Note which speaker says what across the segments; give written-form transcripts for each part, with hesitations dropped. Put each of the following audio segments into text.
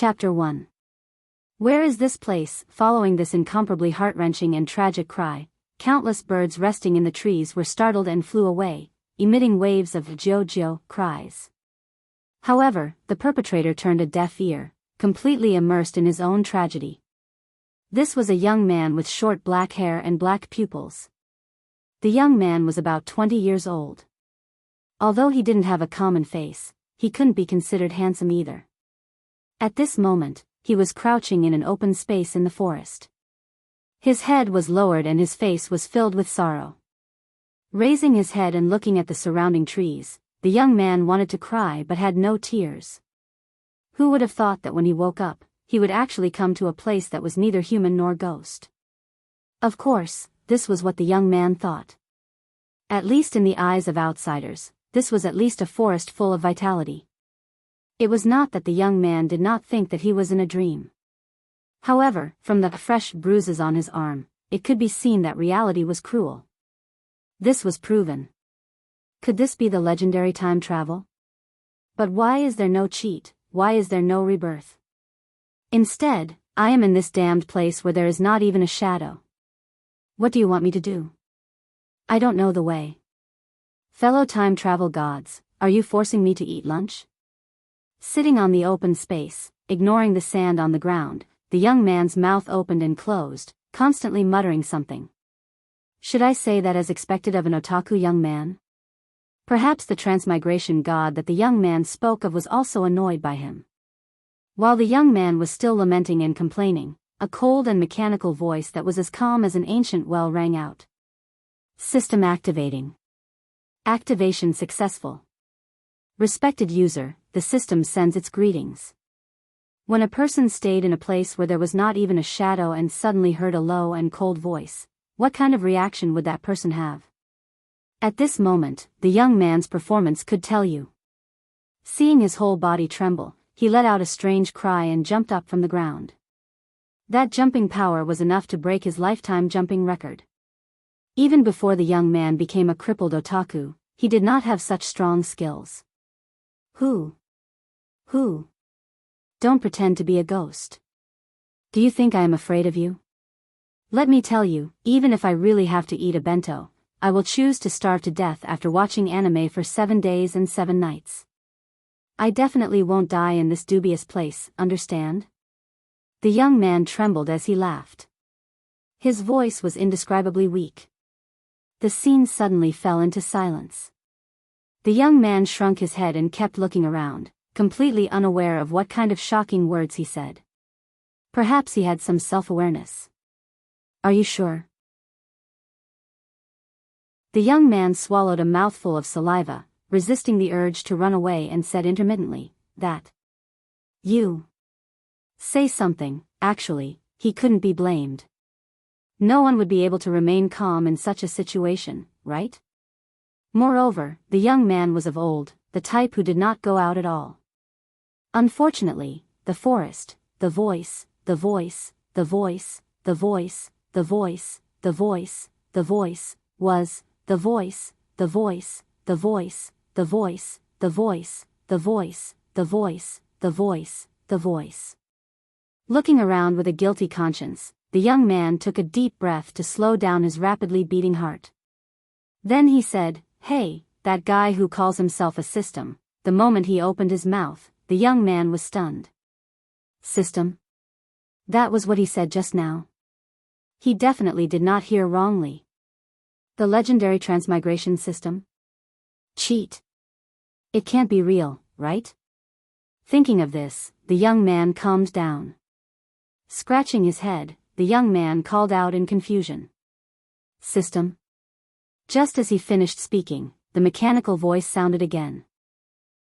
Speaker 1: Chapter 1. Where is this place? Following this incomparably heart-wrenching and tragic cry, countless birds resting in the trees were startled and flew away, emitting waves of jo-jo cries. However, the perpetrator turned a deaf ear, completely immersed in his own tragedy. This was a young man with short black hair and black pupils. The young man was about 20 years old. Although he didn't have a common face, he couldn't be considered handsome either. At this moment, he was crouching in an open space in the forest. His head was lowered and his face was filled with sorrow. Raising his head and looking at the surrounding trees, the young man wanted to cry but had no tears. Who would have thought that when he woke up, he would actually come to a place that was neither human nor ghost? Of course, this was what the young man thought. At least in the eyes of outsiders, this was at least a forest full of vitality. It was not that the young man did not think that he was in a dream. However, from the fresh bruises on his arm, it could be seen that reality was cruel. This was proven. Could this be the legendary time travel? But why is there no cheat? Why is there no rebirth? Instead, I am in this damned place where there is not even a shadow. What do you want me to do? I don't know the way. Fellow time travel gods, are you forcing me to eat lunch? Sitting on the open space, ignoring the sand on the ground, the young man's mouth opened and closed, constantly muttering something. Should I say that as expected of an otaku young man? Perhaps the transmigration god that the young man spoke of was also annoyed by him. While the young man was still lamenting and complaining, a cold and mechanical voice that was as calm as an ancient well rang out. System activating. Activation successful. Respected user, the system sends its greetings. When a person stayed in a place where there was not even a shadow and suddenly heard a low and cold voice, what kind of reaction would that person have? At this moment, the young man's performance could tell you. Seeing his whole body tremble, he let out a strange cry and jumped up from the ground. That jumping power was enough to break his lifetime jumping record. Even before the young man became a crippled otaku, he did not have such strong skills. Who? Don't pretend to be a ghost. Do you think I am afraid of you? Let me tell you, even if I really have to eat a bento, I will choose to starve to death after watching anime for 7 days and 7 nights. I definitely won't die in this dubious place, understand? The young man trembled as he laughed. His voice was indescribably weak. The scene suddenly fell into silence. The young man shrunk his head and kept looking around, completely unaware of what kind of shocking words he said. Perhaps he had some self-awareness. Are you sure? The young man swallowed a mouthful of saliva, resisting the urge to run away, and said intermittently, that. You. Say something. Actually, he couldn't be blamed. No one would be able to remain calm in such a situation, right? Moreover, the young man was of old, the type who did not go out at all. Unfortunately, the forest, the voice, the voice, the voice, the voice, the voice, the voice, the voice, was, the voice, the voice, the voice, the voice, the voice, the voice, the voice, the voice, the voice. Looking around with a guilty conscience, the young man took a deep breath to slow down his rapidly beating heart. Then he said, "Hey, that guy who calls himself a system." The moment he opened his mouth, the young man was stunned. System? That was what he said just now. He definitely did not hear wrongly. The legendary transmigration system? Cheat. It can't be real, right? Thinking of this, the young man calmed down. Scratching his head, the young man called out in confusion. System? Just as he finished speaking, the mechanical voice sounded again.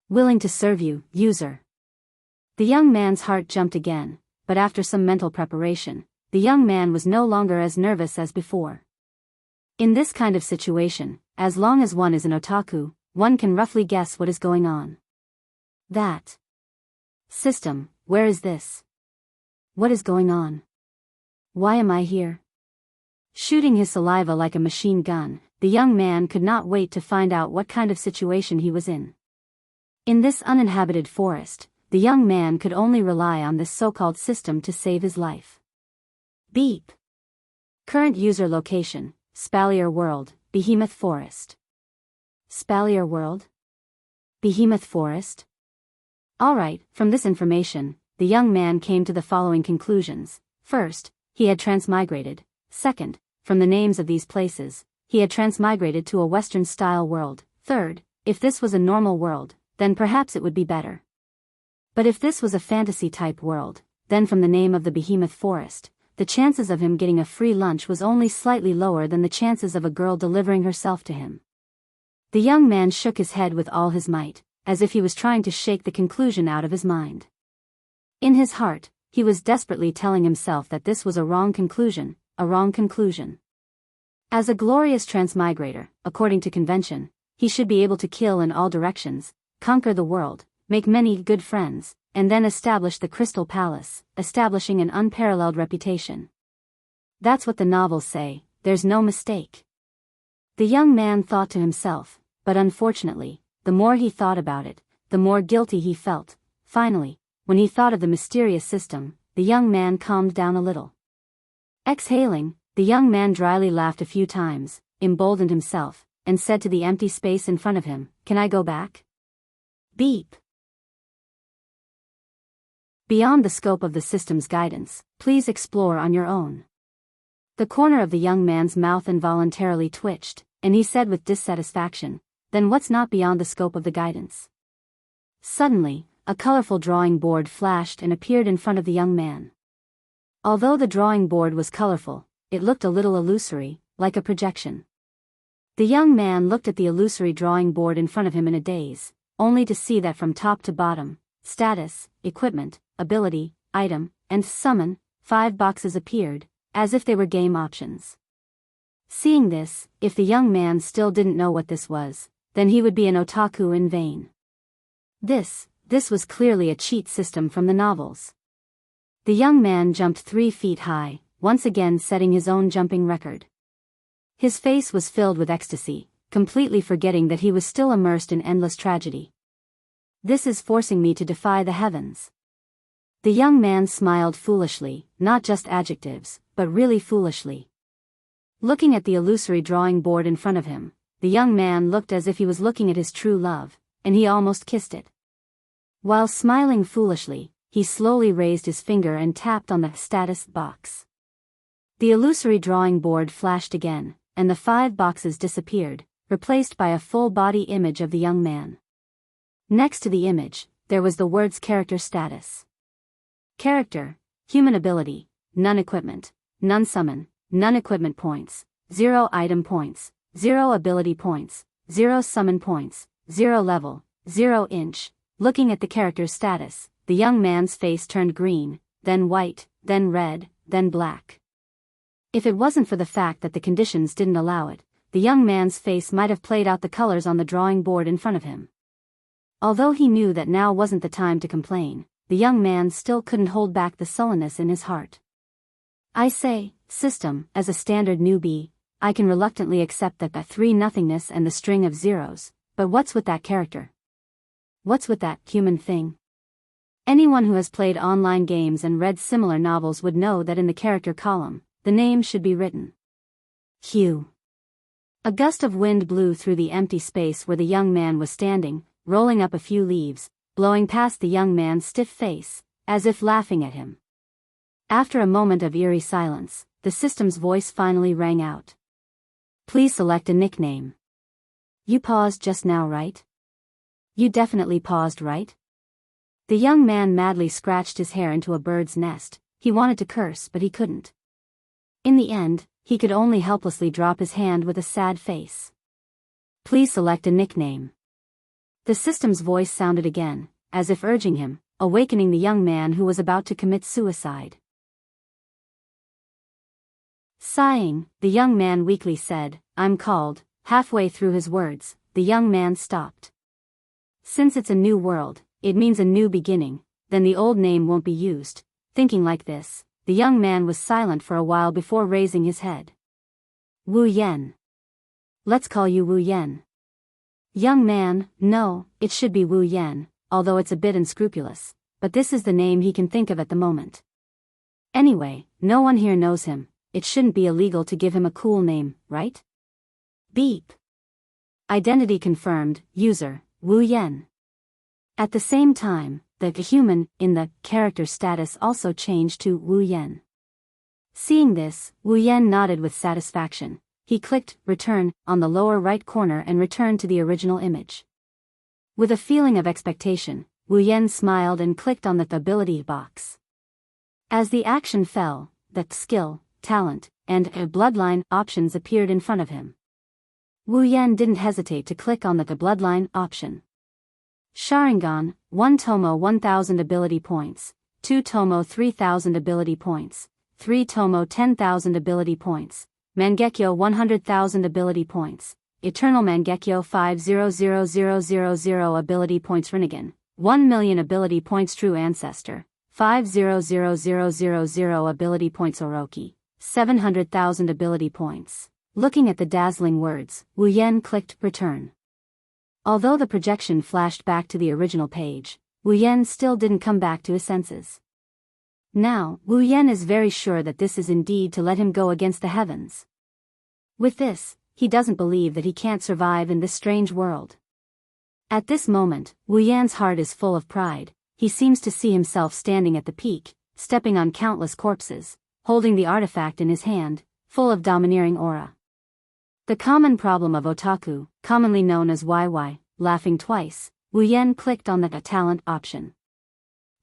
Speaker 1: Willing to serve you, user. The young man's heart jumped again, but after some mental preparation, the young man was no longer as nervous as before. In this kind of situation, as long as one is an otaku, one can roughly guess what is going on. That. System, where is this? What is going on? Why am I here? Shooting his saliva like a machine gun, the young man could not wait to find out what kind of situation he was in. In this uninhabited forest, the young man could only rely on this so-called system to save his life. Beep. Current user location, Spalier World, Behemoth Forest. Spalier World? Behemoth Forest? Alright, from this information, the young man came to the following conclusions. First, he had transmigrated. Second, from the names of these places, he had transmigrated to a Western-style world. Third, if this was a normal world, then perhaps it would be better. But if this was a fantasy-type world, then from the name of the Behemoth Forest, the chances of him getting a free lunch was only slightly lower than the chances of a girl delivering herself to him. The young man shook his head with all his might, as if he was trying to shake the conclusion out of his mind. In his heart, he was desperately telling himself that this was a wrong conclusion, a wrong conclusion. As a glorious transmigrator, according to convention, he should be able to kill in all directions, conquer the world, make many good friends, and then establish the Crystal Palace, establishing an unparalleled reputation. That's what the novels say, there's no mistake. The young man thought to himself, but unfortunately, the more he thought about it, the more guilty he felt. Finally, when he thought of the mysterious system, the young man calmed down a little. Exhaling, the young man dryly laughed a few times, emboldened himself, and said to the empty space in front of him, "Can I go back?" Beep. Beyond the scope of the system's guidance, please explore on your own. The corner of the young man's mouth involuntarily twitched, and he said with dissatisfaction, "Then what's not beyond the scope of the guidance?" Suddenly, a colorful drawing board flashed and appeared in front of the young man. Although the drawing board was colorful, it looked a little illusory, like a projection. The young man looked at the illusory drawing board in front of him in a daze, only to see that from top to bottom, status, equipment, ability, item, and summon, 5 boxes appeared, as if they were game options. Seeing this, if the young man still didn't know what this was, then he would be an otaku in vain. This was clearly a cheat system from the novels. The young man jumped 3 feet high, once again setting his own jumping record. His face was filled with ecstasy, completely forgetting that he was still immersed in endless tragedy. This is forcing me to defy the heavens. The young man smiled foolishly, not just adjectives, but really foolishly. Looking at the illusory drawing board in front of him, the young man looked as if he was looking at his true love, and he almost kissed it. While smiling foolishly, he slowly raised his finger and tapped on the status box. The illusory drawing board flashed again, and the 5 boxes disappeared, replaced by a full-body image of the young man. Next to the image, there was the words character status. Character, human ability, none equipment, none summon, none equipment points, 0 item points, 0 ability points, 0 summon points, 0 level, 0 inch. Looking at the character's status, the young man's face turned green, then white, then red, then black. If it wasn't for the fact that the conditions didn't allow it, the young man's face might have played out the colors on the drawing board in front of him. Although he knew that now wasn't the time to complain, the young man still couldn't hold back the sullenness in his heart. I say, system, as a standard newbie, I can reluctantly accept that 3 nothingness and the string of zeros, but what's with that character? What's with that human thing? Anyone who has played online games and read similar novels would know that in the character column, the name should be written. Hugh. A gust of wind blew through the empty space where the young man was standing, rolling up a few leaves, blowing past the young man's stiff face, as if laughing at him. After a moment of eerie silence, the system's voice finally rang out. Please select a nickname. You paused just now, right? You definitely paused, right? The young man madly scratched his hair into a bird's nest. He wanted to curse, but he couldn't. In the end, he could only helplessly drop his hand with a sad face. Please select a nickname. The system's voice sounded again, as if urging him, awakening the young man who was about to commit suicide. Sighing, the young man weakly said, I'm called. Halfway through his words, the young man stopped. Since it's a new world, it means a new beginning, then the old name won't be used. Thinking like this, the young man was silent for a while before raising his head. Wu Yen. Let's call you Wu Yen. Young man, no, it should be Wu Yen, although it's a bit unscrupulous. but this is the name he can think of at the moment. Anyway, no one here knows him. It shouldn't be illegal to give him a cool name, right? Beep. Identity confirmed, user, Wu Yan. At the same time, the human in the character status also changed to Wu Yan. Seeing this, Wu Yan nodded with satisfaction. He clicked return on the lower right corner and returned to the original image. With a feeling of expectation, Wu Yan smiled and clicked on the ability box. As the action fell, the skill, talent, and bloodline options appeared in front of him. Wu Yan didn't hesitate to click on the bloodline option. Sharingan, 1 Tomo 1000 ability points, 2 Tomo 3000 ability points, 3 Tomo 10,000 ability points, Mangekyo 100,000 ability points, Eternal Mangekyo 500000 ability points Rinnegan, 1,000,000 ability points True Ancestor, 500000 ability points Orochi, 700,000 ability points. Looking at the dazzling words, Wu Yan clicked return. Although the projection flashed back to the original page, Wu Yan still didn't come back to his senses. Now, Wu Yan is very sure that this is indeed to let him go against the heavens. With this, he doesn't believe that he can't survive in this strange world. At this moment, Wu Yan's heart is full of pride. He seems to see himself standing at the peak, stepping on countless corpses, holding the artifact in his hand, full of domineering aura. The common problem of otaku, commonly known as YY, laughing twice, Wu Yan clicked on the talent option.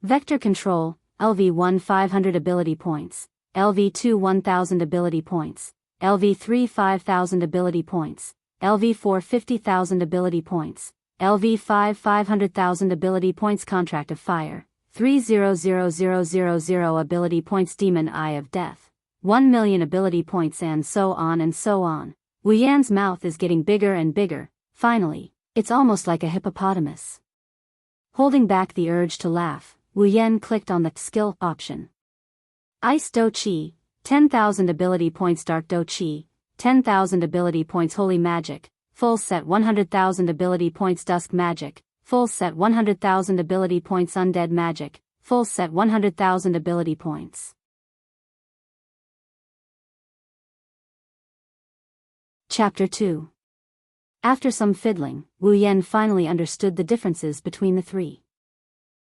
Speaker 1: Vector Control, LV1 500 ability points, LV2 1000 ability points, LV3 5000 ability points, LV4 50,000 ability points, LV5 500,000 ability points Contract of Fire, 300000 ability points Demon Eye of Death, 1,000,000 ability points and so on and so on. Wu Yan's mouth is getting bigger and bigger. Finally, it's almost like a hippopotamus. Holding back the urge to laugh, Wu Yan clicked on the skill option. Ice Do Chi, 10,000 ability points Dark Do Chi, 10,000 ability points Holy Magic, full set 100,000 ability points Dusk Magic, full set 100,000 ability points Undead Magic, full set 100,000 ability points. Chapter 2. After some fiddling, Wu Yan finally understood the differences between the three.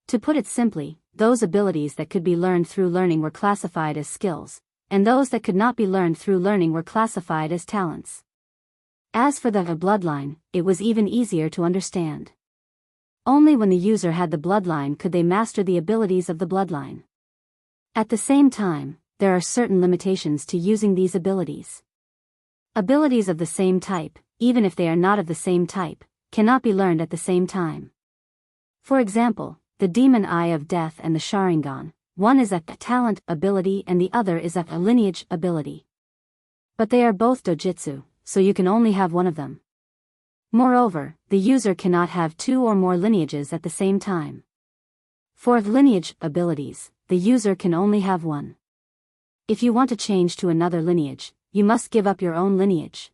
Speaker 1: To put it simply, those abilities that could be learned through learning were classified as skills, and those that could not be learned through learning were classified as talents. As for the bloodline, it was even easier to understand. Only when the user had the bloodline could they master the abilities of the bloodline. At the same time, there are certain limitations to using these abilities. Abilities of the same type, even if they are not of the same type, cannot be learned at the same time. For example, the Demon Eye of Death and the Sharingan, one is a talent ability and the other is a lineage ability. But they are both dojutsu, so you can only have one of them. Moreover, the user cannot have two or more lineages at the same time. For lineage abilities, the user can only have one. If you want to change to another lineage, you must give up your own lineage.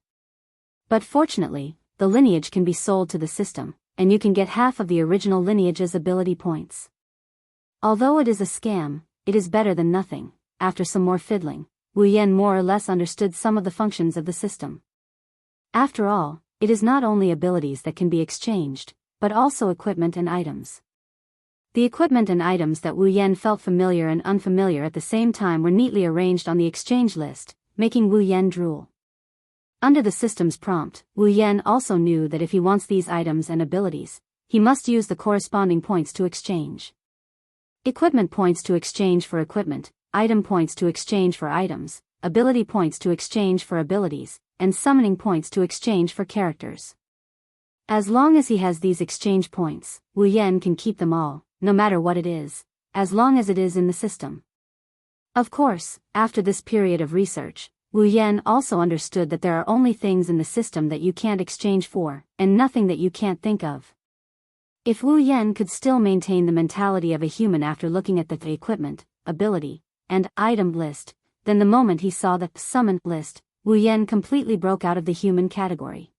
Speaker 1: But fortunately, the lineage can be sold to the system, and you can get half of the original lineage's ability points. Although it is a scam, it is better than nothing. After some more fiddling, Wu Yan more or less understood some of the functions of the system. After all, it is not only abilities that can be exchanged, but also equipment and items. The equipment and items that Wu Yan felt familiar and unfamiliar at the same time were neatly arranged on the exchange list, making Wu Yan drool. Under the system's prompt, Wu Yan also knew that if he wants these items and abilities, he must use the corresponding points to exchange. Equipment points to exchange for equipment, item points to exchange for items, ability points to exchange for abilities, and summoning points to exchange for characters. As long as he has these exchange points, Wu Yan can keep them all, no matter what it is, as long as it is in the system. Of course, after this period of research, Wu Yan also understood that there are only things in the system that you can't exchange for, and nothing that you can't think of. If Wu Yan could still maintain the mentality of a human after looking at the equipment, ability, and item list, then the moment he saw the summon list, Wu Yan completely broke out of the human category.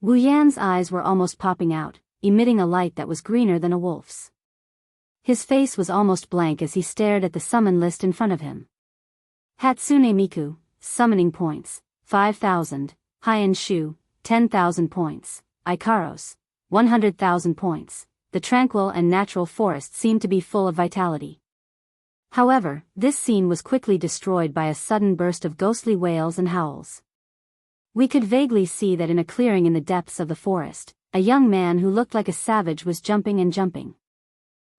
Speaker 1: Wu Yan's eyes were almost popping out, emitting a light that was greener than a wolf's. His face was almost blank as he stared at the summon list in front of him. Hatsune Miku, summoning points, 5,000, Hien Shu, 10,000 points, Ikaros, 100,000 points. The tranquil and natural forest seemed to be full of vitality. However, this scene was quickly destroyed by a sudden burst of ghostly wails and howls. We could vaguely see that in a clearing in the depths of the forest, a young man who looked like a savage was jumping and jumping.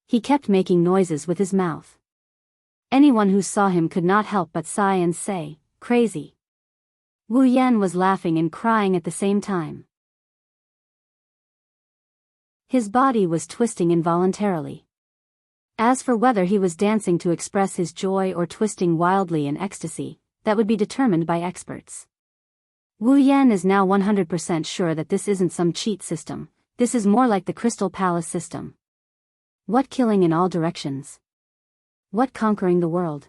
Speaker 1: He kept making noises with his mouth. Anyone who saw him could not help but sigh and say, "Crazy." Wu Yan was laughing and crying at the same time. His body was twisting involuntarily. As for whether he was dancing to express his joy or twisting wildly in ecstasy, that would be determined by experts. Wu Yan is now 100% sure that this isn't some cheat system, this is more like the Crystal Palace system. What killing in all directions? What conquering the world?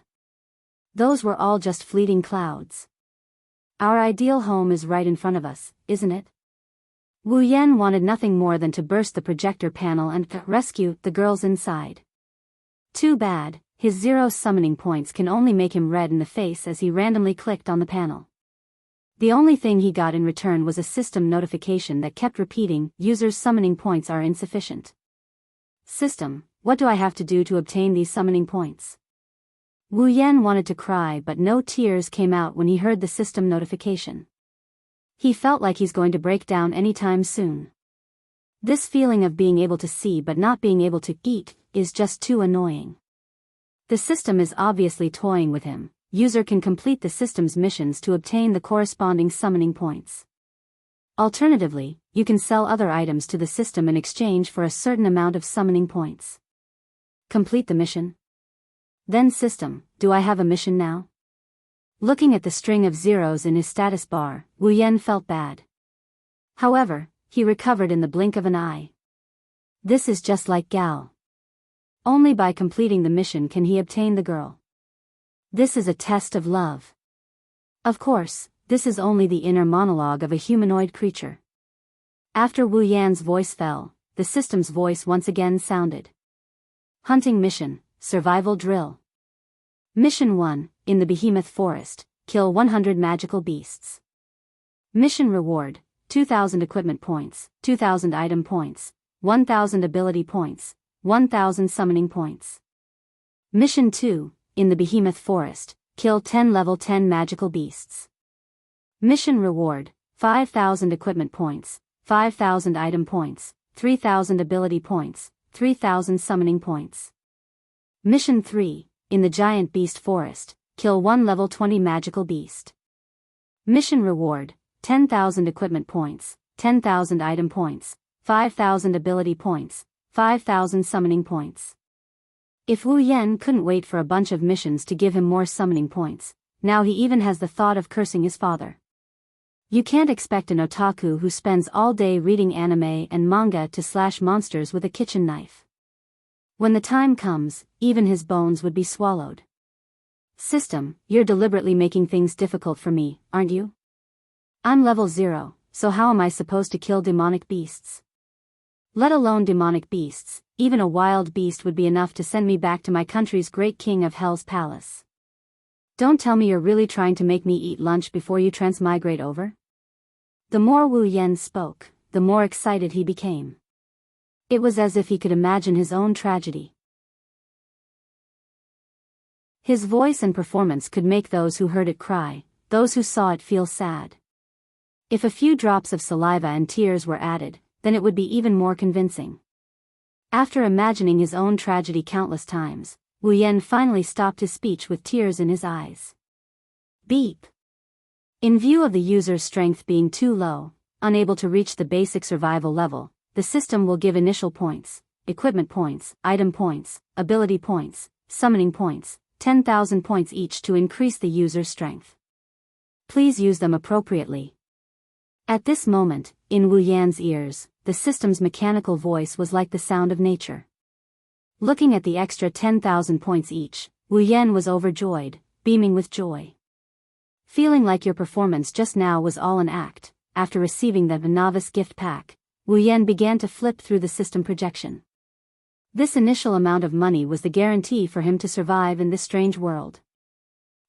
Speaker 1: Those were all just fleeting clouds. Our ideal home is right in front of us, isn't it? Wu Yan wanted nothing more than to burst the projector panel and rescue the girls inside. Too bad, his 0 summoning points can only make him red in the face as he randomly clicked on the panel. The only thing he got in return was a system notification that kept repeating, "User's summoning points are insufficient." System, what do I have to do to obtain these summoning points? Wu Yan wanted to cry, but no tears came out when he heard the system notification. He felt like he's going to break down anytime soon. This feeling of being able to see but not being able to eat is just too annoying. The system is obviously toying with him. User can complete the system's missions to obtain the corresponding summoning points. Alternatively, you can sell other items to the system in exchange for a certain amount of summoning points. Complete the mission. Then system, do I have a mission now? Looking at the string of zeros in his status bar, Wu Yan felt bad. However, he recovered in the blink of an eye. This is just like Gal. Only by completing the mission can he obtain the girl. This is a test of love. Of course, this is only the inner monologue of a humanoid creature. After Wu Yan's voice fell, the system's voice once again sounded. Hunting mission, survival drill. Mission 1, in the Behemoth Forest, kill 100 magical beasts. Mission reward, 2,000 equipment points, 2,000 item points, 1,000 ability points, 1,000 summoning points. Mission 2, in the Behemoth Forest, kill 10 level 10 magical beasts. Mission reward, 5,000 equipment points, 5,000 item points, 3,000 ability points, 3,000 summoning points. Mission 3, in the Giant Beast Forest, kill 1 level 20 magical beast. Mission reward, 10,000 equipment points, 10,000 item points, 5,000 ability points, 5,000 summoning points. If Wu Yan couldn't wait for a bunch of missions to give him more summoning points, now he even has the thought of cursing his father. You can't expect an otaku who spends all day reading anime and manga to slash monsters with a kitchen knife. When the time comes, even his bones would be swallowed. System, you're deliberately making things difficult for me, aren't you? I'm level 0, so how am I supposed to kill demonic beasts? Let alone demonic beasts, even a wild beast would be enough to send me back to my country's great king of hell's palace. Don't tell me you're really trying to make me eat lunch before you transmigrate over? The more Wu Yan spoke, the more excited he became. It was as if he could imagine his own tragedy. His voice and performance could make those who heard it cry, those who saw it feel sad. If a few drops of saliva and tears were added, then it would be even more convincing. After imagining his own tragedy countless times, Wu Yan finally stopped his speech with tears in his eyes. Beep. In view of the user's strength being too low, unable to reach the basic survival level, the system will give initial points, equipment points, item points, ability points, summoning points, 10,000 points each to increase the user's strength. Please use them appropriately. At this moment, in Wu Yan's ears, the system's mechanical voice was like the sound of nature. Looking at the extra 10,000 points each, Wu Yan was overjoyed, beaming with joy. Feeling like your performance just now was all an act, after receiving the novice gift pack, Wu Yan began to flip through the system projection. This initial amount of money was the guarantee for him to survive in this strange world.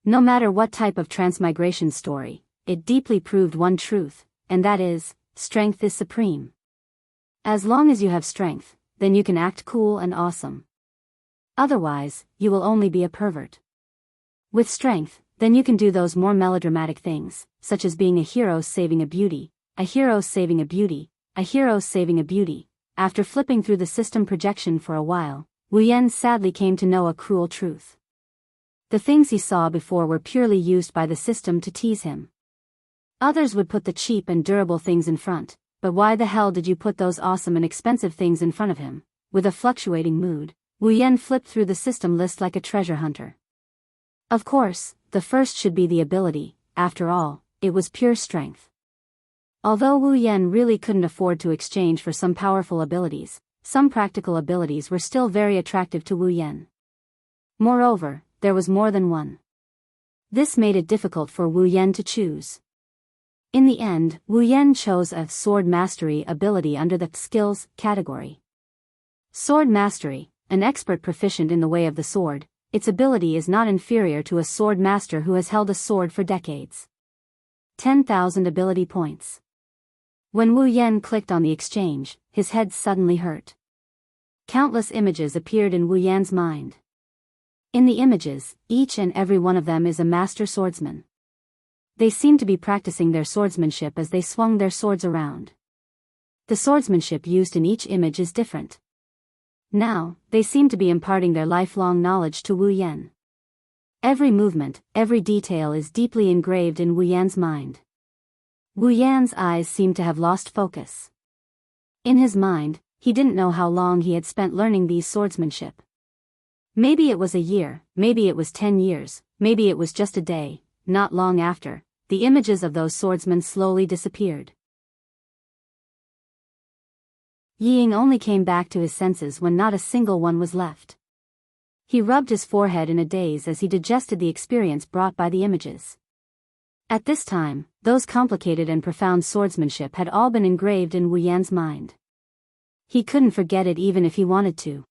Speaker 1: No matter what type of transmigration story, it deeply proved one truth, and that is, strength is supreme. As long as you have strength, then you can act cool and awesome. Otherwise, you will only be a pervert. With strength, then you can do those more melodramatic things, such as being a hero saving a beauty, a hero saving a beauty, a hero saving a beauty. After flipping through the system projection for a while, Wu Yan sadly came to know a cruel truth. The things he saw before were purely used by the system to tease him. Others would put the cheap and durable things in front, but why the hell did you put those awesome and expensive things in front of him? With a fluctuating mood, Wu Yan flipped through the system list like a treasure hunter. Of course, the first should be the ability. After all, it was pure strength. Although Wu Yan really couldn't afford to exchange for some powerful abilities, some practical abilities were still very attractive to Wu Yan. Moreover, there was more than one. This made it difficult for Wu Yan to choose. In the end, Wu Yan chose a sword mastery ability under the skills category. Sword mastery, an expert proficient in the way of the sword, its ability is not inferior to a sword master who has held a sword for decades. 10,000 ability points. When Wu Yan clicked on the exchange, his head suddenly hurt. Countless images appeared in Wu Yan's mind. In the images, each and every one of them is a master swordsman. They seemed to be practicing their swordsmanship as they swung their swords around. The swordsmanship used in each image is different. Now, they seem to be imparting their lifelong knowledge to Wu Yan. Every movement, every detail is deeply engraved in Wu Yan's mind. Wu Yan's eyes seemed to have lost focus. In his mind, he didn't know how long he had spent learning these swordsmanship. Maybe it was a year, maybe it was 10 years, maybe it was just a day. Not long after, the images of those swordsmen slowly disappeared. Ying only came back to his senses when not a single one was left. He rubbed his forehead in a daze as he digested the experience brought by the images. At this time, those complicated and profound swordsmanship had all been engraved in Wu Yan's mind. He couldn't forget it even if he wanted to.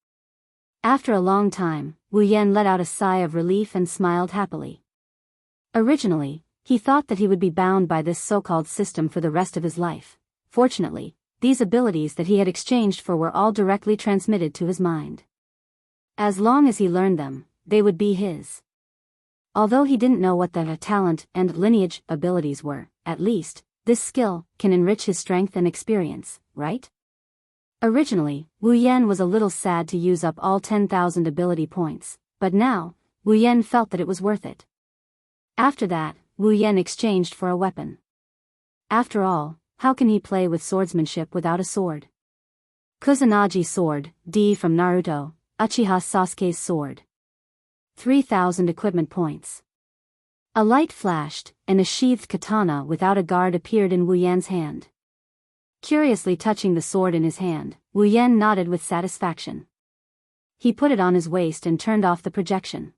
Speaker 1: After a long time, Wu Yan let out a sigh of relief and smiled happily. Originally, he thought that he would be bound by this so-called system for the rest of his life. Fortunately, these abilities that he had exchanged for were all directly transmitted to his mind. As long as he learned them, they would be his. Although he didn't know what the talent and lineage abilities were, at least, this skill can enrich his strength and experience, right? Originally, Wu Yan was a little sad to use up all 10,000 ability points, but now, Wu Yan felt that it was worth it. After that, Wu Yan exchanged for a weapon. After all, how can he play with swordsmanship without a sword? Kusanagi sword, D from Naruto, Uchiha Sasuke's sword. 3,000 equipment points. A light flashed, and a sheathed katana without a guard appeared in Wu Yan's hand. Curiously touching the sword in his hand, Wu Yan nodded with satisfaction. He put it on his waist and turned off the projection.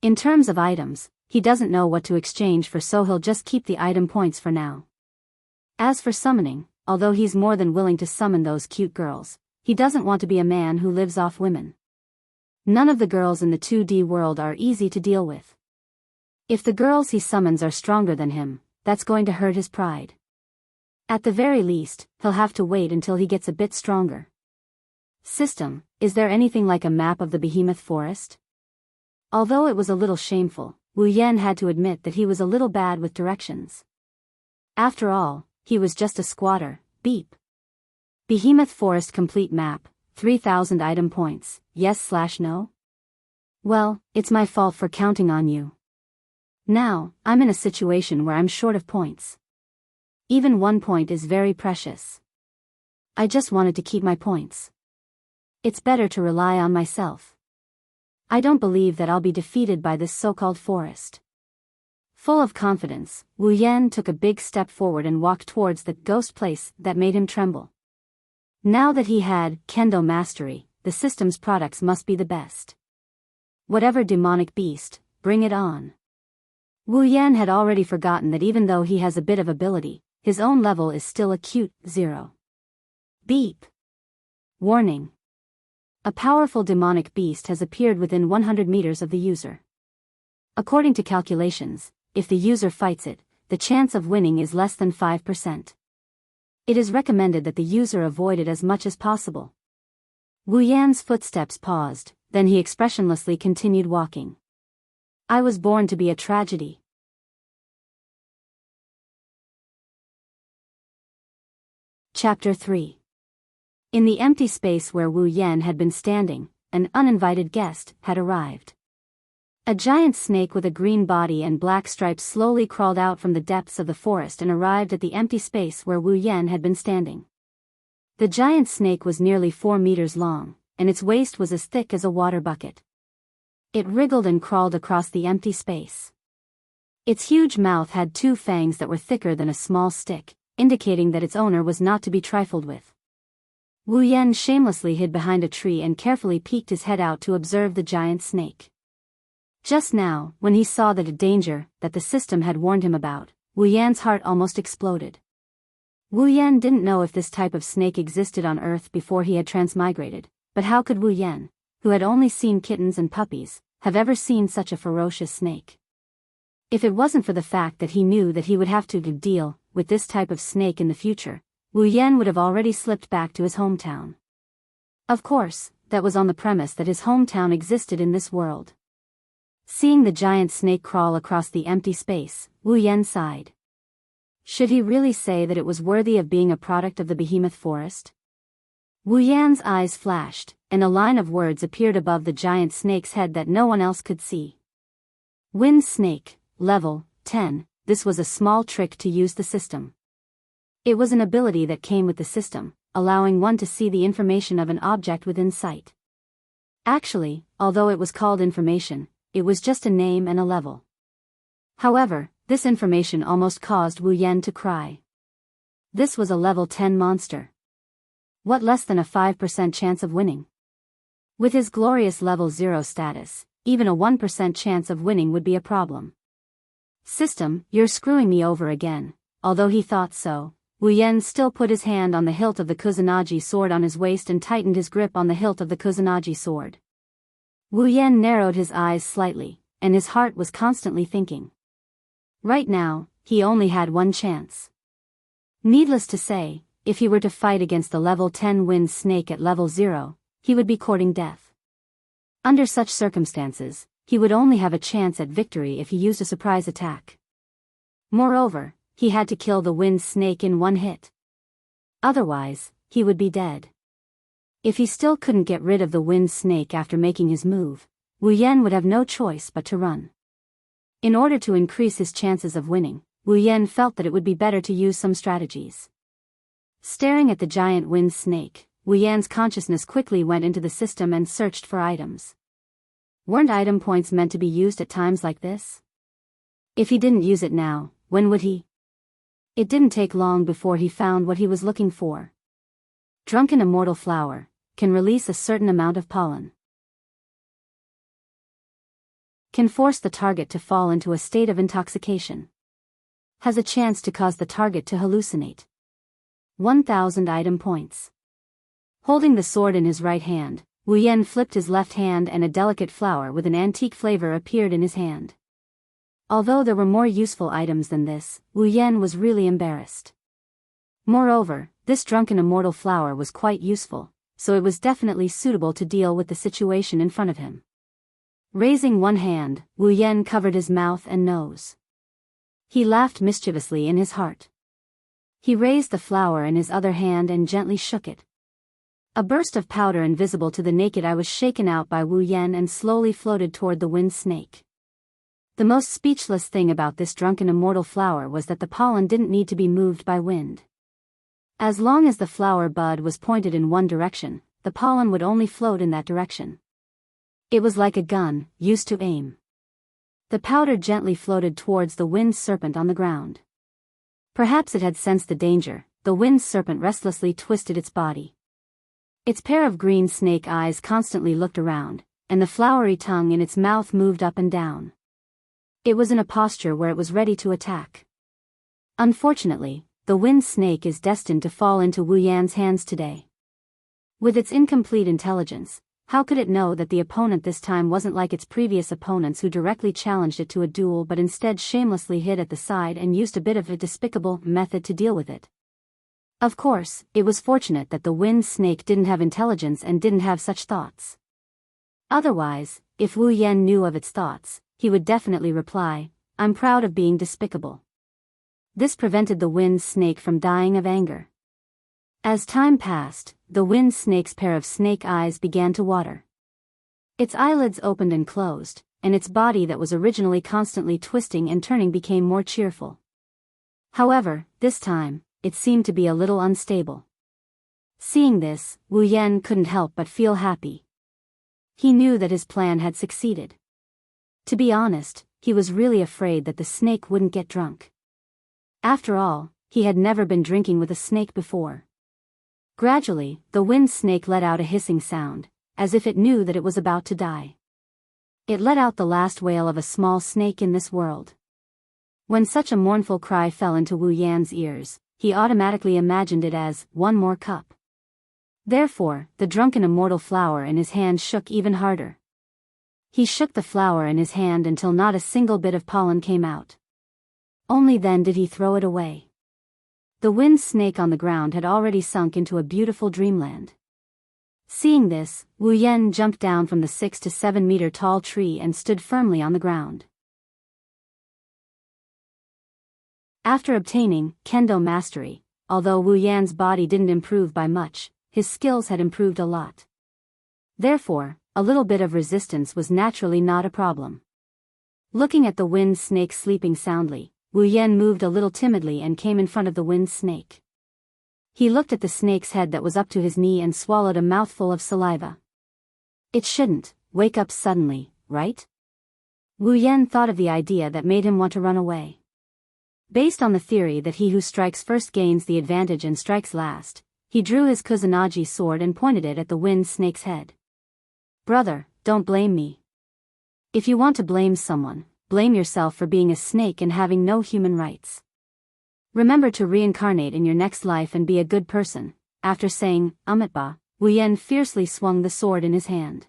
Speaker 1: In terms of items, he doesn't know what to exchange for, so he'll just keep the item points for now. As for summoning, although he's more than willing to summon those cute girls, he doesn't want to be a man who lives off women. None of the girls in the 2D world are easy to deal with. If the girls he summons are stronger than him, that's going to hurt his pride. At the very least, he'll have to wait until he gets a bit stronger. System, is there anything like a map of the behemoth forest? Although it was a little shameful, Wu Yan had to admit that he was a little bad with directions. After all, he was just a squatter. Beep. Behemoth forest complete map, 3,000 item points, yes/no? Well, it's my fault for counting on you. Now, I'm in a situation where I'm short of points. Even 1 point is very precious. I just wanted to keep my points. It's better to rely on myself. I don't believe that I'll be defeated by this so-called forest. Full of confidence, Wu Yan took a big step forward and walked towards the ghost place that made him tremble. Now that he had kendo mastery, the system's products must be the best. Whatever demonic beast, bring it on. Wu Yan had already forgotten that even though he has a bit of ability, his own level is still a cute 0. Beep. Warning. A powerful demonic beast has appeared within 100 meters of the user. According to calculations, if the user fights it, the chance of winning is less than 5%. It is recommended that the user avoid it as much as possible. Wu Yan's footsteps paused, then he expressionlessly continued walking. I was born to be a tragedy. Chapter 3. In the empty space where Wu Yan had been standing, an uninvited guest had arrived. A giant snake with a green body and black stripes slowly crawled out from the depths of the forest and arrived at the empty space where Wu Yan had been standing. The giant snake was nearly 4 meters long, and its waist was as thick as a water bucket. It wriggled and crawled across the empty space. Its huge mouth had 2 fangs that were thicker than a small stick, indicating that its owner was not to be trifled with. Wu Yan shamelessly hid behind a tree and carefully peeked his head out to observe the giant snake. Just now, when he saw the danger that the system had warned him about, Wu Yan's heart almost exploded. Wu Yan didn't know if this type of snake existed on Earth before he had transmigrated, but how could Wu Yan, who had only seen kittens and puppies, have ever seen such a ferocious snake? If it wasn't for the fact that he knew that he would have to deal with this type of snake in the future, Wu Yan would have already slipped back to his hometown. Of course, that was on the premise that his hometown existed in this world. Seeing the giant snake crawl across the empty space, Wu Yan sighed. Should he really say that it was worthy of being a product of the behemoth forest? Wu Yan's eyes flashed, and a line of words appeared above the giant snake's head that no one else could see. Wind Snake, Level 10, this was a small trick to use the system. It was an ability that came with the system, allowing one to see the information of an object within sight. Actually, although it was called information, it was just a name and a level. However, this information almost caused Wu Yan to cry. This was a level 10 monster. What less than a 5% chance of winning? With his glorious level 0 status, even a 1% chance of winning would be a problem. System, you're screwing me over again. Although he thought so, Wu Yan still put his hand on the hilt of the Kusanagi sword on his waist and tightened his grip on the hilt of the Kusanagi sword. Wu Yan narrowed his eyes slightly, and his heart was constantly thinking. Right now, he only had one chance. Needless to say, if he were to fight against the level 10 wind snake at level 0, he would be courting death. Under such circumstances, he would only have a chance at victory if he used a surprise attack. Moreover, he had to kill the wind snake in one hit. Otherwise, he would be dead. If he still couldn't get rid of the wind snake after making his move, Wu Yan would have no choice but to run. In order to increase his chances of winning, Wu Yan felt that it would be better to use some strategies. Staring at the giant wind snake, Wu Yan's consciousness quickly went into the system and searched for items. Weren't item points meant to be used at times like this? If he didn't use it now, when would he? It didn't take long before he found what he was looking for. Drunken Immortal Flower can release a certain amount of pollen. Can force the target to fall into a state of intoxication. Has a chance to cause the target to hallucinate. 1,000 item points. Holding the sword in his right hand, Wu Yan flipped his left hand and a delicate flower with an antique flavor appeared in his hand. Although there were more useful items than this, Wu Yan was really embarrassed. Moreover, this drunken immortal flower was quite useful, so it was definitely suitable to deal with the situation in front of him. Raising one hand, Wu Yan covered his mouth and nose. He laughed mischievously in his heart. He raised the flower in his other hand and gently shook it. A burst of powder invisible to the naked eye was shaken out by Wu Yan and slowly floated toward the wind snake. The most speechless thing about this drunken immortal flower was that the pollen didn't need to be moved by wind. As long as the flower bud was pointed in one direction, the pollen would only float in that direction. It was like a gun, used to aim. The powder gently floated towards the wind serpent on the ground. Perhaps it had sensed the danger. The wind serpent restlessly twisted its body. Its pair of green snake eyes constantly looked around, and the flowery tongue in its mouth moved up and down. It was in a posture where it was ready to attack. Unfortunately, the wind snake is destined to fall into Wu Yan's hands today. With its incomplete intelligence, How could it know that the opponent this time wasn't like its previous opponents who directly challenged it to a duel but instead shamelessly hid at the side and used a bit of a despicable method to deal with it? Of course, it was fortunate that the wind snake didn't have intelligence and didn't have such thoughts. Otherwise, if Wu Yan knew of its thoughts, he would definitely reply, "I'm proud of being despicable." This prevented the wind snake from dying of anger. As time passed, the wind snake's pair of snake eyes began to water. Its eyelids opened and closed, and its body that was originally constantly twisting and turning became more cheerful. However, this time, it seemed to be a little unstable. Seeing this, Wu Yan couldn't help but feel happy. He knew that his plan had succeeded. To be honest, he was really afraid that the snake wouldn't get drunk. After all, he had never been drinking with a snake before. Gradually, the wind snake let out a hissing sound, as if it knew that it was about to die. It let out the last wail of a small snake in this world. When such a mournful cry fell into Wu Yan's ears, he automatically imagined it as, "One more cup." Therefore, the drunken immortal flower in his hand shook even harder. He shook the flower in his hand until not a single bit of pollen came out. Only then did he throw it away. The wind snake on the ground had already sunk into a beautiful dreamland. Seeing this, Wu Yan jumped down from the 6 to 7 meter tall tree and stood firmly on the ground. After obtaining Kendo mastery, although Wu Yan's body didn't improve by much, his skills had improved a lot. Therefore, a little bit of resistance was naturally not a problem. Looking at the wind snake sleeping soundly, Wu Yan moved a little timidly and came in front of the wind snake. He looked at the snake's head that was up to his knee and swallowed a mouthful of saliva. It shouldn't wake up suddenly, right? Wu Yan thought of the idea that made him want to run away. Based on the theory that he who strikes first gains the advantage and strikes last, he drew his Kusanagi sword and pointed it at the wind snake's head. "Brother, don't blame me. If you want to blame someone, blame yourself for being a snake and having no human rights. Remember to reincarnate in your next life and be a good person." After saying, "Umitba," Wu Yan fiercely swung the sword in his hand.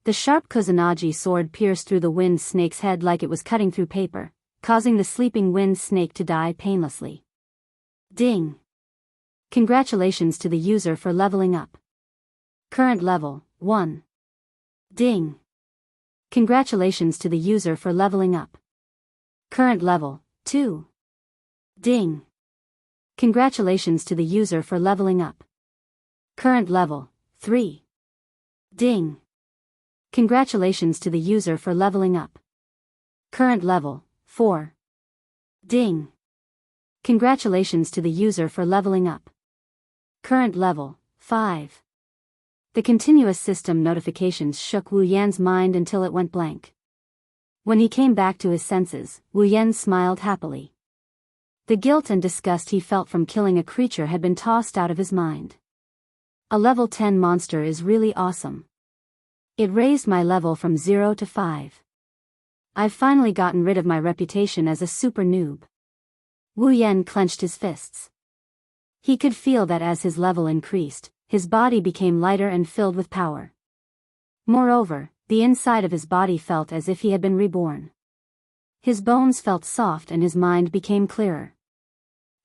Speaker 1: The sharp Kusanagi sword pierced through the wind snake's head like it was cutting through paper, causing the sleeping wind snake to die painlessly. Ding! Congratulations to the user for leveling up. Current level, 1. Ding! Congratulations to the user for leveling up. Current level, 2. Ding! Congratulations to the user for leveling up. Current level, 3. Ding! Congratulations to the user for leveling up. Current level, 4. Ding! Congratulations to the user for leveling up. Current level, 5. The continuous system notifications shook Wu Yan's mind until it went blank. When he came back to his senses, Wu Yan smiled happily. The guilt and disgust he felt from killing a creature had been tossed out of his mind. A level 10 monster is really awesome. It raised my level from 0 to 5. I've finally gotten rid of my reputation as a super noob. Wu Yan clenched his fists. He could feel that as his level increased, his body became lighter and filled with power. Moreover, the inside of his body felt as if he had been reborn. His bones felt soft and his mind became clearer.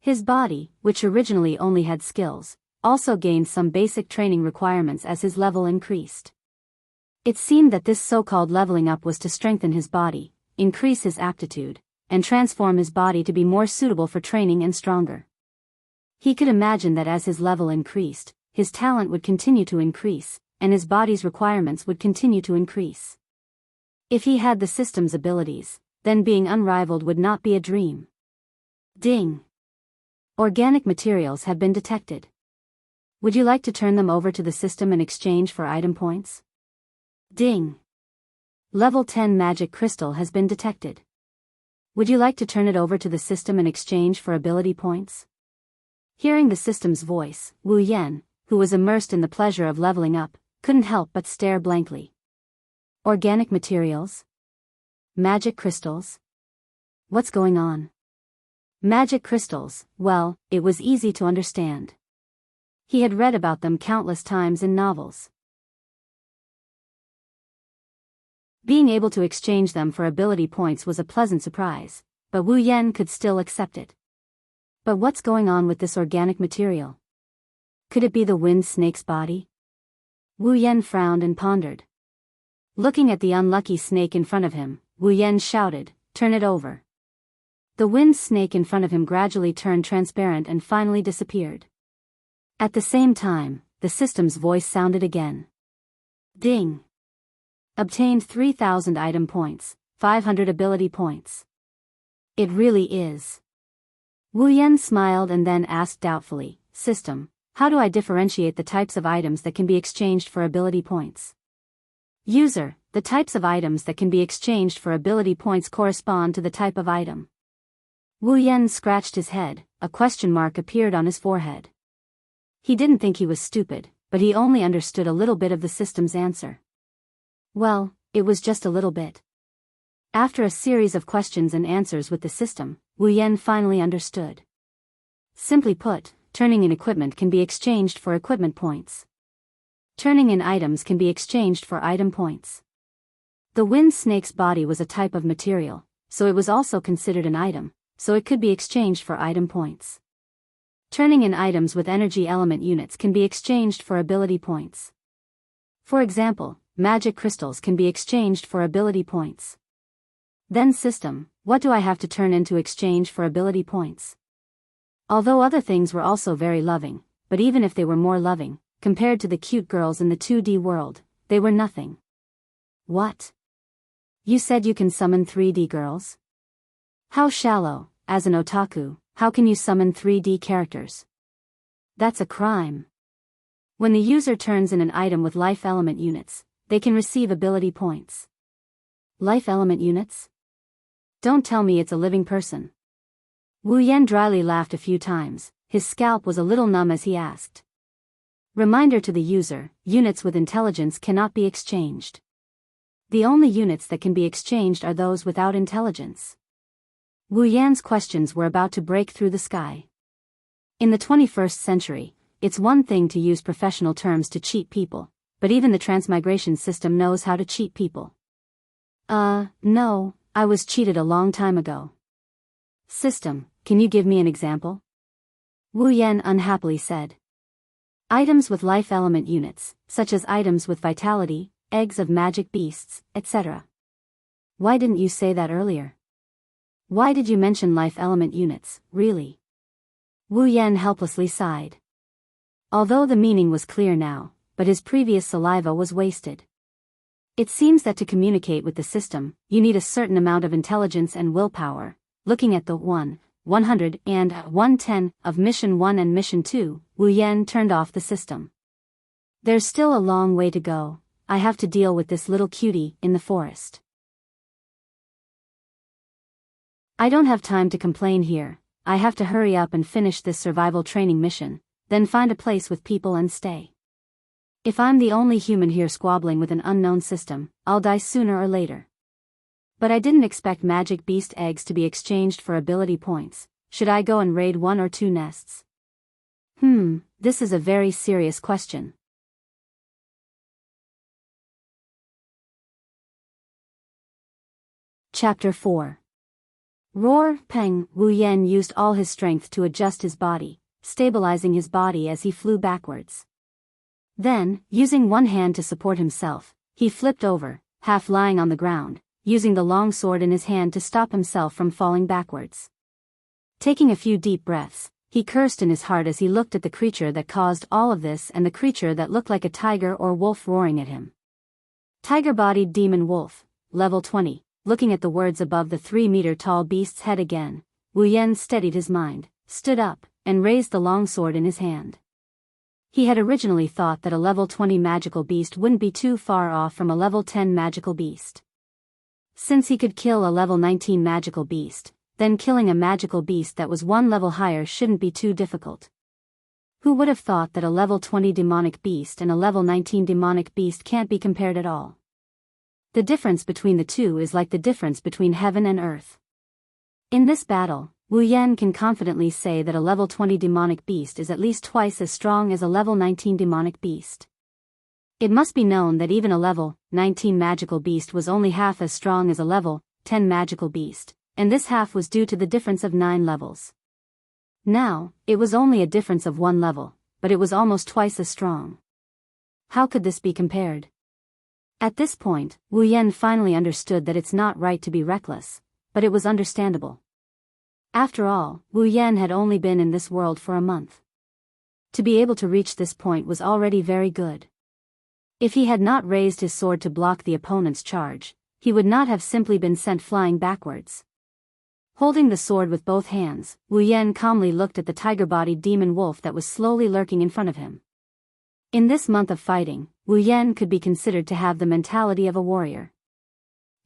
Speaker 1: His body, which originally only had skills, also gained some basic training requirements as his level increased. It seemed that this so-called leveling up was to strengthen his body, increase his aptitude, and transform his body to be more suitable for training and stronger. He could imagine that as his level increased, his talent would continue to increase, and his body's requirements would continue to increase. If he had the system's abilities, then being unrivaled would not be a dream. Ding! Organic materials have been detected. Would you like to turn them over to the system in exchange for item points? Ding! Level 10 magic crystal has been detected. Would you like to turn it over to the system in exchange for ability points? Hearing the system's voice, Wu Yan, who was immersed in the pleasure of leveling up, couldn't help but stare blankly. Organic materials? Magic crystals? What's going on? Magic crystals, well, it was easy to understand. He had read about them countless times in novels. Being able to exchange them for ability points was a pleasant surprise, but Wu Yan could still accept it. But what's going on with this organic material? Could it be the wind snake's body? Wu Yan frowned and pondered. Looking at the unlucky snake in front of him, Wu Yan shouted, "Turn it over." The wind snake in front of him gradually turned transparent and finally disappeared. At the same time, the system's voice sounded again. Ding! Obtained 3,000 item points, 500 ability points. It really is. Wu Yan smiled and then asked doubtfully, "System, how do I differentiate the types of items that can be exchanged for ability points?" User, the types of items that can be exchanged for ability points correspond to the type of item. Wu Yan scratched his head, a question mark appeared on his forehead. He didn't think he was stupid, but he only understood a little bit of the system's answer. Well, it was just a little bit. After a series of questions and answers with the system, Wu Yan finally understood. Simply put, turning in equipment can be exchanged for equipment points. Turning in items can be exchanged for item points. The wind snake's body was a type of material, so it was also considered an item, so it could be exchanged for item points. Turning in items with energy element units can be exchanged for ability points. For example, magic crystals can be exchanged for ability points. Then system, what do I have to turn in to exchange for ability points? Although other things were also very loving, but even if they were more loving, compared to the cute girls in the 2D world, they were nothing. What? You said you can summon 3D girls? How shallow, as an otaku, how can you summon 3D characters? That's a crime. When the user turns in an item with life element units, they can receive ability points. Life element units? Don't tell me it's a living person. Wu Yan dryly laughed a few times, his scalp was a little numb as he asked. Reminder to the user, units with intelligence cannot be exchanged. The only units that can be exchanged are those without intelligence. Wu Yan's questions were about to break through the sky. In the 21st century, it's one thing to use professional terms to cheat people, but even the transmigration system knows how to cheat people. No, I was cheated a long time ago. System, can you give me an example? Wu Yan unhappily said. Items with life element units, such as items with vitality, eggs of magic beasts, etc. Why didn't you say that earlier? Why did you mention life element units, really? Wu Yan helplessly sighed. Although the meaning was clear now, but his previous saliva was wasted. It seems that to communicate with the system, you need a certain amount of intelligence and willpower. Looking at the 100 and 110 of Mission 1 and Mission 2, Wu Yan turned off the system. There's still a long way to go. I have to deal with this little cutie in the forest. I don't have time to complain here. I have to hurry up and finish this survival training mission, then find a place with people and stay. If I'm the only human here squabbling with an unknown system, I'll die sooner or later. But I didn't expect magic beast eggs to be exchanged for ability points. Should I go and raid 1 or 2 nests? This is a very serious question. Chapter 4. Roar, Peng. Wu Yan used all his strength to adjust his body, stabilizing his body as he flew backwards. Then, using one hand to support himself, he flipped over, half lying on the ground, using the long sword in his hand to stop himself from falling backwards. Taking a few deep breaths, he cursed in his heart as he looked at the creature that caused all of this and the creature that looked like a tiger or wolf roaring at him. Tiger-bodied demon wolf, level 20. Looking at the words above the 3-meter-tall beast's head again, Wu Yan steadied his mind, stood up, and raised the long sword in his hand. He had originally thought that a level 20 magical beast wouldn't be too far off from a level 10 magical beast. Since he could kill a level 19 magical beast, then killing a magical beast that was 1 level higher shouldn't be too difficult. Who would have thought that a level 20 demonic beast and a level 19 demonic beast can't be compared at all? The difference between the two is like the difference between heaven and earth. In this battle, Wu Yan can confidently say that a level 20 demonic beast is at least twice as strong as a level 19 demonic beast. It must be known that even a level 19 magical beast was only half as strong as a level 10 magical beast, and this half was due to the difference of 9 levels. Now, it was only a difference of 1 level, but it was almost twice as strong. How could this be compared? At this point, Wu Yan finally understood that it's not right to be reckless, but it was understandable. After all, Wu Yan had only been in this world for a month. To be able to reach this point was already very good. If he had not raised his sword to block the opponent's charge, he would not have simply been sent flying backwards. Holding the sword with both hands, Wu Yan calmly looked at the tiger-bodied demon wolf that was slowly lurking in front of him. In this month of fighting, Wu Yan could be considered to have the mentality of a warrior.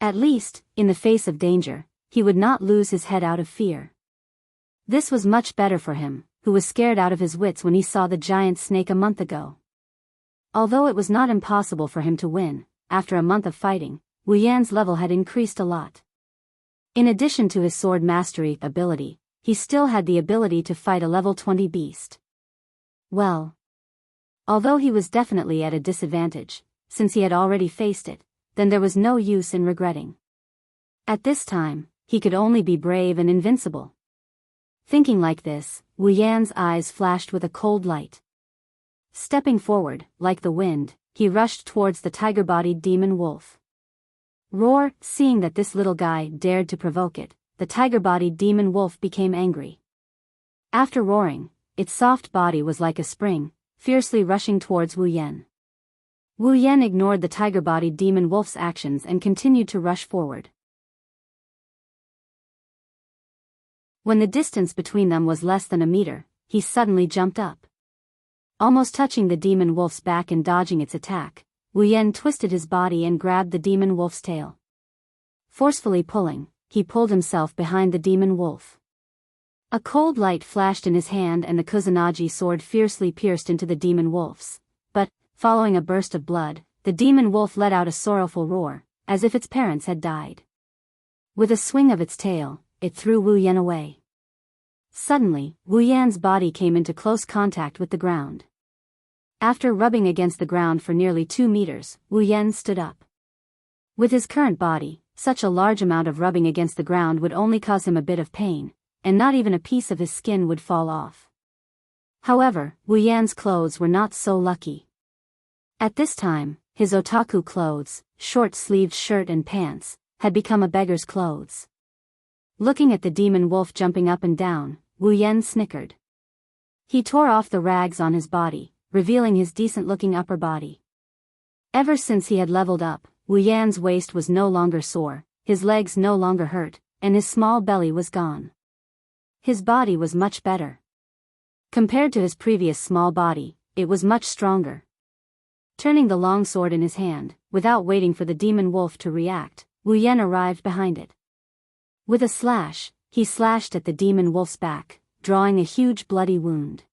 Speaker 1: At least, in the face of danger, he would not lose his head out of fear. This was much better for him, who was scared out of his wits when he saw the giant snake a month ago. Although it was not impossible for him to win, after a month of fighting, Wu Yan's level had increased a lot. In addition to his sword mastery ability, he still had the ability to fight a level 20 beast. Well, although he was definitely at a disadvantage, since he had already faced it, then there was no use in regretting. At this time, he could only be brave and invincible. Thinking like this, Wu Yan's eyes flashed with a cold light. Stepping forward, like the wind, he rushed towards the tiger-bodied demon wolf. Roar! Seeing that this little guy dared to provoke it, the tiger-bodied demon wolf became angry. After roaring, its soft body was like a spring, fiercely rushing towards Wu Yan. Wu Yan ignored the tiger-bodied demon wolf's actions and continued to rush forward. When the distance between them was less than a meter, he suddenly jumped up. Almost touching the demon wolf's back and dodging its attack, Wu Yan twisted his body and grabbed the demon wolf's tail. Forcefully pulling, he pulled himself behind the demon wolf. A cold light flashed in his hand and the Kusanagi sword fiercely pierced into the demon wolf's, but, following a burst of blood, the demon wolf let out a sorrowful roar, as if its parents had died. With a swing of its tail, it threw Wu Yan away. Suddenly, Wu Yan's body came into close contact with the ground. After rubbing against the ground for nearly 2 meters, Wu Yan stood up. With his current body, such a large amount of rubbing against the ground would only cause him a bit of pain, and not even a piece of his skin would fall off. However, Wu Yan's clothes were not so lucky. At this time, his otaku clothes, short-sleeved shirt and pants, had become a beggar's clothes. Looking at the demon wolf jumping up and down, Wu Yan snickered. He tore off the rags on his body, revealing his decent-looking upper body. Ever since he had leveled up, Wu Yan's waist was no longer sore, his legs no longer hurt, and his small belly was gone. His body was much better. Compared to his previous small body, it was much stronger. Turning the long sword in his hand, without waiting for the demon wolf to react, Wu Yan arrived behind it. With a slash, he slashed at the demon wolf's back, drawing a huge bloody wound.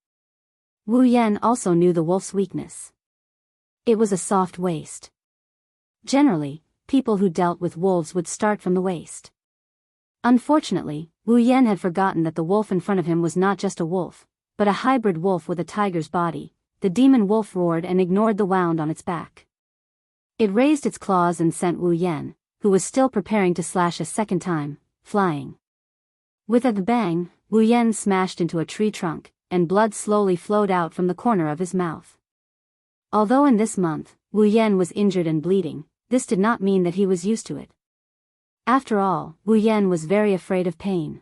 Speaker 1: Wu Yan also knew the wolf's weakness. It was a soft waist. Generally, people who dealt with wolves would start from the waist. Unfortunately, Wu Yan had forgotten that the wolf in front of him was not just a wolf, but a hybrid wolf with a tiger's body. The demon wolf roared and ignored the wound on its back. It raised its claws and sent Wu Yan, who was still preparing to slash a second time, flying. With a bang, Wu Yan smashed into a tree trunk, and blood slowly flowed out from the corner of his mouth. Although in this month, Wu Yan was injured and bleeding, this did not mean that he was used to it. After all, Wu Yan was very afraid of pain.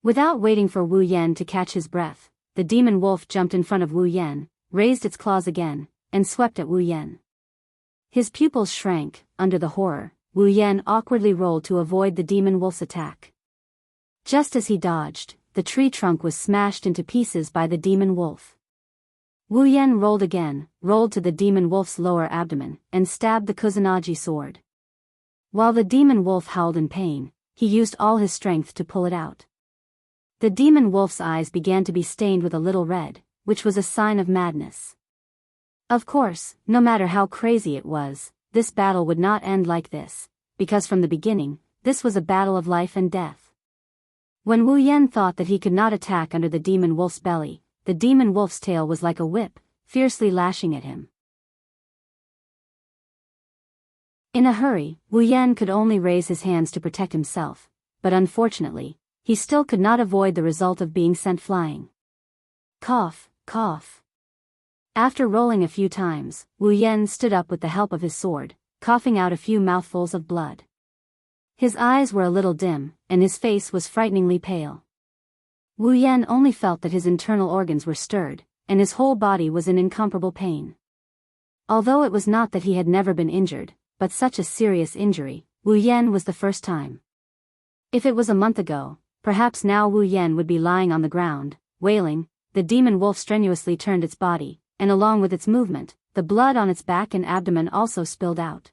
Speaker 1: Without waiting for Wu Yan to catch his breath, the demon wolf jumped in front of Wu Yan, raised its claws again, and swept at Wu Yan. His pupils shrank. Under the horror, Wu Yan awkwardly rolled to avoid the demon wolf's attack. Just as he dodged, the tree trunk was smashed into pieces by the demon wolf. Wu Yan rolled again, rolled to the demon wolf's lower abdomen, and stabbed the Kusanagi sword. While the demon wolf howled in pain, he used all his strength to pull it out. The demon wolf's eyes began to be stained with a little red, which was a sign of madness. Of course, no matter how crazy it was, this battle would not end like this, because from the beginning, this was a battle of life and death. When Wu Yan thought that he could not attack under the demon wolf's belly, the demon wolf's tail was like a whip, fiercely lashing at him. In a hurry, Wu Yan could only raise his hands to protect himself, but unfortunately, he still could not avoid the result of being sent flying. Cough, cough. After rolling a few times, Wu Yan stood up with the help of his sword, coughing out a few mouthfuls of blood. His eyes were a little dim, and his face was frighteningly pale. Wu Yan only felt that his internal organs were stirred, and his whole body was in incomparable pain. Although it was not that he had never been injured, but such a serious injury, Wu Yan was the first time. If it was a month ago, perhaps now Wu Yan would be lying on the ground, wailing. The demon wolf strenuously turned its body, and along with its movement, the blood on its back and abdomen also spilled out.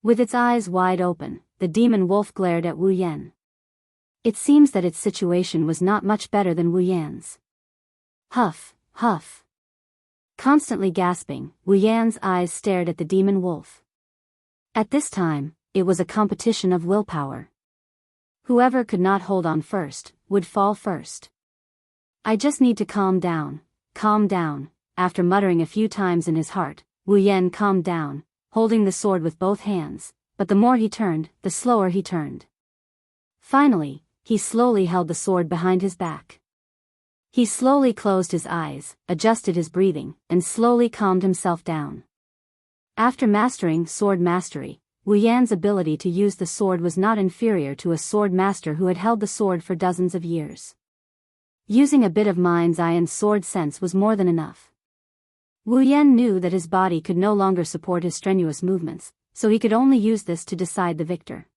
Speaker 1: With its eyes wide open, the demon wolf glared at Wu Yan. It seems that its situation was not much better than Wu Yan's. Huff, huff. Constantly gasping, Wu Yan's eyes stared at the demon wolf. At this time, it was a competition of willpower. Whoever could not hold on first, would fall first. I just need to calm down, calm down. After muttering a few times in his heart, Wu Yan calmed down, holding the sword with both hands, but the more he turned, the slower he turned. Finally, he slowly held the sword behind his back. He slowly closed his eyes, adjusted his breathing, and slowly calmed himself down. After mastering sword mastery, Wu Yan's ability to use the sword was not inferior to a sword master who had held the sword for dozens of years. Using a bit of mind's eye and sword sense was more than enough. Wu Yan knew that his body could no longer support his strenuous movements, so he could only use this to decide the victor.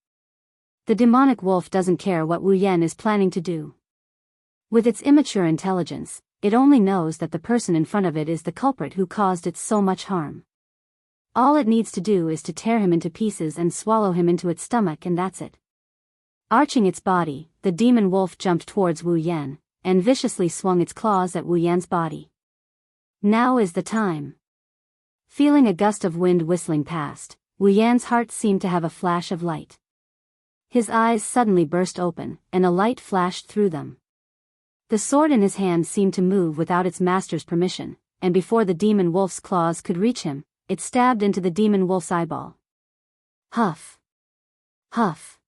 Speaker 1: The demonic wolf doesn't care what Wu Yan is planning to do. With its immature intelligence, it only knows that the person in front of it is the culprit who caused it so much harm. All it needs to do is to tear him into pieces and swallow him into its stomach, and that's it. Arching its body, the demon wolf jumped towards Wu Yan, and viciously swung its claws at Wu Yan's body. Now is the time. Feeling a gust of wind whistling past, Wu Yan's heart seemed to have a flash of light. His eyes suddenly burst open, and a light flashed through them. The sword in his hand seemed to move without its master's permission, and before the demon wolf's claws could reach him, it stabbed into the demon wolf's eyeball. Huff. Huff.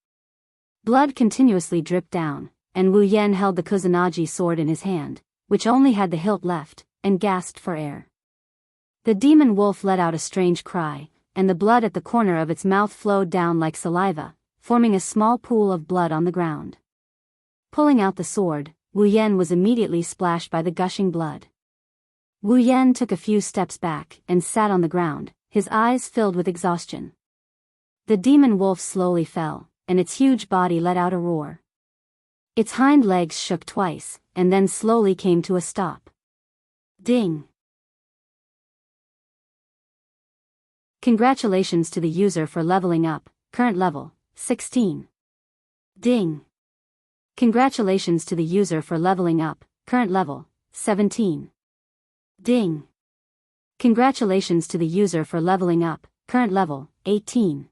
Speaker 1: Blood continuously dripped down, and Wu Yan held the Kusanagi sword in his hand, which only had the hilt left, and gasped for air. The demon wolf let out a strange cry, and the blood at the corner of its mouth flowed down like saliva, forming a small pool of blood on the ground. Pulling out the sword, Wu Yan was immediately splashed by the gushing blood. Wu Yan took a few steps back and sat on the ground, his eyes filled with exhaustion. The demon wolf slowly fell, and its huge body let out a roar. Its hind legs shook twice, and then slowly came to a stop. Ding! Congratulations to the user for leveling up, current level, 16. Ding! Congratulations to the user for leveling up, current level, 17. Ding! Congratulations to the user for leveling up, current level, 18.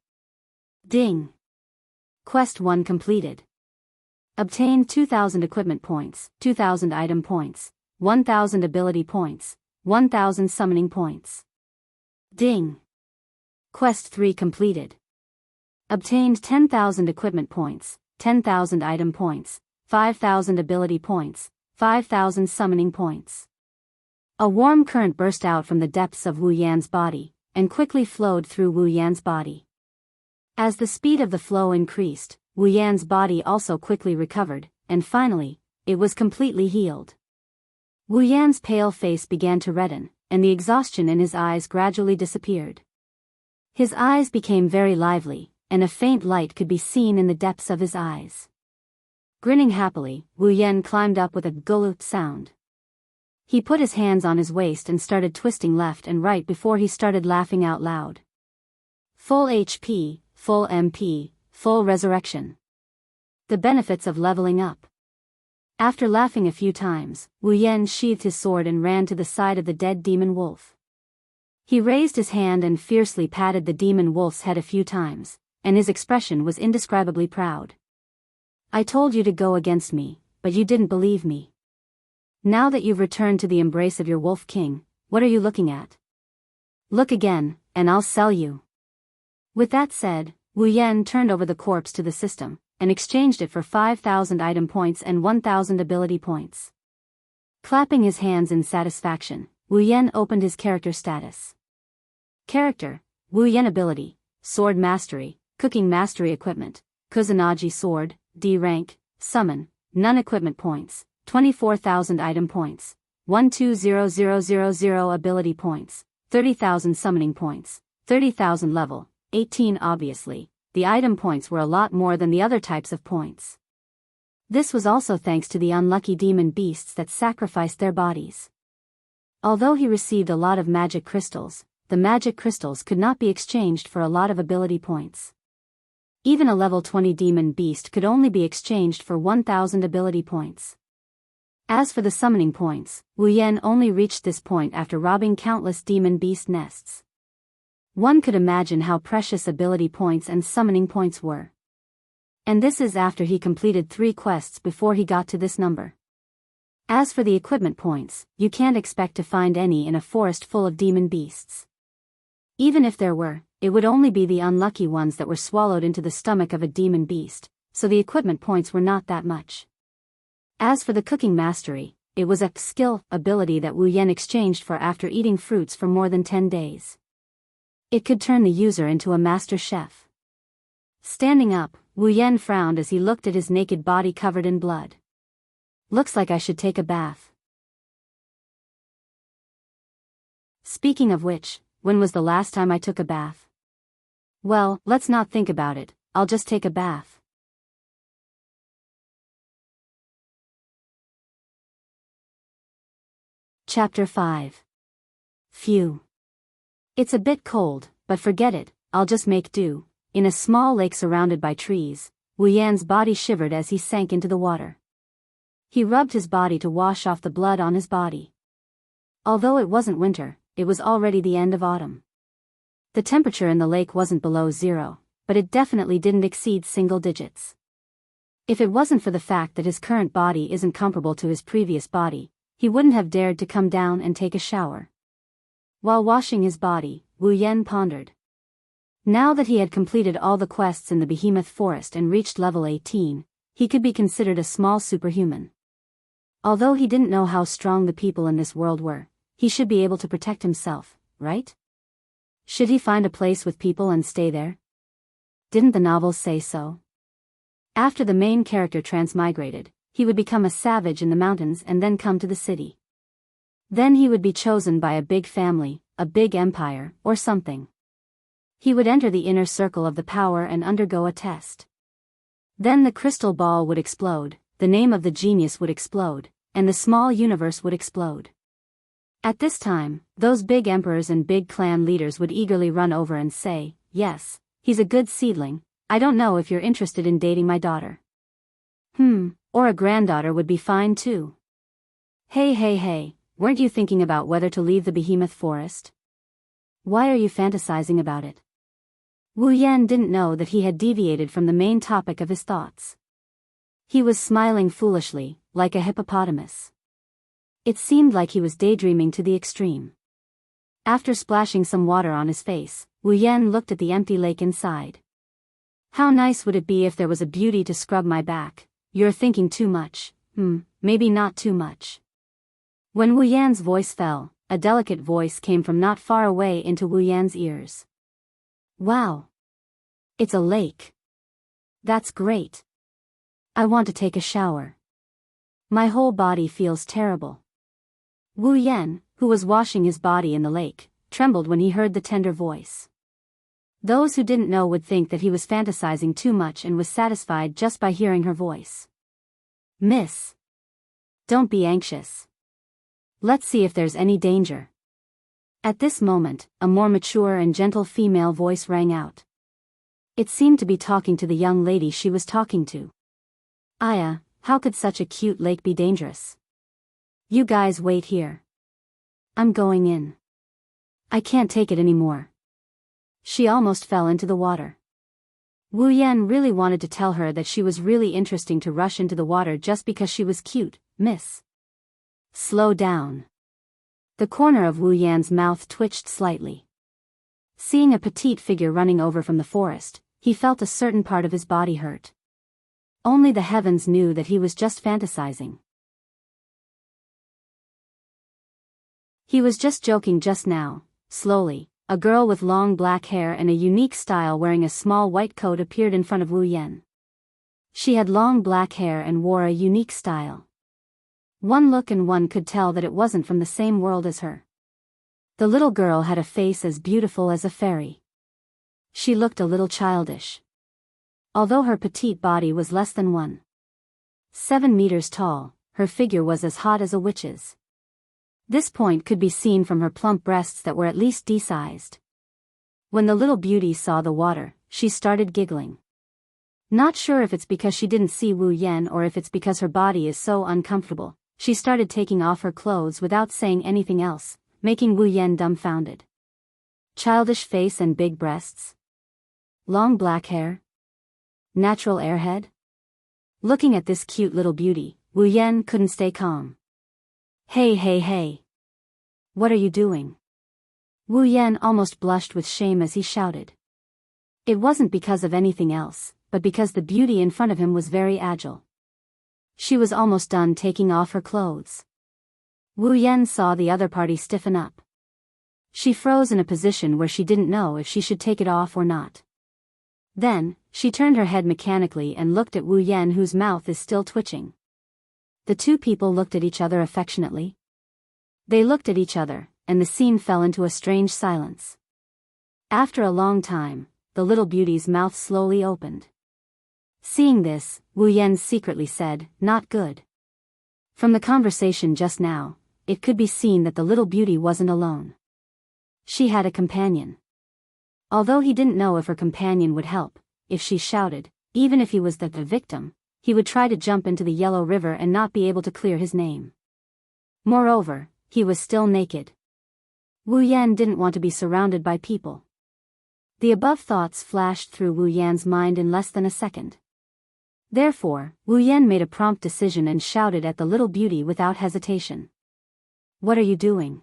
Speaker 1: Ding! Quest 1 completed. Obtain 2,000 equipment points, 2,000 item points, 1,000 ability points, 1,000 summoning points. Ding! Quest 3 completed. Obtained 10,000 equipment points, 10,000 item points, 5,000 ability points, 5,000 summoning points. A warm current burst out from the depths of Wu Yan's body, and quickly flowed through Wu Yan's body. As the speed of the flow increased, Wu Yan's body also quickly recovered, and finally, it was completely healed. Wu Yan's pale face began to redden, and the exhaustion in his eyes gradually disappeared. His eyes became very lively, and a faint light could be seen in the depths of his eyes. Grinning happily, Wu Yan climbed up with a gulp sound. He put his hands on his waist and started twisting left and right before he started laughing out loud. Full HP, full MP, full resurrection. The benefits of leveling up. After laughing a few times, Wu Yan sheathed his sword and ran to the side of the dead demon wolf. He raised his hand and fiercely patted the demon wolf's head a few times, and his expression was indescribably proud. I told you to go against me, but you didn't believe me. Now that you've returned to the embrace of your wolf king, what are you looking at? Look again, and I'll sell you. With that said, Wu Yan turned over the corpse to the system, and exchanged it for 5,000 item points and 1,000 ability points. Clapping his hands in satisfaction, Wu Yan opened his character status. Character: Wu Yan. Ability: Sword Mastery, Cooking Mastery. Equipment: Kusanagi Sword, D rank, Summon, None. Equipment points: 24,000 item points, 120000 ability points, 30,000 summoning points, 30,000 level, 18. Obviously, the item points were a lot more than the other types of points. This was also thanks to the unlucky demon beasts that sacrificed their bodies. Although he received a lot of magic crystals, the magic crystals could not be exchanged for a lot of ability points. Even a level 20 demon beast could only be exchanged for 1,000 ability points. As for the summoning points, Wu Yan only reached this point after robbing countless demon beast nests. One could imagine how precious ability points and summoning points were. And this is after he completed 3 quests before he got to this number. As for the equipment points, you can't expect to find any in a forest full of demon beasts. Even if there were, it would only be the unlucky ones that were swallowed into the stomach of a demon beast, so the equipment points were not that much. As for the cooking mastery, it was a skill ability that Wu Yan exchanged for after eating fruits for more than 10 days. It could turn the user into a master chef. Standing up, Wu Yan frowned as he looked at his naked body covered in blood. Looks like I should take a bath. Speaking of which, when was the last time I took a bath? Well, let's not think about it, I'll just take a bath. Chapter 5. Phew. It's a bit cold, but forget it, I'll just make do. In a small lake surrounded by trees, Wu Yan's body shivered as he sank into the water. He rubbed his body to wash off the blood on his body. Although it wasn't winter, it was already the end of autumn. The temperature in the lake wasn't below 0, but it definitely didn't exceed single digits. If it wasn't for the fact that his current body isn't comparable to his previous body, he wouldn't have dared to come down and take a shower. While washing his body, Wu Yan pondered. Now that he had completed all the quests in the Behemoth Forest and reached level 18, he could be considered a small superhuman. Although he didn't know how strong the people in this world were, he should be able to protect himself, right? Should he find a place with people and stay there? Didn't the novels say so? After the main character transmigrated, he would become a savage in the mountains and then come to the city. Then he would be chosen by a big family, a big empire, or something. He would enter the inner circle of the power and undergo a test. Then the crystal ball would explode, the name of the genius would explode, and the small universe would explode. At this time, those big emperors and big clan leaders would eagerly run over and say, "Yes, he's a good seedling, I don't know if you're interested in dating my daughter." Or a granddaughter would be fine too. Hey, weren't you thinking about whether to leave the Behemoth Forest? Why are you fantasizing about it? Wu Yan didn't know that he had deviated from the main topic of his thoughts. He was smiling foolishly, like a hippopotamus. It seemed like he was daydreaming to the extreme. After splashing some water on his face, Wu Yan looked at the empty lake inside. How nice would it be if there was a beauty to scrub my back? You're thinking too much. Maybe not too much. When Wu Yan's voice fell, a delicate voice came from not far away into Wu Yan's ears. Wow. It's a lake. That's great. I want to take a shower. My whole body feels terrible. Wu Yan, who was washing his body in the lake, trembled when he heard the tender voice. Those who didn't know would think that he was fantasizing too much and was satisfied just by hearing her voice. Miss. Don't be anxious. Let's see if there's any danger. At this moment, a more mature and gentle female voice rang out. It seemed to be talking to the young lady she was talking to. Aya, how could such a cute lake be dangerous? You guys wait here. I'm going in. I can't take it anymore. She almost fell into the water. Wu Yan really wanted to tell her that she was really interesting to rush into the water just because she was cute, miss. Slow down. The corner of Wu Yan's mouth twitched slightly. Seeing a petite figure running over from the forest, he felt a certain part of his body hurt. Only the heavens knew that he was just fantasizing. He was just joking just now. Slowly, a girl with long black hair and a unique style wearing a small white coat appeared in front of Wu Yan. She had long black hair and wore a unique style. One look and one could tell that it wasn't from the same world as her. The little girl had a face as beautiful as a fairy. She looked a little childish. Although her petite body was less than 1.7 meters tall, her figure was as hot as a witch's. This point could be seen from her plump breasts that were at least D-sized. When the little beauty saw the water, she started giggling. Not sure if it's because she didn't see Wu Yan or if it's because her body is so uncomfortable, she started taking off her clothes without saying anything else, making Wu Yan dumbfounded. Childish face and big breasts. Long black hair. Natural airhead. Looking at this cute little beauty, Wu Yan couldn't stay calm. Hey hey hey! What are you doing? Wu Yan almost blushed with shame as he shouted. It wasn't because of anything else, but because the beauty in front of him was very agile. She was almost done taking off her clothes. Wu Yan saw the other party stiffen up. She froze in a position where she didn't know if she should take it off or not. Then, she turned her head mechanically and looked at Wu Yan, whose mouth is still twitching. The two people looked at each other affectionately. They looked at each other, and the scene fell into a strange silence. After a long time, the little beauty's mouth slowly opened. Seeing this, Wu Yan secretly said, "Not good." From the conversation just now, it could be seen that the little beauty wasn't alone. She had a companion. Although he didn't know if her companion would help, if she shouted, even if he was the victim, he would try to jump into the yellow river and not be able to clear his name. Moreover, he was still naked. Wu Yan didn't want to be surrounded by people. The above thoughts flashed through Wu Yan's mind in less than a second. Therefore, Wu Yan made a prompt decision and shouted at the little beauty without hesitation. "What are you doing?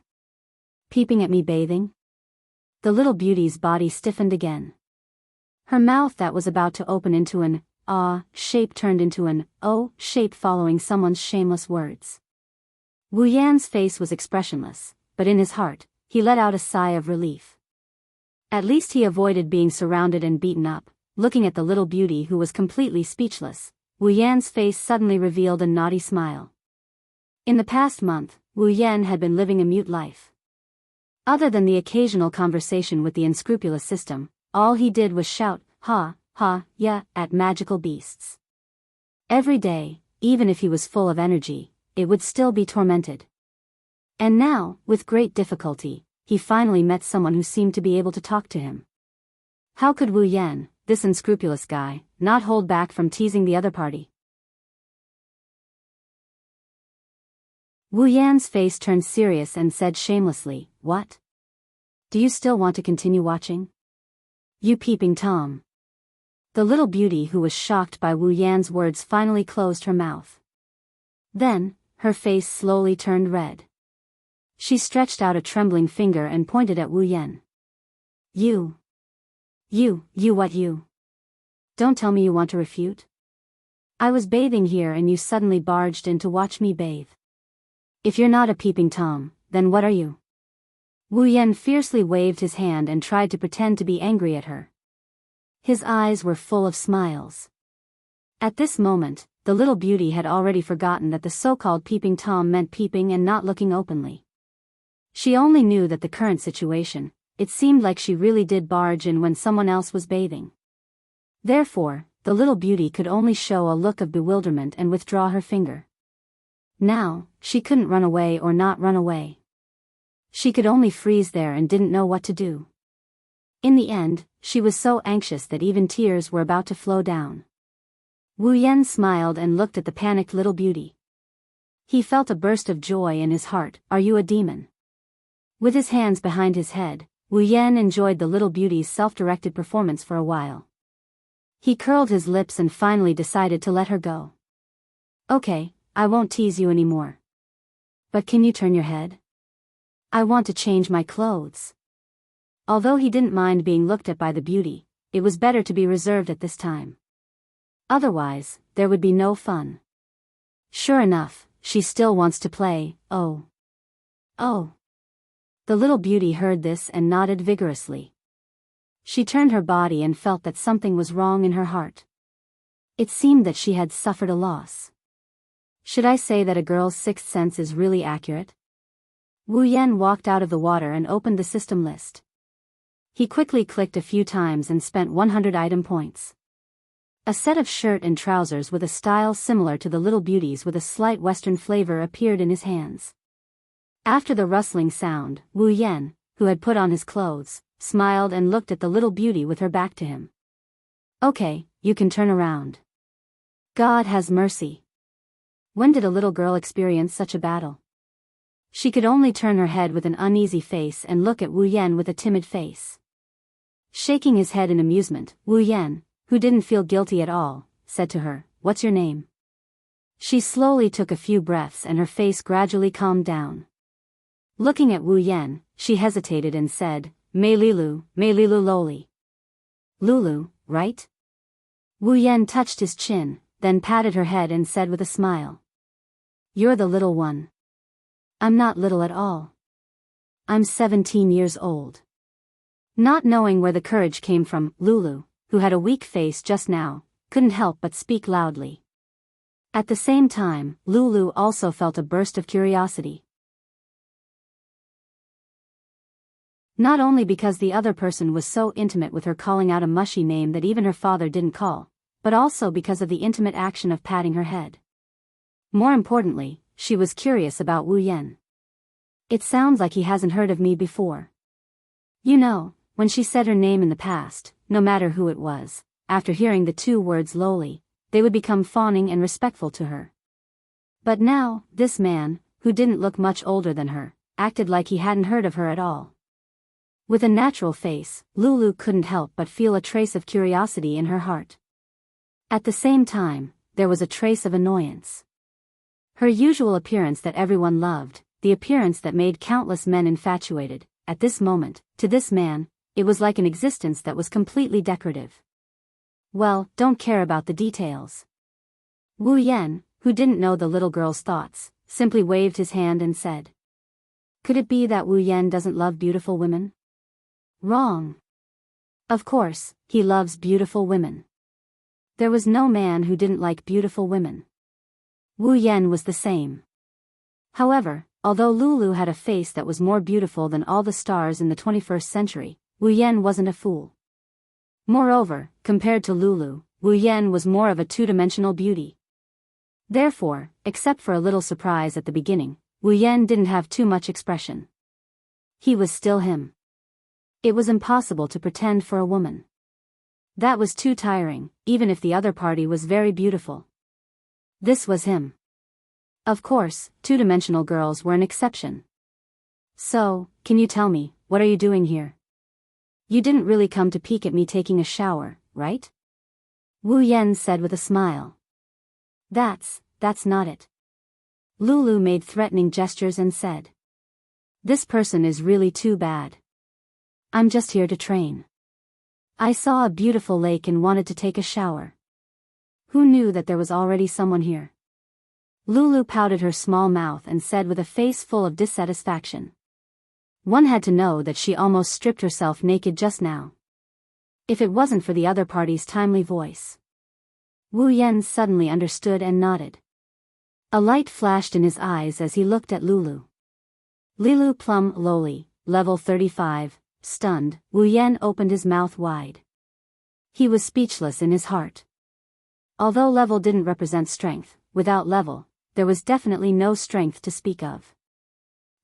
Speaker 1: Peeping at me bathing?" The little beauty's body stiffened again. Her mouth that was about to open into an shape turned into an O shape following someone's shameless words. Wu Yan's face was expressionless, but in his heart, he let out a sigh of relief. At least he avoided being surrounded and beaten up. Looking at the little beauty who was completely speechless, Wu Yan's face suddenly revealed a naughty smile. In the past month, Wu Yan had been living a mute life. Other than the occasional conversation with the unscrupulous system, all he did was shout, "Ha, ha, yeah," at magical beasts. Every day, even if he was full of energy, it would still be tormented. And now, with great difficulty, he finally met someone who seemed to be able to talk to him. How could Wu Yan, this unscrupulous guy, not hold back from teasing the other party? Wu Yan's face turned serious and said shamelessly, "What? Do you still want to continue watching? You peeping Tom." The little beauty who was shocked by Wu Yan's words finally closed her mouth. Then, her face slowly turned red. She stretched out a trembling finger and pointed at Wu Yan. You what you? Don't tell me you want to refute? I was bathing here and you suddenly barged in to watch me bathe. If you're not a peeping Tom, then what are you?" Wu Yan fiercely waved his hand and tried to pretend to be angry at her. His eyes were full of smiles. At this moment, the little beauty had already forgotten that the so-called peeping Tom meant peeping and not looking openly. She only knew that the current situation, it seemed like she really did barge in when someone else was bathing. Therefore, the little beauty could only show a look of bewilderment and withdraw her finger. Now, she couldn't run away or not run away. She could only freeze there and didn't know what to do. In the end, she was so anxious that even tears were about to flow down. Wu Yan smiled and looked at the panicked little beauty. He felt a burst of joy in his heart. "Are you a demon?" With his hands behind his head, Wu Yan enjoyed the little beauty's self-directed performance for a while. He curled his lips and finally decided to let her go. "Okay, I won't tease you anymore. But can you turn your head? I want to change my clothes." Although he didn't mind being looked at by the beauty, it was better to be reserved at this time. Otherwise, there would be no fun. Sure enough, she still wants to play, oh. Oh. The little beauty heard this and nodded vigorously. She turned her body and felt that something was wrong in her heart. It seemed that she had suffered a loss. Should I say that a girl's sixth sense is really accurate? Wu Yan walked out of the water and opened the system list. He quickly clicked a few times and spent 100 item points. A set of shirt and trousers with a style similar to the little beauty's with a slight Western flavor appeared in his hands. After the rustling sound, Wu Yan, who had put on his clothes, smiled and looked at the little beauty with her back to him. Okay, you can turn around. God has mercy. When did a little girl experience such a battle? She could only turn her head with an uneasy face and look at Wu Yan with a timid face. Shaking his head in amusement, Wu Yan, who didn't feel guilty at all, said to her, "What's your name?" She slowly took a few breaths and her face gradually calmed down. Looking at Wu Yan, she hesitated and said, Mei Lilu Loli. Lulu, right? Wu Yan touched his chin, then patted her head and said with a smile. You're the little one. I'm not little at all. I'm 17 years old. Not knowing where the courage came from, Lulu, who had a weak face just now, couldn't help but speak loudly. At the same time, Lulu also felt a burst of curiosity. Not only because the other person was so intimate with her calling out a mushy name that even her father didn't call, but also because of the intimate action of patting her head. More importantly, she was curious about Wu Yan. It sounds like he hasn't heard of me before. You know, when she said her name in the past, no matter who it was, after hearing the two words lowly, they would become fawning and respectful to her. But now, this man, who didn't look much older than her, acted like he hadn't heard of her at all. With a natural face, Lulu couldn't help but feel a trace of curiosity in her heart. At the same time, there was a trace of annoyance. Her usual appearance that everyone loved, the appearance that made countless men infatuated, at this moment, to this man, it was like an existence that was completely decorative. Well, don't care about the details. Wu Yan, who didn't know the little girl's thoughts, simply waved his hand and said. Could it be that Wu Yan doesn't love beautiful women? Wrong. Of course, he loves beautiful women. There was no man who didn't like beautiful women. Wu Yan was the same. However, although Lulu had a face that was more beautiful than all the stars in the 21st century, Wu Yan wasn't a fool. Moreover, compared to Lulu, Wu Yan was more of a two-dimensional beauty. Therefore, except for a little surprise at the beginning, Wu Yan didn't have too much expression. He was still him. It was impossible to pretend for a woman. That was too tiring, even if the other party was very beautiful. This was him. Of course, two-dimensional girls were an exception. So, can you tell me, what are you doing here? You didn't really come to peek at me taking a shower, right? Wu Yan said with a smile. That's not it. Lulu made threatening gestures and said. This person is really too bad. I'm just here to train. I saw a beautiful lake and wanted to take a shower. Who knew that there was already someone here? Lulu pouted her small mouth and said with a face full of dissatisfaction. One had to know that she almost stripped herself naked just now. If it wasn't for the other party's timely voice. Wu Yan suddenly understood and nodded. A light flashed in his eyes as he looked at Lulu. Lilu Plum Loli, level 35, stunned, Wu Yan opened his mouth wide. He was speechless in his heart. Although level didn't represent strength, without level, there was definitely no strength to speak of.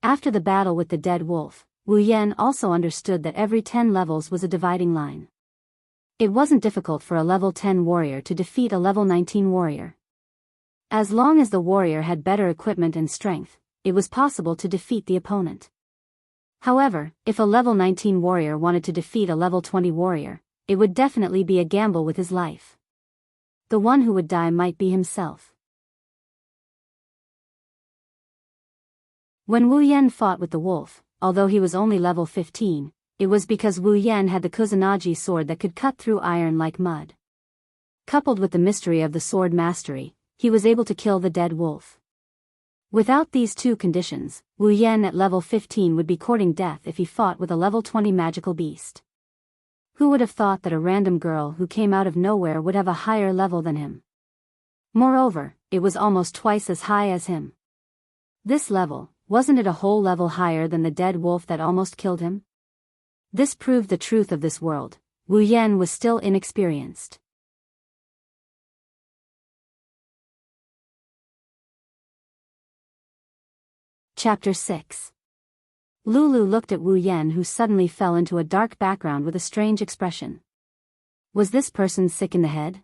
Speaker 1: After the battle with the dead wolf, Wu Yan also understood that every 10 levels was a dividing line. It wasn't difficult for a level 10 warrior to defeat a level 19 warrior. As long as the warrior had better equipment and strength, it was possible to defeat the opponent. However, if a level 19 warrior wanted to defeat a level 20 warrior, it would definitely be a gamble with his life. The one who would die might be himself. When Wu Yan fought with the wolf, although he was only level 15, it was because Wu Yan had the Kusanagi sword that could cut through iron like mud. Coupled with the mystery of the sword mastery, he was able to kill the dead wolf. Without these two conditions, Wu Yan at level 15 would be courting death if he fought with a level 20 magical beast. Who would have thought that a random girl who came out of nowhere would have a higher level than him? Moreover, it was almost twice as high as him. This level, wasn't it a whole level higher than the dead wolf that almost killed him? This proved the truth of this world. Wu Yan was still inexperienced. Chapter 6. Lulu looked at Wu Yan, who suddenly fell into a dark background with a strange expression. Was this person sick in the head?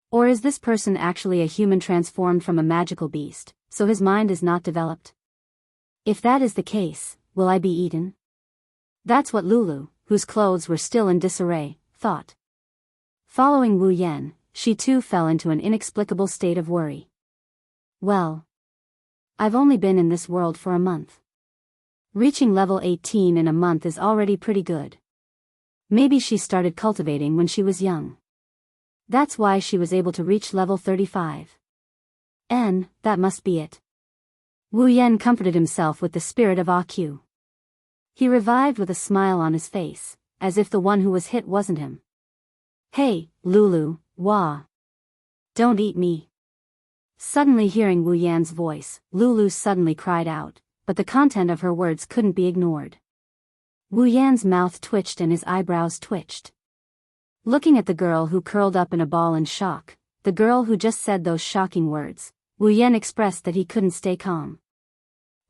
Speaker 1: Or is this person actually a human transformed from a magical beast, so his mind is not developed? If that is the case, will I be eaten? That's what Lulu, whose clothes were still in disarray, thought. Following Wu Yan, she too fell into an inexplicable state of worry. Well, I've only been in this world for a month. Reaching level 18 in a month is already pretty good. Maybe she started cultivating when she was young. That's why she was able to reach level 35. That must be it. Wu Yan comforted himself with the spirit of AQ. He revived with a smile on his face, as if the one who was hit wasn't him. Hey, Lulu, wah. Don't eat me. Suddenly hearing Wu Yan's voice, Lulu suddenly cried out, but the content of her words couldn't be ignored. Wu Yan's mouth twitched and his eyebrows twitched. Looking at the girl who curled up in a ball in shock, the girl who just said those shocking words, Wu Yan expressed that he couldn't stay calm.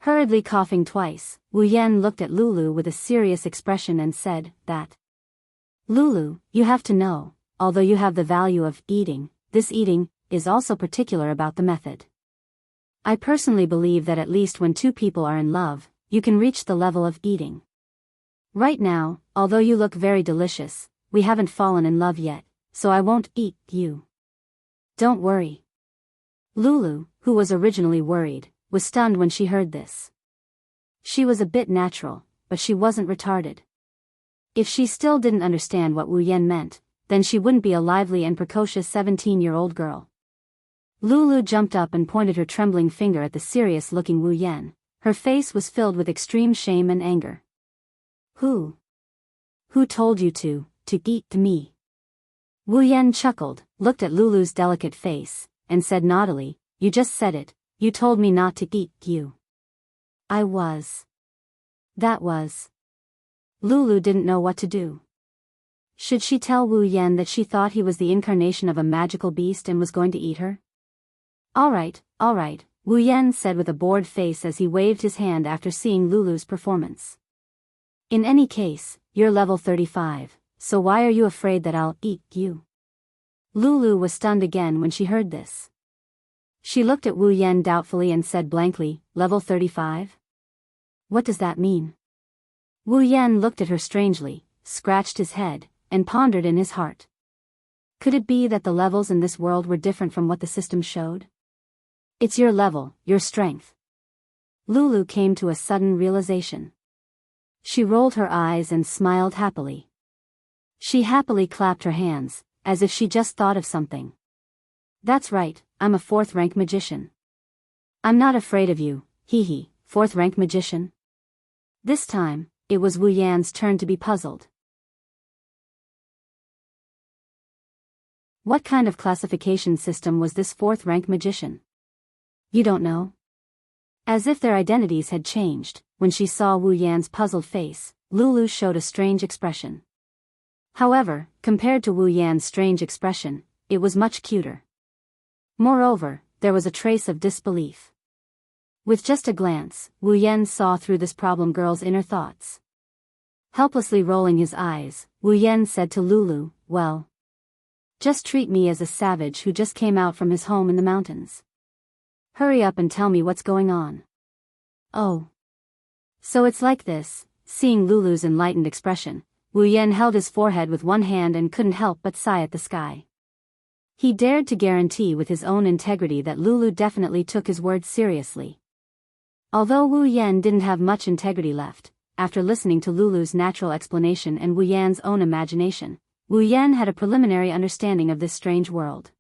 Speaker 1: Hurriedly coughing twice, Wu Yan looked at Lulu with a serious expression and said, that. Lulu, you have to know, although you have the value of eating, this eating is also particular about the method. I personally believe that at least when two people are in love, you can reach the level of eating. Right now, although you look very delicious, we haven't fallen in love yet, so I won't eat you. Don't worry. Lulu, who was originally worried, was stunned when she heard this. She was a bit natural, but she wasn't retarded. If she still didn't understand what Wu Yan meant, then she wouldn't be a lively and precocious 17-year-old girl. Lulu jumped up and pointed her trembling finger at the serious-looking Wu Yan. Her face was filled with extreme shame and anger. Who told you to eat me? Wu Yan chuckled, looked at Lulu's delicate face, and said naughtily, you just said it, you told me not to eat you. That was. Lulu didn't know what to do. Should she tell Wu Yan that she thought he was the incarnation of a magical beast and was going to eat her? All right, Wu Yan said with a bored face as he waved his hand after seeing Lulu's performance. In any case, you're level 35, so why are you afraid that I'll eat you? Lulu was stunned again when she heard this. She looked at Wu Yan doubtfully and said blankly, level 35? What does that mean? Wu Yan looked at her strangely, scratched his head, and pondered in his heart. Could it be that the levels in this world were different from what the system showed? It's your level, your strength. Lulu came to a sudden realization. She rolled her eyes and smiled happily. She happily clapped her hands, as if she just thought of something. That's right, I'm a 4th rank magician. I'm not afraid of you, hee, 4th rank magician. This time, it was Wu Yan's turn to be puzzled. What kind of classification system was this 4th rank magician? You don't know? As if their identities had changed, when she saw Wu Yan's puzzled face, Lulu showed a strange expression. However, compared to Wu Yan's strange expression, it was much cuter. Moreover, there was a trace of disbelief. With just a glance, Wu Yan saw through this problem girl's inner thoughts. Helplessly rolling his eyes, Wu Yan said to Lulu, well, just treat me as a savage who just came out from his home in the mountains. Hurry up and tell me what's going on. Oh. So it's like this. Seeing Lulu's enlightened expression, Wu Yan held his forehead with one hand and couldn't help but sigh at the sky. He dared to guarantee with his own integrity that Lulu definitely took his words seriously. Although Wu Yan didn't have much integrity left, after listening to Lulu's natural explanation and Wu Yan's own imagination. Wu Yan had a preliminary understanding of this strange world.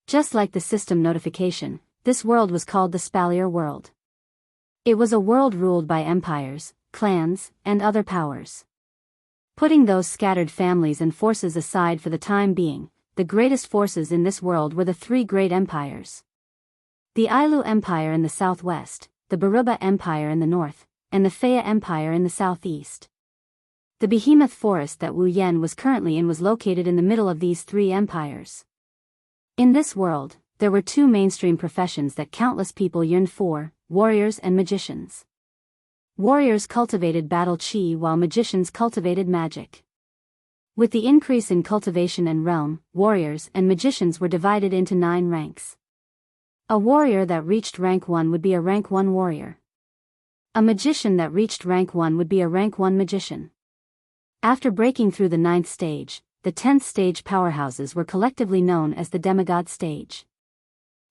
Speaker 1: Just like the system notification, this world was called the Spalier world. It was a world ruled by empires, clans, and other powers. Putting those scattered families and forces aside for the time being, the greatest forces in this world were the three great empires. The Ailu Empire in the southwest, the Baruba Empire in the north, and the Faya Empire in the southeast. The behemoth forest that Wu Yan was currently in was located in the middle of these three empires. In this world, there were two mainstream professions that countless people yearned for: warriors and magicians. Warriors cultivated battle chi while magicians cultivated magic. With the increase in cultivation and realm, warriors and magicians were divided into 9 ranks. A warrior that reached rank 1 would be a rank 1 warrior. A magician that reached rank 1 would be a rank 1 magician. After breaking through the 9th stage, the 10th stage powerhouses were collectively known as the demigod stage.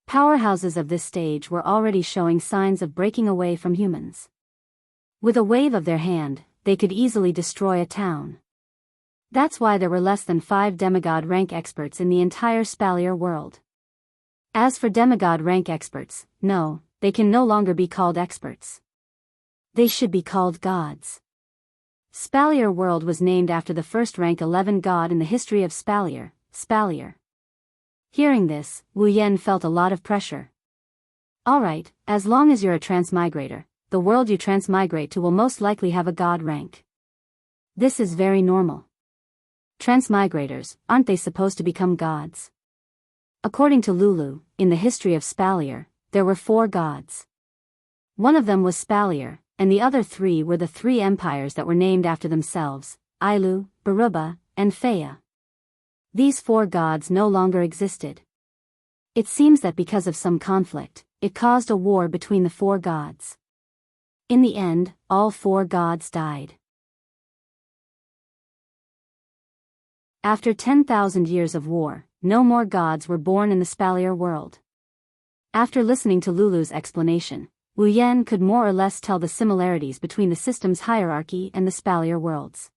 Speaker 1: Powerhouses of this stage were already showing signs of breaking away from humans. With a wave of their hand, they could easily destroy a town. That's why there were less than 5 demigod rank experts in the entire Spalier world. As for demigod rank experts, no, they can no longer be called experts. They should be called gods. Spalier world was named after the first rank 11 god in the history of Spalier, Spalier. Hearing this, Wu Yan felt a lot of pressure. Alright, as long as you're a transmigrator, the world you transmigrate to will most likely have a god rank. This is very normal. Transmigrators, aren't they supposed to become gods? According to Lulu, in the history of Spalier, there were 4 gods. One of them was Spalier, and the other 3 were the 3 empires that were named after themselves: Ailu, Baruba, and Faya. These 4 gods no longer existed. It seems that because of some conflict, it caused a war between the 4 gods. In the end, all 4 gods died. After 10,000 years of war, no more gods were born in the Spalier world. After listening to Lulu's explanation, Wu Yan could more or less tell the similarities between the system's hierarchy and the Spalier worlds.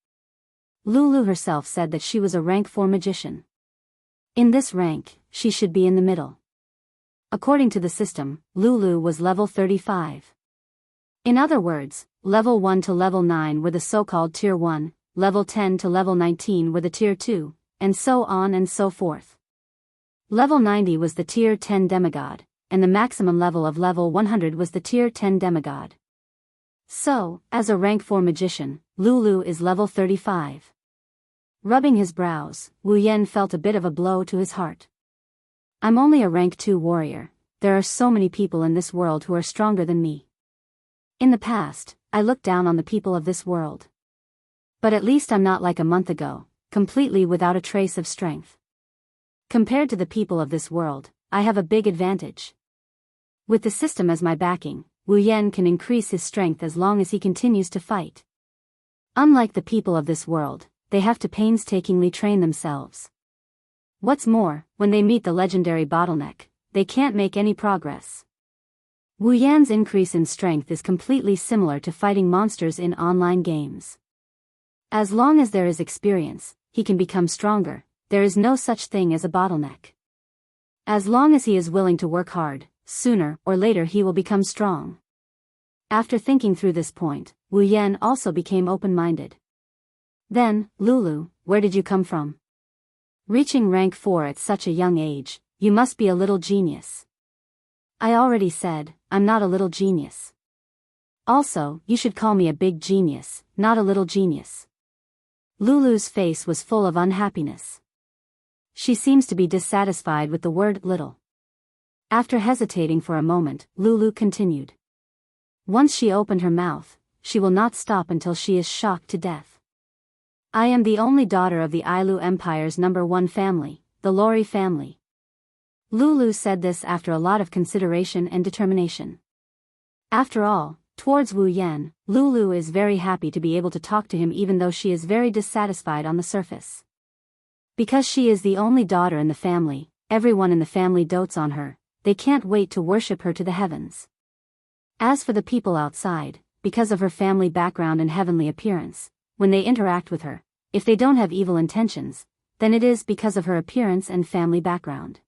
Speaker 1: Lulu herself said that she was a rank 4 magician. In this rank, she should be in the middle. According to the system, Lulu was level 35. In other words, level 1 to level 9 were the so-called tier 1, level 10 to level 19 were the tier 2, and so on and so forth. Level 90 was the tier 10 demigod, and the maximum level of level 100 was the tier 10 demigod. So, as a rank 4 magician, Lulu is level 35. Rubbing his brows, Wu Yan felt a bit of a blow to his heart. I'm only a rank 2 warrior. There are so many people in this world who are stronger than me. In the past, I looked down on the people of this world. But at least I'm not like a month ago, completely without a trace of strength. Compared to the people of this world, I have a big advantage. With the system as my backing, Wu Yan can increase his strength as long as he continues to fight. Unlike the people of this world, they have to painstakingly train themselves. What's more, when they meet the legendary bottleneck, they can't make any progress. Wu Yan's increase in strength is completely similar to fighting monsters in online games. As long as there is experience, he can become stronger. There is no such thing as a bottleneck. As long as he is willing to work hard, sooner or later he will become strong. After thinking through this point, Wu Yan also became open-minded. Then, Lulu, where did you come from? Reaching rank 4 at such a young age, you must be a little genius. I already said, I'm not a little genius. Also, you should call me a big genius, not a little genius. Lulu's face was full of unhappiness. She seems to be dissatisfied with the word little. After hesitating for a moment, Lulu continued. Once she opened her mouth, she will not stop until she is shocked to death. I am the only daughter of the Ailu Empire's number 1 family, the Lori family. Lulu said this after a lot of consideration and determination. After all, towards Wu Yan, Lulu is very happy to be able to talk to him even though she is very dissatisfied on the surface. Because she is the only daughter in the family, everyone in the family dotes on her, they can't wait to worship her to the heavens. As for the people outside, because of her family background and heavenly appearance, when they interact with her, if they don't have evil intentions, then it is because of her appearance and family background.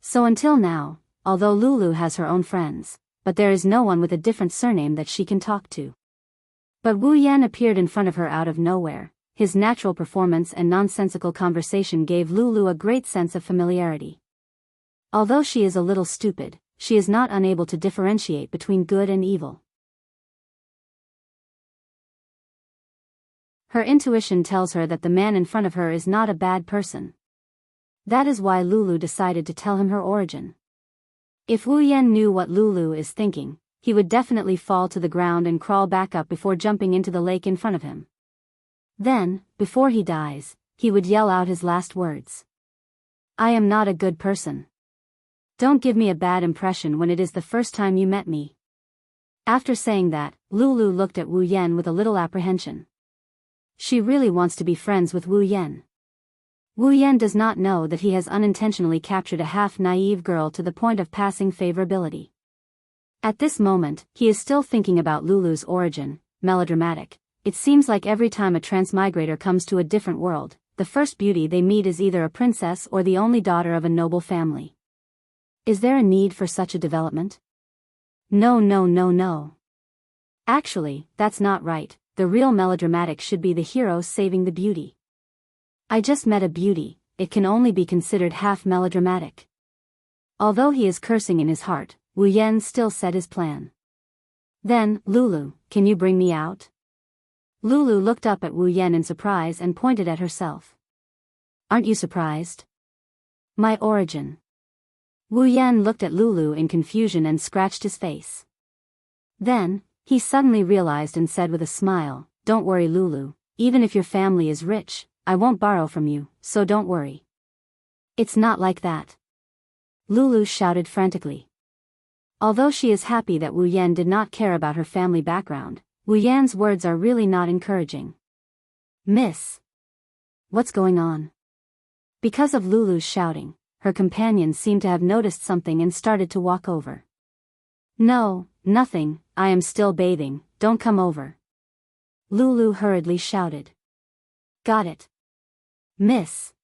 Speaker 1: So until now, although Lulu has her own friends, but there is no one with a different surname that she can talk to. But Wu Yan appeared in front of her out of nowhere. His natural performance and nonsensical conversation gave Lulu a great sense of familiarity. Although she is a little stupid, she is not unable to differentiate between good and evil. Her intuition tells her that the man in front of her is not a bad person. That is why Lulu decided to tell him her origin. If Wu Yan knew what Lulu is thinking, he would definitely fall to the ground and crawl back up before jumping into the lake in front of him. Then, before he dies, he would yell out his last words. I am not a good person. Don't give me a bad impression when it is the first time you met me. After saying that, Lulu looked at Wu Yan with a little apprehension. She really wants to be friends with Wu Yan. Wu Yan does not know that he has unintentionally captured a half-naive girl to the point of passing favorability. At this moment, he is still thinking about Lulu's origin, melodramatic. It seems like every time a transmigrator comes to a different world, the first beauty they meet is either a princess or the only daughter of a noble family. Is there a need for such a development? No, no, no, no. Actually, that's not right. The real melodramatic should be the hero saving the beauty. I just met a beauty, it can only be considered half melodramatic. Although he is cursing in his heart, Wu Yan still said his plan. Then, Lulu, can you bring me out? Lulu looked up at Wu Yan in surprise and pointed at herself. Aren't you surprised? My origin. Wu Yan looked at Lulu in confusion and scratched his face. Then, he suddenly realized and said with a smile, Don't worry Lulu, even if your family is rich, I won't borrow from you, so don't worry. It's not like that. Lulu shouted frantically. Although she is happy that Wu Yan did not care about her family background, Wu Yan's words are really not encouraging. Miss. What's going on? Because of Lulu's shouting, her companions seemed to have noticed something and started to walk over. No, nothing, I am still bathing, don't come over. Lulu hurriedly shouted. Got it. Miss.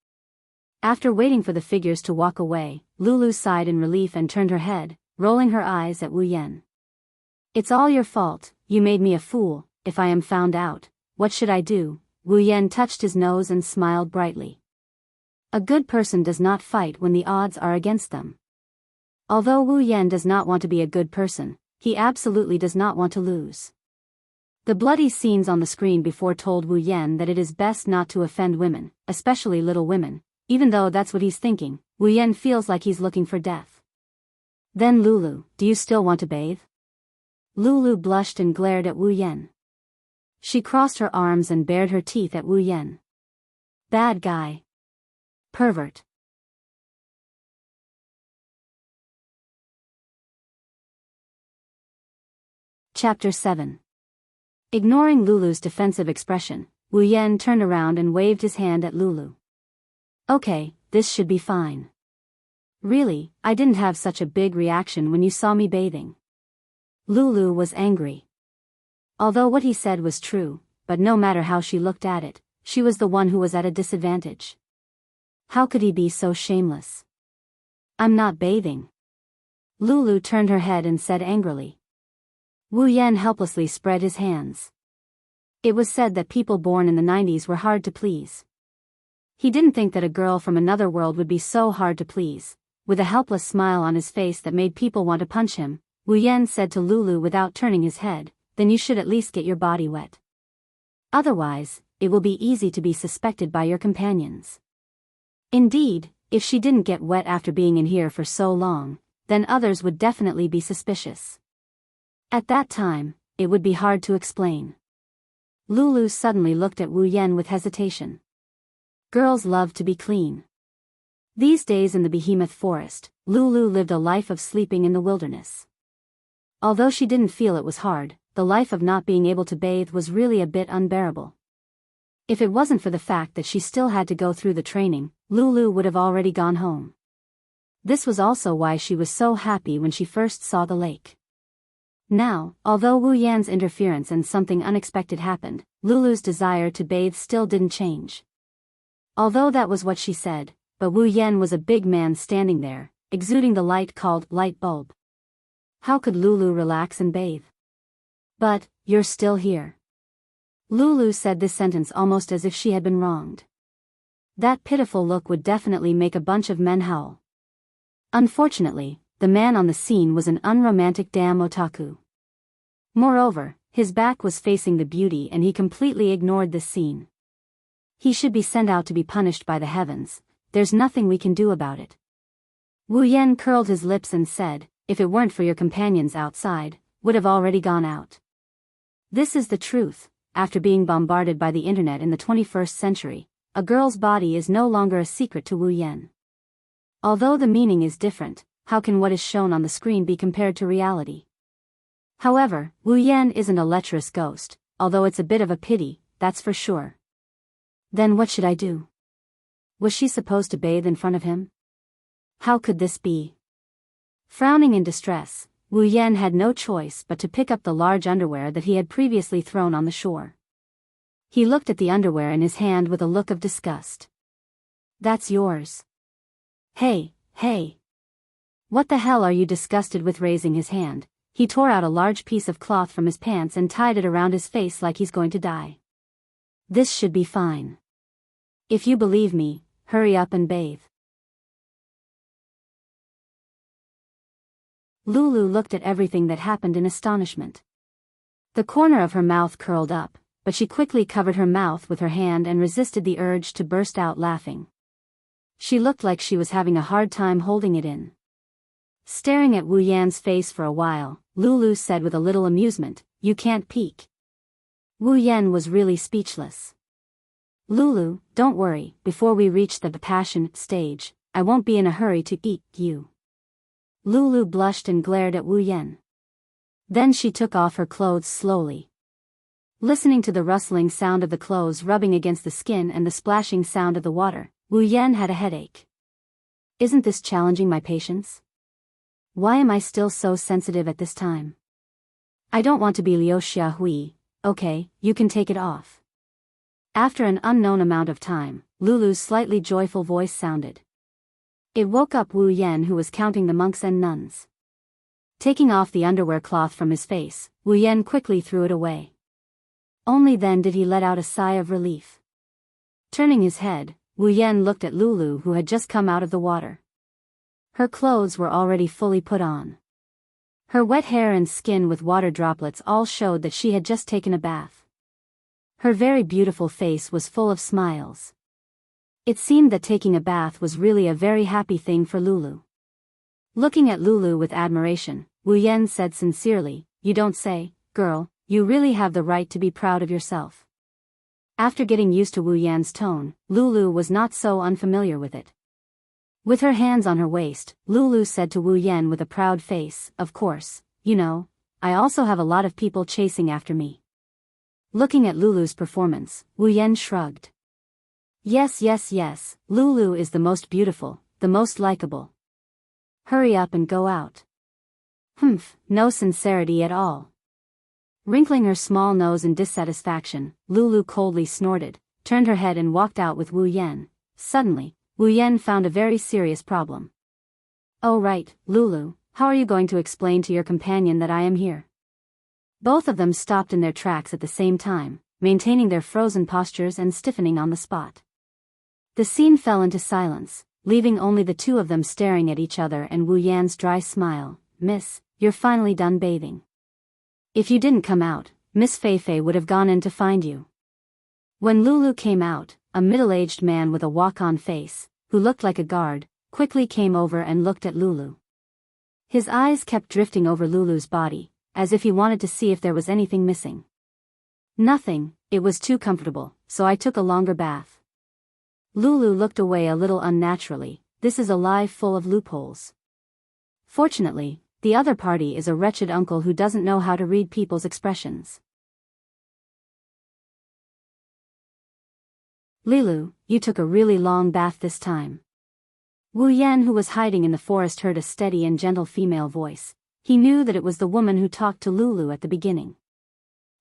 Speaker 1: After waiting for the figures to walk away, Lulu sighed in relief and turned her head, rolling her eyes at Wu Yan. It's all your fault, you made me a fool. If I am found out, what should I do? Wu Yan touched his nose and smiled brightly. A good person does not fight when the odds are against them. Although Wu Yan does not want to be a good person, he absolutely does not want to lose. The bloody scenes on the screen before told Wu Yan that it is best not to offend women, especially little women. Even though that's what he's thinking, Wu Yan feels like he's looking for death. Then Lulu, do you still want to bathe? Lulu blushed and glared at Wu Yan. She crossed her arms and bared her teeth at Wu Yan. Bad guy. Pervert. Chapter 7. Ignoring Lulu's defensive expression, Wu Yan turned around and waved his hand at Lulu. Okay, this should be fine. Really, I didn't have such a big reaction when you saw me bathing. Lulu was angry. Although what he said was true, but no matter how she looked at it, she was the one who was at a disadvantage. How could he be so shameless? I'm not bathing. Lulu turned her head and said angrily. Wu Yan helplessly spread his hands. It was said that people born in the 90s were hard to please. He didn't think that a girl from another world would be so hard to please. With a helpless smile on his face that made people want to punch him, Wu Yan said to Lulu without turning his head, then you should at least get your body wet. Otherwise, it will be easy to be suspected by your companions. Indeed, if she didn't get wet after being in here for so long, then others would definitely be suspicious. At that time, it would be hard to explain. Lulu suddenly looked at Wu Yan with hesitation. Girls love to be clean. These days in the behemoth forest, Lulu lived a life of sleeping in the wilderness. Although she didn't feel it was hard, the life of not being able to bathe was really a bit unbearable. If it wasn't for the fact that she still had to go through the training, Lulu would have already gone home. This was also why she was so happy when she first saw the lake. Now, although Wu Yan's interference and something unexpected happened, Lulu's desire to bathe still didn't change. Although that was what she said, but Wu Yan was a big man standing there, exuding the light called light bulb. How could Lulu relax and bathe? But, you're still here. Lulu said this sentence almost as if she had been wronged. That pitiful look would definitely make a bunch of men howl. Unfortunately, the man on the scene was an unromantic damn otaku. Moreover, his back was facing the beauty and he completely ignored this scene. He should be sent out to be punished by the heavens. There's nothing we can do about it. Wu Yan curled his lips and said, if it weren't for your companions outside, would have already gone out. This is the truth. After being bombarded by the internet in the 21st century, a girl's body is no longer a secret to Wu Yan. Although the meaning is different, how can what is shown on the screen be compared to reality? However, Wu Yan isn't a lecherous ghost, although it's a bit of a pity, that's for sure. Then what should I do? Was she supposed to bathe in front of him? How could this be? Frowning in distress, Wu Yan had no choice but to pick up the large underwear that he had previously thrown on the shore. He looked at the underwear in his hand with a look of disgust. That's yours. Hey, hey. What the hell are you disgusted with? Raising his hand, he tore out a large piece of cloth from his pants and tied it around his face like he's going to die. This should be fine. If you believe me, hurry up and bathe. Lulu looked at everything that happened in astonishment. The corner of her mouth curled up, but she quickly covered her mouth with her hand and resisted the urge to burst out laughing. She looked like she was having a hard time holding it in. Staring at Wu Yan's face for a while, Lulu said with a little amusement, you can't peek. Wu Yan was really speechless. Lulu, don't worry, before we reach the passion stage, I won't be in a hurry to eat you. Lulu blushed and glared at Wu Yan. Then she took off her clothes slowly. Listening to the rustling sound of the clothes rubbing against the skin and the splashing sound of the water, Wu Yan had a headache. Isn't this challenging my patience? Why am I still so sensitive at this time? I don't want to be Liu Xiahui. Okay, you can take it off. After an unknown amount of time, Lulu's slightly joyful voice sounded. It woke up Wu Yan, who was counting the monks and nuns. Taking off the underwear cloth from his face, Wu Yan quickly threw it away. Only then did he let out a sigh of relief. Turning his head, Wu Yan looked at Lulu, who had just come out of the water. Her clothes were already fully put on. Her wet hair and skin with water droplets all showed that she had just taken a bath. Her very beautiful face was full of smiles. It seemed that taking a bath was really a very happy thing for Lulu. Looking at Lulu with admiration, Wu Yan said sincerely, you don't say, girl, you really have the right to be proud of yourself. After getting used to Wu Yan's tone, Lulu was not so unfamiliar with it. With her hands on her waist, Lulu said to Wu Yan with a proud face, of course, you know, I also have a lot of people chasing after me. Looking at Lulu's performance, Wu Yan shrugged. Yes, yes, yes, Lulu is the most beautiful, the most likable. Hurry up and go out. Humph, no sincerity at all. Wrinkling her small nose in dissatisfaction, Lulu coldly snorted, turned her head and walked out with Wu Yan. Suddenly, Wu Yan found a very serious problem. Oh right, Lulu, how are you going to explain to your companion that I am here? Both of them stopped in their tracks at the same time, maintaining their frozen postures and stiffening on the spot. The scene fell into silence, leaving only the two of them staring at each other and Wu Yan's dry smile. Miss, you're finally done bathing. If you didn't come out, Miss Feifei would have gone in to find you. When Lulu came out, a middle-aged man with a walk-on face, who looked like a guard, quickly came over and looked at Lulu. His eyes kept drifting over Lulu's body, as if he wanted to see if there was anything missing. Nothing, it was too comfortable, so I took a longer bath. Lulu looked away a little unnaturally. This is a life full of loopholes. Fortunately, the other party is a wretched uncle who doesn't know how to read people's expressions. Lilu, you took a really long bath this time. Wu Yan, who was hiding in the forest, heard a steady and gentle female voice. He knew that it was the woman who talked to Lulu at the beginning.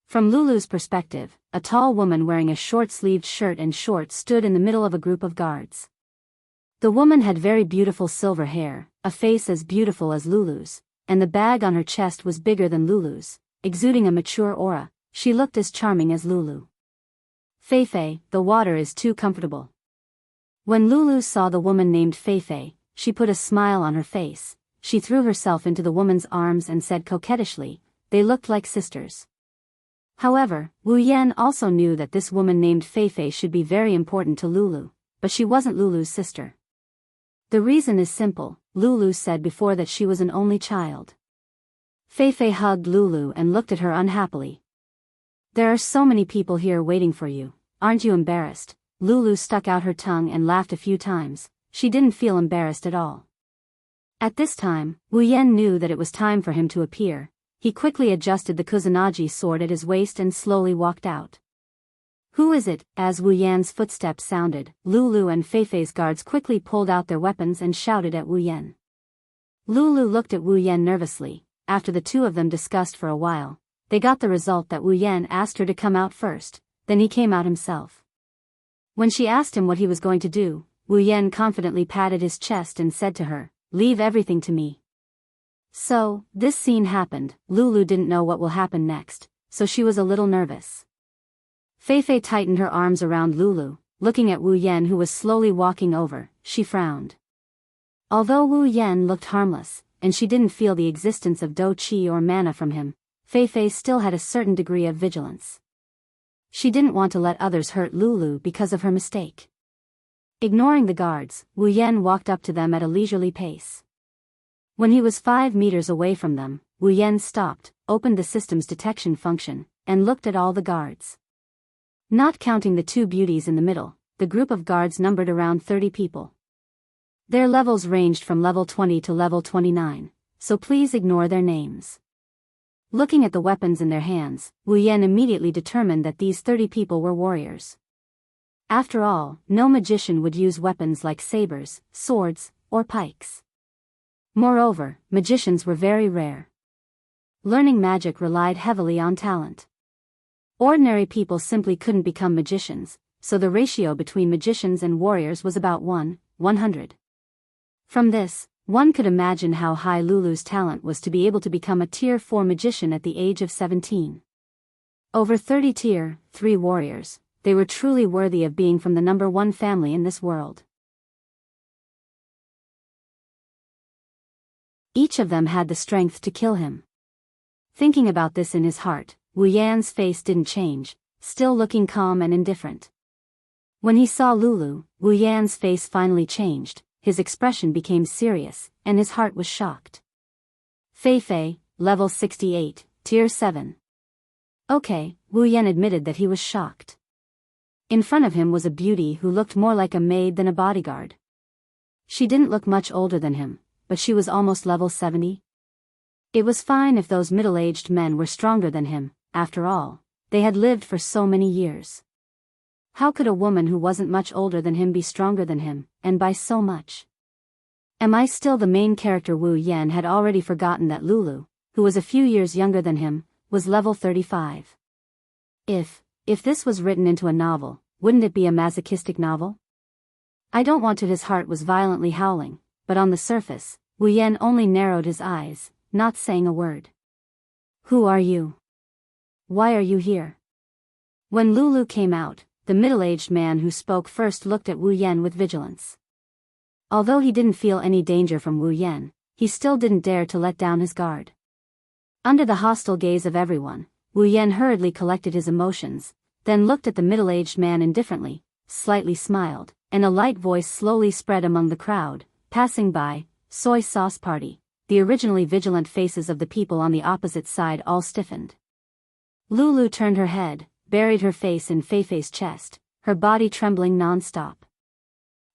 Speaker 1: From Lulu's perspective, a tall woman wearing a short-sleeved shirt and shorts stood in the middle of a group of guards. The woman had very beautiful silver hair, a face as beautiful as Lulu's, and the bag on her chest was bigger than Lulu's, exuding a mature aura. She looked as charming as Lulu. Feifei, the water is too comfortable. When Lulu saw the woman named Feifei, she put a smile on her face. She threw herself into the woman's arms and said coquettishly, they looked like sisters. However, Wu Yan also knew that this woman named Feifei should be very important to Lulu, but she wasn't Lulu's sister. The reason is simple, Lulu said before that she was an only child. Feifei hugged Lulu and looked at her unhappily. There are so many people here waiting for you, aren't you embarrassed? Lulu stuck out her tongue and laughed a few times. She didn't feel embarrassed at all. At this time, Wu Yan knew that it was time for him to appear. He quickly adjusted the Kusanagi sword at his waist and slowly walked out. Who is it? As Wu Yan's footsteps sounded, Lulu and Feifei's guards quickly pulled out their weapons and shouted at Wu Yan. Lulu looked at Wu Yan nervously. After the two of them discussed for a while, they got the result that Wu Yan asked her to come out first, then he came out himself. When she asked him what he was going to do, Wu Yan confidently patted his chest and said to her, leave everything to me. So, this scene happened. Lulu didn't know what will happen next, so she was a little nervous. Feifei tightened her arms around Lulu, looking at Wu Yan who was slowly walking over. She frowned. Although Wu Yan looked harmless, and she didn't feel the existence of Do Qi or mana from him, Feifei still had a certain degree of vigilance. She didn't want to let others hurt Lulu because of her mistake. Ignoring the guards, Wu Yan walked up to them at a leisurely pace. When he was 5 meters away from them, Wu Yan stopped, opened the system's detection function, and looked at all the guards. Not counting the two beauties in the middle, the group of guards numbered around 30 people. Their levels ranged from level 20 to level 29, so please ignore their names. Looking at the weapons in their hands, Wu Yan immediately determined that these 30 people were warriors. After all, no magician would use weapons like sabers, swords, or pikes. Moreover, magicians were very rare. Learning magic relied heavily on talent. Ordinary people simply couldn't become magicians, so the ratio between magicians and warriors was about 1:100. From this, one could imagine how high Lulu's talent was to be able to become a Tier 4 magician at the age of 17. Over 30 Tier 3 warriors, they were truly worthy of being from the number 1 family in this world. Each of them had the strength to kill him. Thinking about this in his heart, Wu Yan's face didn't change, still looking calm and indifferent. When he saw Lulu, Wu Yan's face finally changed, his expression became serious, and his heart was shocked. Feifei, level 68, Tier 7. Okay, Wu Yan admitted that he was shocked. In front of him was a beauty who looked more like a maid than a bodyguard. She didn't look much older than him, but she was almost level 70. It was fine if those middle-aged men were stronger than him, after all, they had lived for so many years. How could a woman who wasn't much older than him be stronger than him, and by so much? Am I still the main character? Wu Yan had already forgotten that Lulu, who was a few years younger than him, was level 35. If this was written into a novel, wouldn't it be a masochistic novel? I don't want to. His heart was violently howling, but on the surface, Wu Yan only narrowed his eyes, not saying a word. Who are you? Why are you here? When Lulu came out, the middle-aged man who spoke first looked at Wu Yan with vigilance. Although he didn't feel any danger from Wu Yan, he still didn't dare to let down his guard. Under the hostile gaze of everyone, Wu Yan hurriedly collected his emotions, then looked at the middle-aged man indifferently, slightly smiled, and a light voice slowly spread among the crowd, passing by. Soy sauce party. The originally vigilant faces of the people on the opposite side all stiffened. Lulu turned her head, buried her face in Feifei's chest, her body trembling non-stop.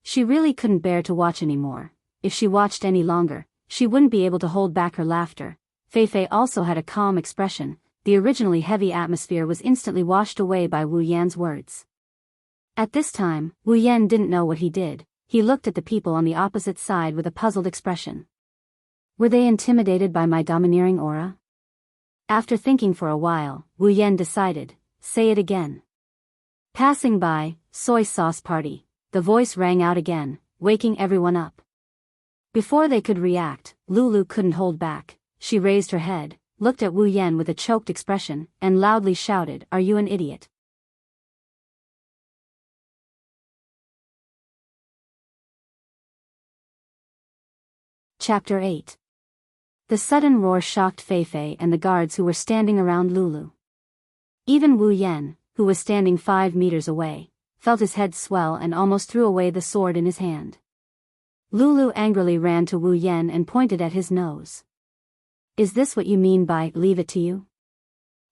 Speaker 1: She really couldn't bear to watch anymore. If she watched any longer, she wouldn't be able to hold back her laughter. Feifei also had a calm expression. The originally heavy atmosphere was instantly washed away by Wu Yan's words. At this time, Wu Yan didn't know what he did. He looked at the people on the opposite side with a puzzled expression. Were they intimidated by my domineering aura? After thinking for a while, Wu Yan decided, say it again. Passing by, soy sauce party, the voice rang out again, waking everyone up. Before they could react, Lulu couldn't hold back. She raised her head, looked at Wu Yan with a choked expression, and loudly shouted, "Are you an idiot?" Chapter 8. The sudden roar shocked Fei Fei and the guards who were standing around Lulu. Even Wu Yan, who was standing 5 meters away, felt his head swell and almost threw away the sword in his hand. Lulu angrily ran to Wu Yan and pointed at his nose. "Is this what you mean by, leave it to you?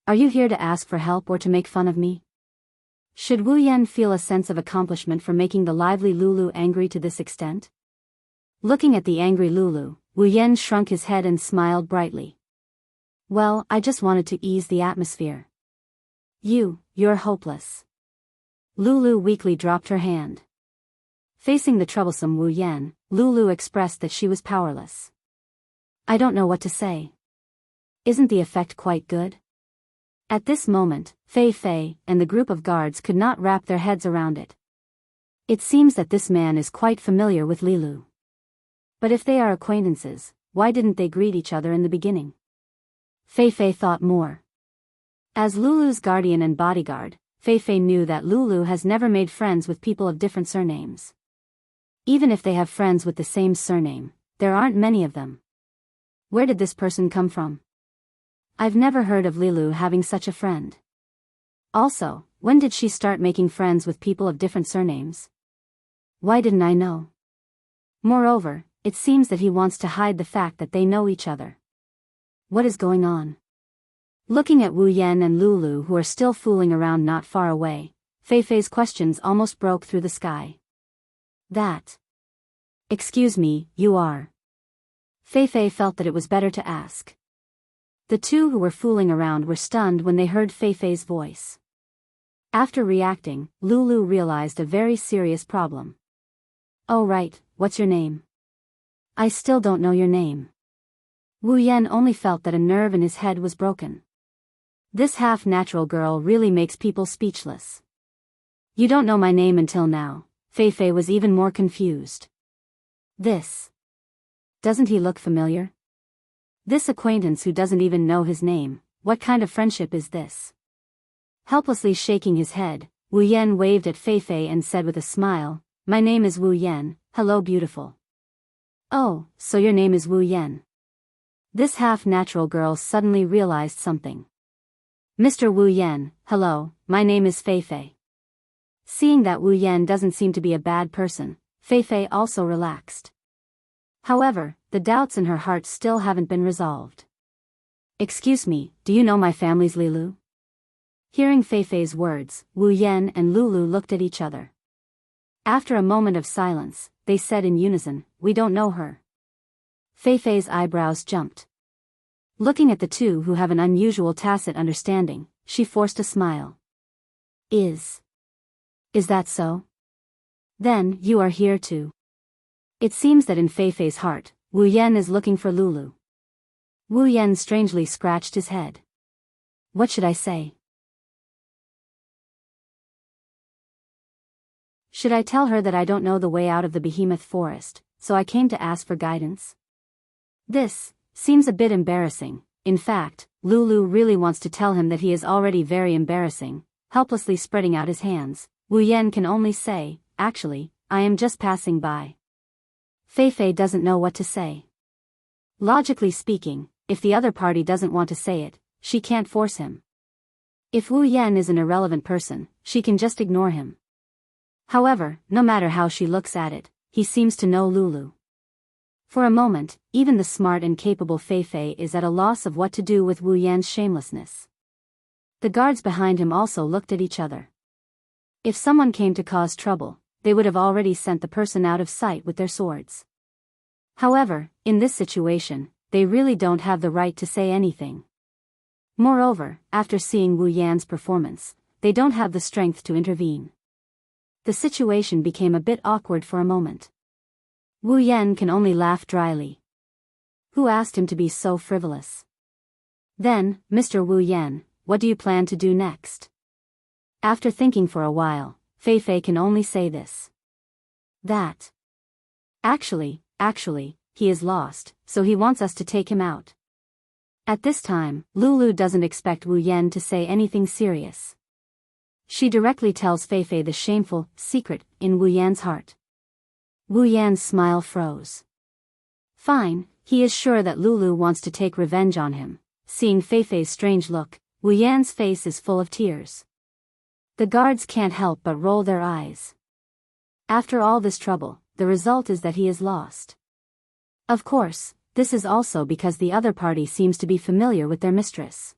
Speaker 1: Are you here to ask for help or to make fun of me?" Should Wu Yan feel a sense of accomplishment for making the lively Lulu angry to this extent? Looking at the angry Lulu, Wu Yan shrunk his head and smiled brightly. "Well, I just wanted to ease the atmosphere. You're hopeless." Lulu weakly dropped her hand. Facing the troublesome Wu Yan, Lulu expressed that she was powerless. "I don't know what to say. Isn't the effect quite good?" At this moment, Fei Fei and the group of guards could not wrap their heads around it. It seems that this man is quite familiar with Lilu. But if they are acquaintances, why didn't they greet each other in the beginning? Fei Fei thought more. As Lulu's guardian and bodyguard, Fei Fei knew that Lulu has never made friends with people of different surnames. Even if they have friends with the same surname, there aren't many of them. Where did this person come from? I've never heard of Lilu having such a friend. Also, when did she start making friends with people of different surnames? Why didn't I know? Moreover, it seems that he wants to hide the fact that they know each other. What is going on? Looking at Wu Yan and Lulu who are still fooling around not far away, Fei Fei's questions almost broke through the sky. Excuse me, you are? Fei Fei felt that it was better to ask. The two who were fooling around were stunned when they heard Fei Fei's voice. After reacting, Lulu realized a very serious problem. "Oh right, what's your name?" "I still don't know your name." Wu Yan only felt that a nerve in his head was broken. This half-natural girl really makes people speechless. "You don't know my name until now." Fei Fei was even more confused. Doesn't he look familiar? This acquaintance who doesn't even know his name, what kind of friendship is this? Helplessly shaking his head, Wu Yan waved at Fei Fei and said with a smile, "My name is Wu Yan, hello beautiful." "Oh, so your name is Wu Yan." This half-natural girl suddenly realized something. "Mr. Wu Yan, hello, my name is Fei Fei." Seeing that Wu Yan doesn't seem to be a bad person, Fei Fei also relaxed. However, the doubts in her heart still haven't been resolved. "Excuse me, do you know my family's Lilu?" Hearing Fei Fei's words, Wu Yan and Lulu looked at each other. After a moment of silence, they said in unison, "We don't know her." Fei Fei's eyebrows jumped. Looking at the two who have an unusual tacit understanding, she forced a smile. Is that so? Then, you are here too." It seems that in Fei Fei's heart, Wu Yan is looking for Lulu. Wu Yan strangely scratched his head. What should I say? Should I tell her that I don't know the way out of the behemoth forest, so I came to ask for guidance? This seems a bit embarrassing. In fact, Lulu really wants to tell him that he is already very embarrassing. Helplessly spreading out his hands, Wu Yan can only say, "Actually, I am just passing by." Fei Fei doesn't know what to say. Logically speaking, if the other party doesn't want to say it, she can't force him. If Wu Yan is an irrelevant person, she can just ignore him. However, no matter how she looks at it, he seems to know Lulu. For a moment, even the smart and capable Fei Fei is at a loss of what to do with Wu Yan's shamelessness. The guards behind him also looked at each other. If someone came to cause trouble, they would have already sent the person out of sight with their swords. However, in this situation, they really don't have the right to say anything. Moreover, after seeing Wu Yan's performance, they don't have the strength to intervene. The situation became a bit awkward for a moment. Wu Yan can only laugh dryly. Who asked him to be so frivolous? Then, Mr. Wu Yan, what do you plan to do next? After thinking for a while, Fei Fei can only say this. That. Actually, he is lost, so he wants us to take him out. At this time, Lulu doesn't expect Wu Yan to say anything serious. She directly tells Fei Fei the shameful secret in Wu Yan's heart. Wu Yan's smile froze. Fine, he is sure that Lulu wants to take revenge on him. Seeing Fei Fei's strange look, Wu Yan's face is full of tears. The guards can't help but roll their eyes. After all this trouble, the result is that he is lost. Of course, this is also because the other party seems to be familiar with their mistress.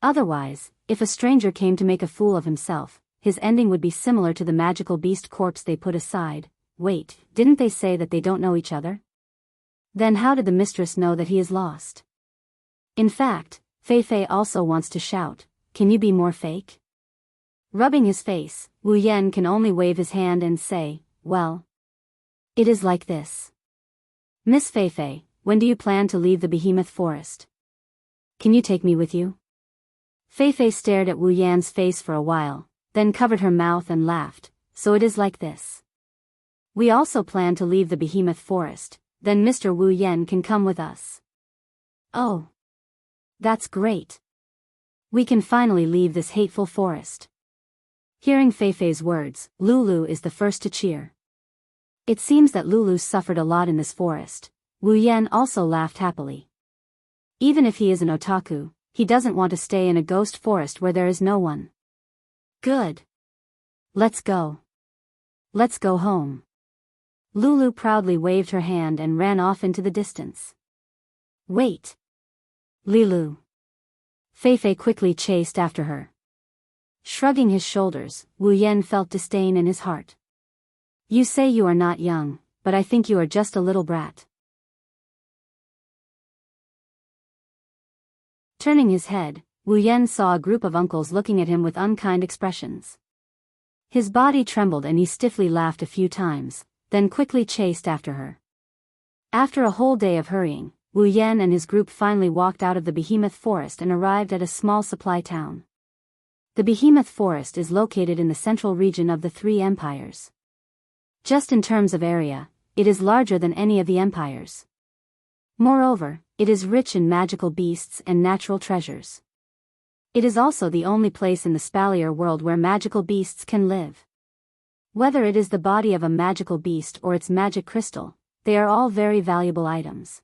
Speaker 1: Otherwise, if a stranger came to make a fool of himself, his ending would be similar to the magical beast corpse they put aside. Wait, didn't they say that they don't know each other? Then how did the mistress know that he is lost? In fact, Fei Fei also wants to shout, can you be more fake? Rubbing his face, Wu Yan can only wave his hand and say, well. It is like this. Miss Fei Fei, when do you plan to leave the behemoth forest? Can you take me with you? Fei Fei stared at Wu Yan's face for a while, then covered her mouth and laughed, so it is like this. We also plan to leave the behemoth forest, then Mr. Wu Yan can come with us. Oh. That's great. We can finally leave this hateful forest. Hearing Fei Fei's words, Lulu is the first to cheer. It seems that Lulu suffered a lot in this forest. Wu Yan also laughed happily. Even if he is an otaku, he doesn't want to stay in a ghost forest where there is no one. Good. Let's go. Let's go home. Lulu proudly waved her hand and ran off into the distance. Wait. Lilu. Fei Fei quickly chased after her. Shrugging his shoulders, Wu Yan felt disdain in his heart. You say you are not young, but I think you are just a little brat. Turning his head, Wu Yan saw a group of uncles looking at him with unkind expressions. His body trembled and he stiffly laughed a few times, then quickly chased after her. After a whole day of hurrying, Wu Yan and his group finally walked out of the behemoth forest and arrived at a small supply town. The behemoth forest is located in the central region of the three empires. Just in terms of area, it is larger than any of the empires. Moreover, it is rich in magical beasts and natural treasures. It is also the only place in the Spalier world where magical beasts can live. Whether it is the body of a magical beast or its magic crystal, they are all very valuable items.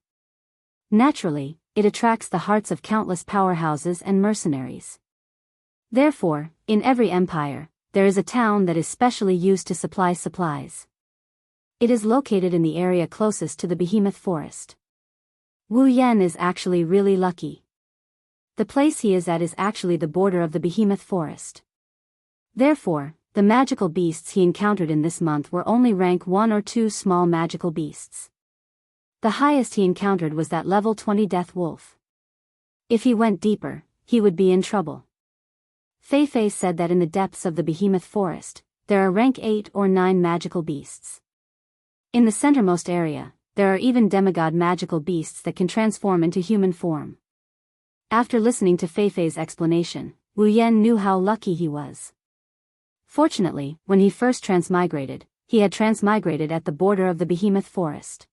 Speaker 1: Naturally, it attracts the hearts of countless powerhouses and mercenaries. Therefore, in every empire, there is a town that is specially used to supply supplies. It is located in the area closest to the behemoth forest. Wu Yan is actually really lucky. The place he is at is actually the border of the behemoth forest. Therefore, the magical beasts he encountered in this month were only rank 1 or 2 small magical beasts. The highest he encountered was that level 20 death wolf. If he went deeper, he would be in trouble. Fei Fei said that in the depths of the behemoth forest, there are rank 8 or 9 magical beasts. In the centermost area, there are even demigod magical beasts that can transform into human form. After listening to Fei Fei's explanation, Wu Yan knew how lucky he was. Fortunately, when he first transmigrated, he had transmigrated at the border of the behemoth forest.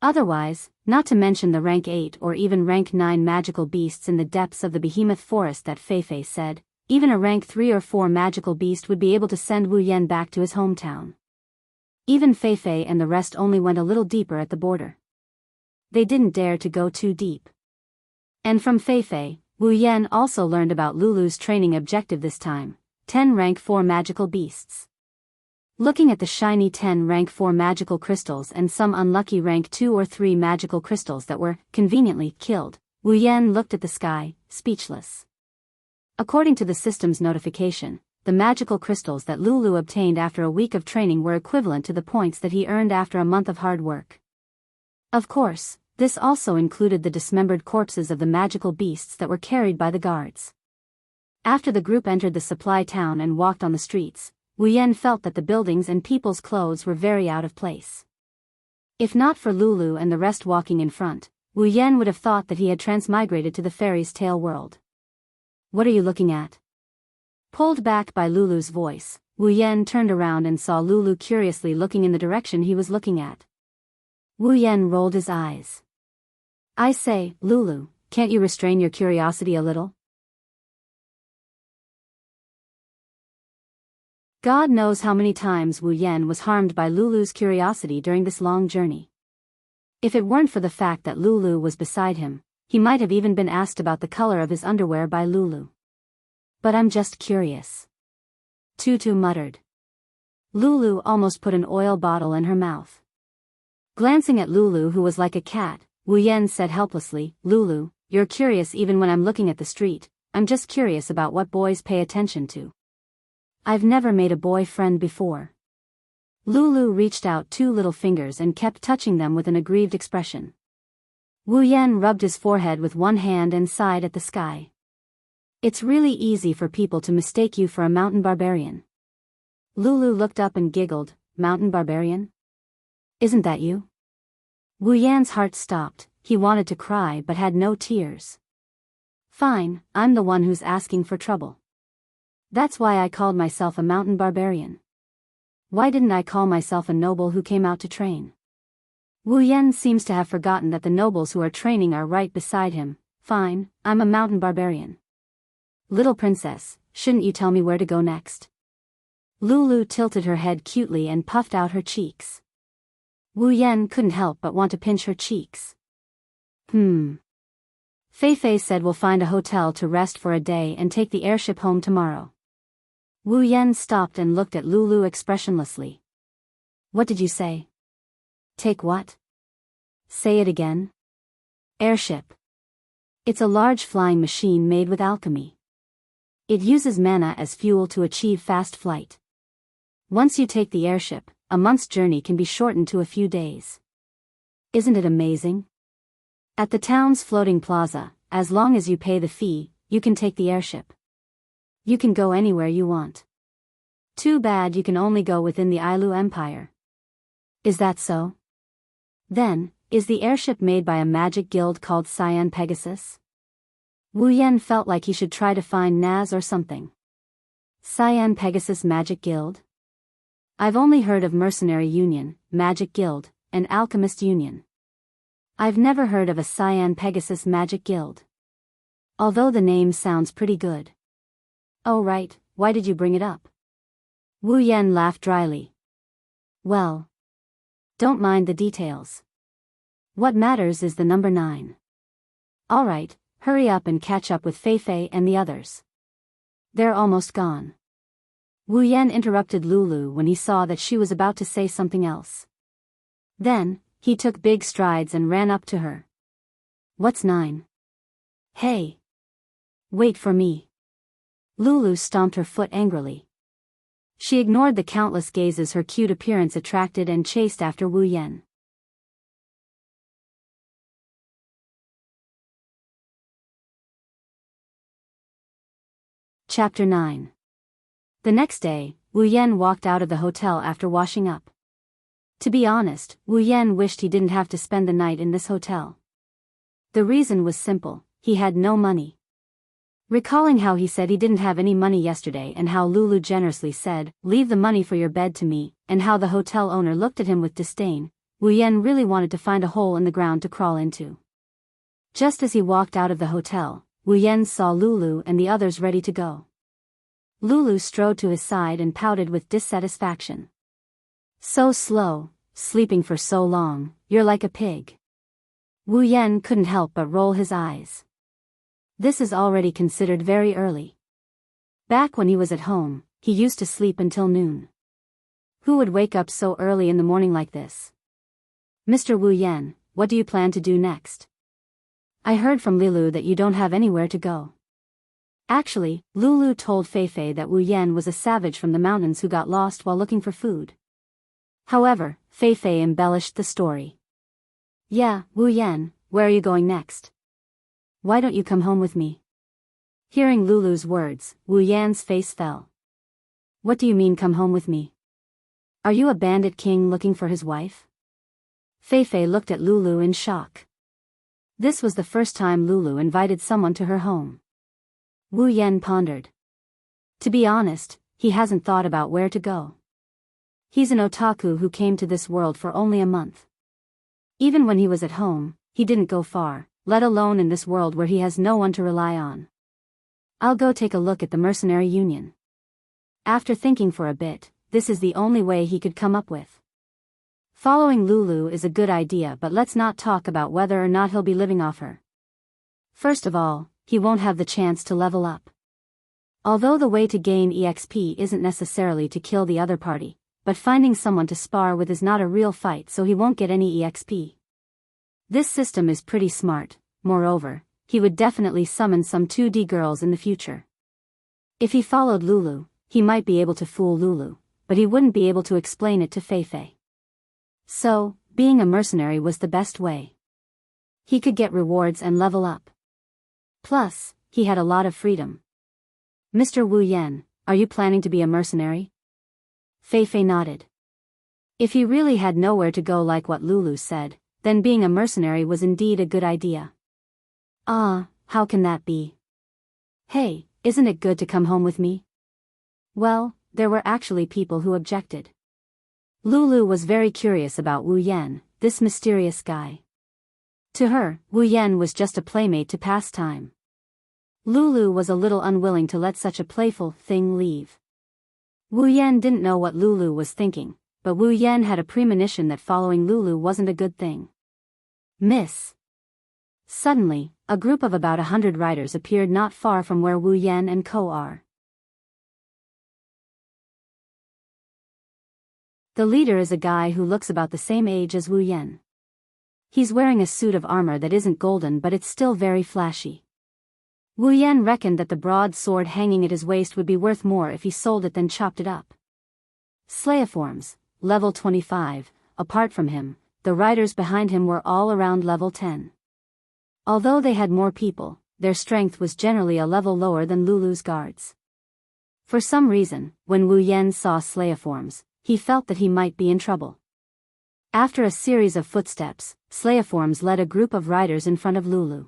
Speaker 1: Otherwise, not to mention the rank 8 or even rank 9 magical beasts in the depths of the behemoth forest that Fei Fei said, even a rank 3 or 4 magical beast would be able to send Wu Yan back to his hometown. Even Fei Fei and the rest only went a little deeper at the border. They didn't dare to go too deep. And from Fei Fei, Wu Yan also learned about Lulu's training objective this time, 10 rank 4 magical beasts. Looking at the shiny 10 rank 4 magical crystals and some unlucky rank 2 or 3 magical crystals that were, conveniently, killed, Wu Yan looked at the sky, speechless. According to the system's notification, the magical crystals that Lulu obtained after a week of training were equivalent to the points that he earned after a month of hard work. Of course, this also included the dismembered corpses of the magical beasts that were carried by the guards. After the group entered the supply town and walked on the streets, Wu Yan felt that the buildings and people's clothes were very out of place. If not for Lulu and the rest walking in front, Wu Yan would have thought that he had transmigrated to the fairy's tale world. What are you looking at? Pulled back by Lulu's voice, Wu Yan turned around and saw Lulu curiously looking in the direction he was looking at. Wu Yan rolled his eyes. I say, Lulu, can't you restrain your curiosity a little? God knows how many times Wu Yan was harmed by Lulu's curiosity during this long journey. If it weren't for the fact that Lulu was beside him, he might have even been asked about the color of his underwear by Lulu. But I'm just curious. Tutu muttered. Lulu almost put an oil bottle in her mouth. Glancing at Lulu, who was like a cat, Wu Yan said helplessly, Lulu, you're curious even when I'm looking at the street. I'm just curious about what boys pay attention to. I've never made a boyfriend before. Lulu reached out 2 little fingers and kept touching them with an aggrieved expression. Wu Yan rubbed his forehead with one hand and sighed at the sky. It's really easy for people to mistake you for a mountain barbarian. Lulu looked up and giggled, mountain barbarian? Isn't that you? Wu Yan's heart stopped, he wanted to cry but had no tears. Fine, I'm the one who's asking for trouble. That's why I called myself a mountain barbarian. Why didn't I call myself a noble who came out to train? Wu Yan seems to have forgotten that the nobles who are training are right beside him. Fine, I'm a mountain barbarian. Little princess, shouldn't you tell me where to go next? Lulu tilted her head cutely and puffed out her cheeks. Wu Yan couldn't help but want to pinch her cheeks. Fei Fei said we'll find a hotel to rest for a day and take the airship home tomorrow. Wu Yan stopped and looked at Lulu expressionlessly. What did you say? Take what? Say it again. Airship. It's a large flying machine made with alchemy. It uses mana as fuel to achieve fast flight. Once you take the airship, a month's journey can be shortened to a few days. Isn't it amazing? At the town's floating plaza, as long as you pay the fee, you can take the airship. You can go anywhere you want. Too bad you can only go within the Ailu Empire. Is that so? Then, is the airship made by a magic guild called Cyan Pegasus? Wu Yan felt like he should try to find Naz or something. Cyan Pegasus Magic Guild? I've only heard of Mercenary Union, Magic Guild, and Alchemist Union. I've never heard of a Cyan Pegasus Magic Guild. Although the name sounds pretty good. Oh right, why did you bring it up? Wu Yan laughed dryly. Well, don't mind the details. What matters is the number 9. Alright, hurry up and catch up with Fei Fei and the others. They're almost gone. Wu Yan interrupted Lulu when he saw that she was about to say something else. Then, he took big strides and ran up to her. What's 9? Hey! Wait for me. Lulu stomped her foot angrily. She ignored the countless gazes her cute appearance attracted and chased after Wu Yan. Chapter 9. The next day, Wu Yan walked out of the hotel after washing up. To be honest, Wu Yan wished he didn't have to spend the night in this hotel. The reason was simple, he had no money. Recalling how he said he didn't have any money yesterday and how Lulu generously said, leave the money for your bed to me, and how the hotel owner looked at him with disdain, Wu Yan really wanted to find a hole in the ground to crawl into. Just as he walked out of the hotel, Wu Yan saw Lulu and the others ready to go. Lulu strode to his side and pouted with dissatisfaction. So slow, sleeping for so long, you're like a pig. Wu Yan couldn't help but roll his eyes. This is already considered very early. Back when he was at home, he used to sleep until noon. Who would wake up so early in the morning like this? Mr. Wu Yan, what do you plan to do next? I heard from Lulu that you don't have anywhere to go. Actually, Lulu told Fei Fei that Wu Yan was a savage from the mountains who got lost while looking for food. However, Fei Fei embellished the story. Yeah, Wu Yan, where are you going next? Why don't you come home with me? Hearing Lulu's words, Wu Yan's face fell. What do you mean come home with me? Are you a bandit king looking for his wife? Fei Fei looked at Lulu in shock. This was the first time Lulu invited someone to her home. Wu Yan pondered. To be honest, he hasn't thought about where to go. He's an otaku who came to this world for only a month. Even when he was at home, he didn't go far, let alone in this world where he has no one to rely on. I'll go take a look at the mercenary union. After thinking for a bit, this is the only way he could come up with. Following Lulu is a good idea, but let's not talk about whether or not he'll be living off her. First of all, he won't have the chance to level up. Although the way to gain EXP isn't necessarily to kill the other party, but finding someone to spar with is not a real fight, so he won't get any EXP. This system is pretty smart. Moreover, he would definitely summon some 2D girls in the future. If he followed Lulu, he might be able to fool Lulu, but he wouldn't be able to explain it to Feifei. So, being a mercenary was the best way. He could get rewards and level up. Plus, he had a lot of freedom. Mr. Wu Yan, are you planning to be a mercenary? Feifei nodded. If he really had nowhere to go like what Lulu said, then being a mercenary was indeed a good idea. Ah, how can that be? Hey, isn't it good to come home with me? Well, there were actually people who objected. Lulu was very curious about Wu Yan, this mysterious guy. To her, Wu Yan was just a playmate to pass time. Lulu was a little unwilling to let such a playful thing leave. Wu Yan didn't know what Lulu was thinking, but Wu Yan had a premonition that following Lulu wasn't a good thing. Miss. Suddenly, a group of about 100 riders appeared not far from where Wu Yan and Co are. The leader is a guy who looks about the same age as Wu Yan. He's wearing a suit of armor that isn't golden, but it's still very flashy. Wu Yan reckoned that the broad sword hanging at his waist would be worth more if he sold it than chopped it up. Slayiforms, level 25, apart from him, the riders behind him were all around level 10. Although they had more people, their strength was generally a level lower than Lulu's guards. For some reason, when Wu Yan saw Slayiforms, he felt that he might be in trouble. After a series of footsteps, Slayiforms led a group of riders in front of Lulu.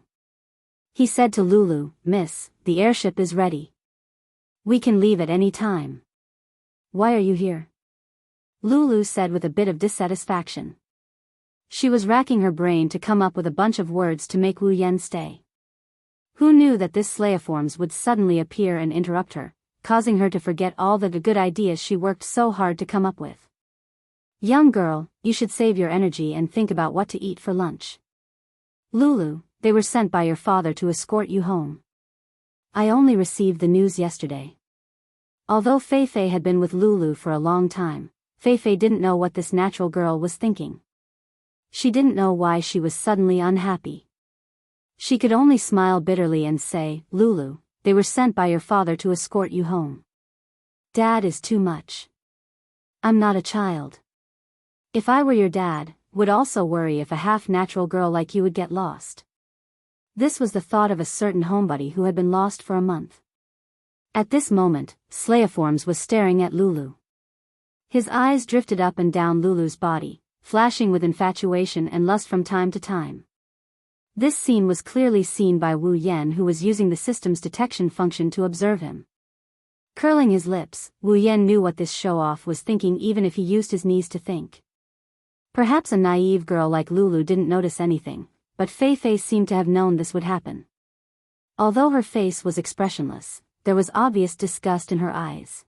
Speaker 1: He said to Lulu, "Miss, the airship is ready. We can leave at any time." "Why are you here?" Lulu said with a bit of dissatisfaction. She was racking her brain to come up with a bunch of words to make Wu Yan stay. Who knew that this Slayiforms would suddenly appear and interrupt her, causing her to forget all the good ideas she worked so hard to come up with. "Young girl, you should save your energy and think about what to eat for lunch." "Lulu, they were sent by your father to escort you home." "I only received the news yesterday." Although Feifei had been with Lulu for a long time, Feifei didn't know what this natural girl was thinking. She didn't know why she was suddenly unhappy. She could only smile bitterly and say, "Lulu, they were sent by your father to escort you home. Dad is too much. I'm not a child. If I were your dad, would also worry if a half-natural girl like you would get lost." This was the thought of a certain homebody who had been lost for a month. At this moment, Slayiforms was staring at Lulu. His eyes drifted up and down Lulu's body, flashing with infatuation and lust from time to time. This scene was clearly seen by Wu Yan, who was using the system's detection function to observe him. Curling his lips, Wu Yan knew what this show-off was thinking even if he used his knees to think. Perhaps a naive girl like Lulu didn't notice anything, but Feifei seemed to have known this would happen. Although her face was expressionless, there was obvious disgust in her eyes.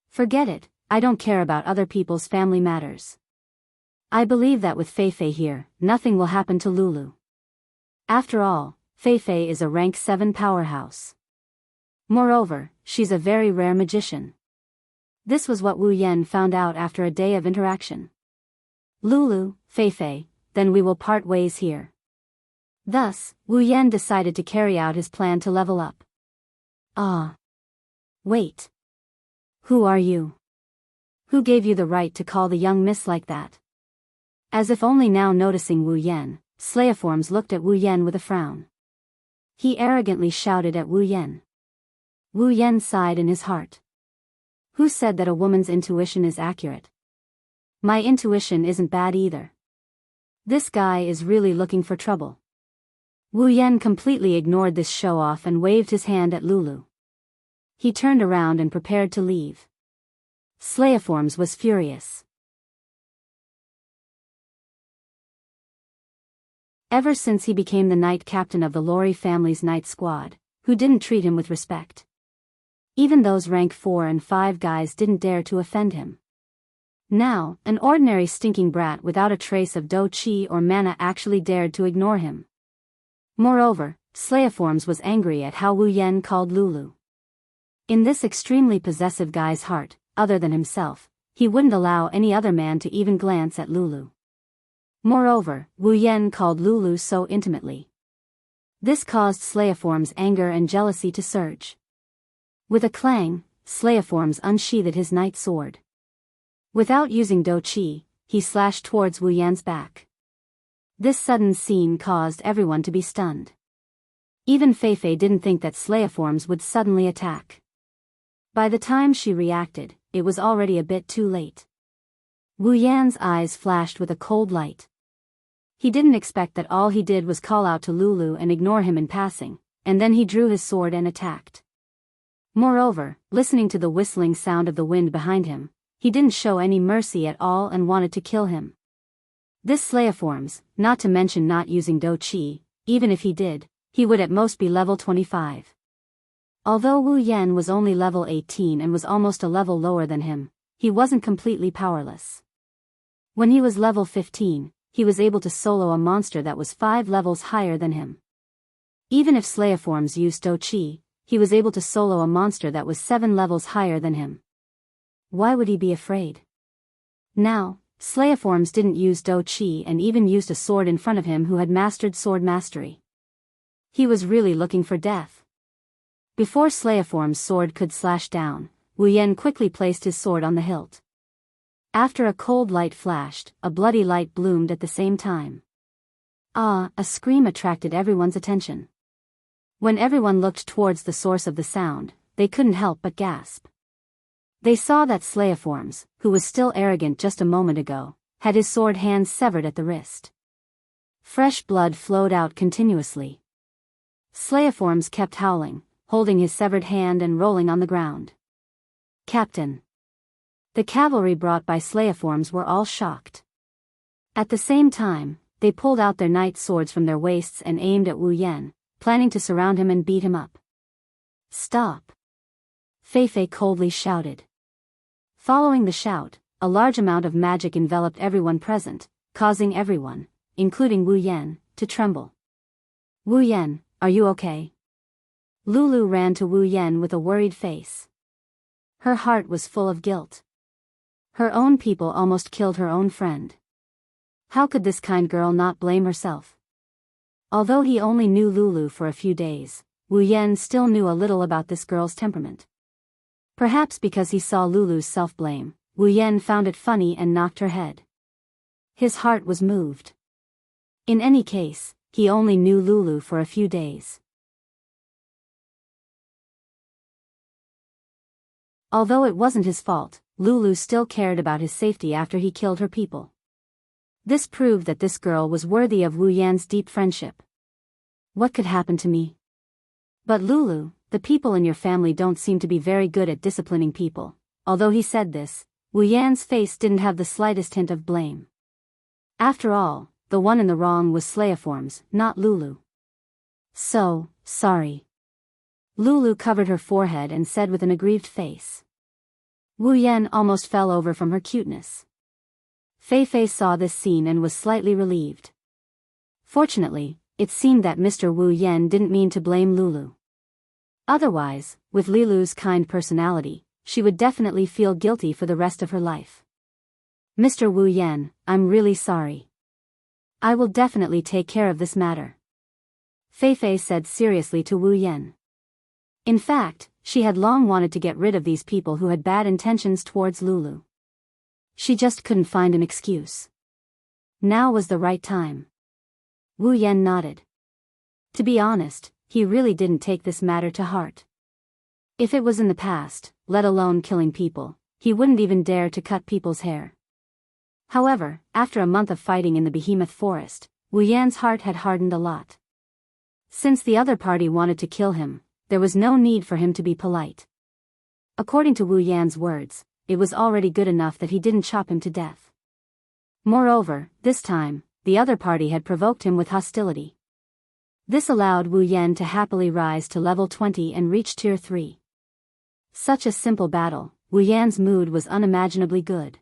Speaker 1: "Forget it, I don't care about other people's family matters. I believe that with Feifei here, nothing will happen to Lulu. After all, Feifei is a rank 7 powerhouse. Moreover, she's a very rare magician." This was what Wu Yan found out after a day of interaction. "Lulu, Feifei, then we will part ways here." Thus, Wu Yan decided to carry out his plan to level up. "Ah. Wait. Who are you? Who gave you the right to call the young miss like that?" As if only now noticing Wu Yan, Slayiforms looked at Wu Yan with a frown. He arrogantly shouted at Wu Yan. Wu Yan sighed in his heart. Who said that a woman's intuition is accurate? My intuition isn't bad either. This guy is really looking for trouble. Wu Yan completely ignored this show-off and waved his hand at Lulu. He turned around and prepared to leave. Slayiforms was furious. Ever since he became the night captain of the Lorry family's night squad, who didn't treat him with respect. Even those rank 4 and 5 guys didn't dare to offend him. Now, an ordinary stinking brat without a trace of do chi or mana actually dared to ignore him. Moreover, Slayiforms was angry at how Wu Yan called Lulu. In this extremely possessive guy's heart, other than himself, he wouldn't allow any other man to even glance at Lulu. Moreover, Wu Yan called Lulu so intimately. This caused Slayiforms' anger and jealousy to surge. With a clang, Slayiforms unsheathed his night sword. Without using do chi, he slashed towards Wu Yan's back. This sudden scene caused everyone to be stunned. Even Feifei didn't think that Slayiforms would suddenly attack. By the time she reacted, it was already a bit too late. Wu Yan's eyes flashed with a cold light. He didn't expect that all he did was call out to Lulu and ignore him in passing, and then he drew his sword and attacked. Moreover, listening to the whistling sound of the wind behind him, he didn't show any mercy at all and wanted to kill him. This Slayiforms, not to mention not using do chi, even if he did, he would at most be level 25. Although Wu Yan was only level 18 and was almost a level lower than him, he wasn't completely powerless. When he was level 15, he was able to solo a monster that was 5 levels higher than him. Even if Slayiforms used do chi, he was able to solo a monster that was 7 levels higher than him. Why would he be afraid? Now, Slayiforms didn't use do chi and even used a sword in front of him who had mastered sword mastery. He was really looking for death. Before Slayiforms' sword could slash down, Wu Yan quickly placed his sword on the hilt. After a cold light flashed, a bloody light bloomed at the same time. Ah! A scream attracted everyone's attention. When everyone looked towards the source of the sound, they couldn't help but gasp. They saw that Slayiforms, who was still arrogant just a moment ago, had his sword hand severed at the wrist. Fresh blood flowed out continuously. Slayiforms kept howling, holding his severed hand and rolling on the ground. Captain! The cavalry brought by Slayiforms were all shocked. At the same time, they pulled out their night swords from their waists and aimed at Wu Yan, planning to surround him and beat him up. Stop! Feifei coldly shouted. Following the shout, a large amount of magic enveloped everyone present, causing everyone, including Wu Yan, to tremble. Wu Yan, are you okay? Lulu ran to Wu Yan with a worried face. Her heart was full of guilt. Her own people almost killed her own friend. How could this kind girl not blame herself? Although he only knew Lulu for a few days, Wu Yan still knew a little about this girl's temperament. Perhaps because he saw Lulu's self-blame, Wu Yan found it funny and knocked her head. His heart was moved. In any case, he only knew Lulu for a few days. Although it wasn't his fault, Lulu still cared about his safety after he killed her people. This proved that this girl was worthy of Wu Yan's deep friendship. What could happen to me? But Lulu, the people in your family don't seem to be very good at disciplining people. Although he said this, Wu Yan's face didn't have the slightest hint of blame. After all, the one in the wrong was Slayiforms, not Lulu. So, sorry. Lulu covered her forehead and said with an aggrieved face. Wu Yan almost fell over from her cuteness. Feifei saw this scene and was slightly relieved. Fortunately, it seemed that Mr. Wu Yan didn't mean to blame Lulu. Otherwise, with Lilu's kind personality, she would definitely feel guilty for the rest of her life. Mr. Wu Yan, I'm really sorry. I will definitely take care of this matter. Feifei said seriously to Wu Yan. In fact, she had long wanted to get rid of these people who had bad intentions towards Lulu. She just couldn't find an excuse. Now was the right time. Wu Yan nodded. To be honest, he really didn't take this matter to heart. If it was in the past, let alone killing people, he wouldn't even dare to cut people's hair. However, after a month of fighting in the behemoth forest, Wu Yan's heart had hardened a lot. Since the other party wanted to kill him, there was no need for him to be polite. According to Wu Yan's words, it was already good enough that he didn't chop him to death. Moreover, this time, the other party had provoked him with hostility. This allowed Wu Yan to happily rise to level 20 and reach tier 3. Such a simple battle, Wu Yan's mood was unimaginably good.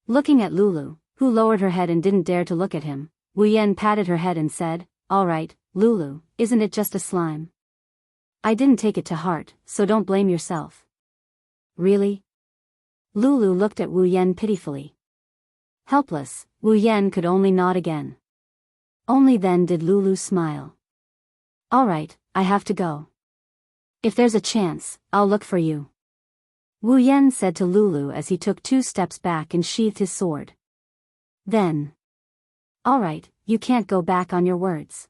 Speaker 1: Looking at Lulu, who lowered her head and didn't dare to look at him, Wu Yan patted her head and said, "Alright, Lulu, isn't it just a slime? I didn't take it to heart, so don't blame yourself." "Really?" Lulu looked at Wu Yan pitifully. Helpless, Wu Yan could only nod again. Only then did Lulu smile. "Alright, I have to go. If there's a chance, I'll look for you," Wu Yan said to Lulu as he took 2 steps back and sheathed his sword. Then, "Alright, you can't go back on your words,"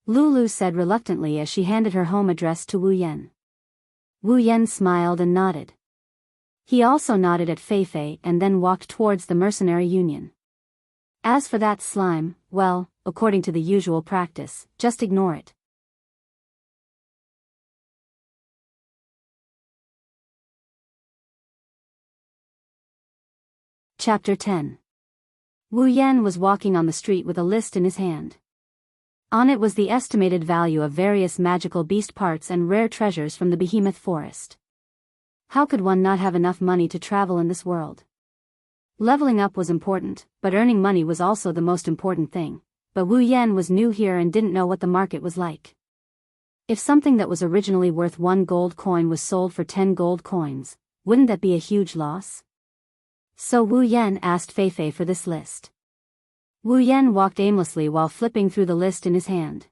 Speaker 1: Lulu said reluctantly as she handed her home address to Wu Yan. Wu Yan smiled and nodded. He also nodded at Fei and then walked towards the mercenary union. As for that slime, well, according to the usual practice, just ignore it. Chapter 10. Wu Yan was walking on the street with a list in his hand. On it was the estimated value of various magical beast parts and rare treasures from the behemoth forest. How could one not have enough money to travel in this world? Leveling up was important, but earning money was also the most important thing. But Wu Yan was new here and didn't know what the market was like. If something that was originally worth 1 gold coin was sold for 10 gold coins, wouldn't that be a huge loss? So Wu Yan asked Fei for this list. Wu Yan walked aimlessly while flipping through the list in his hand.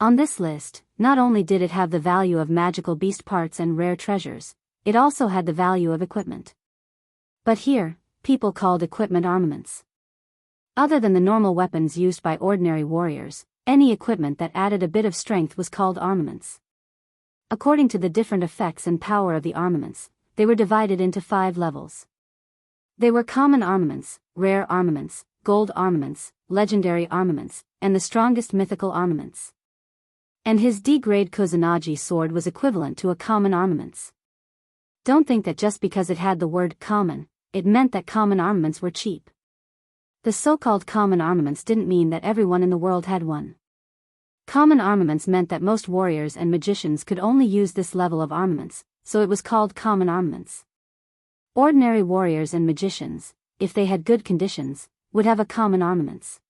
Speaker 1: On this list, not only did it have the value of magical beast parts and rare treasures, it also had the value of equipment. But here, people called equipment armaments. Other than the normal weapons used by ordinary warriors, any equipment that added a bit of strength was called armaments. According to the different effects and power of the armaments, they were divided into 5 levels. They were common armaments, rare armaments, gold armaments, legendary armaments, and the strongest mythical armaments. And his D-grade Kusanagi sword was equivalent to a common armaments. Don't think that just because it had the word common, it meant that common armaments were cheap. The so-called common armaments didn't mean that everyone in the world had one. Common armaments meant that most warriors and magicians could only use this level of armaments, so it was called common armaments. Ordinary warriors and magicians, if they had good conditions, would have a common armaments.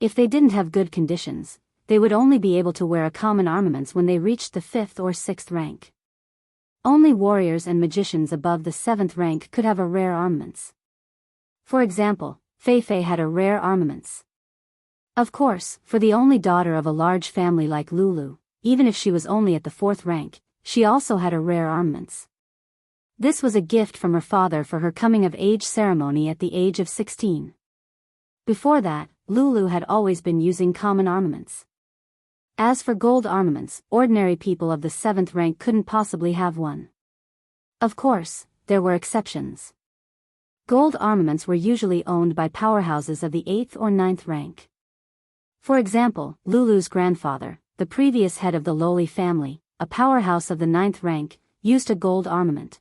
Speaker 1: If they didn't have good conditions, they would only be able to wear a common armaments when they reached the 5th or 6th rank. Only warriors and magicians above the 7th rank could have a rare armaments. For example, Fei had a rare armaments. Of course, for the only daughter of a large family like Lulu, even if she was only at the 4th rank, she also had a rare armaments. This was a gift from her father for her coming-of-age ceremony at the age of 16. Before that, Lulu had always been using common armaments. As for gold armaments, ordinary people of the 7th rank couldn't possibly have one. Of course, there were exceptions. Gold armaments were usually owned by powerhouses of the 8th or 9th rank. For example, Lulu's grandfather, the previous head of the Loli family, a powerhouse of the 9th rank, used a gold armament.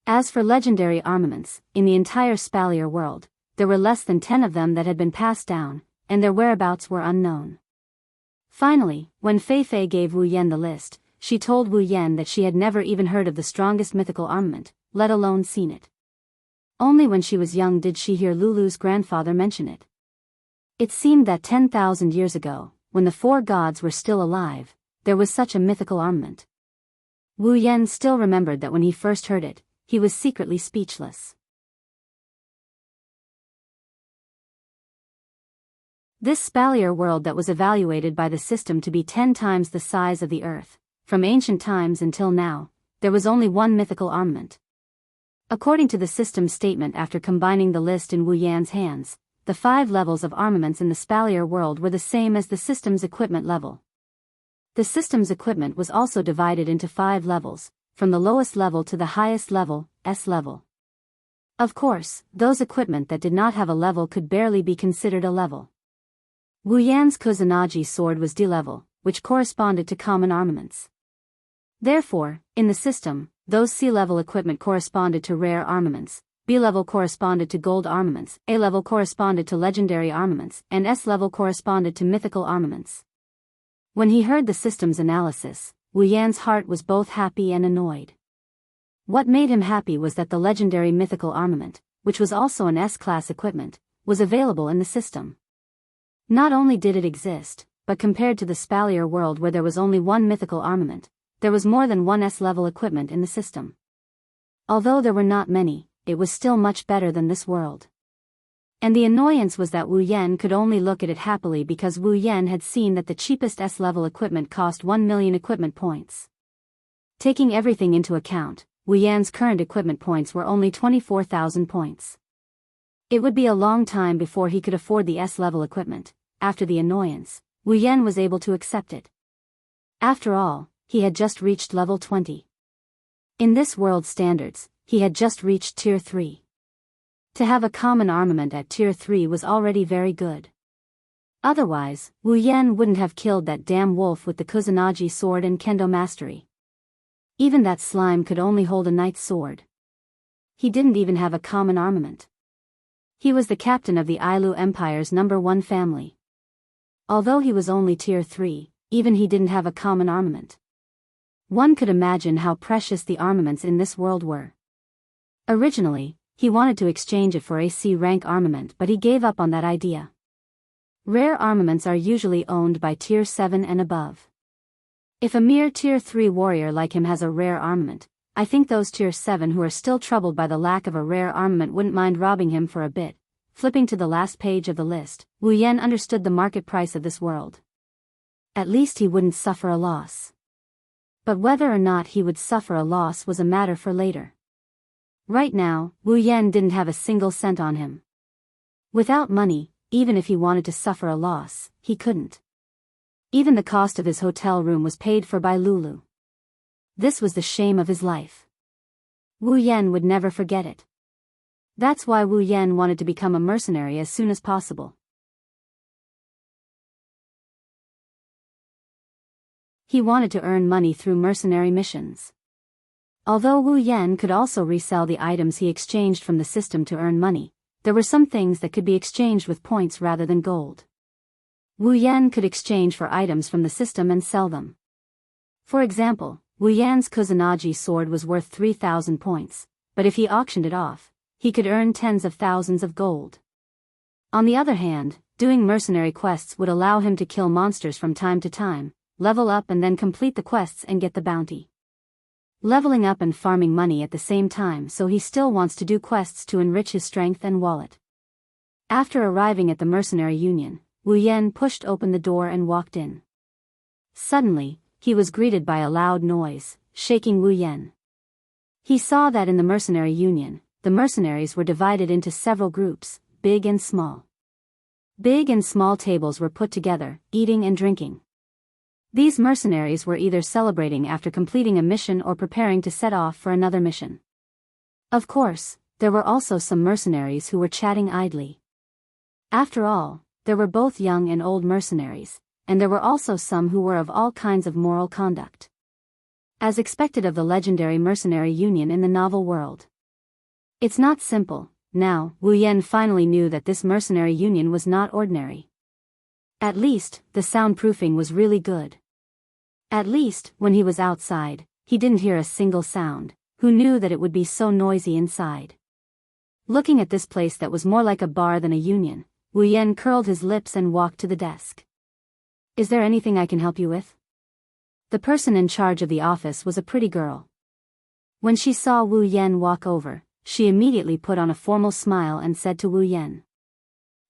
Speaker 1: As for legendary armaments, in the entire Spalier world, there were less than 10 of them that had been passed down, and their whereabouts were unknown. Finally, when Fei gave Wu Yan the list, she told Wu Yan that she had never even heard of the strongest mythical armament, let alone seen it. Only when she was young did she hear Lulu's grandfather mention it. It seemed that 10,000 years ago, when the 4 gods were still alive, there was such a mythical armament. Wu Yan still remembered that when he first heard it, he was secretly speechless. This Spalier world that was evaluated by the system to be 10 times the size of the Earth, from ancient times until now, there was only one mythical armament. According to the system's statement after combining the list in Wu Yan's hands, the 5 levels of armaments in the Spalier world were the same as the system's equipment level. The system's equipment was also divided into 5 levels, from the lowest level to the highest level, S level. Of course, those equipment that did not have a level could barely be considered a level. Wu Yan's Kusanagi sword was D-level, which corresponded to common armaments. Therefore, in the system, those C-level equipment corresponded to rare armaments, B-level corresponded to gold armaments, A-level corresponded to legendary armaments, and S-level corresponded to mythical armaments. When he heard the system's analysis, Wu Yan's heart was both happy and annoyed. What made him happy was that the legendary mythical armament, which was also an S-class equipment, was available in the system. Not only did it exist, but compared to the Spalier world where there was only one mythical armament, there was more than one S-level equipment in the system. Although there were not many, it was still much better than this world. And the annoyance was that Wu Yan could only look at it happily because Wu Yan had seen that the cheapest S-level equipment cost 1 million equipment points. Taking everything into account, Wu Yan's current equipment points were only 24,000 points. It would be a long time before he could afford the S-level equipment. After the annoyance, Wu Yan was able to accept it. After all, he had just reached level 20. In this world's standards, he had just reached Tier 3. To have a common armament at Tier 3 was already very good. Otherwise, Wu Yan wouldn't have killed that damn wolf with the Kusanagi sword and Kendo mastery. Even that slime could only hold a knight's sword. He didn't even have a common armament. He was the captain of the Ailu Empire's #1 family. Although he was only Tier 3, even he didn't have a common armament. One could imagine how precious the armaments in this world were. Originally, he wanted to exchange it for a C-rank armament, but he gave up on that idea. Rare armaments are usually owned by Tier 7 and above. If a mere Tier 3 warrior like him has a rare armament, I think those Tier 7 who are still troubled by the lack of a rare armament wouldn't mind robbing him for a bit. Flipping to the last page of the list, Wu Yan understood the market price of this world. At least he wouldn't suffer a loss. But whether or not he would suffer a loss was a matter for later. Right now, Wu Yan didn't have a single cent on him. Without money, even if he wanted to suffer a loss, he couldn't. Even the cost of his hotel room was paid for by Lulu. This was the shame of his life. Wu Yan would never forget it. That's why Wu Yan wanted to become a mercenary as soon as possible. He wanted to earn money through mercenary missions. Although Wu Yan could also resell the items he exchanged from the system to earn money, there were some things that could be exchanged with points rather than gold. Wu Yan could exchange for items from the system and sell them. For example, Wu Yan's Kusanagi sword was worth 3,000 points, but if he auctioned it off, he could earn tens of thousands of gold. On the other hand, doing mercenary quests would allow him to kill monsters from time to time, level up and then complete the quests and get the bounty. Leveling up and farming money at the same time, so he still wants to do quests to enrich his strength and wallet. After arriving at the mercenary union, Wu Yan pushed open the door and walked in. Suddenly, he was greeted by a loud noise, shaking Wu Yan. He saw that in the mercenary union, the mercenaries were divided into several groups, big and small. Big and small tables were put together, eating and drinking. These mercenaries were either celebrating after completing a mission or preparing to set off for another mission. Of course, there were also some mercenaries who were chatting idly. After all, there were both young and old mercenaries, and there were also some who were of all kinds of moral conduct. As expected of the legendary mercenary union in the novel world. It's not simple. Now, Wu Yan finally knew that this mercenary union was not ordinary. At least, the soundproofing was really good. At least, when he was outside, he didn't hear a single sound. Who knew that it would be so noisy inside? Looking at this place that was more like a bar than a union, Wu Yan curled his lips and walked to the desk. Is there anything I can help you with? The person in charge of the office was a pretty girl. When she saw Wu Yan walk over, she immediately put on a formal smile and said to Wu Yan,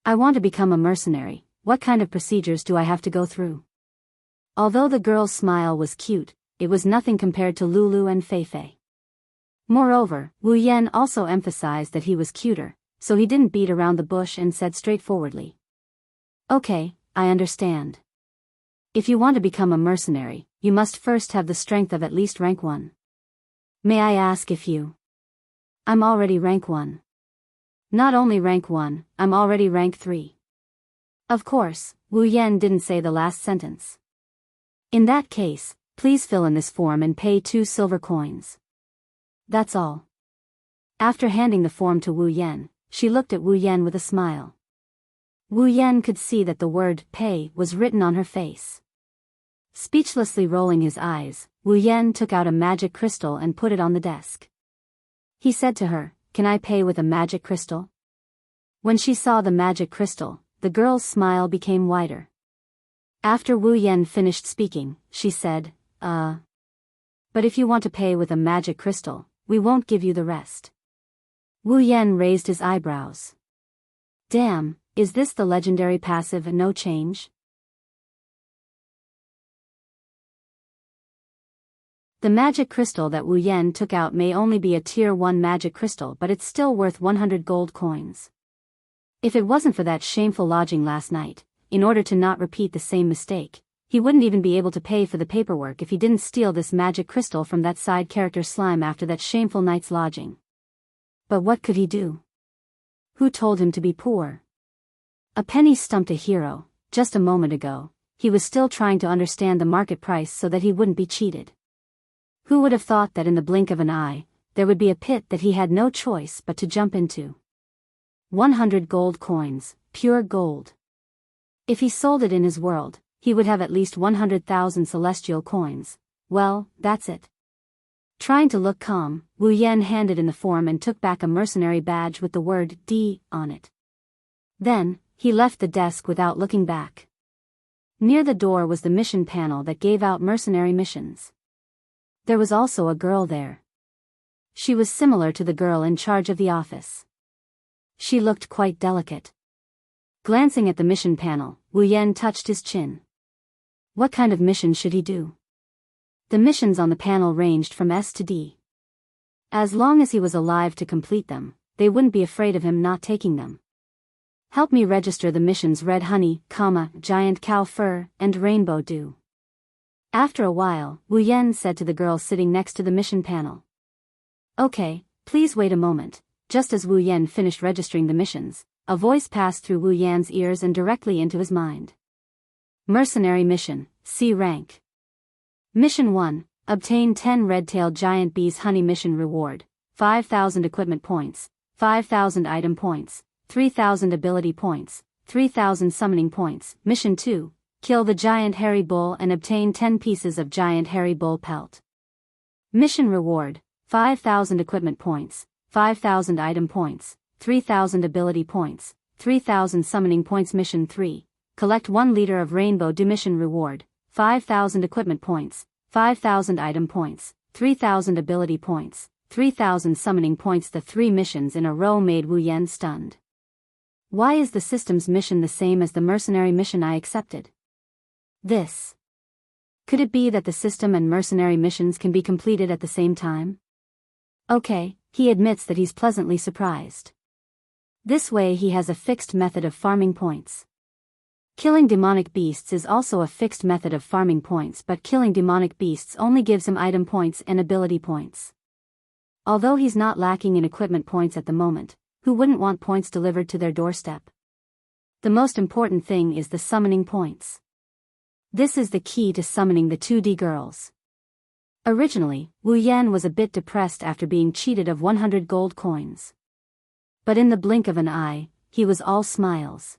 Speaker 1: "I want to become a mercenary. What kind of procedures do I have to go through?" Although the girl's smile was cute, it was nothing compared to Lulu and Feifei. Moreover, Wu Yan also emphasized that he was cuter, so he didn't beat around the bush and said straightforwardly, "Okay, I understand. If you want to become a mercenary, you must first have the strength of at least rank 1. May I ask if you..." "I'm already rank 1. Not only rank 1, I'm already rank 3. Of course, Wu Yan didn't say the last sentence. In that case, please fill in this form and pay 2 silver coins. That's all. After handing the form to Wu Yan, she looked at Wu Yan with a smile. Wu Yan could see that the word pay was written on her face. Speechlessly rolling his eyes, Wu Yan took out a magic crystal and put it on the desk. He said to her, "Can I pay with a magic crystal?" When she saw the magic crystal, the girl's smile became wider. After Wu Yan finished speaking, she said, But if you want to pay with a magic crystal, we won't give you the rest." Wu Yan raised his eyebrows. Damn, is this the legendary passive no change? The magic crystal that Wu Yan took out may only be a tier 1 magic crystal, but it's still worth 100 gold coins. If it wasn't for that shameful lodging last night, in order to not repeat the same mistake, he wouldn't even be able to pay for the paperwork if he didn't steal this magic crystal from that side character Slime after that shameful night's lodging. But what could he do? Who told him to be poor? A penny stumped a hero. Just a moment ago, he was still trying to understand the market price so that he wouldn't be cheated. Who would have thought that in the blink of an eye, there would be a pit that he had no choice but to jump into? 100 gold coins, pure gold. If he sold it in his world, he would have at least 100,000 celestial coins. Well, that's it. Trying to look calm, Wu Yan handed in the form and took back a mercenary badge with the word D on it. Then, he left the desk without looking back. Near the door was the mission panel that gave out mercenary missions. There was also a girl there. She was similar to the girl in charge of the office. She looked quite delicate. Glancing at the mission panel, Wu Yan touched his chin. What kind of mission should he do? The missions on the panel ranged from S to D. As long as he was alive to complete them, they wouldn't be afraid of him not taking them. Help me register the missions Red Honey, Giant Cow Fur, and Rainbow Dew. After a while, Wu Yan said to the girl sitting next to the mission panel. Okay, please wait a moment. Just as Wu Yan finished registering the missions, a voice passed through Wu Yan's ears and directly into his mind. Mercenary Mission, C rank. Mission 1, obtain 10 red-tailed giant bees honey mission reward, 5,000 equipment points, 5,000 item points, 3,000 ability points, 3,000 summoning points. Mission 2, kill the giant hairy bull and obtain 10 pieces of giant hairy bull pelt. Mission reward, 5,000 equipment points, 5,000 item points, 3,000 ability points, 3,000 summoning points. Mission 3, collect 1 liter of rainbow dew. Mission reward, 5,000 equipment points, 5,000 item points, 3,000 ability points, 3,000 summoning points. The 3 missions in a row made Wu Yan stunned. Why is the system's mission the same as the mercenary mission I accepted? This. Could it be that the system and mercenary missions can be completed at the same time? Okay, he admits that he's pleasantly surprised. This way he has a fixed method of farming points. Killing demonic beasts is also a fixed method of farming points, but killing demonic beasts only gives him item points and ability points. Although he's not lacking in equipment points at the moment, who wouldn't want points delivered to their doorstep? The most important thing is the summoning points. This is the key to summoning the 2D girls. Originally, Wu Yan was a bit depressed after being cheated of 100 gold coins. But in the blink of an eye, he was all smiles.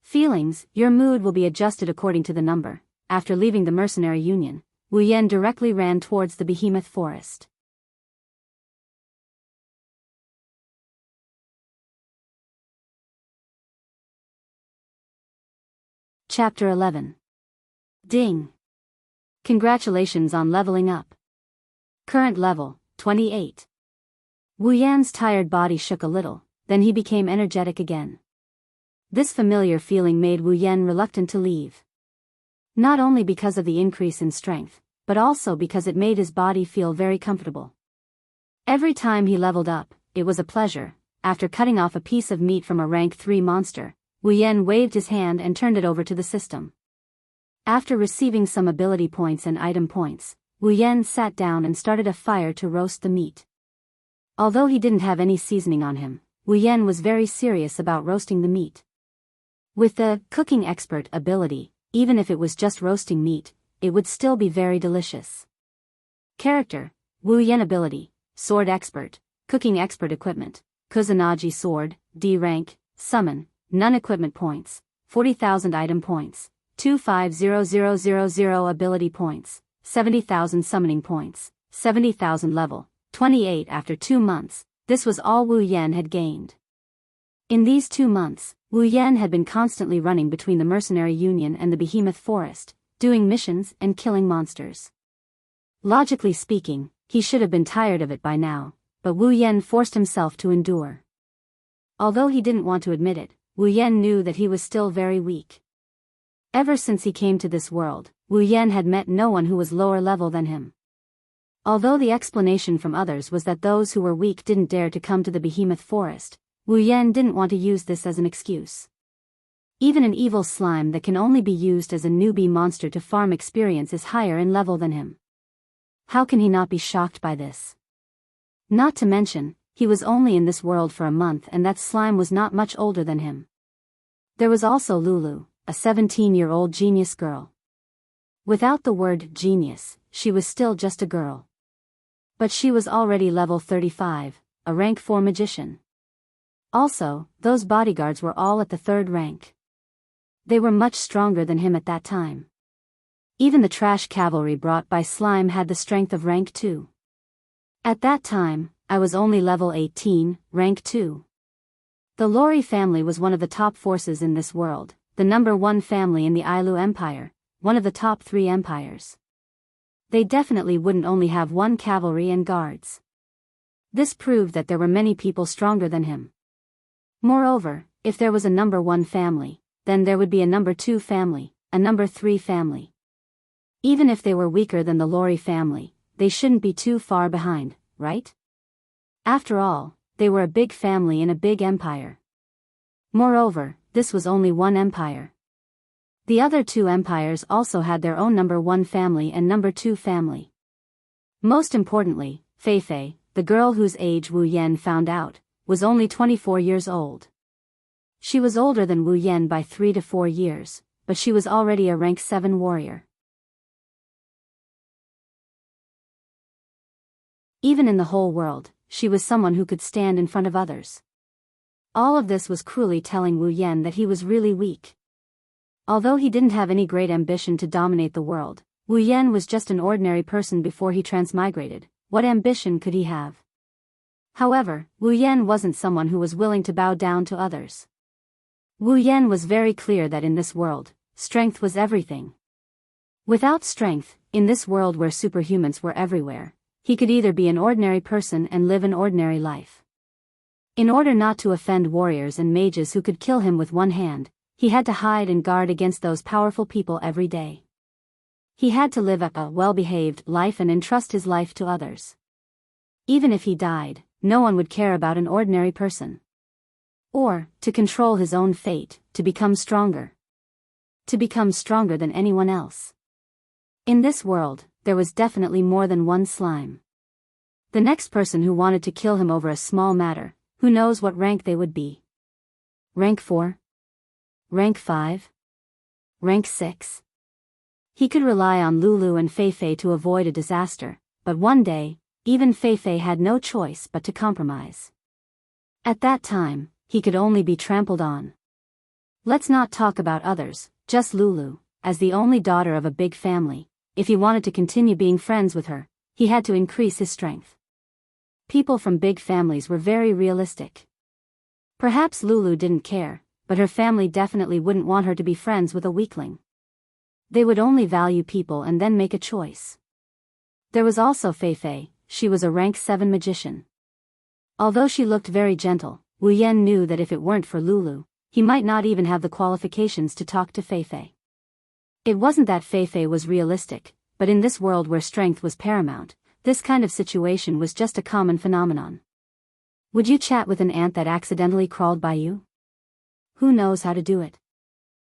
Speaker 1: Feelings, your mood will be adjusted according to the number. After leaving the mercenary union, Wu Yan directly ran towards the behemoth forest. Chapter 11. Ding. Congratulations on leveling up. Current level, 28. Wu Yan's tired body shook a little, then he became energetic again. This familiar feeling made Wu Yan reluctant to leave. Not only because of the increase in strength, but also because it made his body feel very comfortable. Every time he leveled up, it was a pleasure. After cutting off a piece of meat from a rank 3 monster, Wu Yan waved his hand and turned it over to the system. After receiving some ability points and item points, Wu Yan sat down and started a fire to roast the meat. Although he didn't have any seasoning on him, Wu Yan was very serious about roasting the meat. With the cooking expert ability, even if it was just roasting meat, it would still be very delicious. Character: Wu Yan ability, sword expert, cooking expert equipment, Kusanagi sword, D rank, summon, none equipment points, 40,000 item points, 250000 ability points, 70,000 summoning points, 70,000 level, 28 after 2 months. This was all Wu Yan had gained. In these 2 months, Wu Yan had been constantly running between the Mercenary Union and the Behemoth Forest, doing missions and killing monsters. Logically speaking, he should have been tired of it by now, but Wu Yan forced himself to endure. Although he didn't want to admit it, Wu Yan knew that he was still very weak. Ever since he came to this world, Wu Yan had met no one who was lower level than him. Although the explanation from others was that those who were weak didn't dare to come to the Behemoth Forest, Wu Yan didn't want to use this as an excuse. Even an evil slime that can only be used as a newbie monster to farm experience is higher in level than him. How can he not be shocked by this? Not to mention, he was only in this world for a month and that slime was not much older than him. There was also Lulu, a 17-year-old genius girl. Without the word genius, she was still just a girl. But she was already level 35, a rank 4 magician. Also, those bodyguards were all at the 3rd rank. They were much stronger than him at that time. Even the trash cavalry brought by Slime had the strength of rank 2. At that time, I was only level 18, rank 2. The Lori family was one of the top forces in this world, the number 1 family in the Ailu Empire, one of the top 3 empires. They definitely wouldn't only have 1 cavalry and guards. This proved that there were many people stronger than him. Moreover, if there was a number 1 family, then there would be a number 2 family, a number 3 family. Even if they were weaker than the Lori family, they shouldn't be too far behind, right? After all, they were a big family in a big empire. Moreover, this was only 1 empire. The other 2 empires also had their own number 1 family and number 2 family. Most importantly, Feifei, the girl whose age Wu Yan found out, was only 24 years old. She was older than Wu Yan by 3 to 4 years, but she was already a rank 7 warrior. Even in the whole world, she was someone who could stand in front of others. All of this was cruelly telling Wu Yan that he was really weak. Although he didn't have any great ambition to dominate the world, Wu Yan was just an ordinary person before he transmigrated. What ambition could he have? However, Wu Yan wasn't someone who was willing to bow down to others. Wu Yan was very clear that in this world, strength was everything. Without strength, in this world where superhumans were everywhere, he could either be an ordinary person and live an ordinary life. In order not to offend warriors and mages who could kill him with one hand, he had to hide and guard against those powerful people every day. He had to live a well-behaved life and entrust his life to others. Even if he died, no one would care about an ordinary person. Or, to control his own fate, to become stronger. To become stronger than anyone else. In this world, there was definitely more than 1 slime. The next person who wanted to kill him over a small matter, who knows what rank they would be? Rank 4? Rank 5? Rank 6? He could rely on Lulu and Feifei to avoid a disaster, but one day, even Feifei had no choice but to compromise. At that time, he could only be trampled on. Let's not talk about others, just Lulu, as the only daughter of a big family. If he wanted to continue being friends with her, he had to increase his strength. People from big families were very realistic. Perhaps Lulu didn't care, but her family definitely wouldn't want her to be friends with a weakling. They would only value people and then make a choice. There was also Feifei. She was a rank 7 magician. Although she looked very gentle, Wu Yan knew that if it weren't for Lulu, he might not even have the qualifications to talk to Feifei. It wasn't that Feifei was realistic, but in this world where strength was paramount, this kind of situation was just a common phenomenon. Would you chat with an ant that accidentally crawled by you? Who knows how to do it?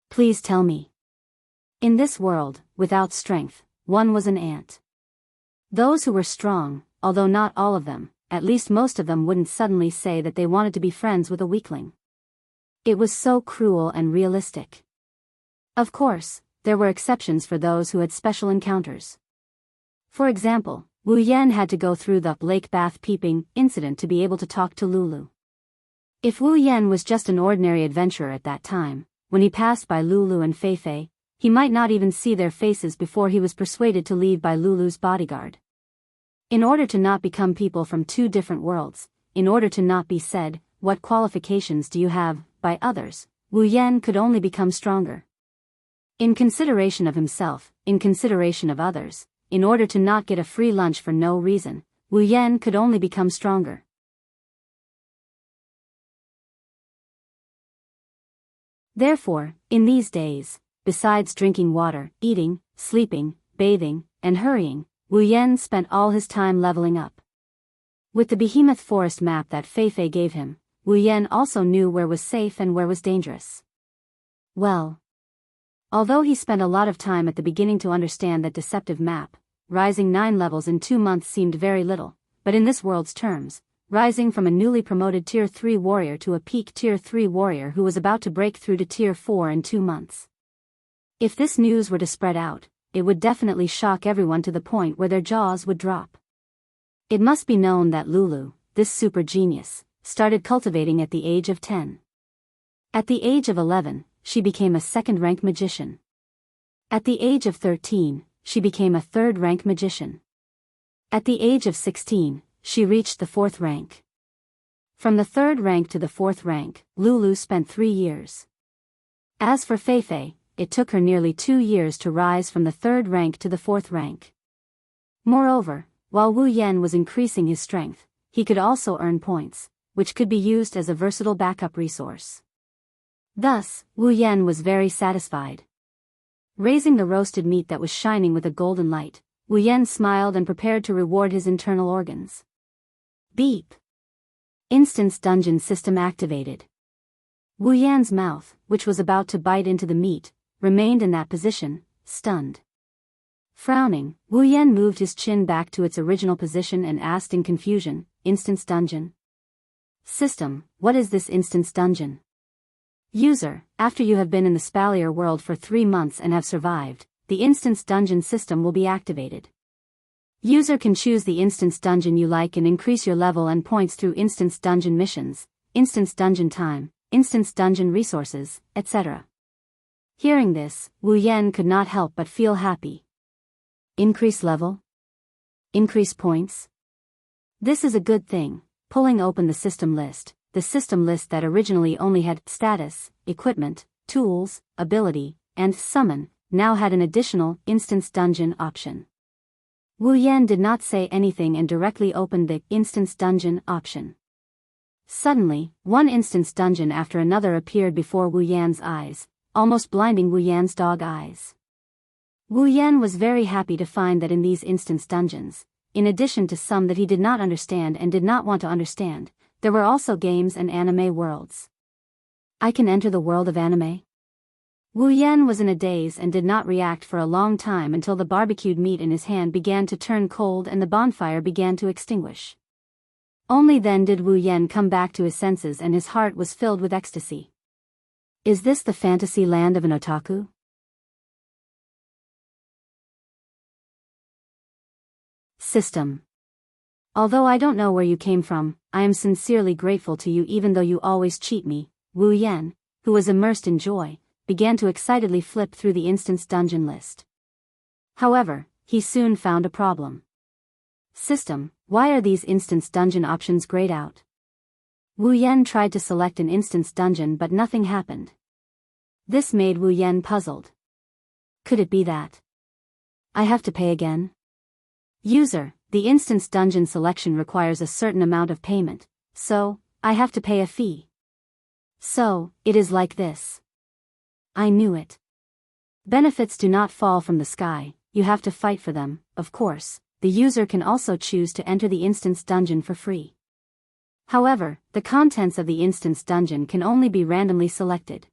Speaker 1: Please tell me. In this world, without strength, one was an ant. Those who were strong, although not all of them, at least most of them wouldn't suddenly say that they wanted to be friends with a weakling. It was so cruel and realistic. Of course, there were exceptions for those who had special encounters. For example, Wu Yan had to go through the lake bath peeping incident to be able to talk to Lulu. If Wu Yan was just an ordinary adventurer at that time, when he passed by Lulu and Fei Fei, he might not even see their faces before he was persuaded to leave by Lulu's bodyguard. In order to not become people from two different worlds, in order to not be said, "What qualifications do you have?" by others, Wu Yan could only become stronger. In consideration of himself, in consideration of others, in order to not get a free lunch for no reason, Wu Yan could only become stronger. Therefore, in these days, besides drinking water, eating, sleeping, bathing, and hurrying, Wu Yan spent all his time leveling up. With the behemoth forest map that Fei Fei gave him, Wu Yan also knew where was safe and where was dangerous. Well, although he spent a lot of time at the beginning to understand that deceptive map, rising 9 levels in 2 months seemed very little, but in this world's terms, rising from a newly promoted Tier 3 warrior to a peak Tier 3 warrior who was about to break through to Tier 4 in 2 months. If this news were to spread out, it would definitely shock everyone to the point where their jaws would drop. It must be known that Lulu, this super genius, started cultivating at the age of 10. At the age of 11, she became a second-rank magician. At the age of 13, she became a third-rank magician. At the age of 16, she reached the 4th rank. From the 3rd rank to the 4th rank, Lulu spent 3 years. As for Fei Fei, it took her nearly 2 years to rise from the 3rd rank to the 4th rank. Moreover, while Wu Yan was increasing his strength, he could also earn points, which could be used as a versatile backup resource. Thus, Wu Yan was very satisfied. Raising the roasted meat that was shining with a golden light, Wu Yan smiled and prepared to reward his internal organs. Beep. Instance dungeon system activated. Wu Yan's mouth, which was about to bite into the meat, remained in that position, stunned. Frowning, Wu Yan moved his chin back to its original position and asked in confusion, "Instance dungeon? System, what is this instance dungeon?" User, after you have been in the Spalier world for 3 months and have survived, the instance dungeon system will be activated. User can choose the instance dungeon you like and increase your level and points through instance dungeon missions, instance dungeon time, instance dungeon resources, etc. Hearing this, Wu Yan could not help but feel happy. Increase level? Increase points? This is a good thing. Pulling open the system list that originally only had status, equipment, tools, ability, and summon, now had an additional instance dungeon option. Wu Yan did not say anything and directly opened the instance dungeon option. Suddenly, one instance dungeon after another appeared before Wu Yan's eyes, almost blinding Wu Yan's dog eyes. Wu Yan was very happy to find that in these instance dungeons, in addition to some that he did not understand and did not want to understand, there were also games and anime worlds. I can enter the world of anime? Wu Yan was in a daze and did not react for a long time until the barbecued meat in his hand began to turn cold and the bonfire began to extinguish. Only then did Wu Yan come back to his senses and his heart was filled with ecstasy. Is this the fantasy land of an otaku? System. Although I don't know where you came from, I am sincerely grateful to you even though you always cheat me. Wu Yan, who was immersed in joy, began to excitedly flip through the instance dungeon list. However, he soon found a problem. System, why are these instance dungeon options grayed out? Wu Yan tried to select an instance dungeon but nothing happened. This made Wu Yan puzzled. Could it be that I have to pay again? User, the instance dungeon selection requires a certain amount of payment, so I have to pay a fee. So, it is like this. I knew it. Benefits do not fall from the sky, you have to fight for them. Of course, the user can also choose to enter the instance dungeon for free. However, the contents of the instance dungeon can only be randomly selected.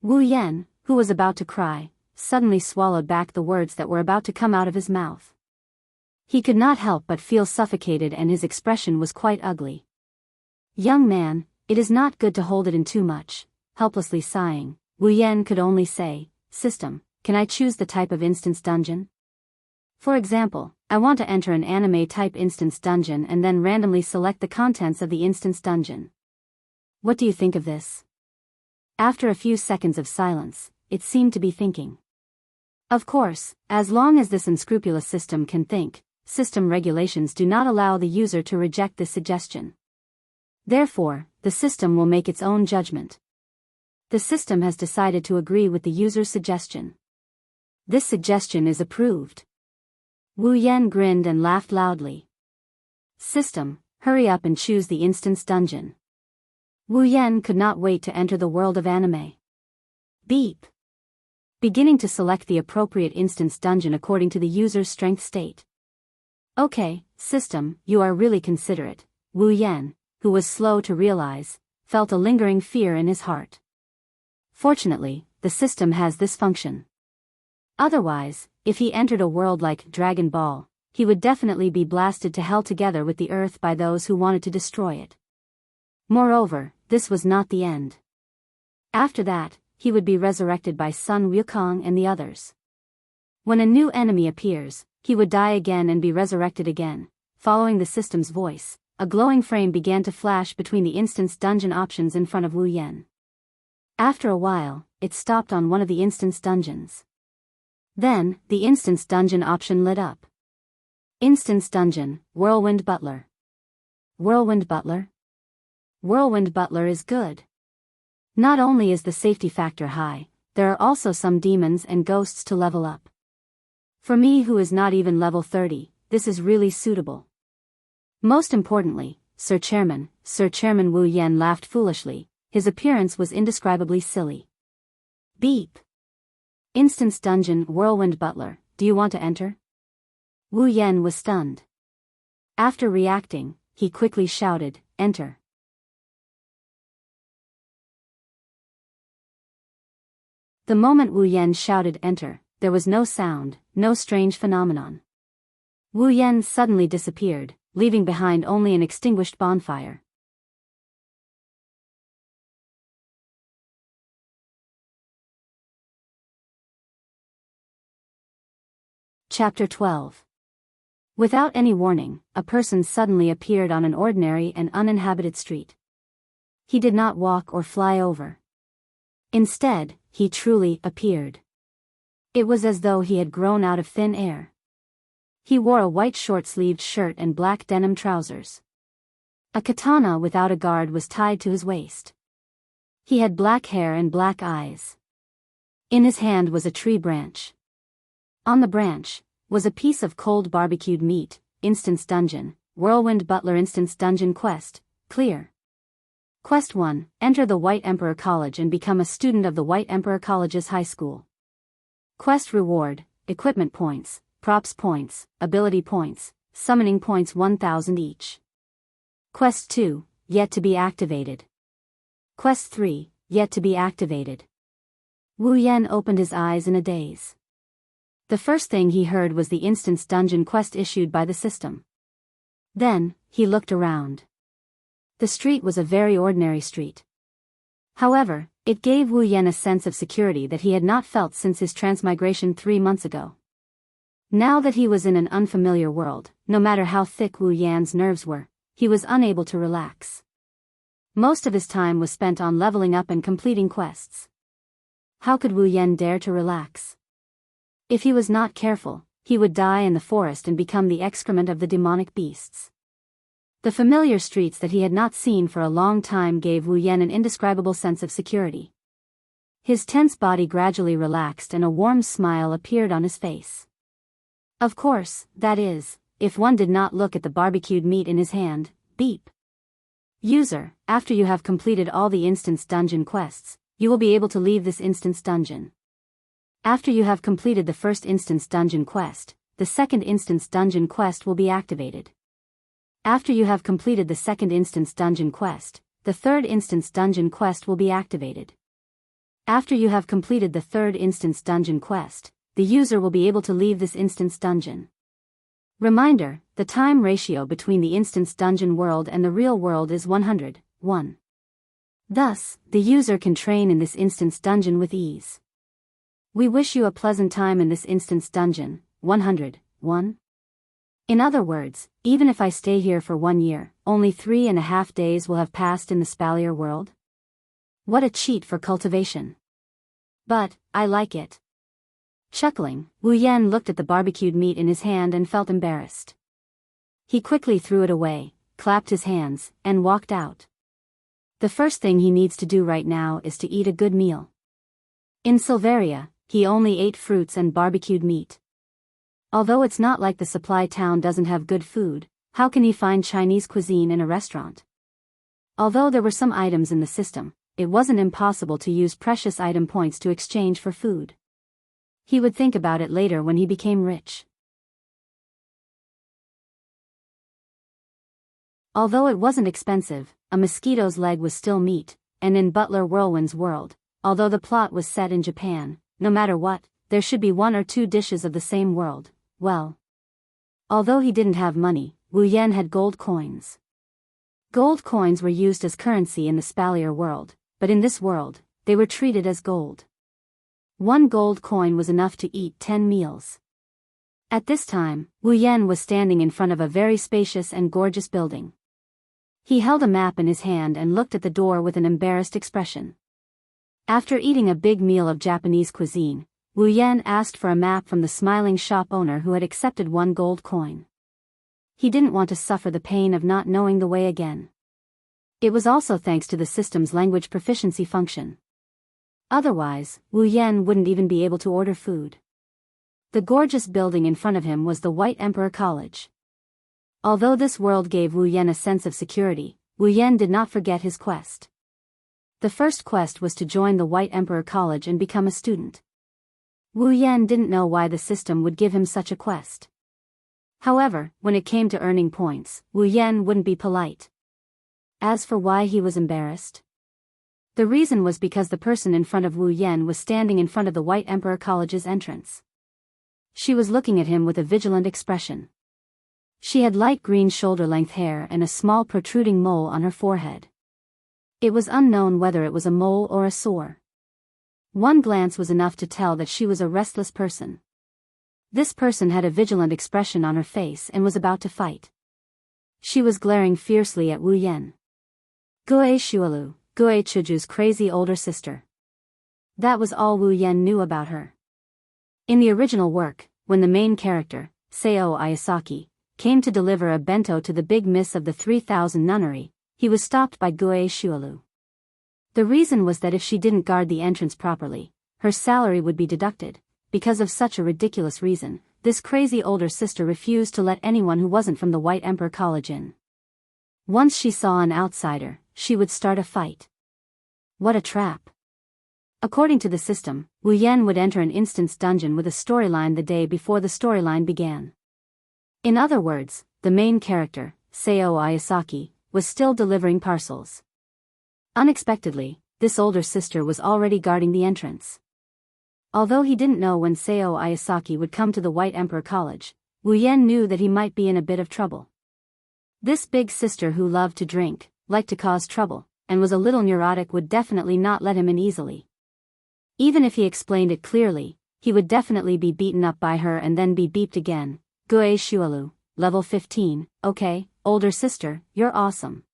Speaker 1: Wu Yan, who was about to cry, suddenly swallowed back the words that were about to come out of his mouth. He could not help but feel suffocated, and his expression was quite ugly. "Young man, it is not good to hold it in too much." Helplessly sighing, Wu Yan could only say, "System, can I choose the type of instance dungeon? For example, I want to enter an anime-type instance dungeon and then randomly select the contents of the instance dungeon. What do you think of this?" After a few seconds of silence, it seemed to be thinking. Of course, as long as this unscrupulous system can think, system regulations do not allow the user to reject this suggestion. Therefore, the system will make its own judgment. The system has decided to agree with the user's suggestion. This suggestion is approved. Wu Yan grinned and laughed loudly. "System, hurry up and choose the instance dungeon." Wu Yan could not wait to enter the world of anime. Beep. Beginning to select the appropriate instance dungeon according to the user's strength state. "Okay, system, you are really considerate." Wu Yan, who was slow to realize, felt a lingering fear in his heart. Fortunately, the system has this function. Otherwise, if he entered a world like Dragon Ball, he would definitely be blasted to hell together with the earth by those who wanted to destroy it. Moreover, this was not the end. After that, he would be resurrected by Sun Wukong and the others. When a new enemy appears, he would die again and be resurrected again. Following the system's voice, a glowing frame began to flash between the instance dungeon options in front of Wu Yan. After a while, it stopped on one of the instance dungeons. Then, the instance dungeon option lit up. Instance dungeon, Whirlwind Butler. Whirlwind Butler? Whirlwind Butler is good. Not only is the safety factor high, there are also some demons and ghosts to level up. For me, who is not even level 30, this is really suitable. Most importantly, Sir Chairman Wu Yan laughed foolishly. His appearance was indescribably silly. Beep. Instance dungeon, Whirlwind Butler, do you want to enter? Wu Yan was stunned. After reacting, he quickly shouted, "Enter." The moment Wu Yan shouted "Enter," there was no sound, no strange phenomenon. Wu Yan suddenly disappeared, leaving behind only an extinguished bonfire. Chapter 12. Without any warning, a person suddenly appeared on an ordinary and uninhabited street. He did not walk or fly over. Instead, he truly appeared. It was as though he had grown out of thin air. He wore a white short-sleeved shirt and black denim trousers. A katana without a guard was tied to his waist. He had black hair and black eyes. In his hand was a tree branch. On the branch was a piece of cold barbecued meat. Instance dungeon, Whirlwind Butler instance dungeon quest, clear. Quest 1, enter the White Emperor College and become a student of the White Emperor College's high school. Quest reward, equipment points, props points, ability points, summoning points 1000 each. Quest 2, yet to be activated. Quest 3, yet to be activated. Wu Yan opened his eyes in a daze. The first thing he heard was the instance dungeon quest issued by the system. Then, he looked around. The street was a very ordinary street. However, it gave Wu Yan a sense of security that he had not felt since his transmigration 3 months ago. Now that he was in an unfamiliar world, no matter how thick Wu Yan's nerves were, he was unable to relax. Most of his time was spent on leveling up and completing quests. How could Wu Yan dare to relax? If he was not careful, he would die in the forest and become the excrement of the demonic beasts. The familiar streets that he had not seen for a long time gave Wu Yan an indescribable sense of security. His tense body gradually relaxed and a warm smile appeared on his face. Of course, that is, if one did not look at the barbecued meat in his hand. Beep. User, after you have completed all the instance dungeon quests, you will be able to leave this instance dungeon. After you have completed the first instance dungeon quest, the second instance dungeon quest will be activated. After you have completed the second instance dungeon quest, the third instance dungeon quest will be activated. After you have completed the third instance dungeon quest, the user will be able to leave this instance dungeon. Reminder, the time ratio between the instance dungeon world and the real world is 100:1. Thus, the user can train in this instance dungeon with ease. We wish you a pleasant time in this instance dungeon, 100:1. In other words, even if I stay here for 1 year, only 3.5 days will have passed in the Spalier world. What a cheat for cultivation. But, I like it. Chuckling, Wu Yan looked at the barbecued meat in his hand and felt embarrassed. He quickly threw it away, clapped his hands, and walked out. The first thing he needs to do right now is to eat a good meal. In Silveria, he only ate fruits and barbecued meat. Although it's not like the supply town doesn't have good food, how can he find Chinese cuisine in a restaurant? Although there were some items in the system, it wasn't impossible to use precious item points to exchange for food. He would think about it later when he became rich. Although it wasn't expensive, a mosquito's leg was still meat, and in Butler Whirlwind's world, although the plot was set in Japan, no matter what, there should be 1 or 2 dishes of the same world. Well, although he didn't have money, Wu Yan had gold coins. Gold coins were used as currency in the Spalier world, but in this world, they were treated as gold. 1 gold coin was enough to eat 10 meals. At this time, Wu Yan was standing in front of a very spacious and gorgeous building. He held a map in his hand and looked at the door with an embarrassed expression. After eating a big meal of Japanese cuisine, Wu Yan asked for a map from the smiling shop owner who had accepted 1 gold coin. He didn't want to suffer the pain of not knowing the way again. It was also thanks to the system's language proficiency function. Otherwise, Wu Yan wouldn't even be able to order food. The gorgeous building in front of him was the White Emperor College. Although this world gave Wu Yan a sense of security, Wu Yan did not forget his quest. The first quest was to join the White Emperor College and become a student. Wu Yan didn't know why the system would give him such a quest. However, when it came to earning points, Wu Yan wouldn't be polite. As for why he was embarrassed, the reason was because the person in front of Wu Yan was standing in front of the White Emperor College's entrance. She was looking at him with a vigilant expression. She had light green shoulder-length hair and a small protruding mole on her forehead. It was unknown whether it was a mole or a sore. 1 glance was enough to tell that she was a restless person. This person had a vigilant expression on her face and was about to fight. She was glaring fiercely at Wu Yan. Guo Shualu, Guo Chuju's crazy older sister. That was all Wu Yan knew about her. In the original work, when the main character, Seo Ayasaki, came to deliver a bento to the big miss of the 3000 nunnery, he was stopped by Guo Shualu. The reason was that if she didn't guard the entrance properly, her salary would be deducted. Because of such a ridiculous reason, this crazy older sister refused to let anyone who wasn't from the White Emperor College in. Once she saw an outsider, she would start a fight. What a trap. According to the system, Wu Yan would enter an instance dungeon with a storyline the day before the storyline began. In other words, the main character, Seo Ayasaki, was still delivering parcels. Unexpectedly, this older sister was already guarding the entrance. Although he didn't know when Seo Ayasaki would come to the White Emperor College, Wu Yan knew that he might be in a bit of trouble. This big sister who loved to drink, liked to cause trouble, and was a little neurotic would definitely not let him in easily. Even if he explained it clearly, he would definitely be beaten up by her and then be beeped again. Guo Shualu, level 15, okay, older sister, you're awesome.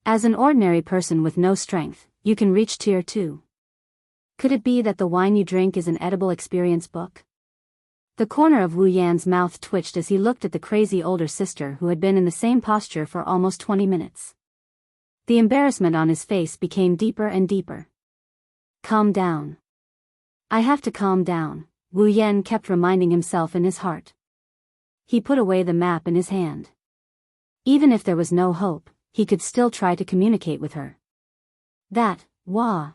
Speaker 1: As an ordinary person with no strength, you can reach tier 2. Could it be that the wine you drink is an edible experience book? The corner of Wu Yan's mouth twitched as he looked at the crazy older sister who had been in the same posture for almost 20 minutes. The embarrassment on his face became deeper and deeper. Calm down. I have to calm down, Wu Yan kept reminding himself in his heart. He put away the map in his hand. Even if there was no hope, he could still try to communicate with her. Wah.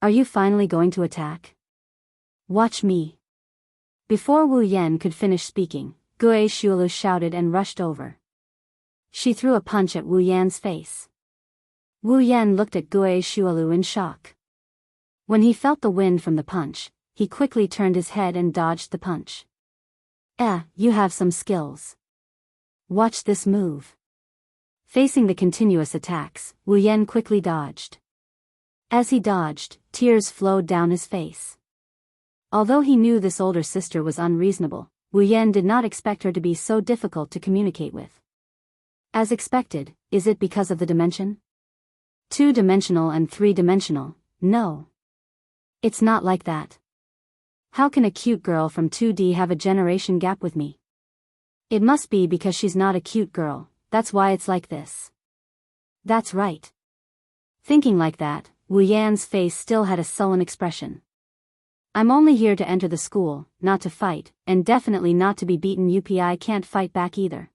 Speaker 1: Are you finally going to attack? Watch me. Before Wu Yan could finish speaking, Guo Shualu shouted and rushed over. She threw a punch at Wu Yan's face. Wu Yan looked at Guo Shualu in shock. When he felt the wind from the punch, he quickly turned his head and dodged the punch. You have some skills. Watch this move. Facing the continuous attacks, Wu Yan quickly dodged. As he dodged, tears flowed down his face. Although he knew this older sister was unreasonable, Wu Yan did not expect her to be so difficult to communicate with. As expected, is it because of the dimension? 2-dimensional and 3-dimensional, no. It's not like that. How can a cute girl from 2D have a generation gap with me? It must be because she's not a cute girl, that's why it's like this. That's right. Thinking like that, Wu Yan's face still had a sullen expression. I'm only here to enter the school, not to fight, and definitely not to be beaten. I can't fight back either.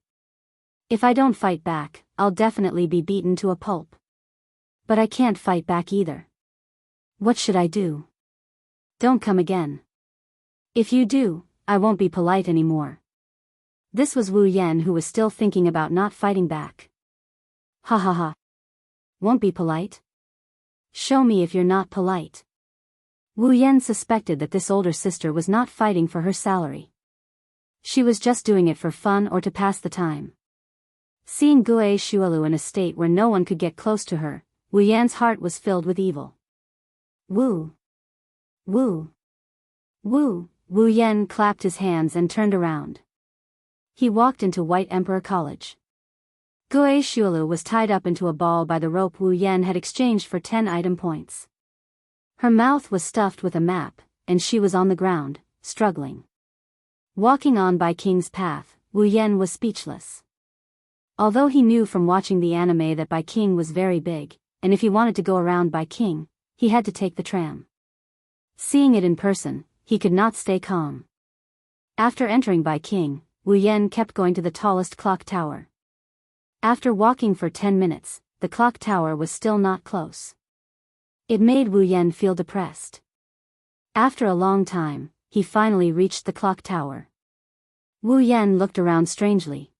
Speaker 1: If I don't fight back, I'll definitely be beaten to a pulp. But I can't fight back either. What should I do? Don't come again. If you do, I won't be polite anymore. This was Wu Yan, who was still thinking about not fighting back. Ha ha ha. Won't be polite? Show me if you're not polite. Wu Yan suspected that this older sister was not fighting for her salary. She was just doing it for fun or to pass the time. Seeing Gue Shualu in a state where no one could get close to her, Wu Yan's heart was filled with evil. Wu. Wu. Wu. Wu Yan clapped his hands and turned around. He walked into White Emperor College. Gue Shualu was tied up into a ball by the rope Wu Yan had exchanged for 10 item points. Her mouth was stuffed with a map, and she was on the ground, struggling. Walking on by King's path, Wu Yan was speechless. Although he knew from watching the anime that Bai King was very big, and if he wanted to go around Bai King, he had to take the tram. Seeing it in person, he could not stay calm. After entering Bai King, Wu Yan kept going to the tallest clock tower. After walking for 10 minutes, the clock tower was still not close. It made Wu Yan feel depressed. After a long time, he finally reached the clock tower. Wu Yan looked around strangely.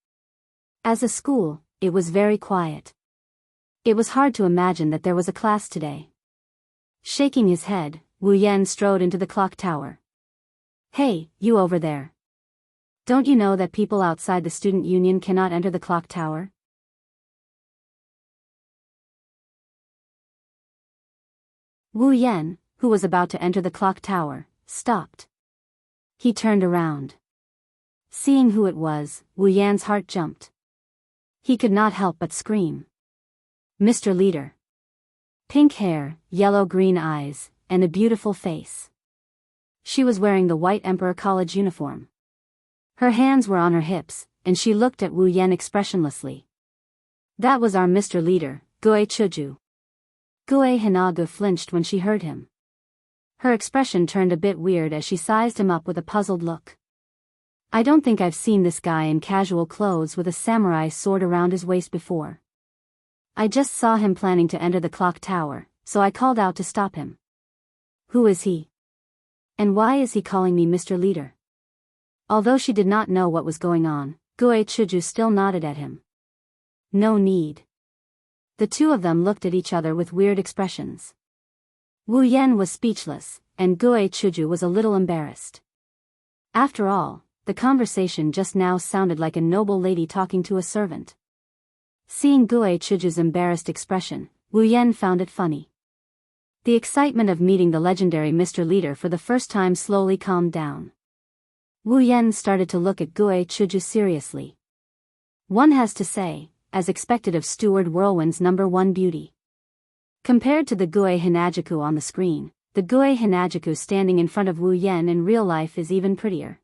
Speaker 1: As a school, it was very quiet. It was hard to imagine that there was a class today. Shaking his head, Wu Yan strode into the clock tower. Hey, you over there. Don't you know that people outside the student union cannot enter the clock tower? Wu Yan, who was about to enter the clock tower, stopped. He turned around. Seeing who it was, Wu Yan's heart jumped. He could not help but scream. Mr. Leader. Pink hair, yellow-green eyes, and a beautiful face. She was wearing the White Emperor College uniform. Her hands were on her hips, and she looked at Wu Yan expressionlessly. That was our Mr. Leader, Gue Chuju. Gue Hinagu flinched when she heard him. Her expression turned a bit weird as she sized him up with a puzzled look. I don't think I've seen this guy in casual clothes with a samurai sword around his waist before. I just saw him planning to enter the clock tower, so I called out to stop him. Who is he? And why is he calling me Mr. Leader? Although she did not know what was going on, Gue Chuju still nodded at him. No need. The two of them looked at each other with weird expressions. Wu Yan was speechless, and Gue Chuju was a little embarrassed. After all, the conversation just now sounded like a noble lady talking to a servant. Seeing Gue Chuju's embarrassed expression, Wu Yan found it funny. The excitement of meeting the legendary Mr. Leader for the first time slowly calmed down. Wu Yan started to look at Gue Chuju seriously. One has to say, as expected of Steward Whirlwind's #1 beauty. Compared to the Gue Hinajaku on the screen, the Gue Hinajaku standing in front of Wu Yan in real life is even prettier.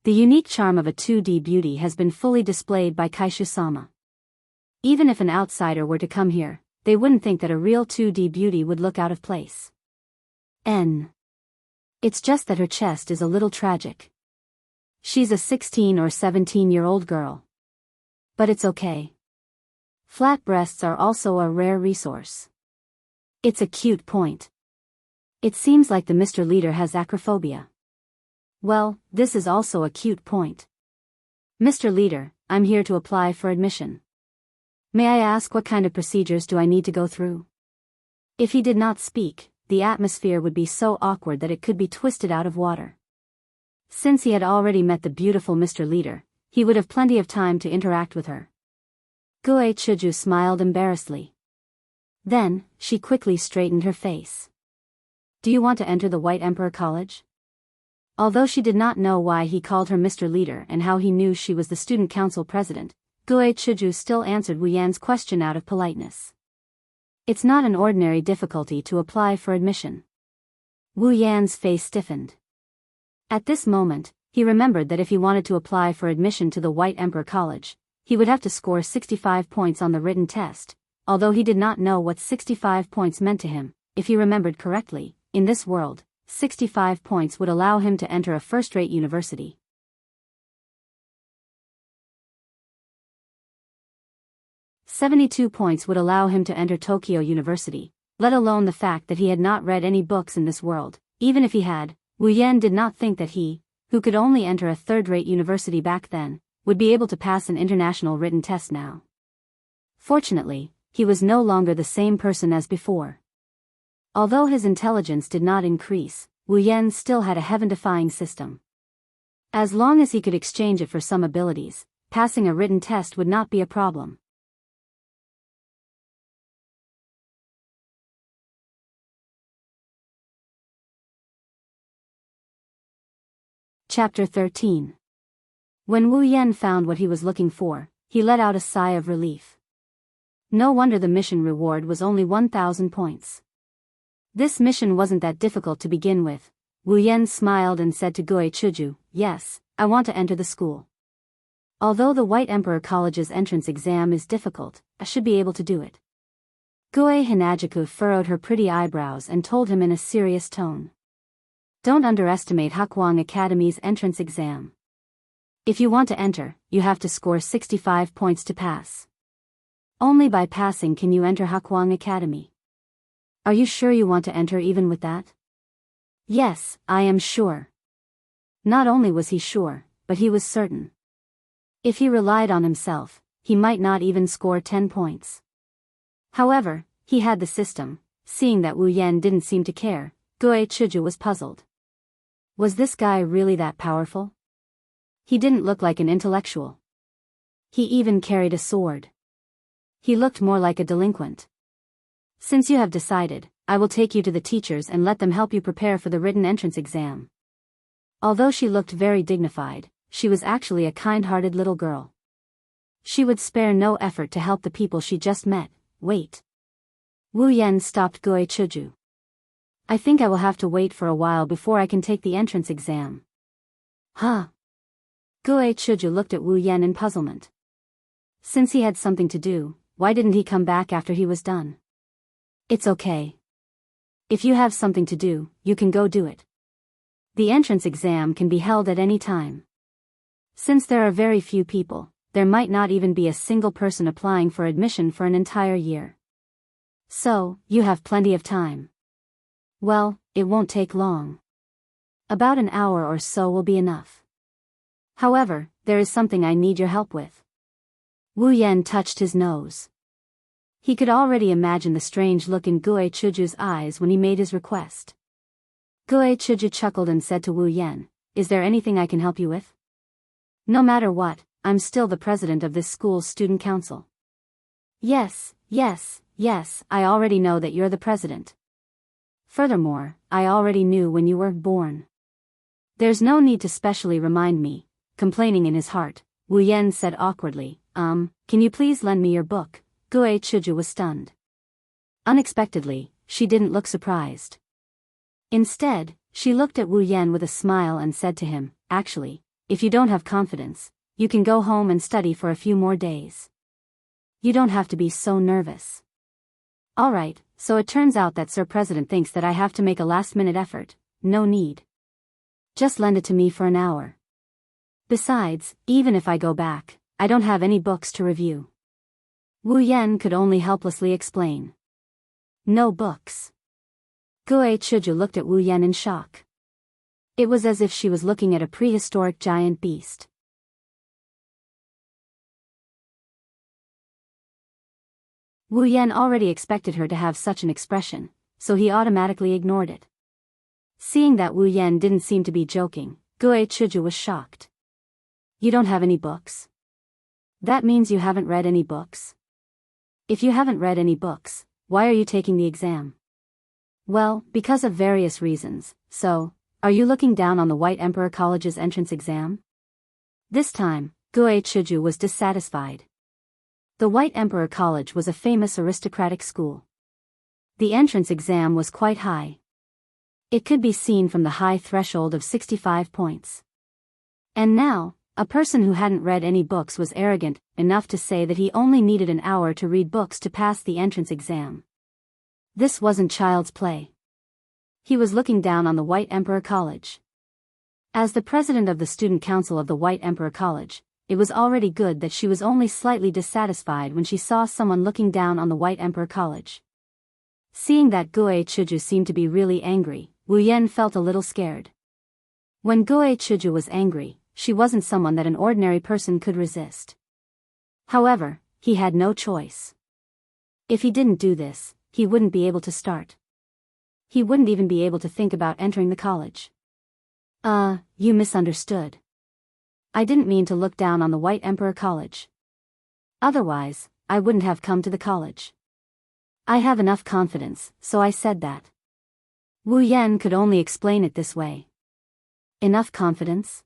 Speaker 1: The unique charm of a 2D beauty has been fully displayed by Kaishu-sama. Even if an outsider were to come here, they wouldn't think that a real 2D beauty would look out of place. It's just that her chest is a little tragic. She's a 16 or 17-year-old girl. But it's okay. Flat breasts are also a rare resource. It's a cute point. It seems like the Mr. Leader has acrophobia. Well, this is also a cute point. Mr. Leader, I'm here to apply for admission. May I ask what kind of procedures do I need to go through? If he did not speak, the atmosphere would be so awkward that it could be twisted out of water. Since he had already met the beautiful Mr. Leader, he would have plenty of time to interact with her. Goe Chuju smiled embarrassedly. Then, she quickly straightened her face. Do you want to enter the White Emperor College? Although she did not know why he called her Mr. Leader and how he knew she was the student council president, Goe Chuju still answered Wu Yan's question out of politeness. It's not an ordinary difficulty to apply for admission. Wu Yan's face stiffened. At this moment, he remembered that if he wanted to apply for admission to the White Emperor College, he would have to score 65 points on the written test, although he did not know what 65 points meant to him. If he remembered correctly, in this world, 65 points would allow him to enter a first-rate university. "72 points would allow him to enter Tokyo University, let alone the fact that he had not read any books in this world. Even if he had, Wu Yan did not think that he, who could only enter a third-rate university back then, would be able to pass an international written test now. Fortunately, he was no longer the same person as before. Although his intelligence did not increase, Wu Yan still had a heaven-defying system. As long as he could exchange it for some abilities, passing a written test would not be a problem. Chapter 13. When Wu Yan found what he was looking for, he let out a sigh of relief. No wonder the mission reward was only 1,000 points. This mission wasn't that difficult to begin with. Wu Yan smiled and said to Goe Chuju, "Yes, I want to enter the school. Although the White Emperor College's entrance exam is difficult, I should be able to do it." Goe Hinajaku furrowed her pretty eyebrows and told him in a serious tone. Don't underestimate Heartwarming Academy's entrance exam. If you want to enter, you have to score 65 points to pass. Only by passing can you enter Heartwarming Academy. Are you sure you want to enter even with that? Yes, I am sure. Not only was he sure, but he was certain. If he relied on himself, he might not even score 10 points. However, he had the system. Seeing that Wu Yan didn't seem to care, Goe Chuju was puzzled. Was this guy really that powerful? He didn't look like an intellectual. He even carried a sword. He looked more like a delinquent. Since you have decided, I will take you to the teachers and let them help you prepare for the written entrance exam. Although she looked very dignified, she was actually a kind-hearted little girl. She would spare no effort to help the people she just met. Wait. Wu Yan stopped Goe Chuju. I think I will have to wait for a while before I can take the entrance exam. Huh? Goe Chuju looked at Wu Yan in puzzlement. Since he had something to do, why didn't he come back after he was done? It's okay. If you have something to do, you can go do it. The entrance exam can be held at any time. Since there are very few people, there might not even be a single person applying for admission for an entire year. So, you have plenty of time. Well, it won't take long. About an hour or so will be enough. However, there is something I need your help with. Wu Yan touched his nose. He could already imagine the strange look in Goe Chuju's eyes when he made his request. Goe Chuju chuckled and said to Wu Yan, "Is there anything I can help you with?" "No matter what, I'm still the president of this school's student council." Yes, I already know that you're the president. Furthermore, I already knew when you were born. There's no need to specially remind me. Complaining in his heart, Wu Yan said awkwardly, Can you please lend me your book?" Goe Chuju was stunned. Unexpectedly, she didn't look surprised. Instead, she looked at Wu Yan with a smile and said to him, "Actually, if you don't have confidence, you can go home and study for a few more days. You don't have to be so nervous." Alright, so it turns out that Sir President thinks that I have to make a last-minute effort. No need. Just lend it to me for an hour. Besides, even if I go back, I don't have any books to review. Wu Yan could only helplessly explain. No books. Goe Chuju looked at Wu Yan in shock. It was as if she was looking at a prehistoric giant beast. Wu Yan already expected her to have such an expression, so he automatically ignored it. Seeing that Wu Yan didn't seem to be joking, Gue Chuju was shocked. You don't have any books? That means you haven't read any books? If you haven't read any books, why are you taking the exam? Well, because of various reasons. So, are you looking down on the White Emperor College's entrance exam? This time, Gue Chuju was dissatisfied. The White Emperor College was a famous aristocratic school. The entrance exam was quite high. It could be seen from the high threshold of 65 points. And now, a person who hadn't read any books was arrogant enough to say that he only needed an hour to read books to pass the entrance exam. This wasn't child's play. He was looking down on the White Emperor College. As the president of the student council of the White Emperor College, it was already good that she was only slightly dissatisfied when she saw someone looking down on the White Emperor College. Seeing that Gue Chuju seemed to be really angry, Wu Yan felt a little scared. When Gue Chuju was angry, she wasn't someone that an ordinary person could resist. However, he had no choice. If he didn't do this, he wouldn't be able to start. He wouldn't even be able to think about entering the college. You misunderstood. I didn't mean to look down on the White Emperor College. Otherwise, I wouldn't have come to the college. I have enough confidence, so I said that. Wu Yan could only explain it this way. Enough confidence?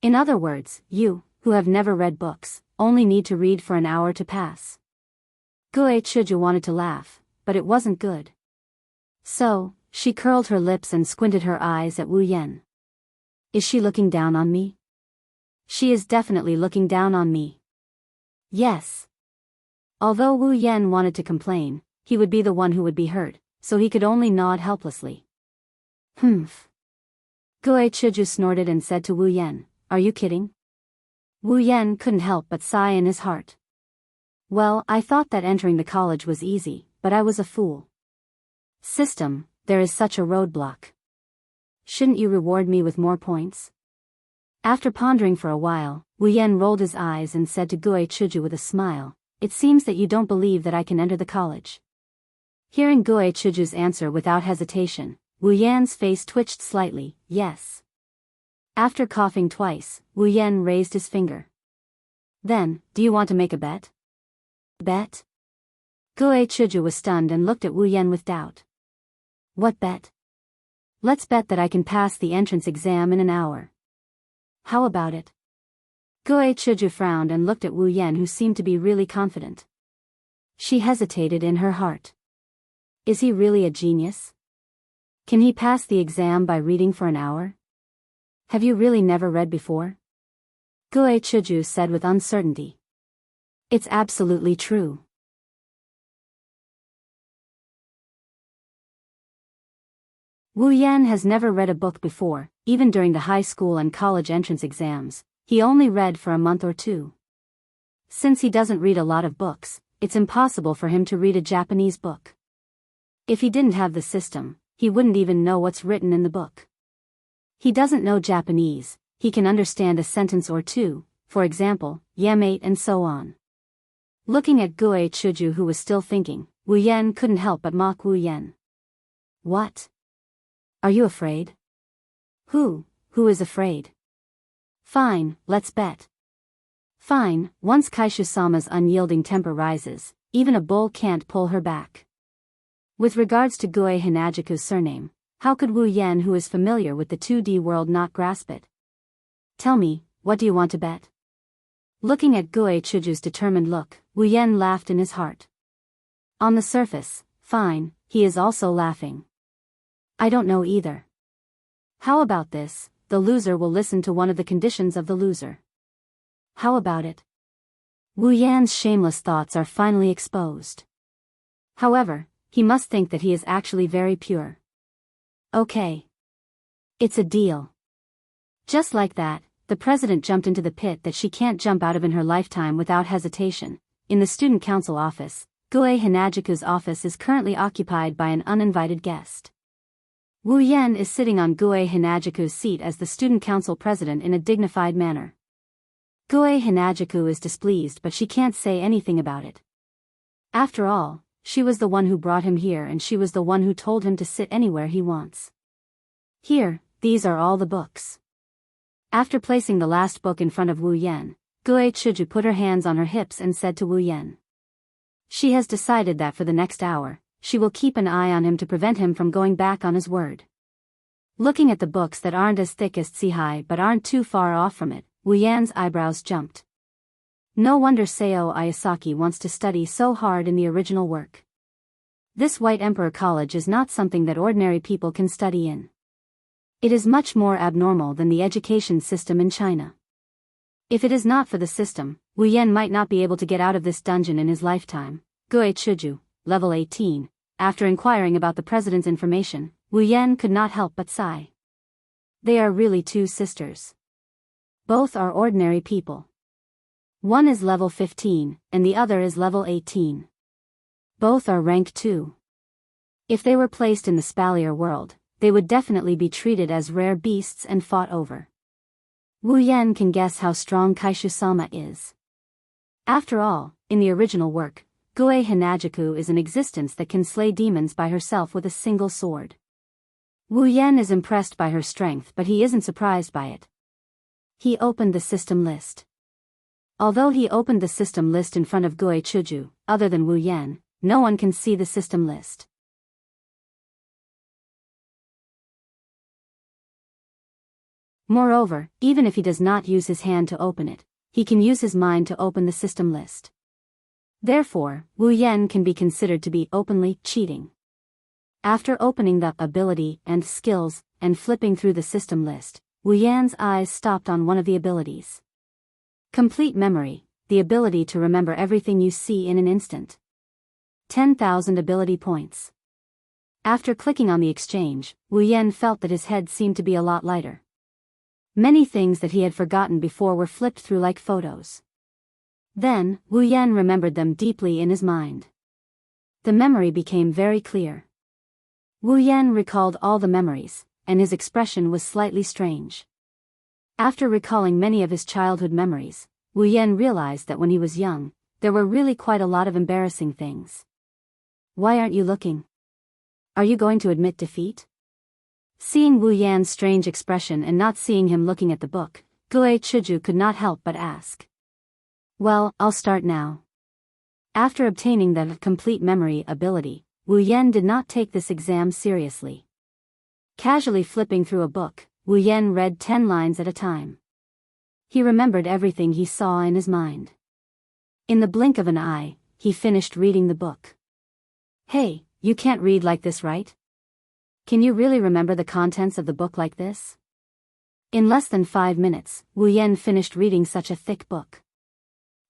Speaker 1: In other words, you, who have never read books, only need to read for an hour to pass. Gue Chuju wanted to laugh, but it wasn't good. So, she curled her lips and squinted her eyes at Wu Yan. Is she looking down on me? She is definitely looking down on me. Yes. Although Wu Yan wanted to complain, he would be the one who would be hurt, so he could only nod helplessly. Humph. Gue Chuju snorted and said to Wu Yan, are you kidding? Wu Yan couldn't help but sigh in his heart. Well, I thought that entering the college was easy, but I was a fool. System, there is such a roadblock. Shouldn't you reward me with more points? After pondering for a while, Wu Yan rolled his eyes and said to Gue Chuju with a smile, it seems that you don't believe that I can enter the college. Hearing Gue Chuju's answer without hesitation, Wu Yan's face twitched slightly, yes. After coughing twice, Wu Yan raised his finger. Then, do you want to make a bet? Bet? Gue Chuju was stunned and looked at Wu Yan with doubt. What bet? Let's bet that I can pass the entrance exam in an hour. How about it? Gue Chuju frowned and looked at Wu Yan, who seemed to be really confident. She hesitated in her heart. Is he really a genius? Can he pass the exam by reading for an hour? Have you really never read before? Gue Chuju said with uncertainty. It's absolutely true. Wu Yan has never read a book before, even during the high school and college entrance exams. He only read for a month or two. Since he doesn't read a lot of books, it's impossible for him to read a Japanese book. If he didn't have the system, he wouldn't even know what's written in the book. He doesn't know Japanese, he can understand a sentence or two, for example, yamate and so on. Looking at Gue Chuju, who was still thinking, Wu Yan couldn't help but mock Wu Yan. What? Are you afraid? Who is afraid? Fine, let's bet. Fine, once Kaishu-sama's unyielding temper rises, even a bull can't pull her back. With regards to Gue Hinajuku's surname, how could Wu Yan, who is familiar with the 2D world, not grasp it? Tell me, what do you want to bet? Looking at Gue Chuju's determined look, Wu Yan laughed in his heart. On the surface, fine, he is also laughing. I don't know either. How about this? The loser will listen to one of the conditions of the loser. How about it? Wu Yan's shameless thoughts are finally exposed. However, he must think that he is actually very pure. Okay. It's a deal. Just like that, the president jumped into the pit that she can't jump out of in her lifetime without hesitation. In the student council office, Gue Hinajuku's office is currently occupied by an uninvited guest. Wu Yan is sitting on Gue Hinajuku's seat as the student council president in a dignified manner. Gue Hinajuku is displeased, but she can't say anything about it. After all, she was the one who brought him here and she was the one who told him to sit anywhere he wants. Here, these are all the books. After placing the last book in front of Wu Yan, Gue Chuju put her hands on her hips and said to Wu Yan. She has decided that for the next hour, she will keep an eye on him to prevent him from going back on his word. Looking at the books that aren't as thick as Tsihai but aren't too far off from it, Wu Yan's eyebrows jumped. No wonder Seo Ayasaki wants to study so hard in the original work. This White Emperor College is not something that ordinary people can study in. It is much more abnormal than the education system in China. If it is not for the system, Wu Yan might not be able to get out of this dungeon in his lifetime. Gue Chuju, level 18. After inquiring about the president's information, Wu Yan could not help but sigh. They are really two sisters. Both are ordinary people. One is level 15, and the other is level 18. Both are rank 2. If they were placed in the Spalier world, they would definitely be treated as rare beasts and fought over. Wu Yan can guess how strong Kaishu-sama is. After all, in the original work, Gue Hinajaku is an existence that can slay demons by herself with a single sword. Wu Yan is impressed by her strength, but he isn't surprised by it. He opened the system list. Although he opened the system list in front of Gue Chuju, other than Wu Yan, no one can see the system list. Moreover, even if he does not use his hand to open it, he can use his mind to open the system list. Therefore, Wu Yan can be considered to be openly cheating. After opening the ability and skills and flipping through the system list, Wu Yan's eyes stopped on one of the abilities. Complete memory, the ability to remember everything you see in an instant. 10,000 ability points. After clicking on the exchange, Wu Yan felt that his head seemed to be a lot lighter. Many things that he had forgotten before were flipped through like photos. Then, Wu Yan remembered them deeply in his mind. The memory became very clear. Wu Yan recalled all the memories, and his expression was slightly strange. After recalling many of his childhood memories, Wu Yan realized that when he was young, there were really quite a lot of embarrassing things. Why aren't you looking? Are you going to admit defeat? Seeing Wu Yan's strange expression and not seeing him looking at the book, Gue Chuju could not help but ask. Well, I'll start now. After obtaining the complete memory ability, Wu Yan did not take this exam seriously. Casually flipping through a book, Wu Yan read 10 lines at a time. He remembered everything he saw in his mind. In the blink of an eye, he finished reading the book. Hey, you can't read like this, right? Can you really remember the contents of the book like this? In less than 5 minutes, Wu Yan finished reading such a thick book.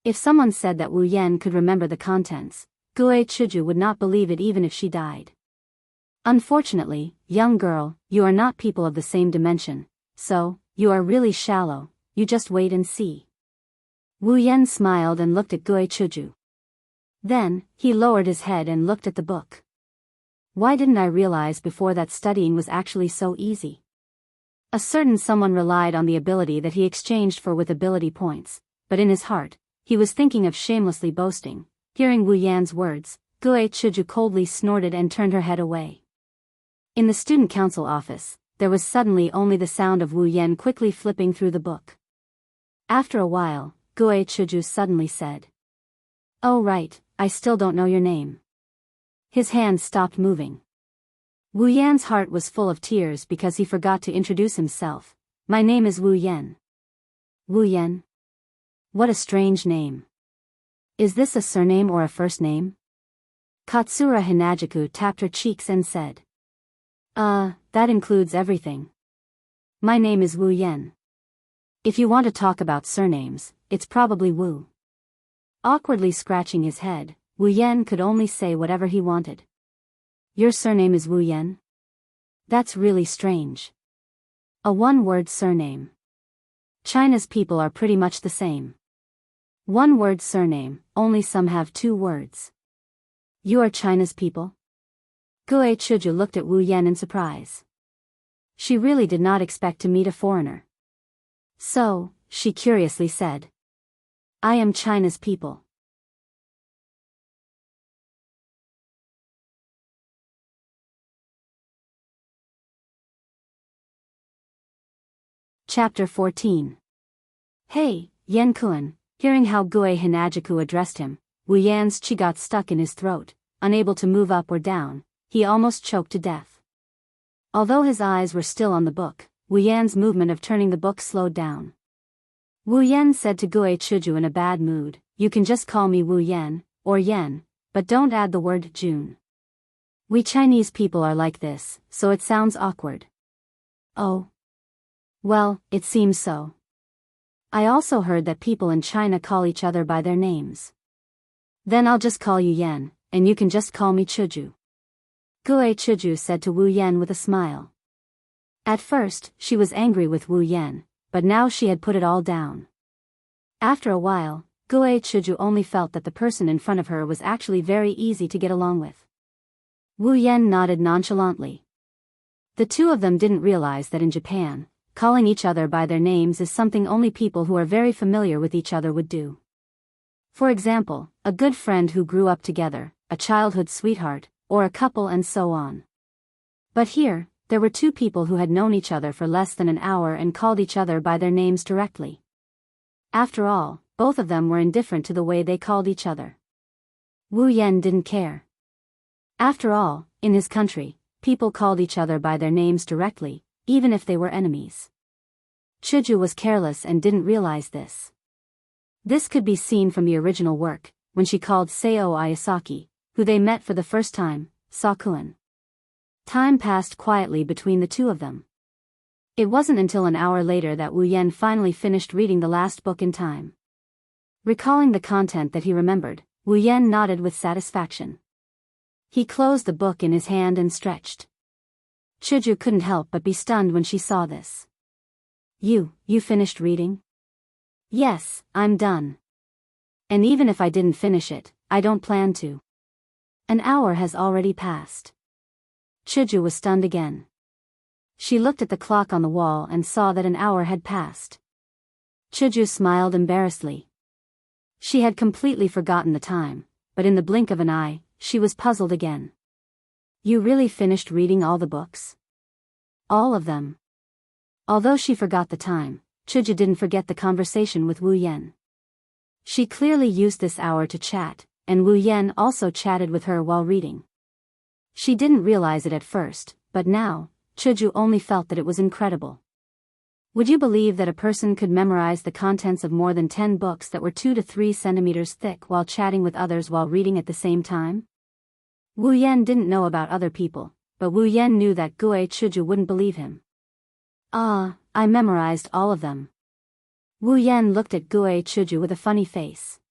Speaker 1: If someone said that Wu Yan could remember the contents, Gue Chuju would not believe it even if she died. Unfortunately, young girl, you are not people of the same dimension, so, you are really shallow, you just wait and see. Wu Yan smiled and looked at Gue Chuju. Then, he lowered his head and looked at the book. Why didn't I realize before that studying was actually so easy? A certain someone relied on the ability that he exchanged for with ability points, but in his heart, he was thinking of shamelessly boasting. Hearing Wu Yan's words, Gue Chuju coldly snorted and turned her head away. In the student council office, there was suddenly only the sound of Wu Yan quickly flipping through the book. After a while, Gue Chuju suddenly said. Oh right, I still don't know your name. His hand stopped moving. Wu Yan's heart was full of tears because he forgot to introduce himself. My name is Wu Yan. Wu Yan? What a strange name. Is this a surname or a first name? Katsura Hinajaku tapped her cheeks and said. That includes everything. My name is Wu Yan. If you want to talk about surnames, it's probably Wu. Awkwardly scratching his head, Wu Yan could only say whatever he wanted. Your surname is Wu Yan? That's really strange. A one-word surname. China's people are pretty much the same. One-word surname, only some have 2 words. You are China's people? Gue Chuju looked at Wu Yan in surprise. She really did not expect to meet a foreigner. So, she curiously said. I am China's people. Chapter 14. Hey, Yen Kun. Hearing how Gue Hinajiku addressed him, Wu Yan's chi got stuck in his throat, unable to move up or down. He almost choked to death. Although his eyes were still on the book, Wu Yan's movement of turning the book slowed down. Wu Yan said to Gue Chuju in a bad mood, "You can just call me Wu Yan, or Yen, but don't add the word Jun. We Chinese people are like this, so it sounds awkward." "Oh. Well, it seems so. I also heard that people in China call each other by their names. Then I'll just call you Yen, and you can just call me Chuju." Gue Chuju said to Wu Yan with a smile. At first, she was angry with Wu Yan, but now she had put it all down. After a while, Gue Chuju only felt that the person in front of her was actually very easy to get along with. Wu Yan nodded nonchalantly. The two of them didn't realize that in Japan, calling each other by their names is something only people who are very familiar with each other would do. For example, a good friend who grew up together, a childhood sweetheart, or a couple and so on. But here, there were two people who had known each other for less than an hour and called each other by their names directly. After all, both of them were indifferent to the way they called each other. Wu Yan didn't care. After all, in his country, people called each other by their names directly, even if they were enemies. Chuju was careless and didn't realize this. This could be seen from the original work, when she called Seo Ayasaki, who they met for the first time, Sakuen. Time passed quietly between the two of them. It wasn't until an hour later that Wu Yan finally finished reading the last book in time. Recalling the content that he remembered, Wu Yan nodded with satisfaction. He closed the book in his hand and stretched. Chuju couldn't help but be stunned when she saw this. You finished reading?" "Yes, I'm done. And even if I didn't finish it, I don't plan to. An hour has already passed." Chuju was stunned again. She looked at the clock on the wall and saw that an hour had passed. Chuju smiled embarrassedly. She had completely forgotten the time, but in the blink of an eye, she was puzzled again. "You really finished reading all the books?" "All of them." Although she forgot the time, Chuju didn't forget the conversation with Wu Yan. She clearly used this hour to chat, and Wu Yan also chatted with her while reading. She didn't realize it at first, but now, Chuju only felt that it was incredible. Would you believe that a person could memorize the contents of more than 10 books that were 2 to 3 centimeters thick while chatting with others while reading at the same time? Wu Yan didn't know about other people, but Wu Yan knew that Gue Chuju wouldn't believe him. I memorized all of them." Wu Yan looked at Gue Chuju with a funny face.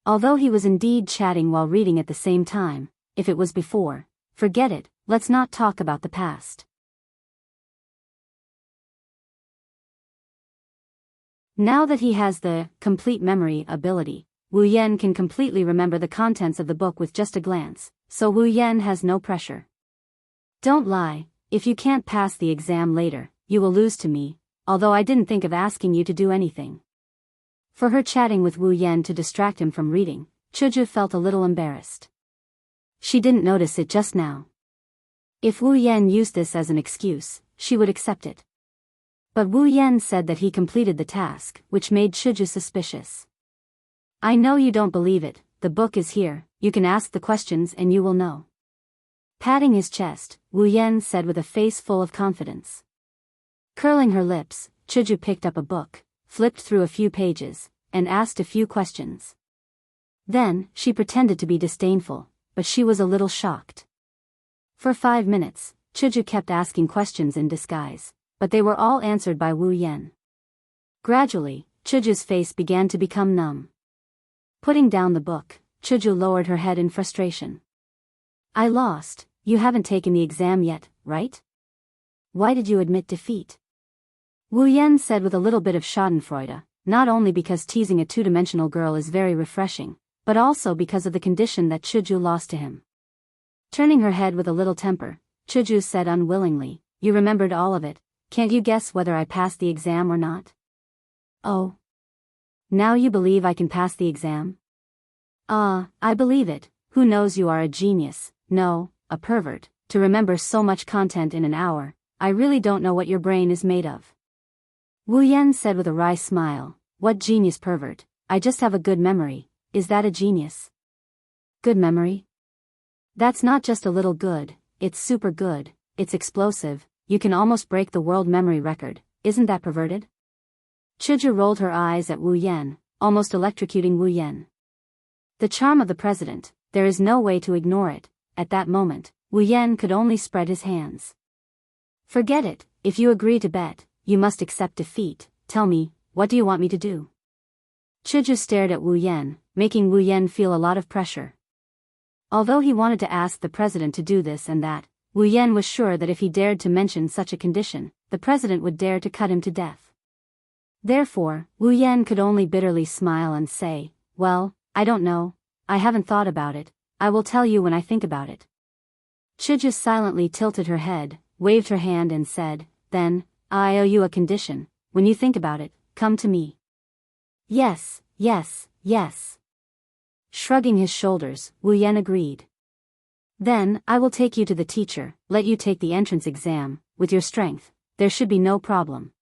Speaker 1: Although he was indeed chatting while reading at the same time, if it was before, forget it, let's not talk about the past. Now that he has the complete memory ability, Wu Yan can completely remember the contents of the book with just a glance, so Wu Yan has no pressure. "Don't lie, if you can't pass the exam later, you will lose to me, although I didn't think of asking you to do anything." For her chatting with Wu Yan to distract him from reading, Chuju felt a little embarrassed. She didn't notice it just now. If Wu Yan used this as an excuse, she would accept it. But Wu Yan said that he completed the task, which made Chuju suspicious. "I know you don't believe it, the book is here, you can ask the questions and you will know." Patting his chest, Wu Yan said with a face full of confidence. Curling her lips, Chuju picked up a book, flipped through a few pages, and asked a few questions. Then, she pretended to be disdainful, but she was a little shocked. For 5 minutes, Chuju kept asking questions in disguise, but they were all answered by Wu Yan. Gradually, Chuju's face began to become numb. Putting down the book, Chuju lowered her head in frustration. "I lost. You haven't taken the exam yet, right? Why did you admit defeat?" Wu Yan said with a little bit of schadenfreude, not only because teasing a two-dimensional girl is very refreshing, but also because of the condition that Chuju lost to him. Turning her head with a little temper, Chuju said unwillingly, "You remembered all of it, can't you guess whether I passed the exam or not?" "Oh. Now you believe I can pass the exam?" I believe it. Who knows, you are a genius, no, a pervert, to remember so much content in an hour. I really don't know what your brain is made of." Wu Yan said with a wry smile, "What genius pervert, I just have a good memory, is that a genius? Good memory? That's not just a little good, it's super good, it's explosive, you can almost break the world memory record, isn't that perverted?" Chuju rolled her eyes at Wu Yan, almost electrocuting Wu Yan. The charm of the president, there is no way to ignore it. At that moment, Wu Yan could only spread his hands. "Forget it, if you agree to bet, you must accept defeat. Tell me, what do you want me to do?" Chuju stared at Wu Yan, making Wu Yan feel a lot of pressure. Although he wanted to ask the president to do this and that, Wu Yan was sure that if he dared to mention such a condition, the president would dare to cut him to death. Therefore, Wu Yan could only bitterly smile and say, "Well, I don't know, I haven't thought about it, I will tell you when I think about it." Chuju silently tilted her head, waved her hand and said, "Then, I owe you a condition, when you think about it, come to me." "Yes, yes, yes." Shrugging his shoulders, Wu Yan agreed. "Then, I will take you to the teacher, let you take the entrance exam, with your strength, there should be no problem."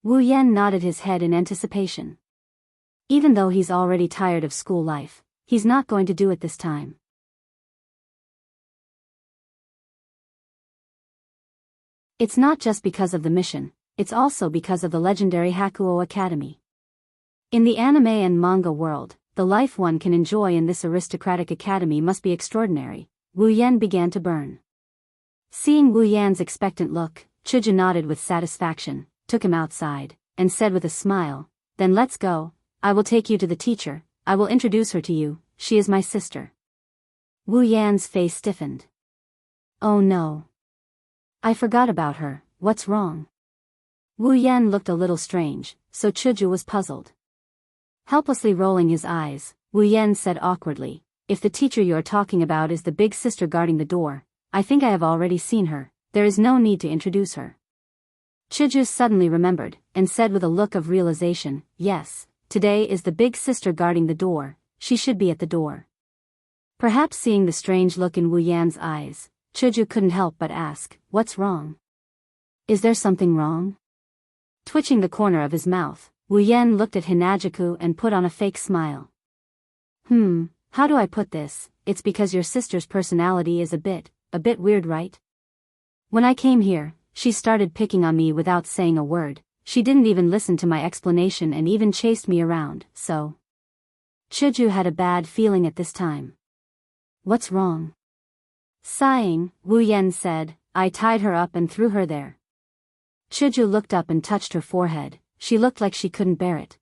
Speaker 1: Wu Yan nodded his head in anticipation. Even though he's already tired of school life, he's not going to do it this time. It's not just because of the mission, it's also because of the legendary Hakuo Academy. In the anime and manga world, the life one can enjoy in this aristocratic academy must be extraordinary. Wu Yan began to burn. Seeing Wu Yan's expectant look, Chuju nodded with satisfaction, took him outside, and said with a smile, "Then let's go, I will take you to the teacher, I will introduce her to you, she is my sister." Wu Yan's face stiffened. "Oh no. I forgot about her, what's wrong?" Wu Yan looked a little strange, so Chuju was puzzled. Helplessly rolling his eyes, Wu Yan said awkwardly, "If the teacher you are talking about is the big sister guarding the door, I think I have already seen her, there is no need to introduce her." Chuju suddenly remembered, and said with a look of realization, "Yes, today is the big sister guarding the door, she should be at the door." Perhaps seeing the strange look in Wu Yan's eyes, Chuju couldn't help but ask, "What's wrong? Is there something wrong?" Twitching the corner of his mouth, Wu Yan looked at Hinajiku and put on a fake smile. How do I put this? It's because your sister's personality is a bit weird, right? When I came here, she started picking on me without saying a word, she didn't even listen to my explanation and even chased me around, so." Chuju had a bad feeling at this time. "What's wrong?" Sighing, Wu Yan said, "I tied her up and threw her there." Chuju looked up and touched her forehead, she looked like she couldn't bear it.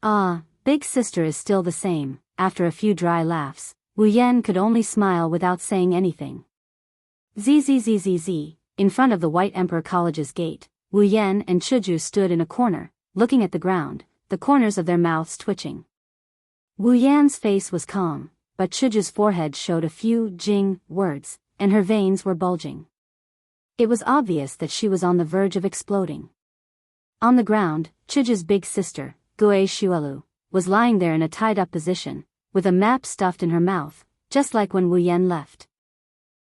Speaker 1: "Ah, big sister is still the same." After a few dry laughs, Wu Yan could only smile without saying anything. Zzzzz. In front of the White Emperor College's gate, Wu Yan and Chuju stood in a corner, looking at the ground, the corners of their mouths twitching. Wu Yan's face was calm, but Chuju's forehead showed a few jing words, and her veins were bulging. It was obvious that she was on the verge of exploding. On the ground, Chuju's big sister, Gue Shuelu, was lying there in a tied-up position, with a map stuffed in her mouth, just like when Wu Yan left.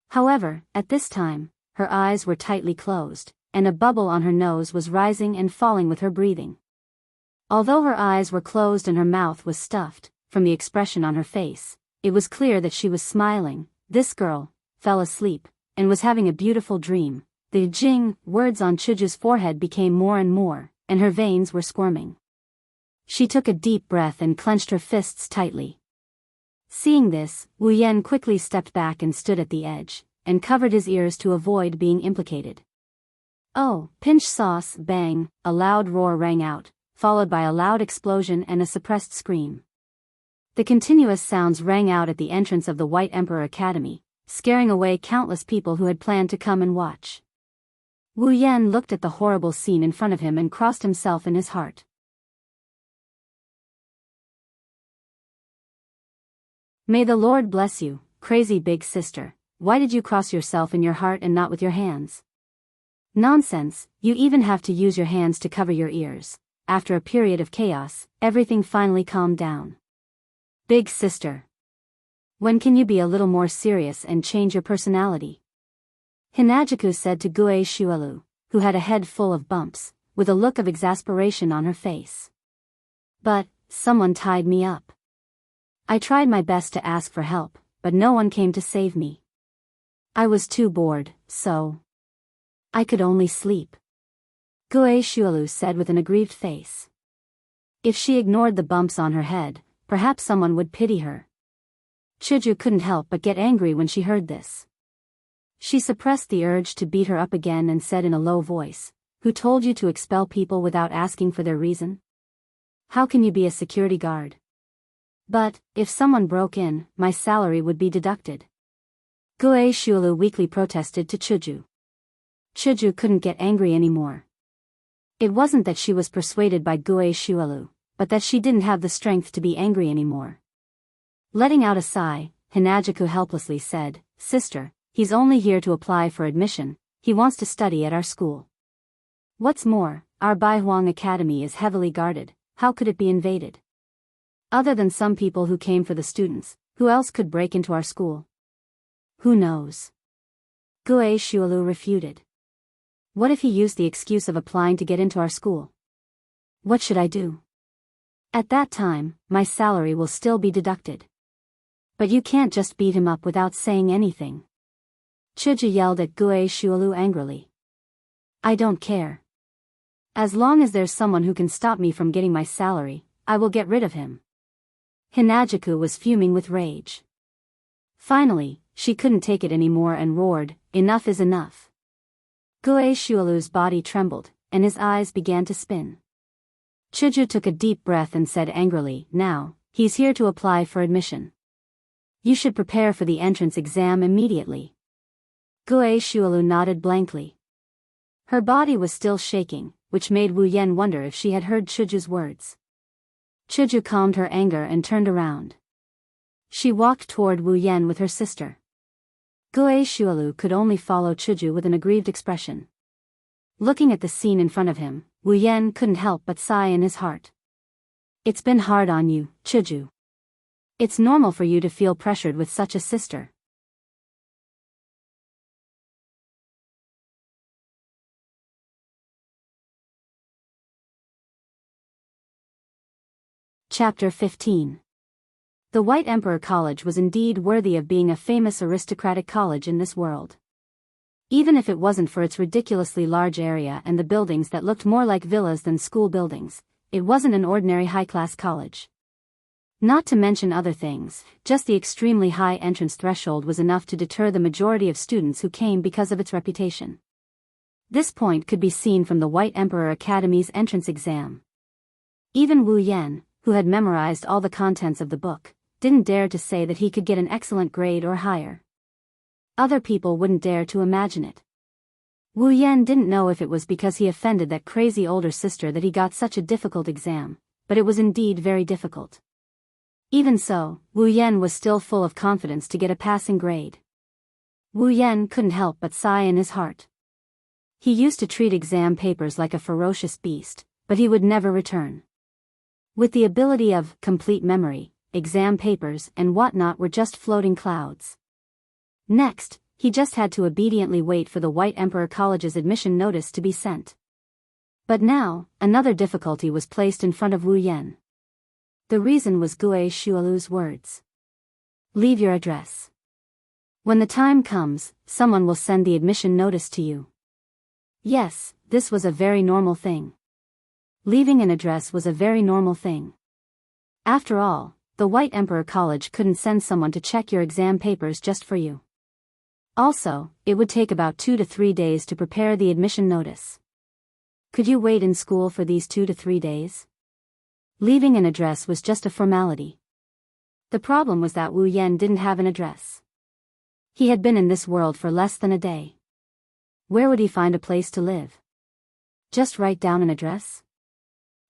Speaker 1: However, at this time, her eyes were tightly closed, and a bubble on her nose was rising and falling with her breathing. Although her eyes were closed and her mouth was stuffed, from the expression on her face, it was clear that she was smiling. This girl fell asleep, and was having a beautiful dream. The jing words on Chuju's forehead became more and more, and her veins were squirming. She took a deep breath and clenched her fists tightly. Seeing this, Wu Yan quickly stepped back and stood at the edge, and covered his ears to avoid being implicated. "Oh, pinch sauce!" Bang! A loud roar rang out, followed by a loud explosion and a suppressed scream. The continuous sounds rang out at the entrance of the White Emperor Academy, scaring away countless people who had planned to come and watch. Wu Yan looked at the horrible scene in front of him and crossed himself in his heart. "May the Lord bless you, crazy big sister. Why did you cross yourself in your heart and not with your hands?" "Nonsense, you even have to use your hands to cover your ears." After a period of chaos, everything finally calmed down. "Big sister. When can you be a little more serious and change your personality?" Hinajiku said to Gue Shuelu, who had a head full of bumps, with a look of exasperation on her face. But, someone tied me up. I tried my best to ask for help, but no one came to save me. I was too bored, so I could only sleep. Gue Shualu said with an aggrieved face. If she ignored the bumps on her head, perhaps someone would pity her. Chuju couldn't help but get angry when she heard this. She suppressed the urge to beat her up again and said in a low voice, "Who told you to expel people without asking for their reason? How can you be a security guard? But, if someone broke in, my salary would be deducted." Gue Shualu weakly protested to Chuju. Chuju couldn't get angry anymore. It wasn't that she was persuaded by Gue Shualu, but that she didn't have the strength to be angry anymore. Letting out a sigh, Hinajaku helplessly said, "Sister, he's only here to apply for admission, he wants to study at our school. What's more, our Baihuang Academy is heavily guarded, how could it be invaded? Other than some people who came for the students, who else could break into our school? Who knows?" Gue Shualu refuted. "What if he used the excuse of applying to get into our school? What should I do? At that time, my salary will still be deducted. But you can't just beat him up without saying anything." Chuju yelled at Gue Shualu angrily. "I don't care. As long as there's someone who can stop me from getting my salary, I will get rid of him." Hinajaku was fuming with rage. Finally, she couldn't take it anymore and roared, "Enough is enough." Gue Shualu's body trembled, and his eyes began to spin. Chuju took a deep breath and said angrily, "Now, he's here to apply for admission. You should prepare for the entrance exam immediately." Gue Shualu nodded blankly. Her body was still shaking, which made Wu Yen wonder if she had heard Chuju's words. Chuju calmed her anger and turned around. She walked toward Wu Yen with her sister. Gue Shualu could only follow Chuju with an aggrieved expression. Looking at the scene in front of him, Wu Yen couldn't help but sigh in his heart. "It's been hard on you, Chuju. It's normal for you to feel pressured with such a sister." Chapter 15. The White Emperor College was indeed worthy of being a famous aristocratic college in this world. Even if it wasn't for its ridiculously large area and the buildings that looked more like villas than school buildings, it wasn't an ordinary high-class college. Not to mention other things, just the extremely high entrance threshold was enough to deter the majority of students who came because of its reputation. This point could be seen from the White Emperor Academy's entrance exam. Even Wu Yen, who had memorized all the contents of the book, didn't dare to say that he could get an excellent grade or higher. Other people wouldn't dare to imagine it. Wu Yen didn't know if it was because he offended that crazy older sister that he got such a difficult exam, but it was indeed very difficult. Even so, Wu Yen was still full of confidence to get a passing grade. Wu Yen couldn't help but sigh in his heart. He used to treat exam papers like a ferocious beast, but he would never return. With the ability of complete memory, exam papers and whatnot were just floating clouds. Next, he just had to obediently wait for the White Emperor College's admission notice to be sent. But now, another difficulty was placed in front of Wu Yen. The reason was Gue Shualu's words. "Leave your address. When the time comes, someone will send the admission notice to you." Yes, this was a very normal thing. Leaving an address was a very normal thing. After all, the White Emperor College couldn't send someone to check your exam papers just for you. Also, it would take about 2 to 3 days to prepare the admission notice. Could you wait in school for these 2 to 3 days? Leaving an address was just a formality. The problem was that Wu Yen didn't have an address. He had been in this world for less than a day. Where would he find a place to live? Just write down an address?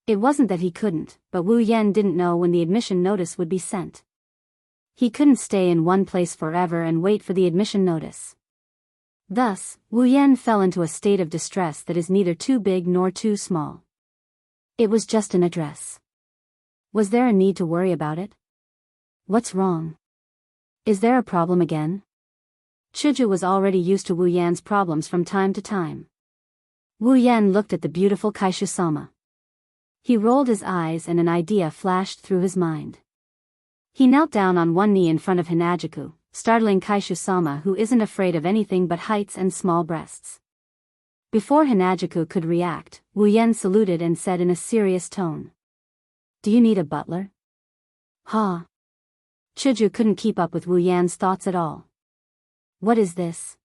Speaker 1: It wasn't that he couldn't, but Wu Yen didn't know when the admission notice would be sent. He couldn't stay in one place forever and wait for the admission notice. Thus, Wu Yen fell into a state of distress that is neither too big nor too small. It was just an address. Was there a need to worry about it? What's wrong? Is there a problem again? Chuju was already used to Wu Yan's problems from time to time. Wu Yan looked at the beautiful Kaishu-sama. He rolled his eyes and an idea flashed through his mind. He knelt down on one knee in front of Hinajuku, startling Kaishu-sama, who isn't afraid of anything but heights and small breasts. Before Hinajuku could react, Wu Yan saluted and said in a serious tone, "Do you need a butler?" "Huh?" Chuju couldn't keep up with Wu Yan's thoughts at all. "What is this?"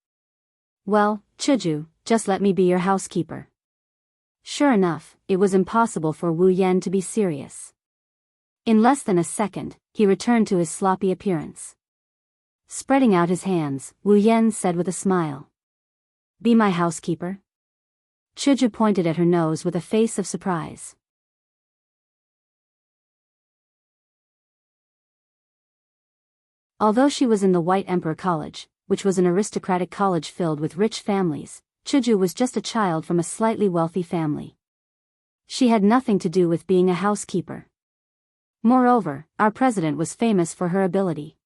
Speaker 1: "Well, Chuju, just let me be your housekeeper." Sure enough, it was impossible for Wu Yan to be serious. In less than a second, he returned to his sloppy appearance. Spreading out his hands, Wu Yan said with a smile, "Be my housekeeper?" Chuju pointed at her nose with a face of surprise. Although she was in the White Emperor College, which was an aristocratic college filled with rich families, Chuju was just a child from a slightly wealthy family. She had nothing to do with being a housekeeper. Moreover, our president was famous for her ability.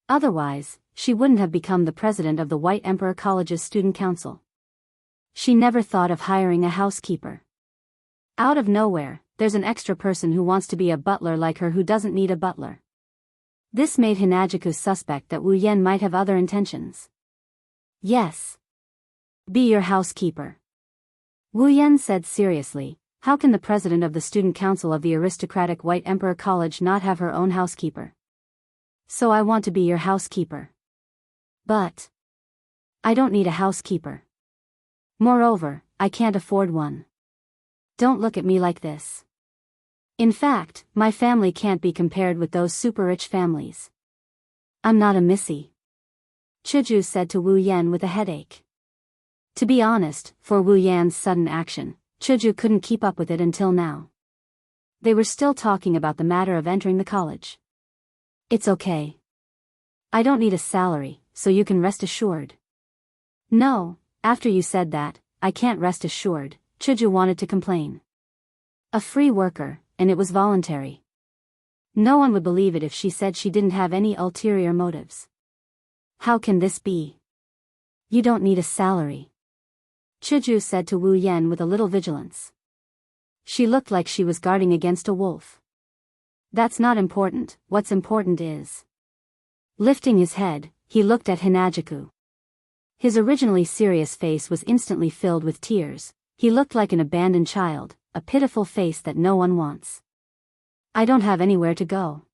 Speaker 1: Otherwise, she wouldn't have become the president of the White Emperor College's student council. She never thought of hiring a housekeeper. Out of nowhere, there's an extra person who wants to be a butler like her who doesn't need a butler. This made Hinajuku suspect that Wu Yan might have other intentions. "Yes. Be your housekeeper." Wu Yan said seriously, "How can the president of the student council of the aristocratic White Emperor College not have her own housekeeper?" "So I want to be your housekeeper." "But I don't need a housekeeper. Moreover, I can't afford one." "Don't look at me like this. In fact, my family can't be compared with those super-rich families. I'm not a missy," Chuju said to Wu Yan with a headache. To be honest, for Wu Yan's sudden action, Chuju couldn't keep up with it until now. They were still talking about the matter of entering the college. "It's okay. I don't need a salary, so you can rest assured." "No, after you said that, I can't rest assured," Chuju wanted to complain. A free worker, and it was voluntary. No one would believe it if she said she didn't have any ulterior motives. "How can this be? You don't need a salary," Chuju said to Wu Yan with a little vigilance. She looked like she was guarding against a wolf. "That's not important, what's important is..." Lifting his head, he looked at Hinajuku. His originally serious face was instantly filled with tears. He looked like an abandoned child, a pitiful face that no one wants. "I don't have anywhere to go."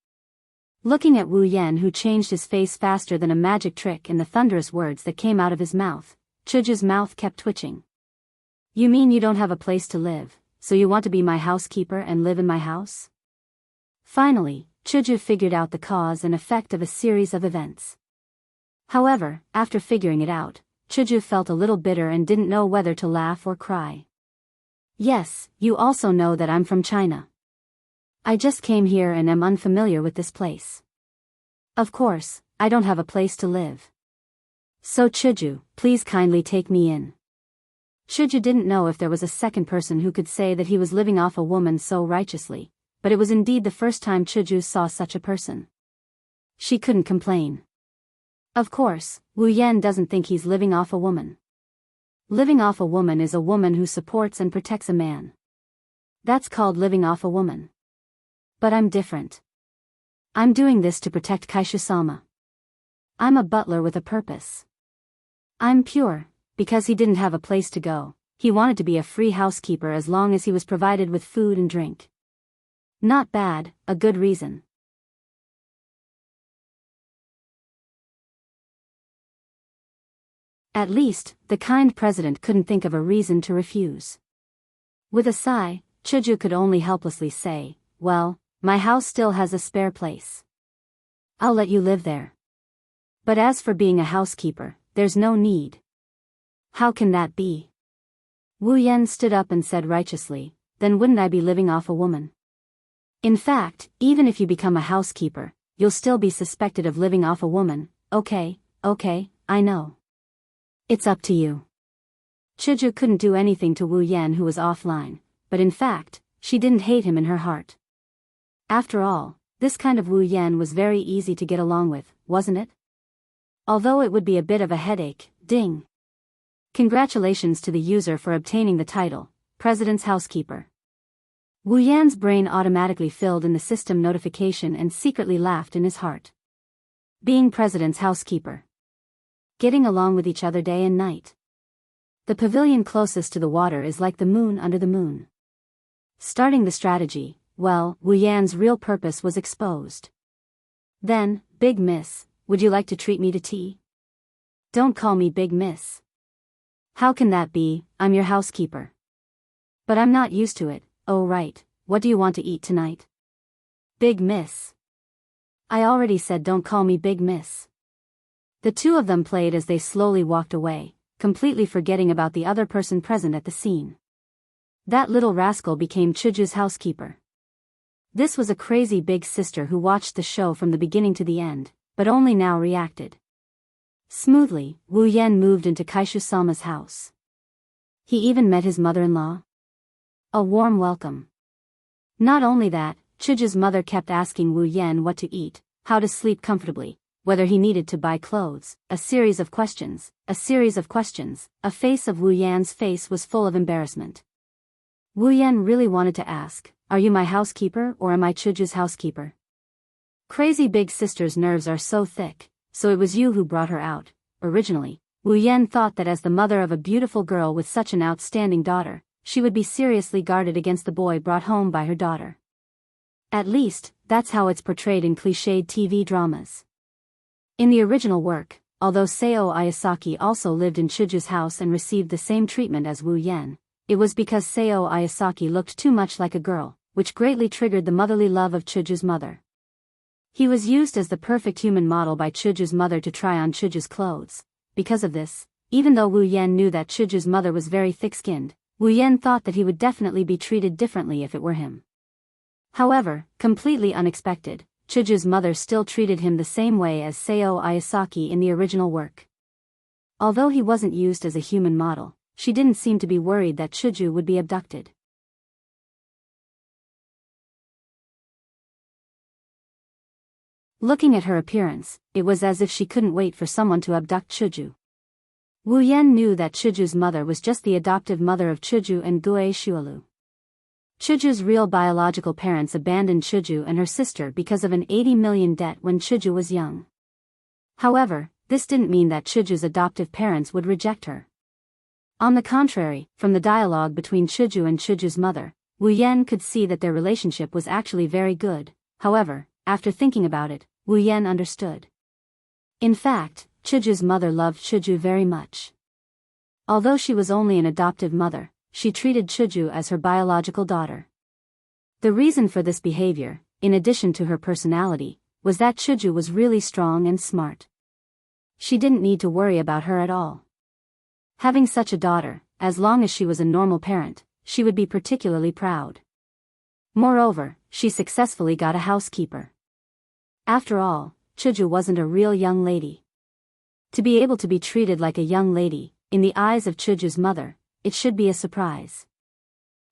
Speaker 1: Looking at Wu Yan, who changed his face faster than a magic trick in the thunderous words that came out of his mouth, Chuju's mouth kept twitching. "You mean you don't have a place to live, so you want to be my housekeeper and live in my house?" Finally, Chuju figured out the cause and effect of a series of events. However, after figuring it out, Chuju felt a little bitter and didn't know whether to laugh or cry. "Yes, you also know that I'm from China. I just came here and am unfamiliar with this place. Of course, I don't have a place to live. So Chuju, please kindly take me in." Chuju didn't know if there was a second person who could say that he was living off a woman so righteously, but it was indeed the first time Chuju saw such a person. She couldn't complain. Of course, Wu Yan doesn't think he's living off a woman. Living off a woman is a woman who supports and protects a man. That's called living off a woman. But I'm different. I'm doing this to protect Kaishu-sama. I'm a butler with a purpose. I'm pure, because he didn't have a place to go. He wanted to be a free housekeeper as long as he was provided with food and drink. Not bad, a good reason. At least, the kind president couldn't think of a reason to refuse. With a sigh, Chuju could only helplessly say, "Well, my house still has a spare place. I'll let you live there. But as for being a housekeeper, there's no need." "How can that be?" Wu Yan stood up and said righteously, "Then wouldn't I be living off a woman? In fact, even if you become a housekeeper, you'll still be suspected of living off a woman." Okay, I know. It's up to you." Chuju couldn't do anything to Wu Yan, who was offline, but in fact, she didn't hate him in her heart. After all, this kind of Wu Yan was very easy to get along with, wasn't it? Although it would be a bit of a headache, ding. Congratulations to the user for obtaining the title, President's Housekeeper. Wu Yan's brain automatically filled in the system notification and secretly laughed in his heart. Being President's housekeeper. Getting along with each other day and night. The pavilion closest to the water is like the moon under the moon. Starting the strategy, well, Wu Yan's real purpose was exposed. Then, Big Miss, would you like to treat me to tea? Don't call me Big Miss. How can that be? I'm your housekeeper. But I'm not used to it. Oh right, what do you want to eat tonight? Big Miss. I already said don't call me Big Miss. The two of them played as they slowly walked away, completely forgetting about the other person present at the scene. That little rascal became Chuju's housekeeper. This was a crazy big sister who watched the show from the beginning to the end, but only now reacted. Smoothly, Wu Yan moved into Kaishu-sama's house. He even met his mother-in-law. A warm welcome. Not only that, Chuju's mother kept asking Wu Yan what to eat, how to sleep comfortably, whether he needed to buy clothes, a series of questions. A face of Wu Yan's face was full of embarrassment. Wu Yan really wanted to ask, are you my housekeeper or am I Chuju's housekeeper? Crazy big sister's nerves are so thick, so it was you who brought her out. Originally, Wu Yan thought that as the mother of a beautiful girl with such an outstanding daughter, she would be seriously guarded against the boy brought home by her daughter. At least, that's how it's portrayed in cliched TV dramas. In the original work, although Seo Ayasaki also lived in Chuju's house and received the same treatment as Wu Yan, it was because Seo Ayasaki looked too much like a girl, which greatly triggered the motherly love of Chuju's mother. He was used as the perfect human model by Chuju's mother to try on Chuju's clothes. Because of this, even though Wu Yan knew that Chuju's mother was very thick-skinned, Wu Yan thought that he would definitely be treated differently if it were him. However, completely unexpected, Chuju's mother still treated him the same way as Seo Ayasaki in the original work. Although he wasn't used as a human model, she didn't seem to be worried that Chuju would be abducted. Looking at her appearance, it was as if she couldn't wait for someone to abduct Chuju. Wu Yan knew that Chuju's mother was just the adoptive mother of Chuju and Gue Shualu. Chuju's real biological parents abandoned Chuju and her sister because of an 80 million debt when Chuju was young. However, this didn't mean that Chuju's adoptive parents would reject her. On the contrary, from the dialogue between Chuju and Chuju's mother, Wu Yan could see that their relationship was actually very good. However, after thinking about it, Wu Yan understood. In fact, Chuju's mother loved Chuju very much. Although she was only an adoptive mother, she treated Chuju as her biological daughter. The reason for this behavior, in addition to her personality, was that Chuju was really strong and smart. She didn't need to worry about her at all. Having such a daughter, as long as she was a normal parent, she would be particularly proud. Moreover, she successfully got a housekeeper. After all, Chuju wasn't a real young lady. To be able to be treated like a young lady, in the eyes of Chuju's mother, it should be a surprise.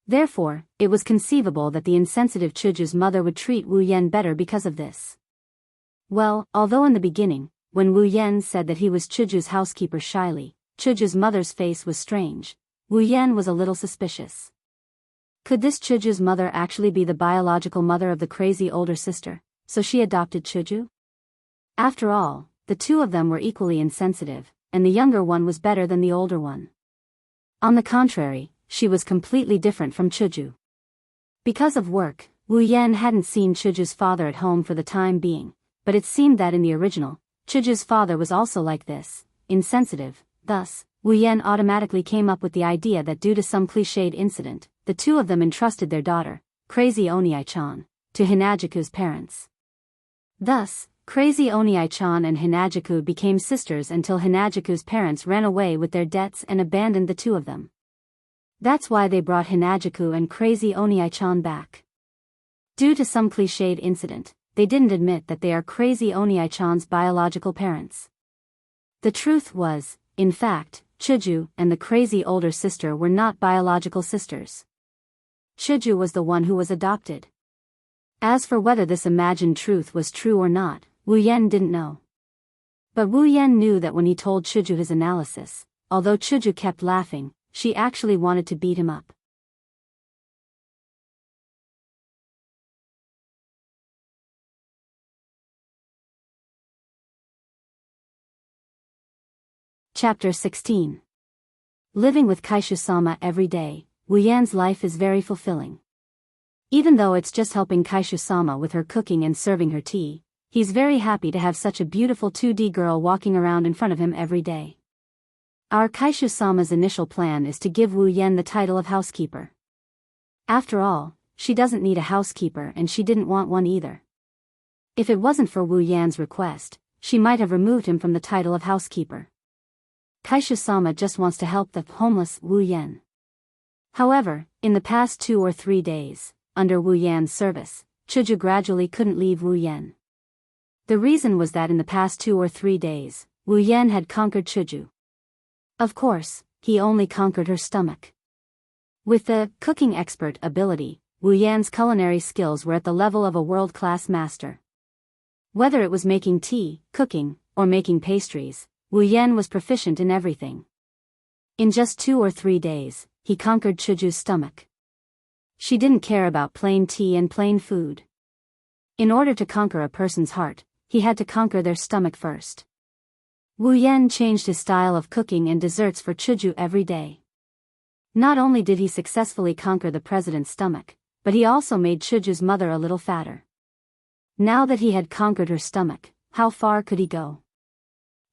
Speaker 1: Therefore, it was conceivable that the insensitive Chuju's mother would treat Wu Yan better because of this. Well, although in the beginning, when Wu Yan said that he was Chuju's housekeeper shyly, Chuju's mother's face was strange, Wu Yan was a little suspicious. Could this Chuju's mother actually be the biological mother of the crazy older sister, so she adopted Chuju? After all, the two of them were equally insensitive, and the younger one was better than the older one. On the contrary, she was completely different from Chuju. Because of work, Wu Yan hadn't seen Chuju's father at home for the time being, but it seemed that in the original, Chuju's father was also like this, insensitive. Thus, Wu Yan automatically came up with the idea that due to some cliched incident, the two of them entrusted their daughter, Crazy Oniai-chan, to Hinajuku's parents. Thus, Crazy Oniai-chan and Hinajuku became sisters until Hinajuku's parents ran away with their debts and abandoned the two of them. That's why they brought Hinajuku and Crazy Oniai-chan back. Due to some cliched incident, they didn't admit that they are Crazy Oniai-chan's biological parents. The truth was, in fact, Chuju and the crazy older sister were not biological sisters. Chuju was the one who was adopted. As for whether this imagined truth was true or not, Wu Yan didn't know. But Wu Yan knew that when he told Chuju his analysis, although Chuju kept laughing, she actually wanted to beat him up. Chapter 16. Living with Kaishu-sama every day, Wu-Yan's life is very fulfilling. Even though it's just helping Kaishu-sama with her cooking and serving her tea, he's very happy to have such a beautiful 2D girl walking around in front of him every day. Our Kaishu-sama's initial plan is to give Wu-Yan the title of housekeeper. After all, she doesn't need a housekeeper and she didn't want one either. If it wasn't for Wu-Yan's request, she might have removed him from the title of housekeeper. Kaishu-sama just wants to help the homeless Wu-Yan. However, in the past 2 or 3 days, under Wu-Yan's service, Chuju gradually couldn't leave Wu-Yan. The reason was that in the past 2 or 3 days, Wu-Yan had conquered Chuju. Of course, he only conquered her stomach. With the cooking expert ability, Wu-Yan's culinary skills were at the level of a world-class master. Whether it was making tea, cooking, or making pastries, Wu-Yan was proficient in everything. In just 2 or 3 days, he conquered Chuju's stomach. She didn't care about plain tea and plain food. In order to conquer a person's heart, he had to conquer their stomach first. Wu-Yan changed his style of cooking and desserts for Chuju every day. Not only did he successfully conquer the president's stomach, but he also made Chuju's mother a little fatter. Now that he had conquered her stomach, how far could he go?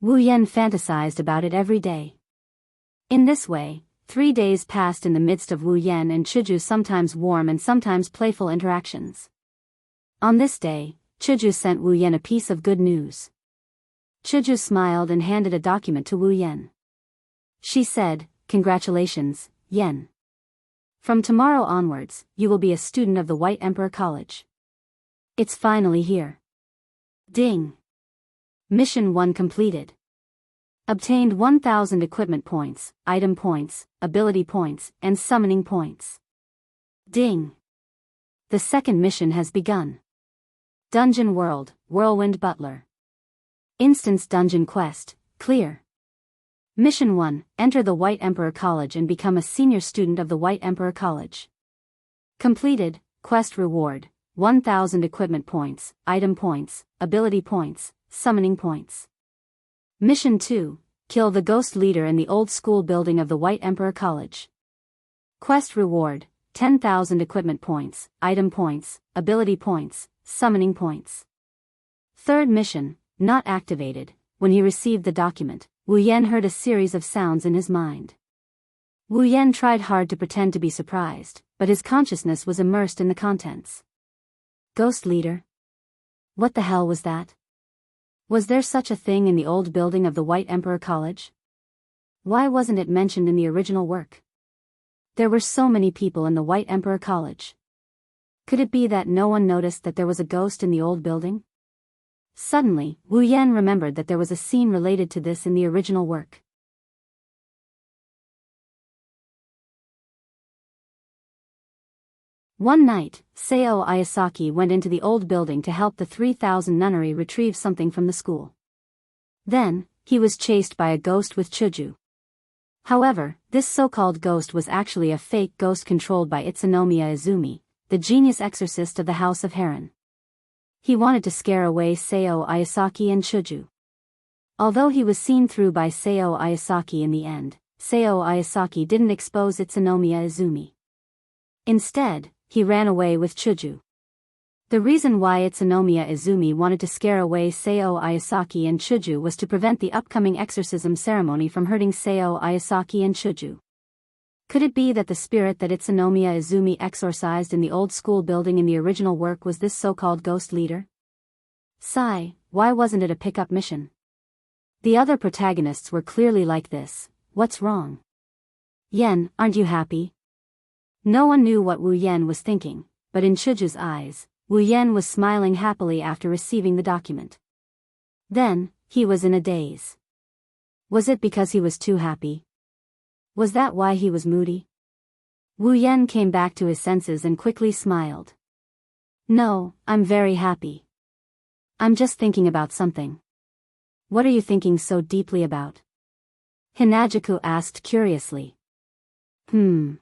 Speaker 1: Wu-Yan fantasized about it every day. In this way, 3 days passed in the midst of Wu-Yan and Chuju's sometimes warm and sometimes playful interactions. On this day, Chuju sent Wu-Yan a piece of good news. Chuju smiled and handed a document to Wu-Yan. She said, "Congratulations, Yen. From tomorrow onwards, you will be a student of the White Emperor College. It's finally here." Ding! Mission 1 completed. Obtained 1,000 equipment points, item points, ability points, and summoning points. Ding! The second mission has begun. Dungeon World, Whirlwind Butler. Instance Dungeon Quest, clear. Mission 1, enter the White Emperor College and become a senior student of the White Emperor College. Completed, quest reward, 1,000 equipment points, item points, ability points, summoning points. Mission 2, kill the ghost leader in the old school building of the White Emperor College. Quest reward, 10,000 equipment points, item points, ability points, summoning points. Third mission, not activated. When he received the document, Wu-Yan heard a series of sounds in his mind. Wu-Yan tried hard to pretend to be surprised, but his consciousness was immersed in the contents. Ghost leader? What the hell was that? Was there such a thing in the old building of the White Emperor College? Why wasn't it mentioned in the original work? There were so many people in the White Emperor College. Could it be that no one noticed that there was a ghost in the old building? Suddenly, Wu-Yan remembered that there was a scene related to this in the original work. One night, Sao Ayasaki went into the old building to help the 3,000 nunnery retrieve something from the school. Then, he was chased by a ghost with Chuju. However, this so-called ghost was actually a fake ghost controlled by Utsunomiya Izumi, the genius exorcist of the House of Heron. He wanted to scare away Sao Ayasaki and Chuju. Although he was seen through by Sao Ayasaki in the end, Sao Ayasaki didn't expose Utsunomiya Izumi. Instead, he ran away with Chuju. The reason why Utsunomiya Izumi wanted to scare away Sao Ayasaki and Chuju was to prevent the upcoming exorcism ceremony from hurting Sao Ayasaki and Chuju. Could it be that the spirit that Utsunomiya Izumi exorcised in the old school building in the original work was this so-called ghost leader? Sigh, why wasn't it a pickup mission? The other protagonists were clearly like this. What's wrong? Yen, aren't you happy? No one knew what Wu-Yan was thinking, but in Chuju's eyes, Wu-Yan was smiling happily after receiving the document. Then, he was in a daze. Was it because he was too happy? Was that why he was moody? Wu-Yan came back to his senses and quickly smiled. No, I'm very happy. I'm just thinking about something. What are you thinking so deeply about? Hinajaku asked curiously. Wu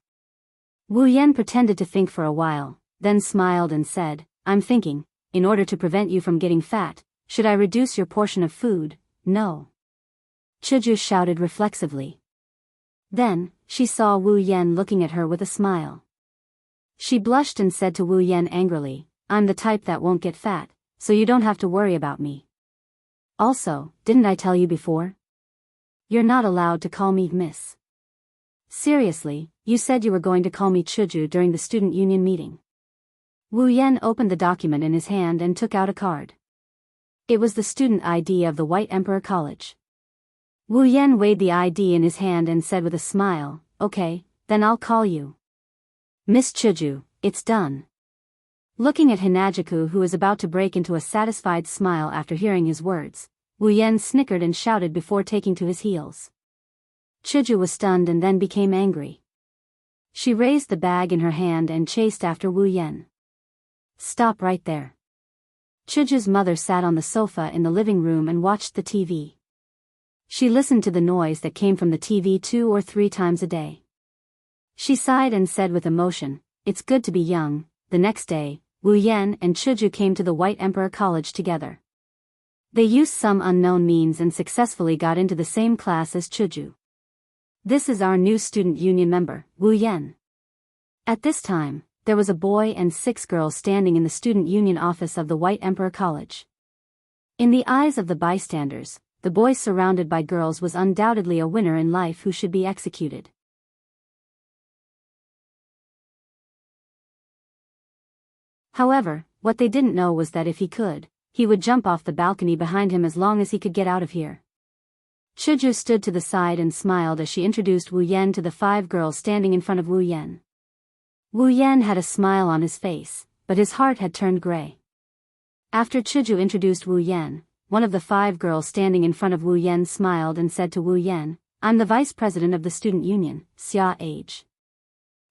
Speaker 1: Yen pretended to think for a while, then smiled and said, I'm thinking, in order to prevent you from getting fat, should I reduce your portion of food? No. Chuju shouted reflexively. Then, she saw Wu Yen looking at her with a smile. She blushed and said to Wu Yen angrily, I'm the type that won't get fat, so you don't have to worry about me. Also, didn't I tell you before? You're not allowed to call me Miss. Seriously, you said you were going to call me Chuju during the student union meeting. Wu Yen opened the document in his hand and took out a card. It was the student ID of the White Emperor College. Wu Yen weighed the ID in his hand and said with a smile, okay, then I'll call you Miss Chuju, it's done. Looking at Hinajaku, who was about to break into a satisfied smile after hearing his words, Wu Yen snickered and shouted before taking to his heels. Chuju was stunned and then became angry. She raised the bag in her hand and chased after Wu Yen. Stop right there. Chuju's mother sat on the sofa in the living room and watched the TV. She listened to the noise that came from the TV 2 or 3 times a day. She sighed and said with emotion, it's good to be young. The next day, Wu Yen and Chuju came to the White Emperor College together. They used some unknown means and successfully got into the same class as Chuju. This is our new student union member, Wu Yen. At this time, there was a boy and 6 girls standing in the student union office of the White Emperor College. In the eyes of the bystanders, the boy surrounded by girls was undoubtedly a winner in life who should be executed. However, what they didn't know was that if he could, he would jump off the balcony behind him as long as he could get out of here. Chuju stood to the side and smiled as she introduced Wu Yen to the 5 girls standing in front of Wu Yen. Wu Yen had a smile on his face, but his heart had turned gray. After Chuju introduced Wu Yen, one of the 5 girls standing in front of Wu Yen smiled and said to Wu Yen, I'm the vice president of the student union, Xia Age.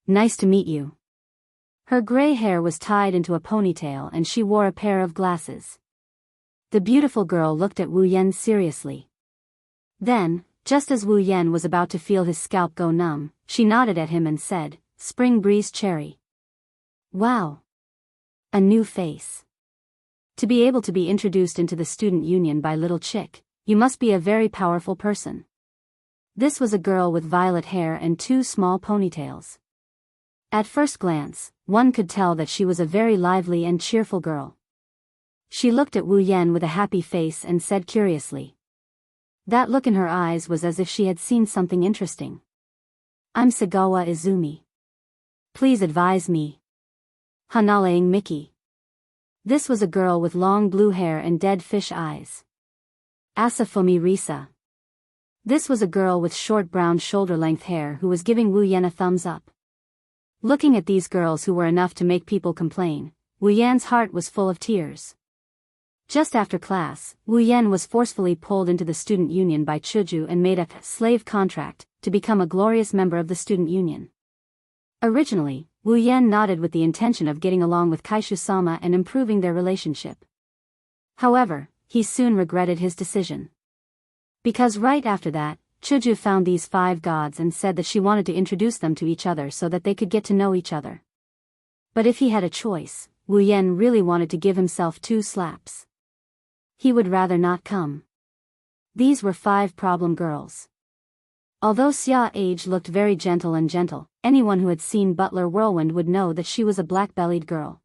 Speaker 1: Nice to meet you. Her gray hair was tied into a ponytail and she wore a pair of glasses. The beautiful girl looked at Wu Yen seriously. Then, just as Wu Yen was about to feel his scalp go numb, she nodded at him and said, Spring Breeze Cherry. Wow. A new face. To be able to be introduced into the student union by little chick, you must be a very powerful person. This was a girl with violet hair and 2 small ponytails. At first glance, one could tell that she was a very lively and cheerful girl. She looked at Wu Yen with a happy face and said curiously. That look in her eyes was as if she had seen something interesting. I'm Sagawa Izumi. Please advise me. Hanaleing Miki. This was a girl with long blue hair and dead fish eyes. Asafumi Risa. This was a girl with short brown shoulder-length hair who was giving Wu Yen a thumbs up. Looking at these girls who were enough to make people complain, Wu Yen's heart was full of tears. Just after class, Wu Yen was forcefully pulled into the student union by Chuju and made a slave contract to become a glorious member of the student union. Originally, Wu Yen nodded with the intention of getting along with Kaishu-sama and improving their relationship. However, he soon regretted his decision. Because right after that, Chuju found these 5 gods and said that she wanted to introduce them to each other so that they could get to know each other. But if he had a choice, Wu Yen really wanted to give himself 2 slaps. He would rather not come. These were 5 problem girls. Although Xia Age looked very gentle, anyone who had seen Butler Whirlwind would know that she was a black-bellied girl.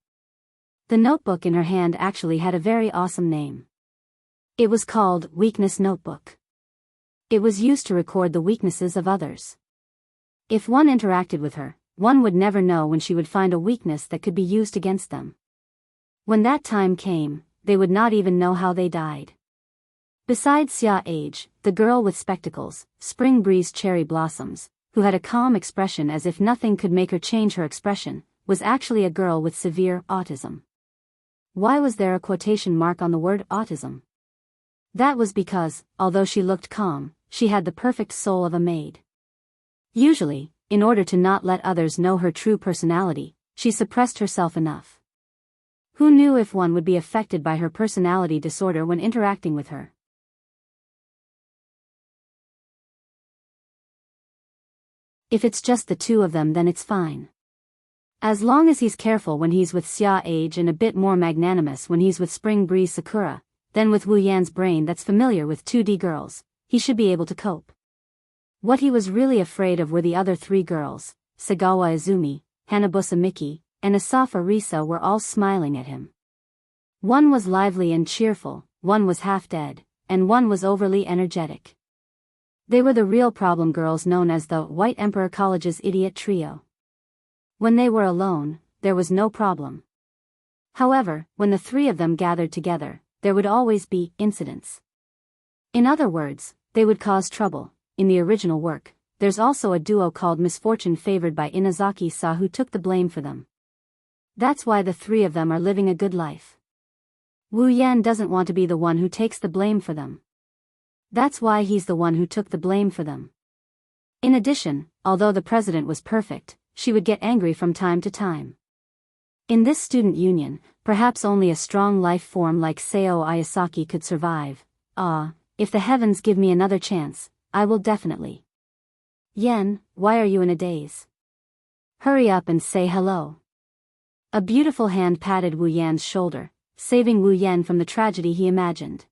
Speaker 1: The notebook in her hand actually had a very awesome name. It was called Weakness Notebook. It was used to record the weaknesses of others. If one interacted with her, one would never know when she would find a weakness that could be used against them. When that time came, they would not even know how they died. Besides Xia Age, the girl with spectacles, Spring Breeze Cherry Blossoms, who had a calm expression as if nothing could make her change her expression, was actually a girl with severe autism. Why was there a quotation mark on the word autism? That was because, although she looked calm, she had the perfect soul of a maid. Usually, in order to not let others know her true personality, she suppressed herself enough. Who knew if one would be affected by her personality disorder when interacting with her? If it's just the two of them, then it's fine. As long as he's careful when he's with Xia Age and a bit more magnanimous when he's with Spring Breeze Sakura, then with Wu Yan's brain that's familiar with 2D girls, he should be able to cope. What he was really afraid of were the other 3 girls. Sagawa Izumi, Hanabusa Miki, and Asafa Risa were all smiling at him. One was lively and cheerful, one was half dead, and one was overly energetic. They were the real problem girls known as the White Emperor College's idiot trio. When they were alone, there was no problem. However, when the 3 of them gathered together, there would always be incidents. In other words, they would cause trouble. In the original work, there's also a duo called Misfortune favored by Inazaki-sa who took the blame for them. That's why the 3 of them are living a good life. Wu Yan doesn't want to be the one who takes the blame for them. That's why he's the one who took the blame for them. In addition, although the president was perfect, she would get angry from time to time. In this student union, perhaps only a strong life form like Seo Ayasaki could survive. If the heavens give me another chance, I will definitely. Yen, why are you in a daze? Hurry up and say hello. A beautiful hand patted Wu Yan's shoulder, saving Wu Yan from the tragedy he imagined.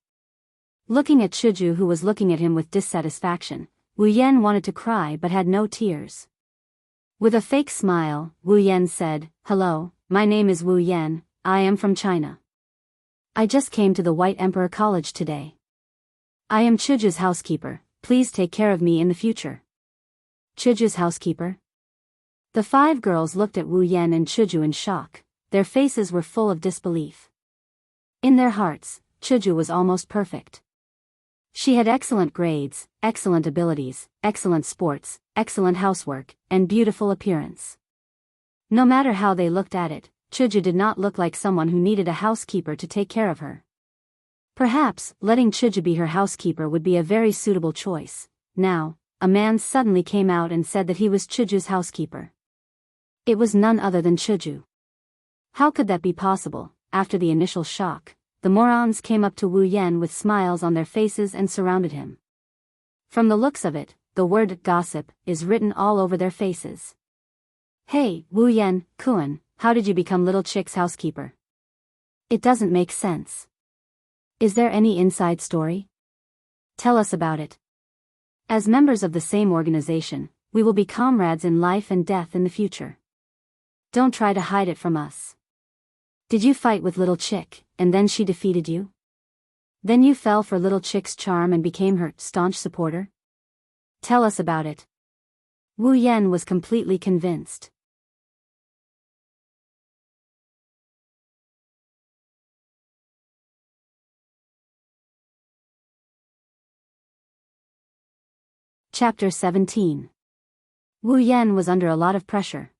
Speaker 1: Looking at Chuju who was looking at him with dissatisfaction, Wu Yan wanted to cry but had no tears. With a fake smile, Wu Yan said, "Hello, my name is Wu Yan, I am from China. I just came to the White Emperor College today. I am Chuju's housekeeper, please take care of me in the future." Chuju's housekeeper? The 5 girls looked at Wu Yan and Chuju in shock, their faces were full of disbelief. In their hearts, Chuju was almost perfect. She had excellent grades, excellent abilities, excellent sports, excellent housework, and beautiful appearance. No matter how they looked at it, Chuju did not look like someone who needed a housekeeper to take care of her. Perhaps, letting Chuju be her housekeeper would be a very suitable choice. Now, a man suddenly came out and said that he was Chuju's housekeeper. It was none other than Chuju. How could that be possible? After the initial shock, the morons came up to Wu Yan with smiles on their faces and surrounded him. From the looks of it, the word gossip is written all over their faces. Hey, Wu Yan, Kun, how did you become little chick's housekeeper? It doesn't make sense. Is there any inside story? Tell us about it. As members of the same organization, we will be comrades in life and death in the future. Don't try to hide it from us. Did you fight with Little Chick, and then she defeated you? Then you fell for Little Chick's charm and became her staunch supporter? Tell us about it. Wu Yan was completely convinced. Chapter 17. Wu Yan was under a lot of pressure.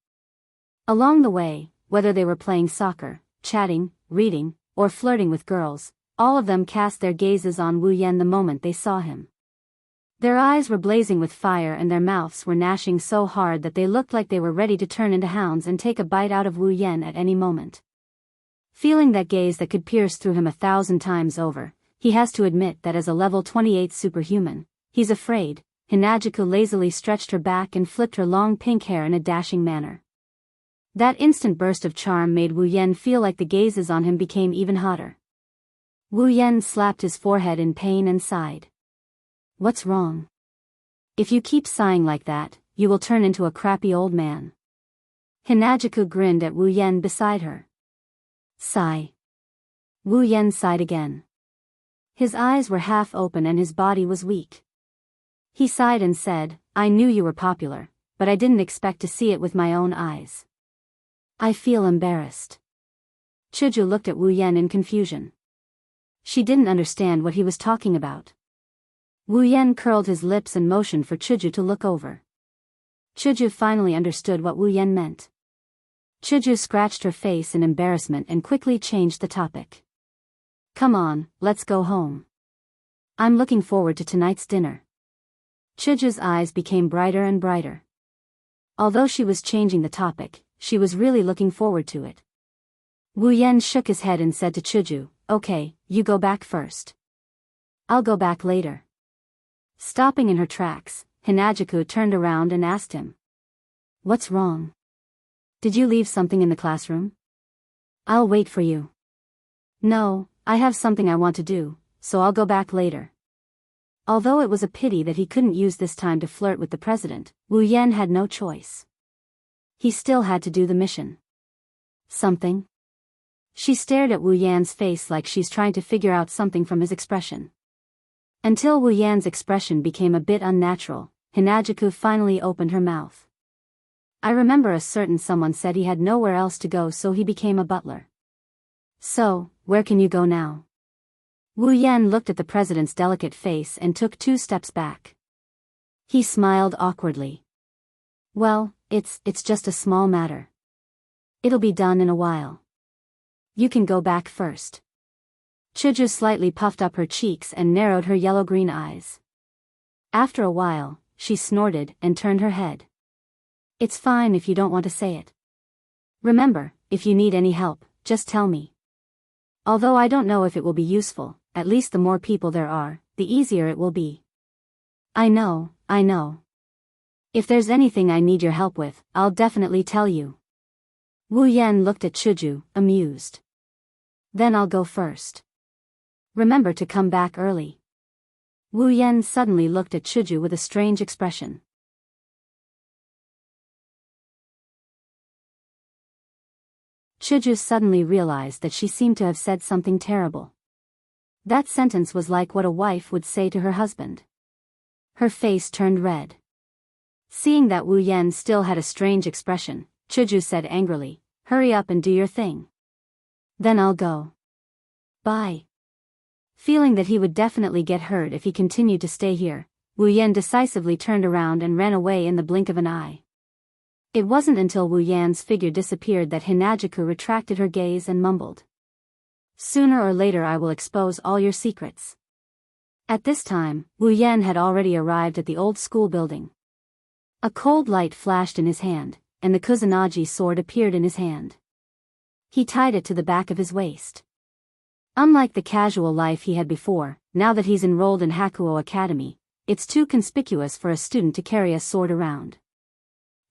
Speaker 1: Along the way, whether they were playing soccer, chatting, reading, or flirting with girls, all of them cast their gazes on Wu Yan the moment they saw him. Their eyes were blazing with fire and their mouths were gnashing so hard that they looked like they were ready to turn into hounds and take a bite out of Wu Yan at any moment. Feeling that gaze that could pierce through him 1,000 times over, he has to admit that as a level 28 superhuman, he's afraid. Hinajuku lazily stretched her back and flipped her long pink hair in a dashing manner. That instant burst of charm made Wu Yan feel like the gazes on him became even hotter. Wu Yan slapped his forehead in pain and sighed. What's wrong? If you keep sighing like that, you will turn into a crappy old man. Hinajuku grinned at Wu Yan beside her. Sigh. Wu Yan sighed again. His eyes were half open and his body was weak. He sighed and said, I knew you were popular, but I didn't expect to see it with my own eyes. I feel embarrassed. Chuju looked at Wu Yan in confusion. She didn't understand what he was talking about. Wu Yan curled his lips and motioned for Chuju to look over. Chuju finally understood what Wu Yan meant. Chuju scratched her face in embarrassment and quickly changed the topic. Come on, let's go home. I'm looking forward to tonight's dinner. Chuju's eyes became brighter and brighter. Although she was changing the topic, she was really looking forward to it. Wu Yan shook his head and said to Chuju, Okay, you go back first. I'll go back later. Stopping in her tracks, Hinajuku turned around and asked him, What's wrong? Did you leave something in the classroom? I'll wait for you. No, I have something I want to do, so I'll go back later. Although it was a pity that he couldn't use this time to flirt with the president, Wu Yan had no choice. He still had to do the mission. Something? She stared at Wu Yan's face like she's trying to figure out something from his expression. Until Wu Yan's expression became a bit unnatural, Hinajuku finally opened her mouth. I remember a certain someone said he had nowhere else to go, so he became a butler. So, where can you go now? Wu Yan looked at the president's delicate face and took 2 steps back. He smiled awkwardly. Well, it's just a small matter. It'll be done in a while. You can go back first. Chuju slightly puffed up her cheeks and narrowed her yellow-green eyes. After a while, she snorted and turned her head. It's fine if you don't want to say it. Remember, if you need any help, just tell me. Although I don't know if it will be useful, at least the more people there are, the easier it will be. I know. If there's anything I need your help with, I'll definitely tell you. Wu Yan looked at Chuju, amused. Then I'll go first. Remember to come back early. Wu Yan suddenly looked at Chuju with a strange expression. Chuju suddenly realized that she seemed to have said something terrible. That sentence was like what a wife would say to her husband. Her face turned red. Seeing that Wu Yan still had a strange expression, Chuju said angrily, "Hurry up and do your thing. Then I'll go. Bye." Feeling that he would definitely get hurt if he continued to stay here, Wu Yan decisively turned around and ran away in the blink of an eye. It wasn't until Wu Yan's figure disappeared that Hinajuku retracted her gaze and mumbled. "Sooner or later I will expose all your secrets." At this time, Wu Yan had already arrived at the old school building. A cold light flashed in his hand, and the Kusanagi sword appeared in his hand. He tied it to the back of his waist. Unlike the casual life he had before, now that he's enrolled in Hakuo Academy, it's too conspicuous for a student to carry a sword around.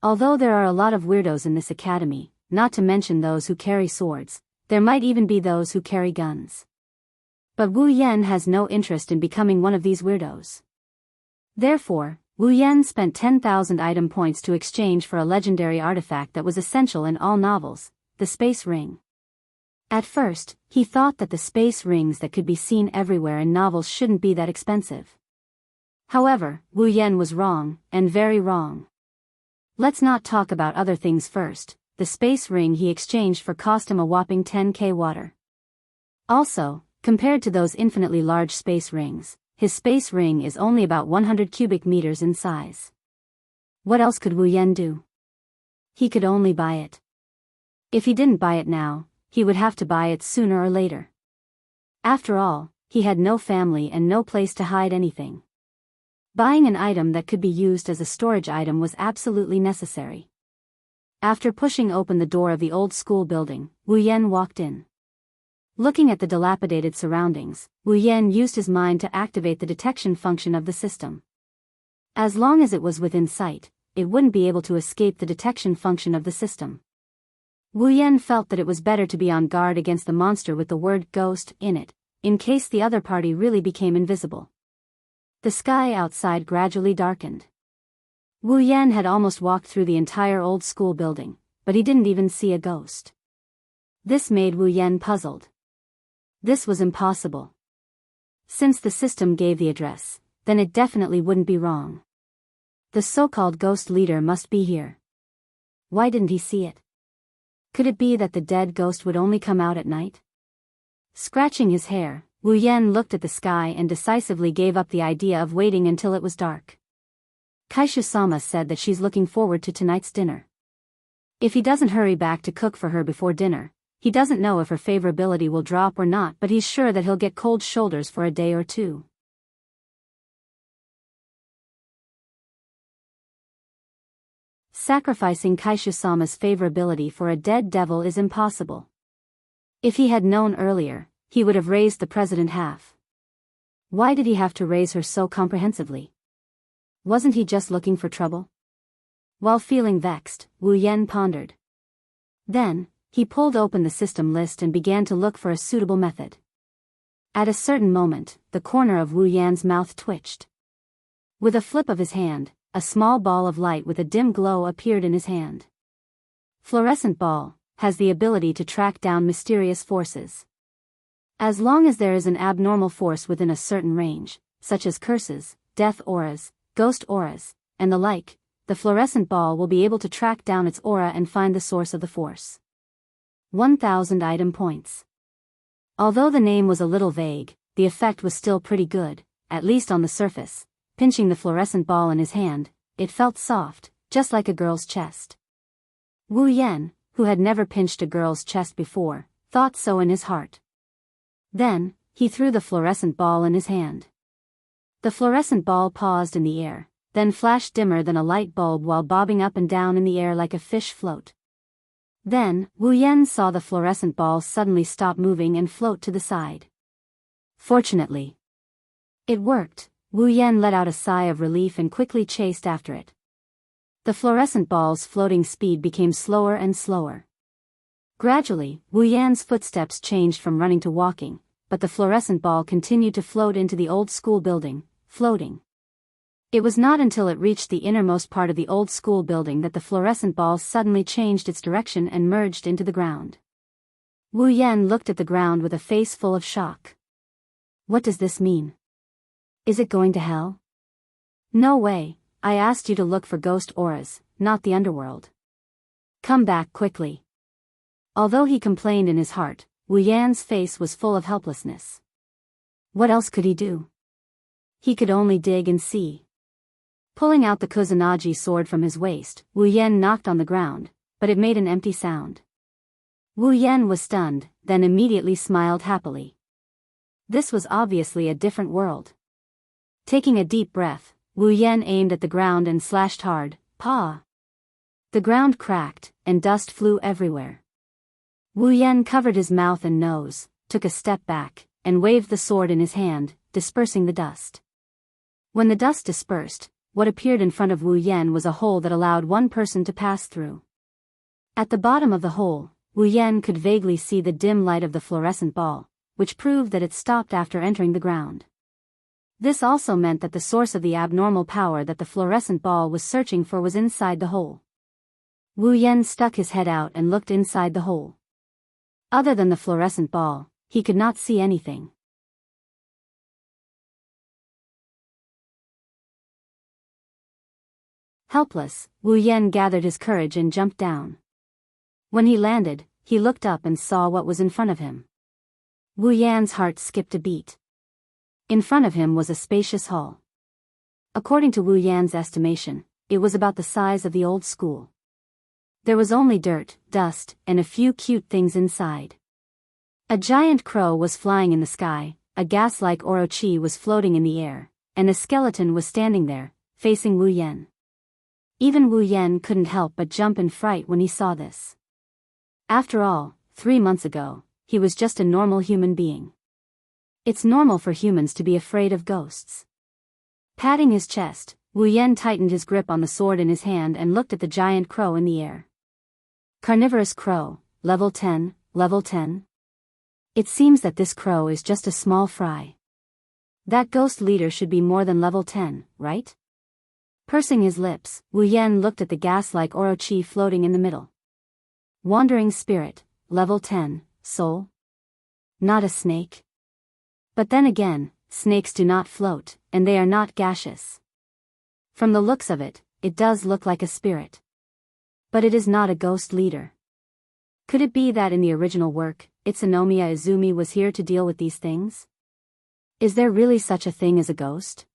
Speaker 1: Although there are a lot of weirdos in this academy, not to mention those who carry swords, there might even be those who carry guns. But Wu Yan has no interest in becoming one of these weirdos. Therefore, Wu Yan spent 10,000 item points to exchange for a legendary artifact that was essential in all novels, the space ring. At first, he thought that the space rings that could be seen everywhere in novels shouldn't be that expensive. However, Wu Yan was wrong, and very wrong. Let's not talk about other things first. The space ring he exchanged for cost him a whopping 10k water. Also, compared to those infinitely large space rings, his space ring is only about 100 cubic meters in size. What else could Wu Yan do? He could only buy it. If he didn't buy it now, he would have to buy it sooner or later. After all, he had no family and no place to hide anything. Buying an item that could be used as a storage item was absolutely necessary. After pushing open the door of the old school building, Wu Yan walked in. Looking at the dilapidated surroundings, Wu Yan used his mind to activate the detection function of the system. As long as it was within sight, it wouldn't be able to escape the detection function of the system. Wu Yan felt that it was better to be on guard against the monster with the word ghost in it, in case the other party really became invisible. The sky outside gradually darkened. Wu Yan had almost walked through the entire old school building, but he didn't even see a ghost. This made Wu Yan puzzled. This was impossible. Since the system gave the address, then it definitely wouldn't be wrong. The so-called ghost leader must be here. Why didn't he see it? Could it be that the dead ghost would only come out at night? Scratching his hair, Wu Yan looked at the sky and decisively gave up the idea of waiting until it was dark. Kaishu-sama said that she's looking forward to tonight's dinner. If he doesn't hurry back to cook for her before dinner, he doesn't know if her favorability will drop or not, but he's sure that he'll get cold shoulders for a day or two. Sacrificing Kaishu-sama's favorability for a dead devil is impossible. If he had known earlier, he would have raised the president half. Why did he have to raise her so comprehensively? Wasn't he just looking for trouble? While feeling vexed, Wu Yan pondered. Then, he pulled open the system list and began to look for a suitable method. At a certain moment, the corner of Wu Yan's mouth twitched. With a flip of his hand, a small ball of light with a dim glow appeared in his hand. Fluorescent ball has the ability to track down mysterious forces. As long as there is an abnormal force within a certain range, such as curses, death auras, ghost auras, and the like, the fluorescent ball will be able to track down its aura and find the source of the force. 1000 item points. Although the name was a little vague, the effect was still pretty good, at least on the surface. Pinching the fluorescent ball in his hand, it felt soft, just like a girl's chest. Wu Yan, who had never pinched a girl's chest before, thought so in his heart. Then, he threw the fluorescent ball in his hand. The fluorescent ball paused in the air, then flashed dimmer than a light bulb while bobbing up and down in the air like a fish float. Then, Wu Yan saw the fluorescent ball suddenly stop moving and float to the side. Fortunately, it worked. Wu Yan let out a sigh of relief and quickly chased after it. The fluorescent ball's floating speed became slower and slower. Gradually, Wu Yan's footsteps changed from running to walking, but the fluorescent ball continued to float into the old school building, floating. It was not until it reached the innermost part of the old school building that the fluorescent ball suddenly changed its direction and merged into the ground. Wu Yan looked at the ground with a face full of shock. What does this mean? Is it going to hell? No way, I asked you to look for ghost auras, not the underworld. Come back quickly. Although he complained in his heart, Wu Yan's face was full of helplessness. What else could he do? He could only dig and see. Pulling out the Kusanagi sword from his waist, Wu Yan knocked on the ground, but it made an empty sound. Wu Yan was stunned, then immediately smiled happily. This was obviously a different world. Taking a deep breath, Wu Yan aimed at the ground and slashed hard, "Paw!" The ground cracked, and dust flew everywhere. Wu Yan covered his mouth and nose, took a step back, and waved the sword in his hand, dispersing the dust. When the dust dispersed, what appeared in front of Wu Yan was a hole that allowed one person to pass through. At the bottom of the hole, Wu Yan could vaguely see the dim light of the fluorescent ball, which proved that it stopped after entering the ground. This also meant that the source of the abnormal power that the fluorescent ball was searching for was inside the hole. Wu Yan stuck his head out and looked inside the hole. Other than the fluorescent ball, he could not see anything. Helpless, Wu Yan gathered his courage and jumped down. When he landed, he looked up and saw what was in front of him. Wu Yan's heart skipped a beat. In front of him was a spacious hall. According to Wu Yan's estimation, it was about the size of the old school. There was only dirt, dust, and a few cute things inside. A giant crow was flying in the sky, a gas-like orochi was floating in the air, and a skeleton was standing there, facing Wu Yan. Even Wu Yan couldn't help but jump in fright when he saw this. After all, 3 months ago, he was just a normal human being. It's normal for humans to be afraid of ghosts. Patting his chest, Wu Yan tightened his grip on the sword in his hand and looked at the giant crow in the air. Carnivorous crow, level 10, level 10. It seems that this crow is just a small fry. That ghost leader should be more than level 10, right? Pursing his lips, Wu Yan looked at the gas-like orochi floating in the middle. Wandering spirit, level 10, soul? Not a snake? But then again, snakes do not float, and they are not gaseous. From the looks of it, it does look like a spirit. But it is not a ghost leader. Could it be that in the original work, Itsunomiya Izumi was here to deal with these things? Is there really such a thing as a ghost?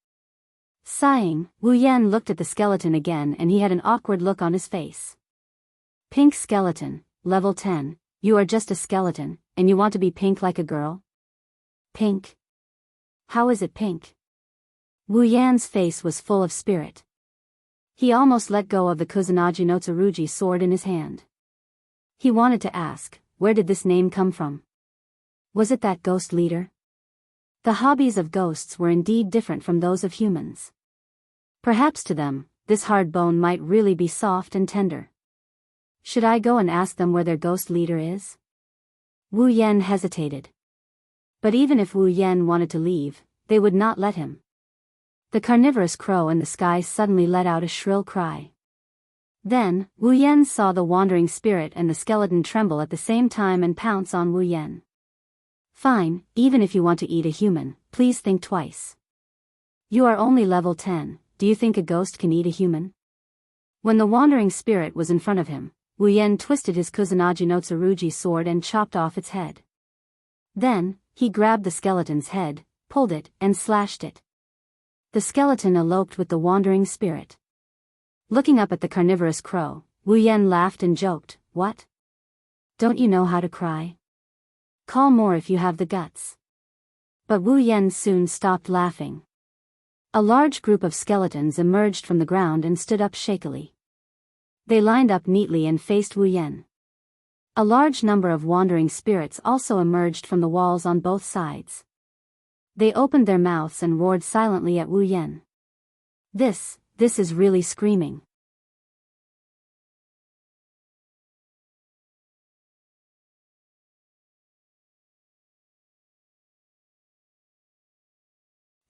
Speaker 1: Sighing, Wu Yan looked at the skeleton again and he had an awkward look on his face. Pink skeleton, level 10, you are just a skeleton, and you want to be pink like a girl? Pink? How is it pink? Wu Yan's face was full of spirit. He almost let go of the Kusanagi no Tsurugi sword in his hand. He wanted to ask, where did this name come from? Was it that ghost leader? The hobbies of ghosts were indeed different from those of humans. Perhaps to them, this hard bone might really be soft and tender. Should I go and ask them where their ghost leader is? Wu Yan hesitated. But even if Wu Yan wanted to leave, they would not let him. The carnivorous crow in the sky suddenly let out a shrill cry. Then, Wu Yan saw the wandering spirit and the skeleton tremble at the same time and pounce on Wu Yan. Fine, even if you want to eat a human, please think twice. You are only level 10, do you think a ghost can eat a human? When the wandering spirit was in front of him, Wu Yan twisted his Kusanagi no Tsurugi sword and chopped off its head. Then, he grabbed the skeleton's head, pulled it, and slashed it. The skeleton eloped with the wandering spirit. Looking up at the carnivorous crow, Wu Yan laughed and joked, "What? Don't you know how to cry? Call more if you have the guts." But Wu Yan soon stopped laughing. A large group of skeletons emerged from the ground and stood up shakily. They lined up neatly and faced Wu Yan. A large number of wandering spirits also emerged from the walls on both sides. They opened their mouths and roared silently at Wu Yan. This is really screaming.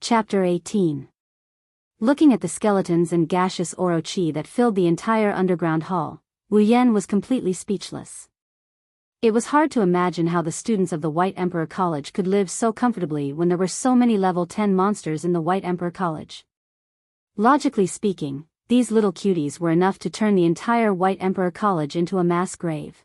Speaker 1: Chapter 18. Looking at the skeletons and gaseous orochi that filled the entire underground hall, Wu Yan was completely speechless. It was hard to imagine how the students of the White Emperor College could live so comfortably when there were so many level 10 monsters in the White Emperor College. Logically speaking, these little cuties were enough to turn the entire White Emperor College into a mass grave.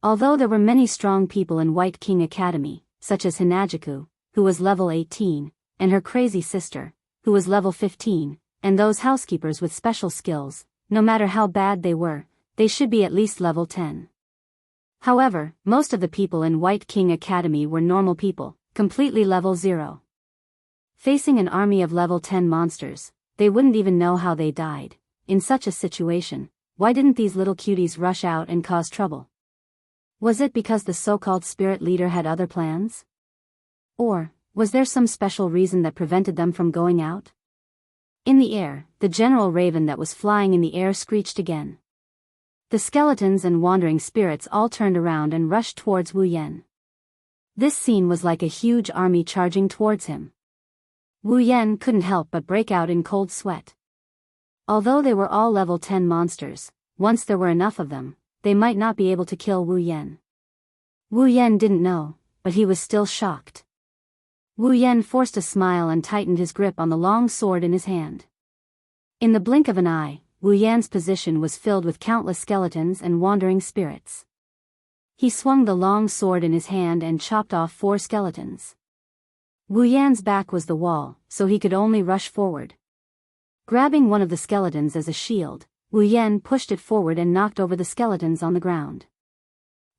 Speaker 1: Although there were many strong people in White King Academy, such as Hinajiku, who was level 18, and her crazy sister, who was level 15, and those housekeepers with special skills, no matter how bad they were, they should be at least level 10. However, most of the people in White King Academy were normal people, completely level 0. Facing an army of level 10 monsters, they wouldn't even know how they died. In such a situation, why didn't these little cuties rush out and cause trouble? Was it because the so-called spirit leader had other plans? Or was there some special reason that prevented them from going out? In the air, the general raven that was flying in the air screeched again. The skeletons and wandering spirits all turned around and rushed towards Wu Yan. This scene was like a huge army charging towards him. Wu Yan couldn't help but break out in cold sweat. Although they were all level 10 monsters, once there were enough of them, they might not be able to kill Wu Yan. Wu Yan didn't know, but he was still shocked. Wu Yan forced a smile and tightened his grip on the long sword in his hand. In the blink of an eye, Wu Yan's position was filled with countless skeletons and wandering spirits. He swung the long sword in his hand and chopped off 4 skeletons. Wu Yan's back was the wall, so he could only rush forward. Grabbing one of the skeletons as a shield, Wu Yan pushed it forward and knocked over the skeletons on the ground.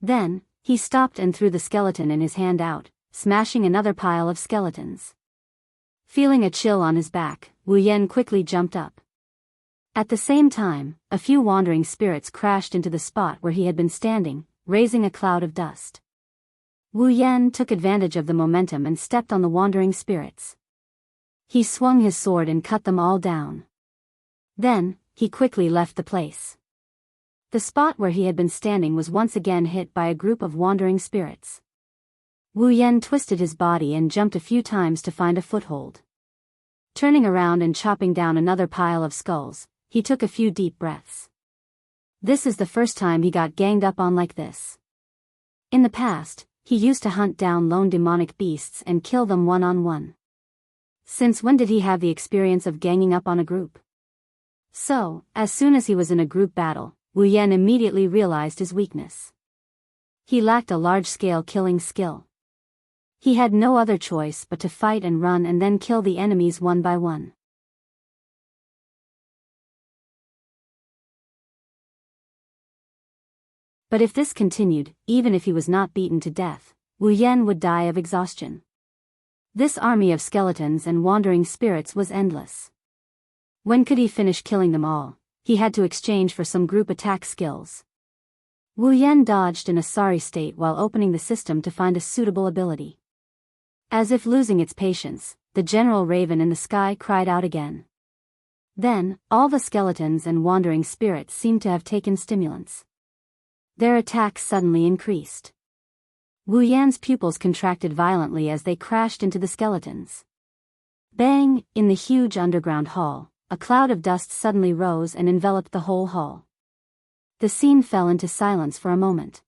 Speaker 1: Then, he stopped and threw the skeleton in his hand out, smashing another pile of skeletons. Feeling a chill on his back, Wu Yan quickly jumped up. At the same time, a few wandering spirits crashed into the spot where he had been standing, raising a cloud of dust. Wu Yan took advantage of the momentum and stepped on the wandering spirits. He swung his sword and cut them all down. Then, he quickly left the place. The spot where he had been standing was once again hit by a group of wandering spirits. Wu Yan twisted his body and jumped a few times to find a foothold. Turning around and chopping down another pile of skulls, he took a few deep breaths. This is the first time he got ganged up on like this. In the past, he used to hunt down lone demonic beasts and kill them one-on-one. Since when did he have the experience of ganging up on a group? So, as soon as he was in a group battle, Wu Yan immediately realized his weakness. He lacked a large-scale killing skill. He had no other choice but to fight and run and then kill the enemies one by one. But if this continued, even if he was not beaten to death, Wu Yan would die of exhaustion. This army of skeletons and wandering spirits was endless. When could he finish killing them all? He had to exchange for some group attack skills. Wu Yan dodged in a sorry state while opening the system to find a suitable ability. As if losing its patience, the general raven in the sky cried out again. Then, all the skeletons and wandering spirits seemed to have taken stimulants. Their attacks suddenly increased. Wu Yan's pupils contracted violently as they crashed into the skeletons. Bang! In the huge underground hall, a cloud of dust suddenly rose and enveloped the whole hall. The scene fell into silence for a moment.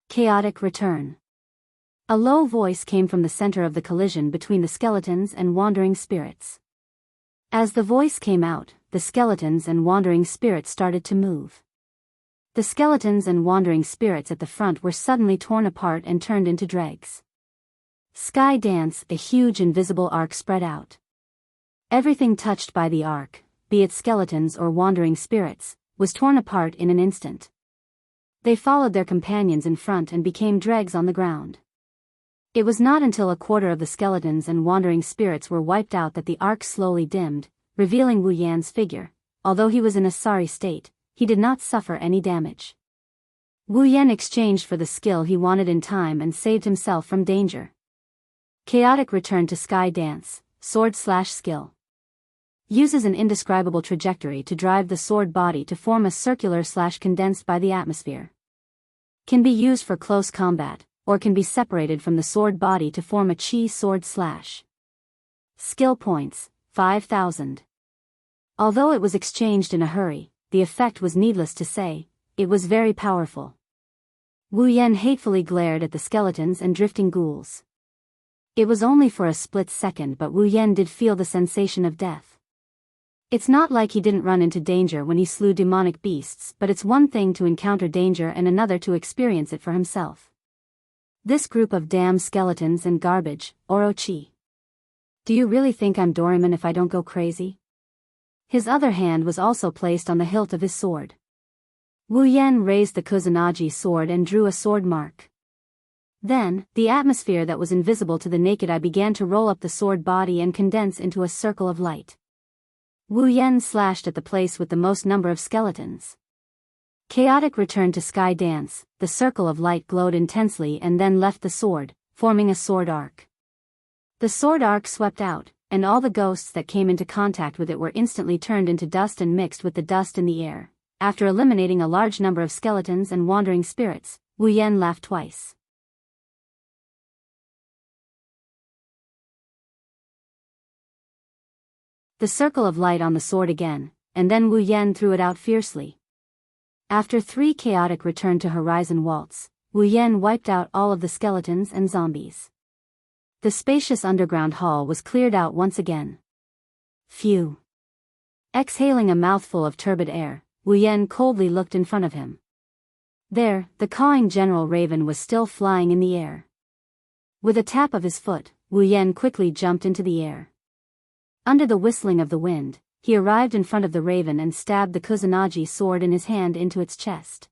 Speaker 1: Chaotic return. A low voice came from the center of the collision between the skeletons and wandering spirits. As the voice came out, the skeletons and wandering spirits started to move. The skeletons and wandering spirits at the front were suddenly torn apart and turned into dregs. Sky dance, a huge invisible arc spread out. Everything touched by the arc, be it skeletons or wandering spirits, was torn apart in an instant. They followed their companions in front and became dregs on the ground. It was not until a quarter of the skeletons and wandering spirits were wiped out that the arc slowly dimmed, revealing Wu Yan's figure. Although he was in a sorry state, he did not suffer any damage. Wu Yan exchanged for the skill he wanted in time and saved himself from danger. Chaotic return to Sky Dance, sword/skill. Uses an indescribable trajectory to drive the sword body to form a circular/condensed by the atmosphere. Can be used for close combat, or can be separated from the sword body to form a chi sword/. Skill points, 5,000. Although it was exchanged in a hurry, the effect was needless to say, it was very powerful. Wu Yan hatefully glared at the skeletons and drifting ghouls. It was only for a split second, but Wu Yan did feel the sensation of death. It's not like he didn't run into danger when he slew demonic beasts, but it's one thing to encounter danger and another to experience it for himself. This group of damn skeletons and garbage, Orochi. Do you really think I'm Doraemon if I don't go crazy? His other hand was also placed on the hilt of his sword. Wu Yan raised the Kusanagi sword and drew a sword mark. Then, the atmosphere that was invisible to the naked eye began to roll up the sword body and condense into a circle of light. Wu Yan slashed at the place with the most number of skeletons. Chaotic returned to Sky Dance, the circle of light glowed intensely and then left the sword, forming a sword arc. The sword arc swept out, and all the ghosts that came into contact with it were instantly turned into dust and mixed with the dust in the air. After eliminating a large number of skeletons and wandering spirits, Wu Yan laughed twice. The circle of light on the sword again, and then Wu Yan threw it out fiercely. After 3 chaotic return to Horizon Waltz, Wu Yan wiped out all of the skeletons and zombies. The spacious underground hall was cleared out once again. Phew. Exhaling a mouthful of turbid air, Wu Yan coldly looked in front of him. There, the cawing General Raven was still flying in the air. With a tap of his foot, Wu Yan quickly jumped into the air. Under the whistling of the wind, he arrived in front of the raven and stabbed the Kusanagi sword in his hand into its chest.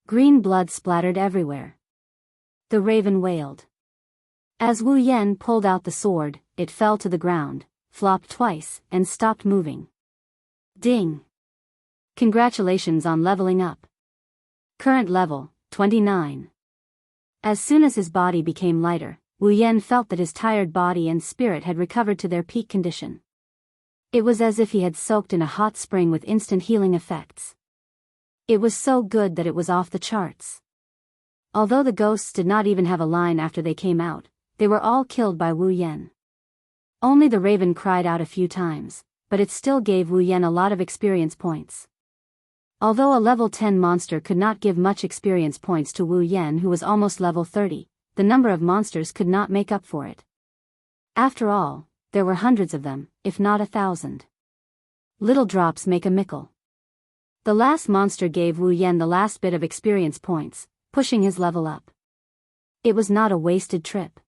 Speaker 1: Green blood splattered everywhere. The raven wailed. As Wu Yan pulled out the sword, it fell to the ground, flopped twice, and stopped moving. Ding! Congratulations on leveling up. Current level, 29. As soon as his body became lighter, Wu Yan felt that his tired body and spirit had recovered to their peak condition. It was as if he had soaked in a hot spring with instant healing effects. It was so good that it was off the charts. Although the ghosts did not even have a line after they came out, they were all killed by Wu Yan. Only the raven cried out a few times, but it still gave Wu Yan a lot of experience points. Although a level 10 monster could not give much experience points to Wu Yan, who was almost level 30, the number of monsters could not make up for it. After all, there were hundreds of them, if not 1,000. Little drops make a mickle. The last monster gave Wu Yan the last bit of experience points, pushing his level up. It was not a wasted trip.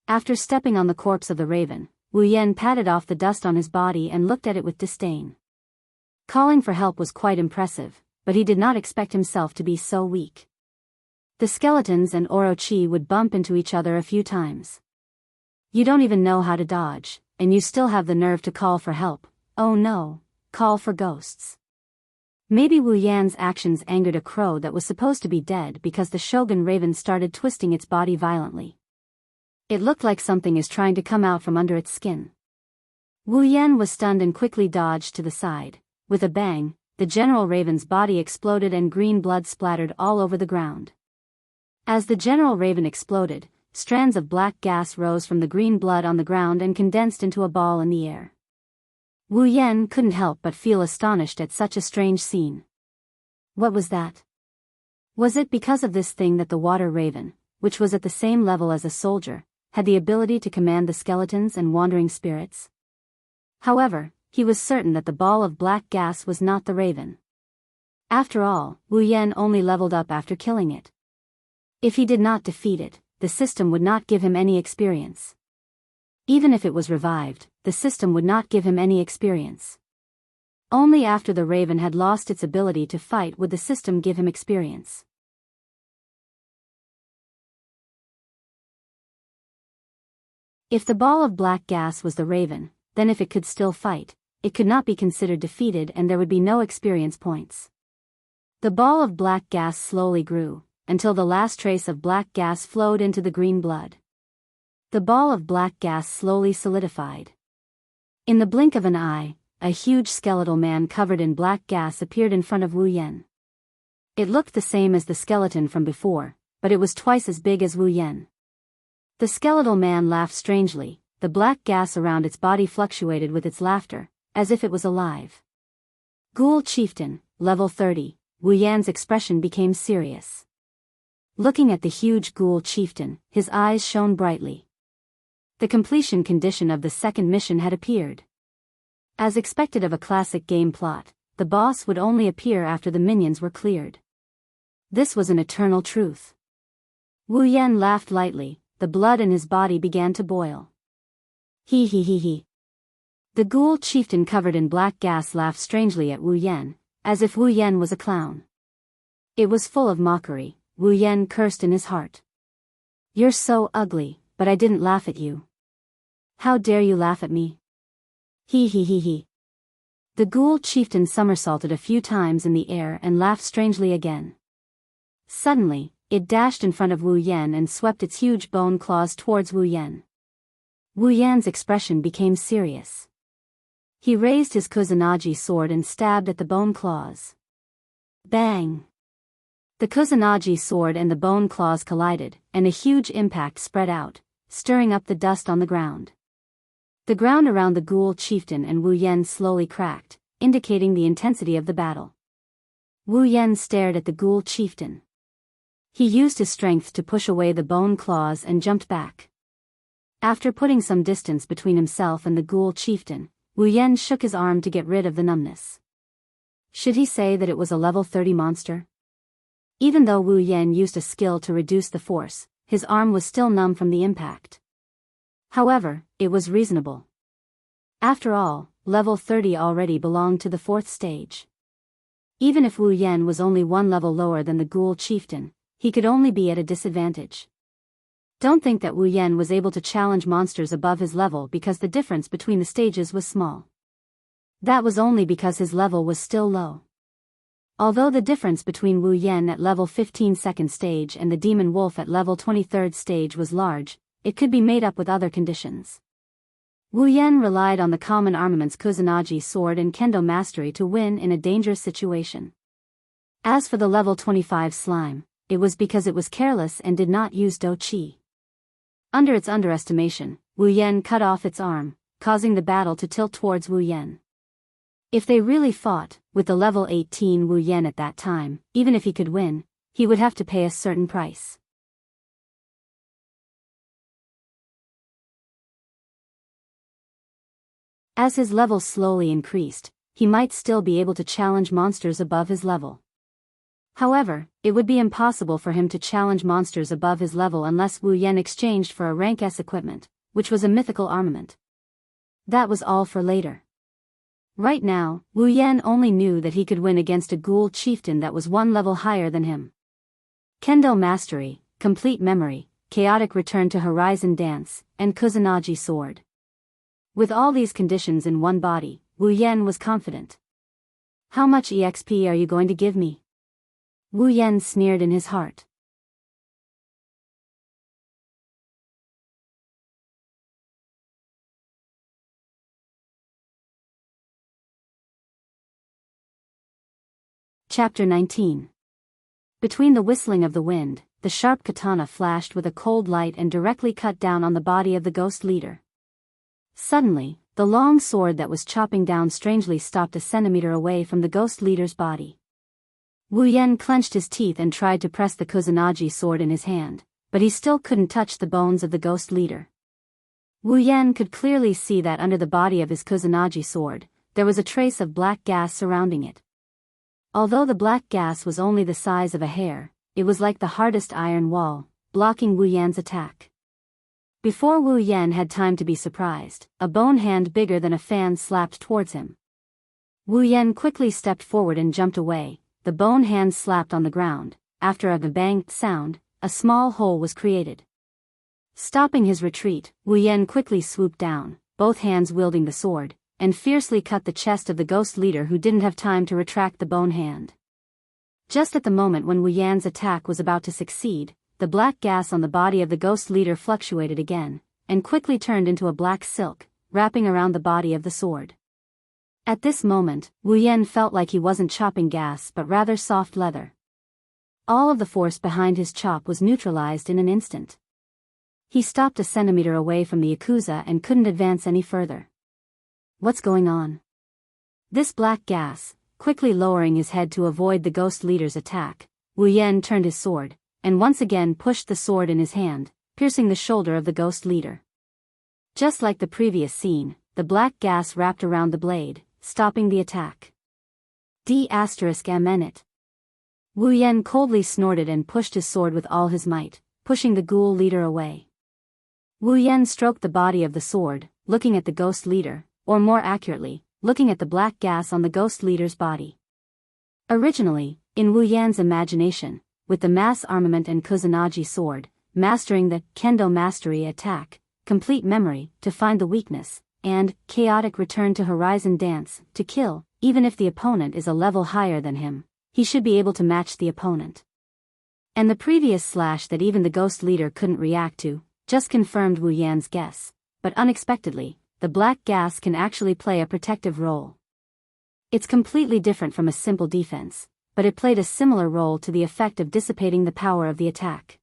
Speaker 1: After stepping on the corpse of the raven, Wu Yan patted off the dust on his body and looked at it with disdain. Calling for help was quite impressive, but he did not expect himself to be so weak. The skeletons and Orochi would bump into each other a few times. You don't even know how to dodge, and you still have the nerve to call for help. Oh no, call for ghosts. Maybe Wu Yan's actions angered a crow that was supposed to be dead because the Shogun raven started twisting its body violently. It looked like something is trying to come out from under its skin. Wu Yan was stunned and quickly dodged to the side. With a bang, the General Raven's body exploded and green blood splattered all over the ground. As the General Raven exploded, strands of black gas rose from the green blood on the ground and condensed into a ball in the air. Wu Yan couldn't help but feel astonished at such a strange scene. What was that? Was it because of this thing that the Water Raven, which was at the same level as a soldier, had the ability to command the skeletons and wandering spirits? However, he was certain that the ball of black gas was not the Raven. After all, Wu Yan only leveled up after killing it. If he did not defeat it, the system would not give him any experience. Even if it was revived, the system would not give him any experience. Only after the Raven had lost its ability to fight would the system give him experience. If the ball of black gas was the Raven, then if it could still fight, it could not be considered defeated and there would be no experience points. The ball of black gas slowly grew, until the last trace of black gas flowed into the green blood. The ball of black gas slowly solidified. In the blink of an eye, a huge skeletal man covered in black gas appeared in front of Wu Yan. It looked the same as the skeleton from before, but it was twice as big as Wu Yan. The skeletal man laughed strangely. The black gas around its body fluctuated with its laughter, as if it was alive. Ghoul Chieftain, level 30, Wu Yan's expression became serious. Looking at the huge Ghoul Chieftain, his eyes shone brightly. The completion condition of the second mission had appeared. As expected of a classic game plot, the boss would only appear after the minions were cleared. This was an eternal truth. Wu Yan laughed lightly, the blood in his body began to boil. He. The Ghoul Chieftain covered in black gas laughed strangely at Wu Yan, as if Wu Yan was a clown. It was full of mockery. Wu Yan cursed in his heart. You're so ugly, but I didn't laugh at you. How dare you laugh at me? He. The Ghoul Chieftain somersaulted a few times in the air and laughed strangely again. Suddenly, it dashed in front of Wu Yan and swept its huge bone claws towards Wu Yan. Wu Yan's expression became serious. He raised his Kusanagi sword and stabbed at the bone claws. Bang! The Kusanagi sword and the bone claws collided, and a huge impact spread out, stirring up the dust on the ground. The ground around the Ghoul Chieftain and Wu Yan slowly cracked, indicating the intensity of the battle. Wu Yan stared at the Ghoul Chieftain. He used his strength to push away the bone claws and jumped back. After putting some distance between himself and the Ghoul Chieftain, Wu Yan shook his arm to get rid of the numbness. Should he say that it was a level 30 monster? Even though Wu Yan used a skill to reduce the force, his arm was still numb from the impact. However, it was reasonable. After all, level 30 already belonged to the 4th stage. Even if Wu Yan was only one level lower than the Ghoul Chieftain, he could only be at a disadvantage. Don't think that Wu Yan was able to challenge monsters above his level because the difference between the stages was small. That was only because his level was still low. Although the difference between Wu Yan at level 15 2nd stage and the Demon Wolf at level 23rd stage was large, it could be made up with other conditions. Wu Yan relied on the common armaments Kusanagi sword and Kendo mastery to win in a dangerous situation. As for the level 25 slime, it was because it was careless and did not use Do Chi. Under its underestimation, Wu Yan cut off its arm, causing the battle to tilt towards Wu Yan. If they really fought, with the level 18 Wu Yan at that time, even if he could win, he would have to pay a certain price. As his level slowly increased, he might still be able to challenge monsters above his level. However, it would be impossible for him to challenge monsters above his level unless Wu Yan exchanged for a rank S equipment, which was a mythical armament. That was all for later. Right now, Wu Yan only knew that he could win against a Ghoul Chieftain that was one level higher than him. Kendo Mastery, Complete Memory, Chaotic Return to Horizon Dance, and Kusanagi Sword. With all these conditions in one body, Wu Yan was confident. How much EXP are you going to give me? Wu Yan sneered in his heart. Chapter 19. Between the whistling of the wind, the sharp katana flashed with a cold light and directly cut down on the body of the ghost leader. Suddenly, the long sword that was chopping down strangely stopped a centimeter away from the ghost leader's body. Wu Yan clenched his teeth and tried to press the Kusanagi sword in his hand, but he still couldn't touch the bones of the ghost leader. Wu Yan could clearly see that under the body of his Kusanagi sword, there was a trace of black gas surrounding it. Although the black gas was only the size of a hair, it was like the hardest iron wall, blocking Wu Yan's attack. Before Wu Yan had time to be surprised, a bone hand bigger than a fan slapped towards him. Wu Yan quickly stepped forward and jumped away. The bone hand slapped on the ground. After a bang sound, a small hole was created. Stopping his retreat, Wu Yan quickly swooped down, both hands wielding the sword, and fiercely cut the chest of the ghost leader who didn't have time to retract the bone hand. Just at the moment when Wu Yan's attack was about to succeed, the black gas on the body of the ghost leader fluctuated again, and quickly turned into a black silk, wrapping around the body of the sword. At this moment, Wu Yan felt like he wasn't chopping gas but rather soft leather. All of the force behind his chop was neutralized in an instant. He stopped a centimeter away from the Yakuza and couldn't advance any further. What's going on? This black gas, quickly lowering his head to avoid the ghost leader's attack, Wu Yan turned his sword, and once again pushed the sword in his hand, piercing the shoulder of the ghost leader. Just like the previous scene, the black gas wrapped around the blade, stopping the attack. D****. Wu Yan coldly snorted and pushed his sword with all his might, pushing the ghoul leader away. Wu Yan stroked the body of the sword, looking at the ghost leader, or more accurately, looking at the black gas on the ghost leader's body. Originally, in Wu Yan's imagination, with the mass armament and Kusanagi sword, mastering the Kendo mastery attack, complete memory to find the weakness, and chaotic return to horizon dance to kill, even if the opponent is a level higher than him, he should be able to match the opponent. And the previous slash that even the ghost leader couldn't react to, just confirmed Wu Yan's guess, but unexpectedly, the black gas can actually play a protective role. It's completely different from a simple defense, but it played a similar role to the effect of dissipating the power of the attack.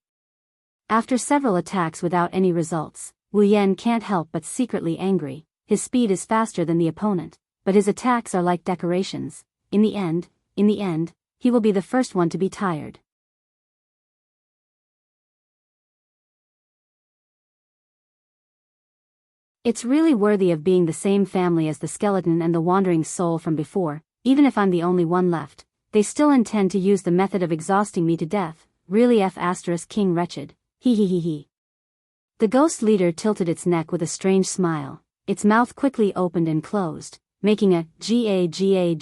Speaker 1: After several attacks without any results, Wu Yan can't help but secretly angry. His speed is faster than the opponent, but his attacks are like decorations. In the end, he will be the first one to be tired. It's really worthy of being the same family as the skeleton and the wandering soul from before. Even if I'm the only one left, they still intend to use the method of exhausting me to death. Really King wretched. He. The ghost leader tilted its neck with a strange smile. Its mouth quickly opened and closed, making a ga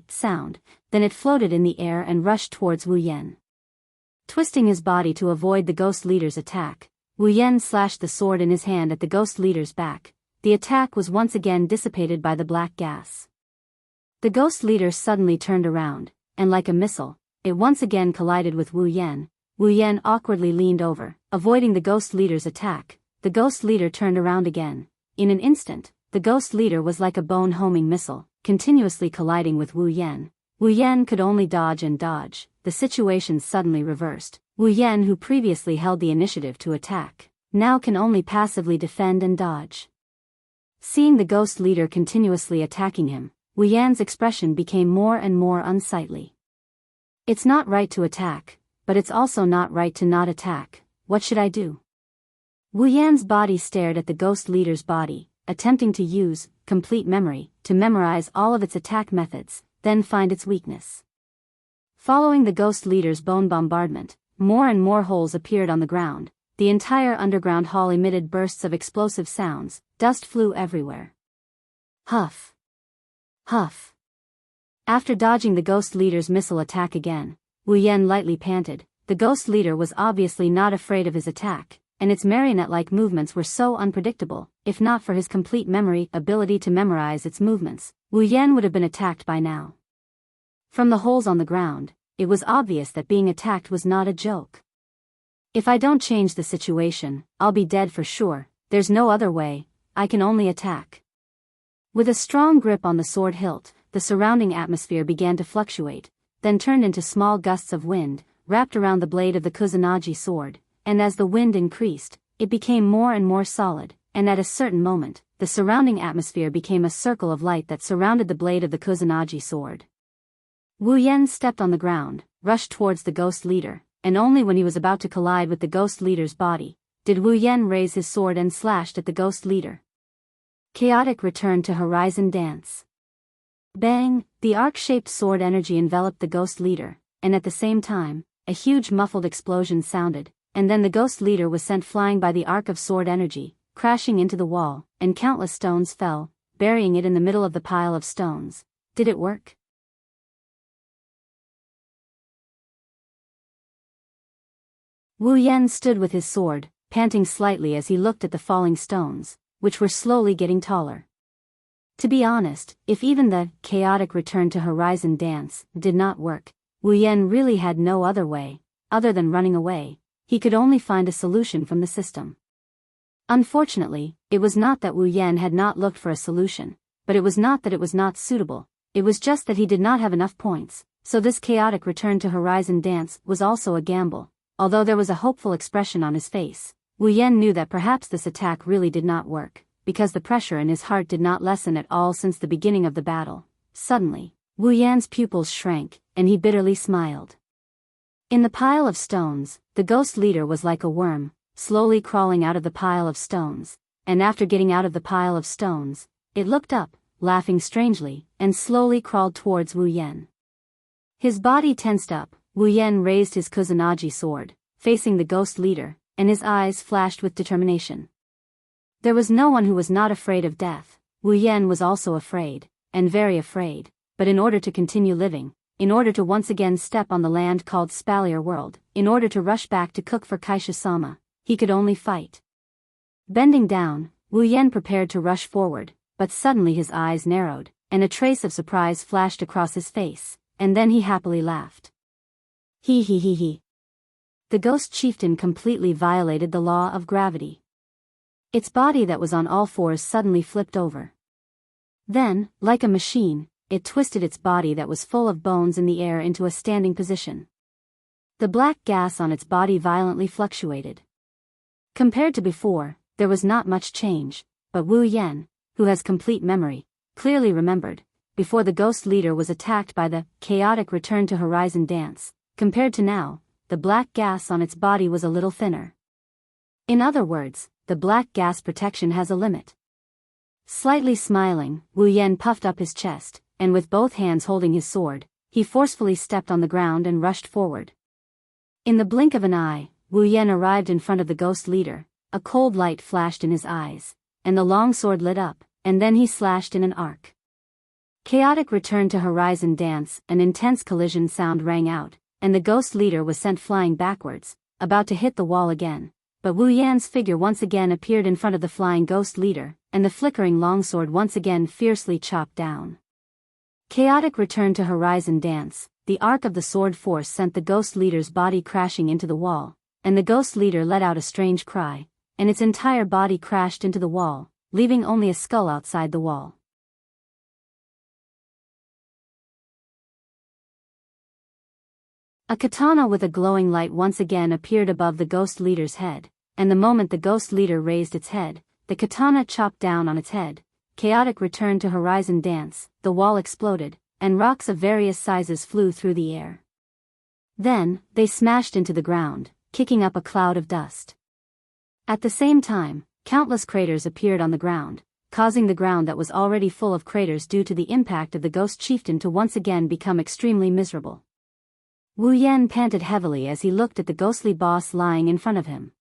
Speaker 1: sound. Then it floated in the air and rushed towards Wu Yan. Twisting his body to avoid the ghost leader's attack, Wu Yan slashed the sword in his hand at the ghost leader's back. The attack was once again dissipated by the black gas. The ghost leader suddenly turned around, and like a missile, it once again collided with Wu Yan. Wu Yan awkwardly leaned over, avoiding the ghost leader's attack. The ghost leader turned around again. In an instant, the ghost leader was like a bone-homing missile, continuously colliding with Wu Yan. Wu Yan could only dodge and dodge. The situation suddenly reversed. Wu Yan, who previously held the initiative to attack, now can only passively defend and dodge. Seeing the ghost leader continuously attacking him, Wu Yan's expression became more and more unsightly. It's not right to attack, but it's also not right to not attack. What should I do? Wu Yan's body stared at the ghost leader's body, attempting to use complete memory to memorize all of its attack methods, then find its weakness. Following the ghost leader's bone bombardment, more and more holes appeared on the ground. The entire underground hall emitted bursts of explosive sounds. Dust flew everywhere. Huff. Huff. After dodging the ghost leader's missile attack again, Wu Yan lightly panted. The ghost leader was obviously not afraid of his attack, and its marionette-like movements were so unpredictable. If not for his complete memory ability to memorize its movements, Wu Yan would have been attacked by now. From the holes on the ground, it was obvious that being attacked was not a joke. If I don't change the situation, I'll be dead for sure. There's no other way. I can only attack. With a strong grip on the sword hilt, the surrounding atmosphere began to fluctuate. then turned into small gusts of wind, wrapped around the blade of the Kusanagi sword, and as the wind increased, it became more and more solid, and at a certain moment, the surrounding atmosphere became a circle of light that surrounded the blade of the Kusanagi sword. Wu Yan stepped on the ground, rushed towards the ghost leader, and only when he was about to collide with the ghost leader's body, did Wu Yan raise his sword and slashed at the ghost leader. Chaotic return to Horizon Dance. Bang! The arc-shaped sword energy enveloped the ghost leader, and at the same time, a huge muffled explosion sounded, and then the ghost leader was sent flying by the arc of sword energy, crashing into the wall, and countless stones fell, burying it in the middle of the pile of stones. Did it work? Wu Yan stood with his sword, panting slightly as he looked at the falling stones, which were slowly getting taller. To be honest, if even the chaotic return to Horizon Dance did not work, Wu Yan really had no other way, other than running away. He could only find a solution from the system. Unfortunately, it was not that Wu Yan had not looked for a solution, but it was not that it was not suitable, it was just that he did not have enough points, so this chaotic return to Horizon Dance was also a gamble. Although there was a hopeful expression on his face, Wu Yan knew that perhaps this attack really did not work, because the pressure in his heart did not lessen at all since the beginning of the battle. Suddenly, Wu Yan's pupils shrank, and he bitterly smiled. In the pile of stones, the ghost leader was like a worm, slowly crawling out of the pile of stones, and after getting out of the pile of stones, it looked up, laughing strangely, and slowly crawled towards Wu Yan. His body tensed up. Wu Yan raised his Kusanagi sword, facing the ghost leader, and his eyes flashed with determination. There was no one who was not afraid of death. Wu Yan was also afraid, and very afraid, but in order to continue living, in order to once again step on the land called Spalier World, in order to rush back to cook for Kaisha-sama, he could only fight. Bending down, Wu Yan prepared to rush forward, but suddenly his eyes narrowed, and a trace of surprise flashed across his face, and then he happily laughed. He. The ghost chieftain completely violated the law of gravity. Its body that was on all fours suddenly flipped over. Then, like a machine, it twisted its body that was full of bones in the air into a standing position. The black gas on its body violently fluctuated. Compared to before, there was not much change, but Wu Yan, who has complete memory, clearly remembered, before the ghost leader was attacked by the chaotic return to Horizon Dance. Compared to now, the black gas on its body was a little thinner. In other words, the black gas protection has a limit. Slightly smiling, Wu Yan puffed up his chest, and with both hands holding his sword, he forcefully stepped on the ground and rushed forward. In the blink of an eye, Wu Yan arrived in front of the ghost leader, a cold light flashed in his eyes, and the long sword lit up, and then he slashed in an arc. Chaotic return to Horizon Dance, an intense collision sound rang out, and the ghost leader was sent flying backwards, about to hit the wall again, but Wu Yan's figure once again appeared in front of the flying ghost leader, and the flickering longsword once again fiercely chopped down. Chaotic return to Horizon Dance, the arc of the sword force sent the ghost leader's body crashing into the wall, and the ghost leader let out a strange cry, and its entire body crashed into the wall, leaving only a skull outside the wall. A katana with a glowing light once again appeared above the ghost leader's head, and the moment the ghost leader raised its head, the katana chopped down on its head. Chaotic return to Horizon Dance, the wall exploded, and rocks of various sizes flew through the air. Then, they smashed into the ground, kicking up a cloud of dust. At the same time, countless craters appeared on the ground, causing the ground that was already full of craters due to the impact of the ghost chieftain to once again become extremely miserable. Wu Yan panted heavily as he looked at the ghostly boss lying in front of him.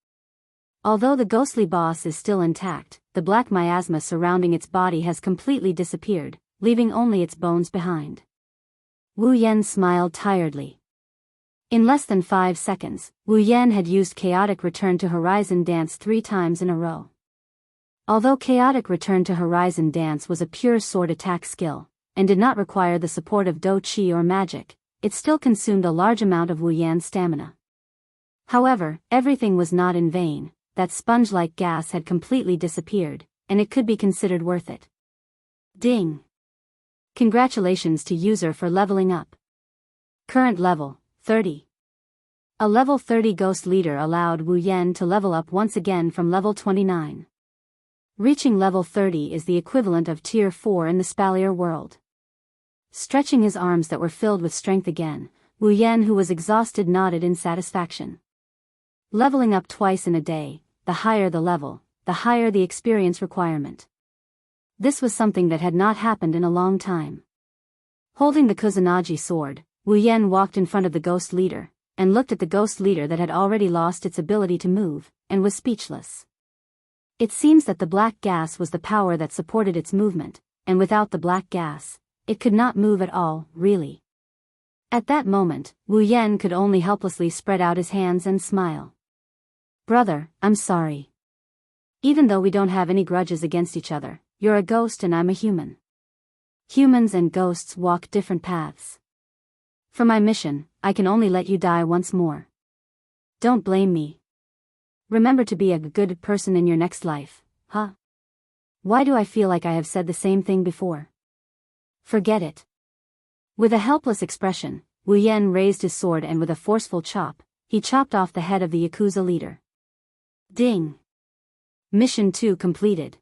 Speaker 1: Although the ghostly boss is still intact, the black miasma surrounding its body has completely disappeared, leaving only its bones behind. Wu Yan smiled tiredly. In less than 5 seconds, Wu Yan had used Chaotic Return to Horizon Dance 3 times in a row. Although Chaotic Return to Horizon Dance was a pure sword attack skill, and did not require the support of Do Chi or magic, it still consumed a large amount of Wu Yan's stamina. However, everything was not in vain. That sponge-like gas had completely disappeared, and it could be considered worth it. Ding! Congratulations to user for leveling up. Current level, 30. A level 30 ghost leader allowed Wu Yan to level up once again from level 29. Reaching level 30 is the equivalent of tier 4 in the Spalier world. Stretching his arms that were filled with strength again, Wu Yan, who was exhausted, nodded in satisfaction. Leveling up twice in a day, the higher the level, the higher the experience requirement. This was something that had not happened in a long time. Holding the Kusanagi sword, Wu Yan walked in front of the ghost leader, and looked at the ghost leader that had already lost its ability to move, and was speechless. It seems that the black gas was the power that supported its movement, and without the black gas, it could not move at all, really. At that moment, Wu Yan could only helplessly spread out his hands and smile. Brother, I'm sorry. Even though we don't have any grudges against each other, you're a ghost and I'm a human. Humans and ghosts walk different paths. For my mission, I can only let you die once more. Don't blame me. Remember to be a good person in your next life, huh? Why do I feel like I have said the same thing before? Forget it. With a helpless expression, Wu Yan raised his sword and with a forceful chop, he chopped off the head of the Yakuza leader. Ding! Mission 2 completed.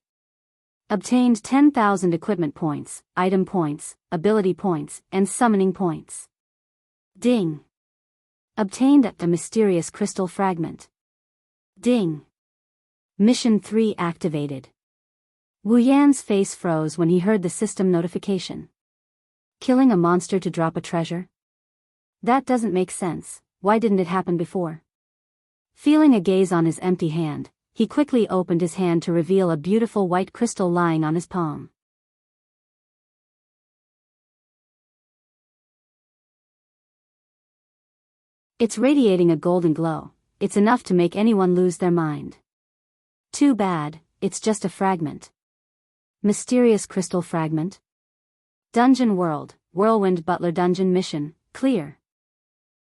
Speaker 1: Obtained 10,000 equipment points, item points, ability points, and summoning points. Ding! Obtained the mysterious crystal fragment. Ding! Mission 3 activated. Wu Yan's face froze when he heard the system notification. Killing a monster to drop a treasure? That doesn't make sense. Why didn't it happen before? Feeling a gaze on his empty hand, he quickly opened his hand to reveal a beautiful white crystal lying on his palm. It's radiating a golden glow. It's enough to make anyone lose their mind. Too bad, it's just a fragment. Mysterious crystal fragment? Dungeon World, Whirlwind Butler Dungeon Mission, clear.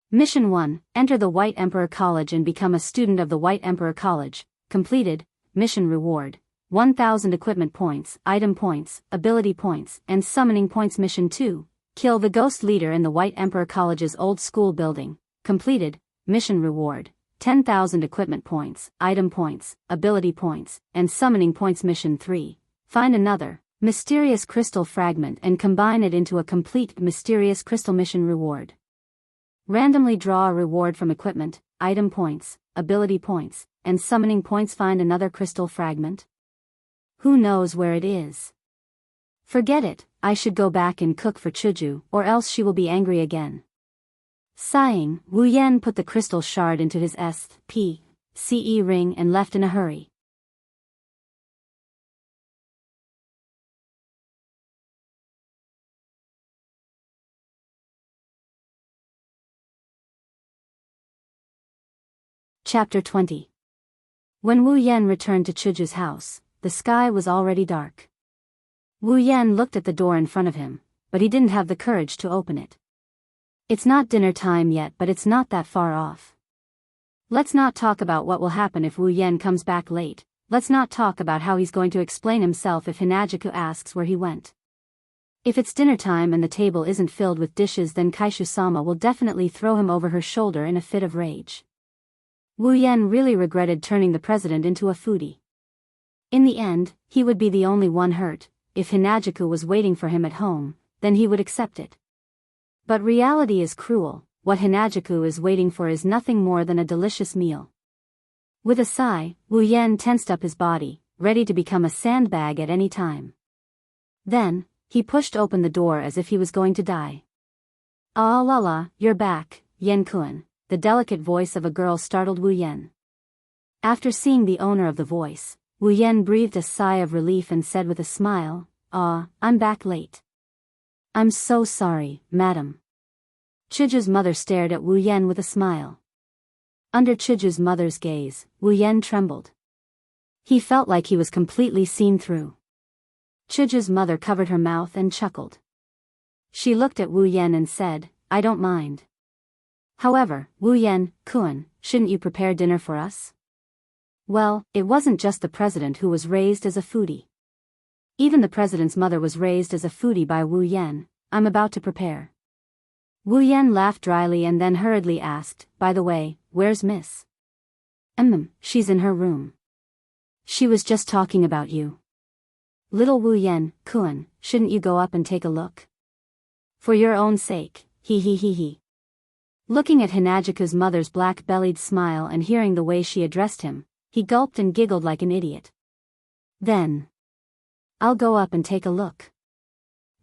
Speaker 1: Mission 1, enter the White Emperor College and become a student of the White Emperor College, completed. Mission reward, 1,000 equipment points, item points, ability points, and summoning points. Mission 2, kill the ghost leader in the White Emperor College's old school building, completed. Mission reward, 10,000 equipment points, item points, ability points, and summoning points. Mission 3, find another mysterious crystal fragment and combine it into a complete mysterious crystal. Mission reward. Randomly draw a reward from equipment, item points, ability points, and summoning points. Find another crystal fragment. Who knows where it is? Forget it, I should go back and cook for Chuju, or else she will be angry again. Sighing, Wu Yan put the crystal shard into his SPCE ring and left in a hurry. Chapter 20. When Wu Yan returned to Chuju's house, the sky was already dark. Wu Yan looked at the door in front of him, but he didn't have the courage to open it. It's not dinner time yet, but it's not that far off. Let's not talk about what will happen if Wu Yan comes back late. Let's not talk about how he's going to explain himself if Hinajiku asks where he went. If it's dinner time and the table isn't filled with dishes, then Kaishu-sama will definitely throw him over her shoulder in a fit of rage. Wu Yan really regretted turning the president into a foodie. In the end, he would be the only one hurt. If Hinajiku was waiting for him at home, then he would accept it. But reality is cruel. What Hinajiku is waiting for is nothing more than a delicious meal. With a sigh, Wu Yan tensed up his body, ready to become a sandbag at any time. Then, he pushed open the door as if he was going to die. Ah la la, you're back, Yen-kun. The delicate voice of a girl startled Wu Yan. After seeing the owner of the voice, Wu Yan breathed a sigh of relief and said with a smile, "Ah, I'm back late." "I'm so sorry, madam." Chiju's mother stared at Wu Yan with a smile. Under Chiju's mother's gaze, Wu Yan trembled. He felt like he was completely seen through. Chiju's mother covered her mouth and chuckled. She looked at Wu Yan and said, "I don't mind. However, Wu Yan-kun, shouldn't you prepare dinner for us?" Well, it wasn't just the president who was raised as a foodie. Even the president's mother was raised as a foodie by Wu Yan. "I'm about to prepare." Wu Yan laughed dryly and then hurriedly asked, "By the way, where's Miss?" She's in her room. She was just talking about you." "Little Wu Yan, Kun, shouldn't you go up and take a look?" "For your own sake, he he he he." Looking at Hinajiku's mother's black-bellied smile and hearing the way she addressed him, he gulped and giggled like an idiot. "Then I'll go up and take a look.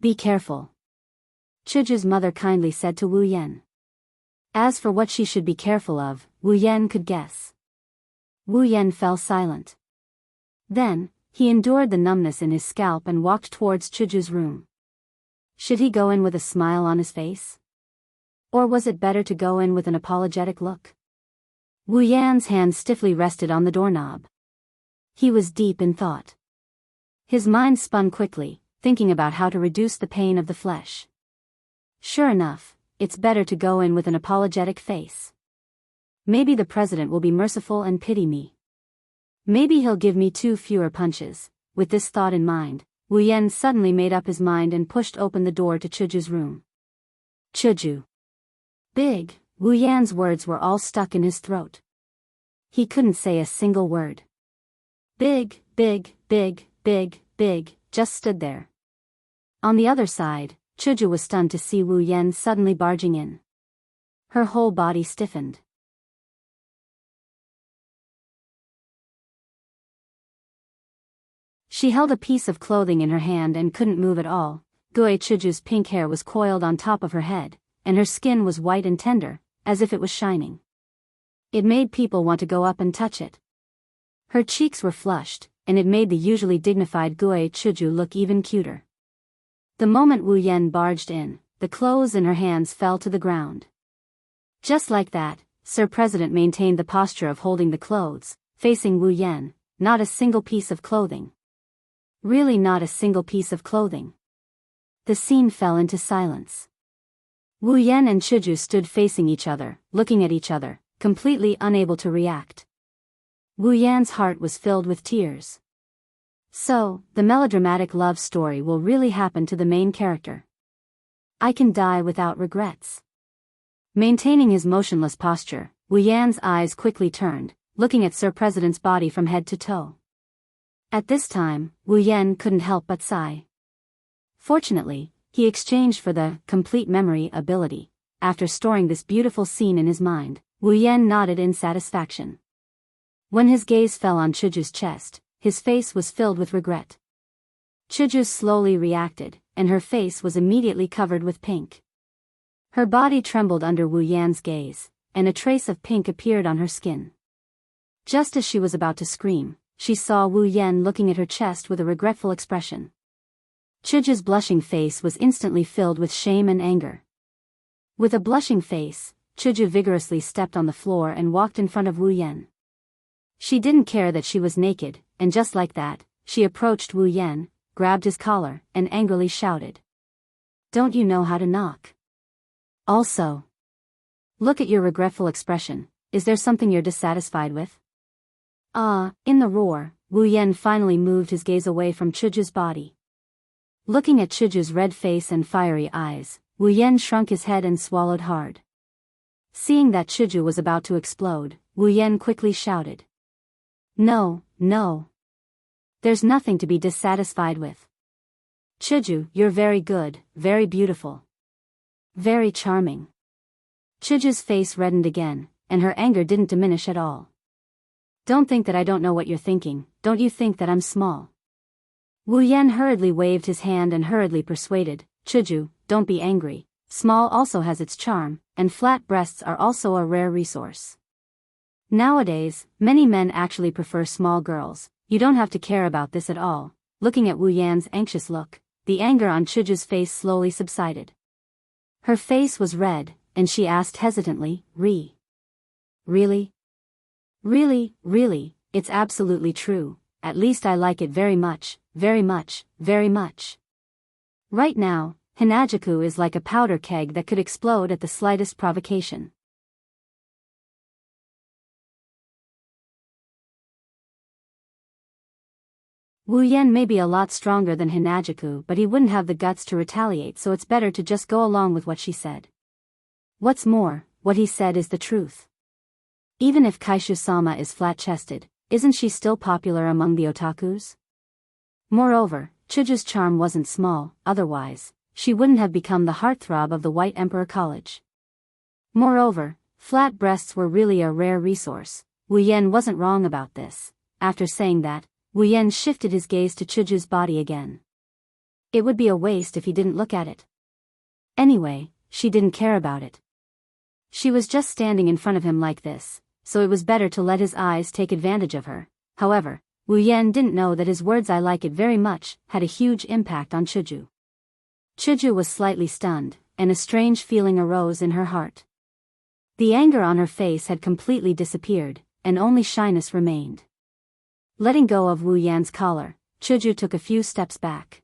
Speaker 1: Be careful," Chuju's mother kindly said to Wu Yan. As for what she should be careful of, Wu Yan could guess. Wu Yan fell silent. Then, he endured the numbness in his scalp and walked towards Chuju's room. Should he go in with a smile on his face? Or was it better to go in with an apologetic look? Wu Yan's hand stiffly rested on the doorknob. He was deep in thought. His mind spun quickly, thinking about how to reduce the pain of the flesh. Sure enough, it's better to go in with an apologetic face. Maybe the president will be merciful and pity me. Maybe he'll give me 2 fewer punches. With this thought in mind, Wu Yan suddenly made up his mind and pushed open the door to Chuju's room. "Chuju." "Big." Wu Yan's words were all stuck in his throat. He couldn't say a single word. Big, big, big, big, big, just stood there. On the other side, Chuju was stunned to see Wu Yan suddenly barging in. Her whole body stiffened. She held a piece of clothing in her hand and couldn't move at all. Gue Chuju's pink hair was coiled on top of her head, and her skin was white and tender, as if it was shining. It made people want to go up and touch it. Her cheeks were flushed, and it made the usually dignified Gue Chuju look even cuter. The moment Wu Yan barged in, the clothes in her hands fell to the ground. Just like that, Sir President maintained the posture of holding the clothes, facing Wu Yan, not a single piece of clothing. Really not a single piece of clothing. The scene fell into silence. Wu Yan and Chuju stood facing each other, looking at each other, completely unable to react. Wu Yan's heart was filled with tears. So, the melodramatic love story will really happen to the main character. I can die without regrets. Maintaining his motionless posture, Wu Yan's eyes quickly turned, looking at Sir President's body from head to toe. At this time, Wu Yan couldn't help but sigh. Fortunately, he exchanged for the complete memory ability. After storing this beautiful scene in his mind, Wu Yan nodded in satisfaction. When his gaze fell on Chuju's chest, his face was filled with regret. Chuju slowly reacted, and her face was immediately covered with pink. Her body trembled under Wu Yan's gaze, and a trace of pink appeared on her skin. Just as she was about to scream, she saw Wu Yan looking at her chest with a regretful expression. Chuju's blushing face was instantly filled with shame and anger. With a blushing face, Chuju vigorously stepped on the floor and walked in front of Wu Yan. She didn't care that she was naked, and just like that, she approached Wu Yan, grabbed his collar, and angrily shouted. "Don't you know how to knock? Also, look at your regretful expression. Is there something you're dissatisfied with?" In the roar, Wu Yan finally moved his gaze away from Chuju's body. Looking at Chuju's red face and fiery eyes, Wu Yan shrunk his head and swallowed hard. Seeing that Chuju was about to explode, Wu Yan quickly shouted. "No, no. There's nothing to be dissatisfied with. Chuju, you're very good, very beautiful. Very charming." Chuju's face reddened again, and her anger didn't diminish at all. "Don't think that I don't know what you're thinking. Don't you think that I'm small?" Wu Yan hurriedly waved his hand and hurriedly persuaded, "Chuju, don't be angry. Small also has its charm, and flat breasts are also a rare resource. Nowadays, many men actually prefer small girls. You don't have to care about this at all." Looking at Wu Yan's anxious look, the anger on Chuju's face slowly subsided. Her face was red, and she asked hesitantly, Really? Really, really, it's absolutely true. At least I like it very much, very much, very much. Right now, Hinajiku is like a powder keg that could explode at the slightest provocation. Wu Yan may be a lot stronger than Hinajiku, but he wouldn't have the guts to retaliate, so it's better to just go along with what she said. What's more, what he said is the truth. Even if Kaishu-sama is flat-chested, isn't she still popular among the otakus? Moreover, Chuju's charm wasn't small, otherwise, she wouldn't have become the heartthrob of the White Emperor College. Moreover, flat breasts were really a rare resource. Wu Yen wasn't wrong about this. After saying that, Wu Yen shifted his gaze to Chuju's body again. It would be a waste if he didn't look at it. Anyway, she didn't care about it. She was just standing in front of him like this, so it was better to let his eyes take advantage of her. However, Wu Yen didn't know that his words "I like it very much" had a huge impact on Chuju. Chuju was slightly stunned, and a strange feeling arose in her heart. The anger on her face had completely disappeared, and only shyness remained. Letting go of Wu Yan's collar, Chuju took a few steps back.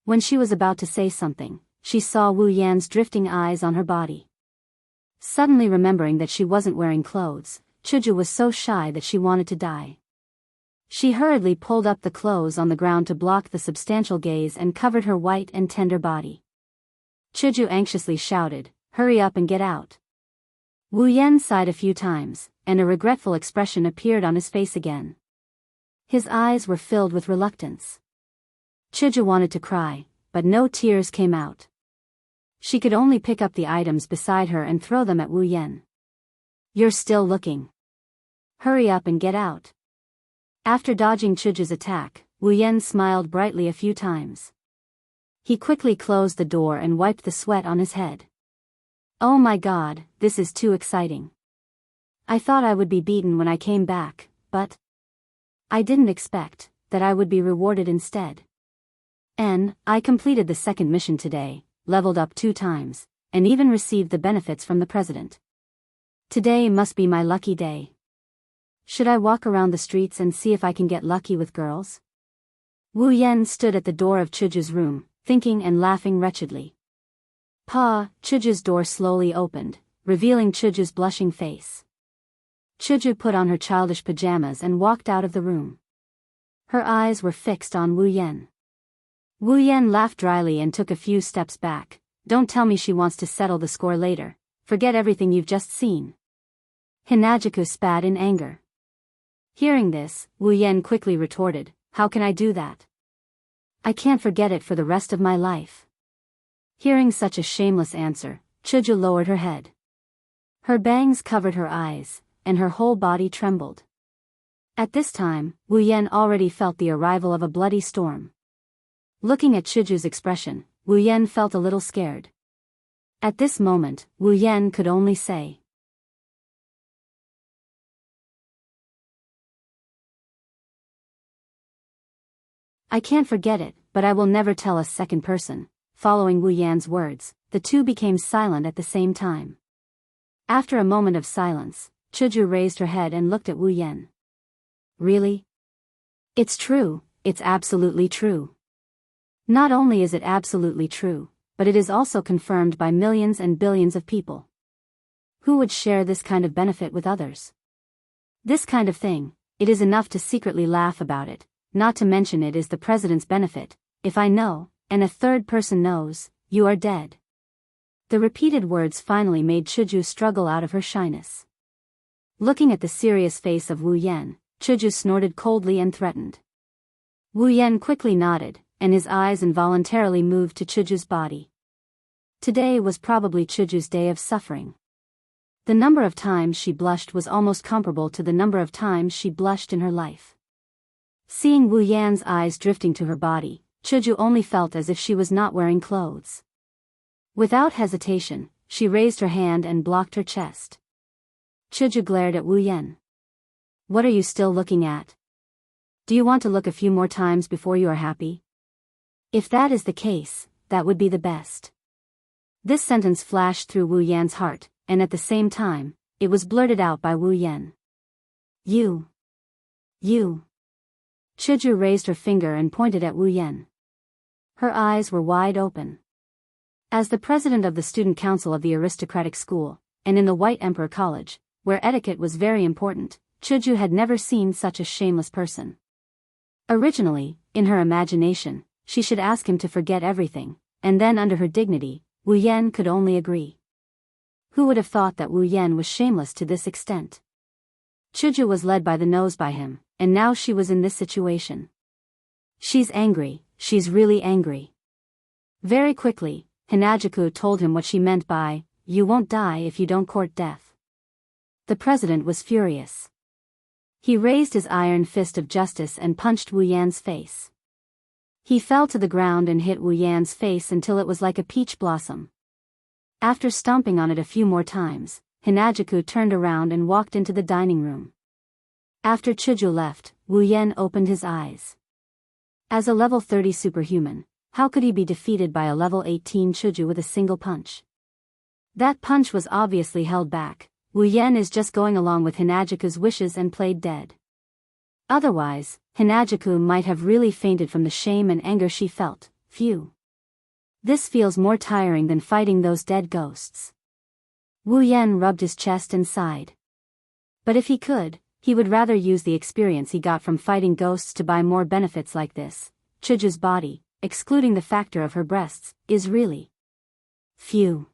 Speaker 1: When she was about to say something, she saw Wu Yan's drifting eyes on her body. Suddenly remembering that she wasn't wearing clothes, Chuju was so shy that she wanted to die. She hurriedly pulled up the clothes on the ground to block the substantial gaze and covered her white and tender body. Chuju anxiously shouted, "Hurry up and get out." Wu Yan sighed a few times, and a regretful expression appeared on his face again. His eyes were filled with reluctance. Chuju wanted to cry, but no tears came out. She could only pick up the items beside her and throw them at Wu Yan. "You're still looking. Hurry up and get out." After dodging Chuju's attack, Wu Yan smiled brightly a few times. He quickly closed the door and wiped the sweat on his head. "Oh my God, this is too exciting. I thought I would be beaten when I came back, but I didn't expect that I would be rewarded instead. I completed the second mission today, leveled up 2 times, and even received the benefits from the president. Today must be my lucky day. Should I walk around the streets and see if I can get lucky with girls?" Wu Yan stood at the door of Chuju's room, thinking and laughing wretchedly. Chuju's door slowly opened, revealing Chuju's blushing face. Chuju put on her childish pajamas and walked out of the room. Her eyes were fixed on Wu Yan. Wu Yan laughed dryly and took a few steps back. "Don't tell me she wants to settle the score later. Forget everything you've just seen." Hinajuku spat in anger. Hearing this, Wu Yan quickly retorted, "How can I do that? I can't forget it for the rest of my life." Hearing such a shameless answer, Chuju lowered her head. Her bangs covered her eyes, and her whole body trembled. At this time, Wu Yan already felt the arrival of a bloody storm. Looking at Chuju's expression, Wu Yan felt a little scared. At this moment, Wu Yan could only say, "I can't forget it, but I will never tell a second person." Following Wu Yan's words, the two became silent at the same time. After a moment of silence, Chuju raised her head and looked at Wu Yan. "Really? It's true, it's absolutely true. Not only is it absolutely true, but it is also confirmed by millions and billions of people. Who would share this kind of benefit with others? This kind of thing, it is enough to secretly laugh about it, not to mention it is the president's benefit. If I know, and a third person knows, you are dead." The repeated words finally made Chuju struggle out of her shyness. Looking at the serious face of Wu Yan, Chuju snorted coldly and threatened. Wu Yan quickly nodded, and his eyes involuntarily moved to Chuju's body. Today was probably Chuju's day of suffering. The number of times she blushed was almost comparable to the number of times she blushed in her life. Seeing Wu Yan's eyes drifting to her body, Chuju only felt as if she was not wearing clothes. Without hesitation, she raised her hand and blocked her chest. Chuju glared at Wu Yan. "What are you still looking at? Do you want to look a few more times before you are happy? If that is the case, that would be the best." This sentence flashed through Wu Yan's heart, and at the same time, it was blurted out by Wu Yan. You. Chuju raised her finger and pointed at Wu Yan. Her eyes were wide open. As the president of the student council of the aristocratic school, and in the White Emperor College, where etiquette was very important, Chuju had never seen such a shameless person. Originally, in her imagination, she should ask him to forget everything, and then under her dignity, Wu Yan could only agree. Who would have thought that Wu Yan was shameless to this extent? Chuju was led by the nose by him, and now she was in this situation. She's angry, she's really angry. Very quickly, Hinajuku told him what she meant by, "You won't die if you don't court death." The president was furious. He raised his iron fist of justice and punched Wu Yan's face. He fell to the ground and hit Wu Yan's face until it was like a peach blossom. After stomping on it a few more times, Hinajuku turned around and walked into the dining room. After Chuju left, Wu Yan opened his eyes. As a level 30 superhuman, how could he be defeated by a level 18 Chuju with a single punch? That punch was obviously held back. Wu Yan is just going along with Hinajuku's wishes and played dead. Otherwise, Hinajuku might have really fainted from the shame and anger she felt. Phew. This feels more tiring than fighting those dead ghosts. Wu Yan rubbed his chest and sighed. But if he could, he would rather use the experience he got from fighting ghosts to buy more benefits like this. Chuju's body, excluding the factor of her breasts, is really... Phew.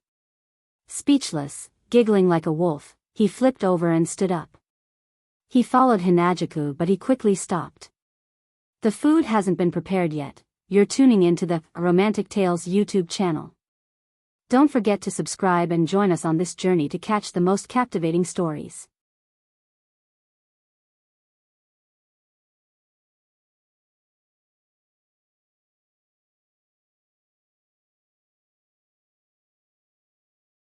Speaker 1: Speechless, giggling like a wolf, he flipped over and stood up. He followed Hinajuku, but he quickly stopped. The food hasn't been prepared yet. You're tuning into the Romantic Tales YouTube channel. Don't forget to subscribe and join us on this journey to catch the most captivating stories.